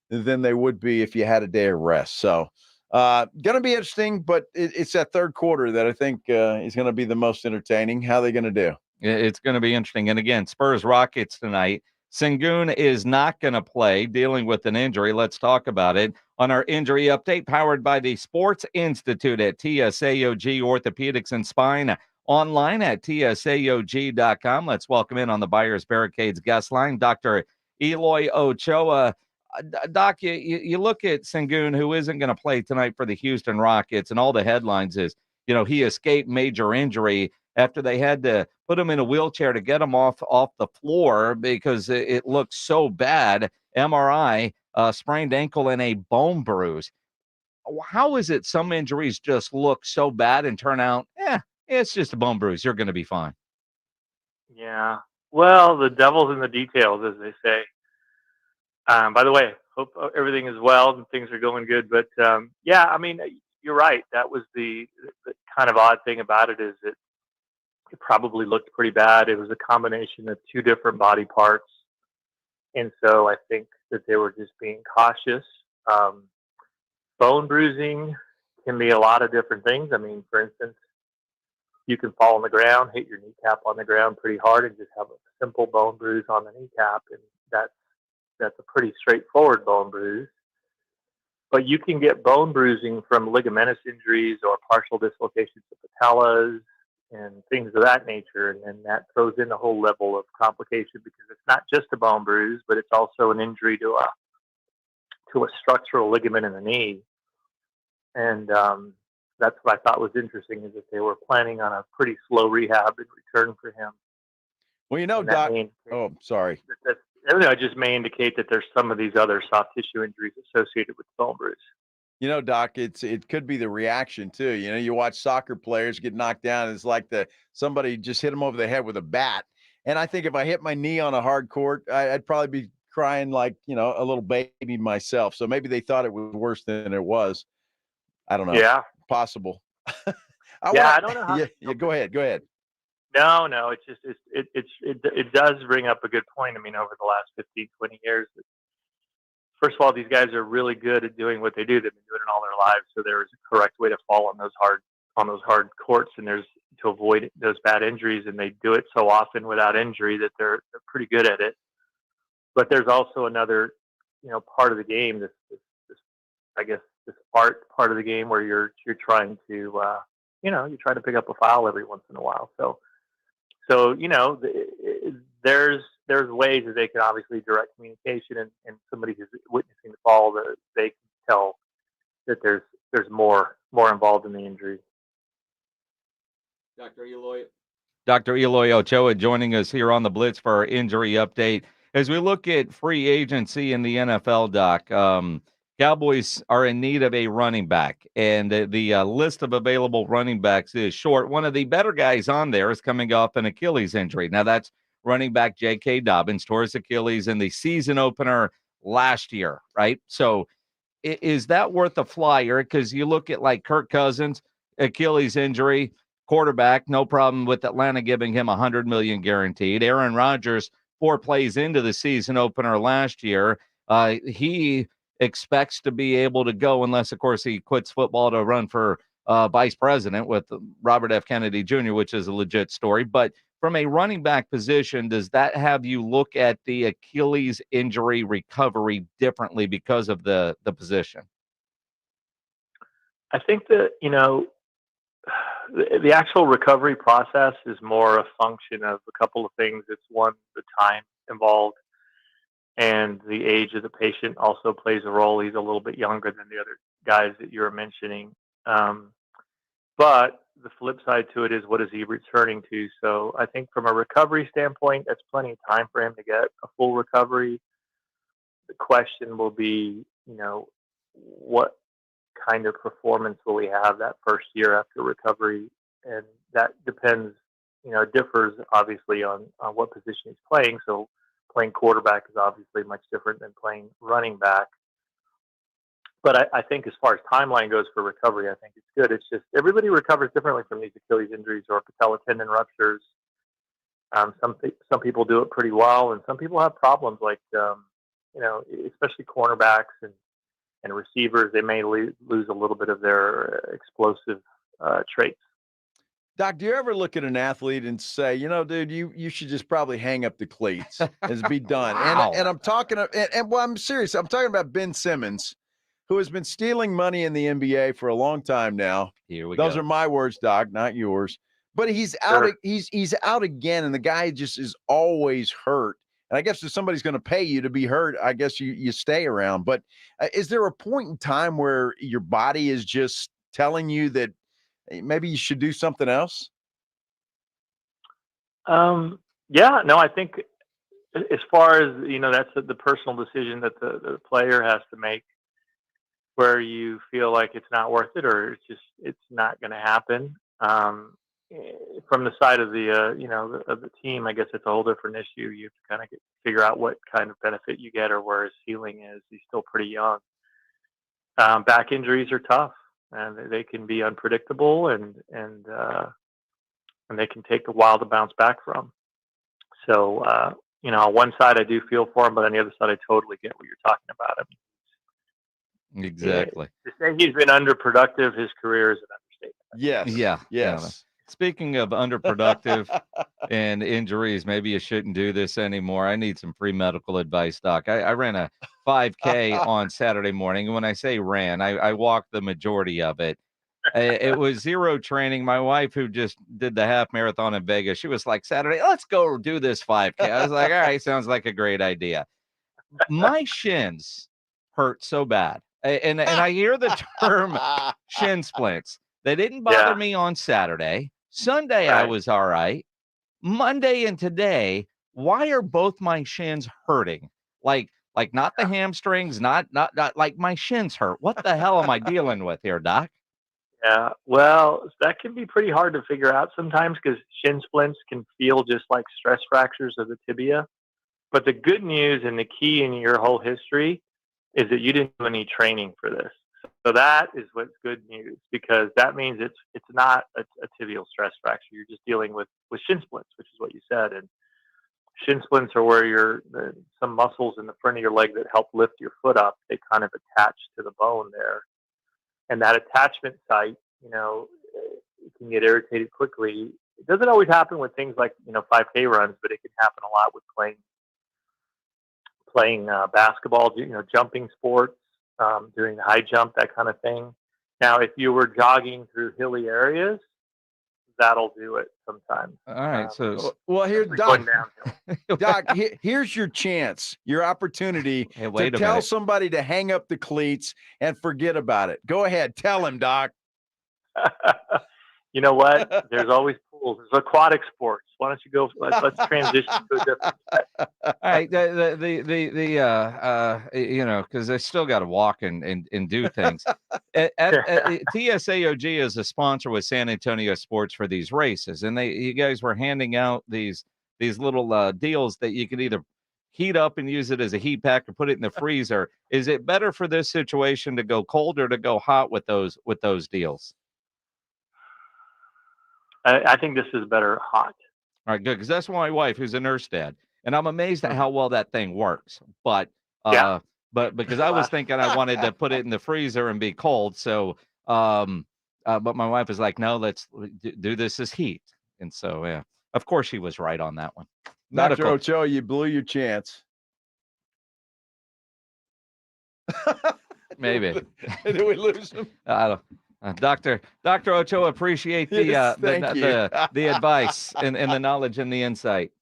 S1: than they would be if you had a day of rest. So going to be interesting, but it's that third quarter that I think is going to be the most entertaining. How are they going to do?
S5: It's going to be interesting. And again, Spurs-Rockets tonight. Sengun is not going to play, dealing with an injury. Let's talk about it on our injury update, powered by the Sports Institute at TSAOG Orthopedics and Spine, online at TSAOG.com. Let's welcome in on the Buyers Barricades guest line, Dr. Eloy Ochoa. Doc, you look at Sengun, who isn't going to play tonight for the Houston Rockets, and all the headlines is, he escaped major injury after they had to put him in a wheelchair to get him off the floor because it looked so bad. MRI, sprained ankle, and a bone bruise. How is it some injuries just look so bad and turn out, it's just a bone bruise. You're going to be fine.
S8: Yeah. Well, the devil's in the details, as they say. By the way, hope everything is well and things are going good. But yeah, I mean, you're right. That was the kind of odd thing about it is it probably looked pretty bad. It was a combination of two different body parts. And so I think that they were just being cautious. Bone bruising can be a lot of different things. I mean, for instance, you can fall on the ground, hit your kneecap on the ground pretty hard and just have a simple bone bruise on the kneecap. And that's a pretty straightforward bone bruise. But you can get bone bruising from ligamentous injuries or partial dislocations of patellas and things of that nature. And then that throws in a whole level of complication because it's not just a bone bruise, but it's also an injury to a structural ligament in the knee. And that's what I thought was interesting is that they were planning on a pretty slow rehab in return for him.
S1: Well, Doc. Sorry.
S8: It just may indicate that there's some of these other soft tissue injuries associated with bone bruise.
S1: Doc, it could be the reaction too. You watch soccer players get knocked down. It's like somebody just hit them over the head with a bat. And I think if I hit my knee on a hard court, I'd probably be crying like, a little baby myself. So maybe they thought it was worse than it was. I don't know.
S8: Yeah.
S1: Possible.
S8: I don't know how.
S1: Yeah, go ahead.
S8: No, it's just it does bring up a good point. I mean, over the last 15, 20 years, first of all, these guys are really good at doing what they do. They've been doing it all their lives, so there is a correct way to fall on those hard courts, and there's to avoid those bad injuries. And they do it so often without injury that they're pretty good at it. But there's also another, part of the game. This I guess this part of the game where you're trying to, you're trying to pick up a foul every once in a while. So there's ways that they can obviously direct communication and somebody who's witnessing the fall that they can tell that there's more involved in the injury.
S5: Dr. Eloy Ochoa joining us here on the Blitz for our injury update. As we look at free agency in the NFL, Doc, Cowboys are in need of a running back, and the list of available running backs is short. One of the better guys on there is coming off an Achilles injury. Now, that's running back J.K. Dobbins, tore his Achilles in the season opener last year, right? So is that worth a flyer? Because you look at like Kirk Cousins, Achilles injury, quarterback, no problem with Atlanta giving him $100 million guaranteed. Aaron Rodgers, 4 plays into the season opener last year, he expects to be able to go unless, of course, he quits football to run for vice president with Robert F. Kennedy Jr., which is a legit story. But from a running back position, does that have you look at the Achilles injury recovery differently because of the position?
S8: I think that, the actual recovery process is more a function of a couple of things. It's one, the time involved, and the age of the patient also plays a role. He's a little bit younger than the other guys that you were mentioning. But the flip side to it is, what is he returning to? So I think from a recovery standpoint, that's plenty of time for him to get a full recovery. The question will be, what kind of performance will he have that first year after recovery? And that depends, it differs obviously on what position he's playing. So playing quarterback is obviously much different than playing running back. But I think as far as timeline goes for recovery, I think it's good. It's just everybody recovers differently from these Achilles injuries or patella tendon ruptures. Some people do it pretty well, and some people have problems like, especially cornerbacks and receivers. They may lose a little bit of their explosive traits.
S1: Doc, do you ever look at an athlete and say, dude, you should just probably hang up the cleats and be done?
S5: Wow.
S1: And I'm talking, I'm serious. I'm talking about Ben Simmons, who has been stealing money in the NBA for a long time now.
S5: Here we
S1: Those
S5: go.
S1: are my words, Doc, not yours. But he's out. He's out again, and the guy just is always hurt. And I guess if somebody's going to pay you to be hurt, I guess you stay around. But is there a point in time where your body is just telling you that maybe you should do something else?
S8: Yeah, no, I think as far as, that's the personal decision that the player has to make, where you feel like it's not worth it or it's not going to happen. From the side of of the team, I guess it's a whole different issue. You have to kind of figure out what kind of benefit you get or where his ceiling is. He's still pretty young. Back injuries are tough, and they can be unpredictable, and they can take a while to bounce back from. So, on one side I do feel for him, but on the other side I totally get what you're talking about. I mean,
S5: Exactly.
S8: to say he's been underproductive his career is an understatement.
S1: Yes.
S5: Yeah.
S1: Yes.
S5: Speaking of underproductive and injuries, maybe you shouldn't do this anymore. I need some free medical advice, Doc. I ran a 5K on Saturday morning. And when I say ran, I walked the majority of it. It was zero training. My wife, who just did the half marathon in Vegas, she was like, Saturday, let's go do this 5K. I was like, all right, sounds like a great idea. My shins hurt so bad. And I hear the term shin splints. They didn't bother me on Saturday. Sunday, I was all right. Monday and today, why are both my shins hurting? Like not the hamstrings, not like my shins hurt. What the hell am I dealing with here, Doc?
S8: Yeah, well, that can be pretty hard to figure out sometimes because shin splints can feel just like stress fractures of the tibia. But the good news and the key in your whole history is that you didn't do any training for this. So that is what's good news, because that means it's not a tibial stress fracture. You're just dealing with shin splints, which is what you said. And shin splints are where some muscles in the front of your leg that help lift your foot up, they kind of attach to the bone there. And that attachment site, it can get irritated quickly. It doesn't always happen with things like, 5K runs, but it can happen a lot with playing basketball, jumping sports, doing the high jump, that kind of thing. Now, if you were jogging through hilly areas, that'll do it sometimes.
S5: All right.
S1: Well, here's Doc. Doc, here's your chance, your opportunity to tell somebody to hang up the cleats and forget about it. Go ahead. Tell him, Doc.
S8: You know what? There's always pools. There's aquatic sports. Why don't you go? Let's transition to a different.
S5: All right. Because I still got to walk and do things. TSAOG is a sponsor with San Antonio Sports for these races, and you guys were handing out these little deals that you could either heat up and use it as a heat pack or put it in the freezer. Is it better for this situation to go cold or to go hot with those deals?
S8: I think this is better hot.
S5: All right, good, because that's my wife, who's a nurse dad, and I'm amazed at how well that thing works. But because I was thinking I wanted to put it in the freezer and be cold, so but my wife is like, no, let's do this as heat, and so yeah, of course she was right on that one.
S1: Dr. Ochoa, you blew your chance.
S5: Maybe.
S1: Did we lose him?
S5: I don't. Dr. Ochoa, appreciate the advice and the knowledge and the insight.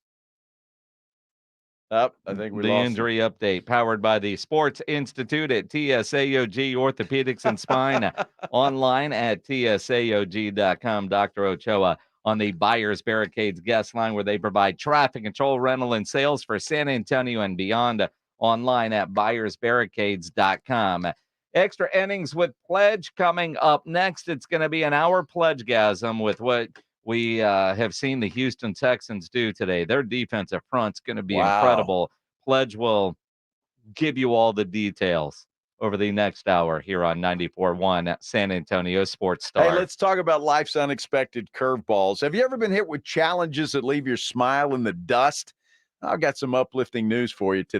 S1: I think we
S5: the
S1: lost
S5: injury update powered by the Sports Institute at TSAOG Orthopedics and Spine, online at tsaog.com. Dr. Ochoa on the Buyers Barricades guest line, where they provide traffic control, rental, and sales for San Antonio and beyond, online at buyersbarricades.com. Extra innings with Pledge coming up next. It's going to be an hour Pledgegasm with what we have seen the Houston Texans do today. Their defensive front's going to be incredible. Pledge will give you all the details over the next hour here on 94.1 San Antonio Sports Star.
S1: Hey, let's talk about life's unexpected curveballs. Have you ever been hit with challenges that leave your smile in the dust? I've got some uplifting news for you today.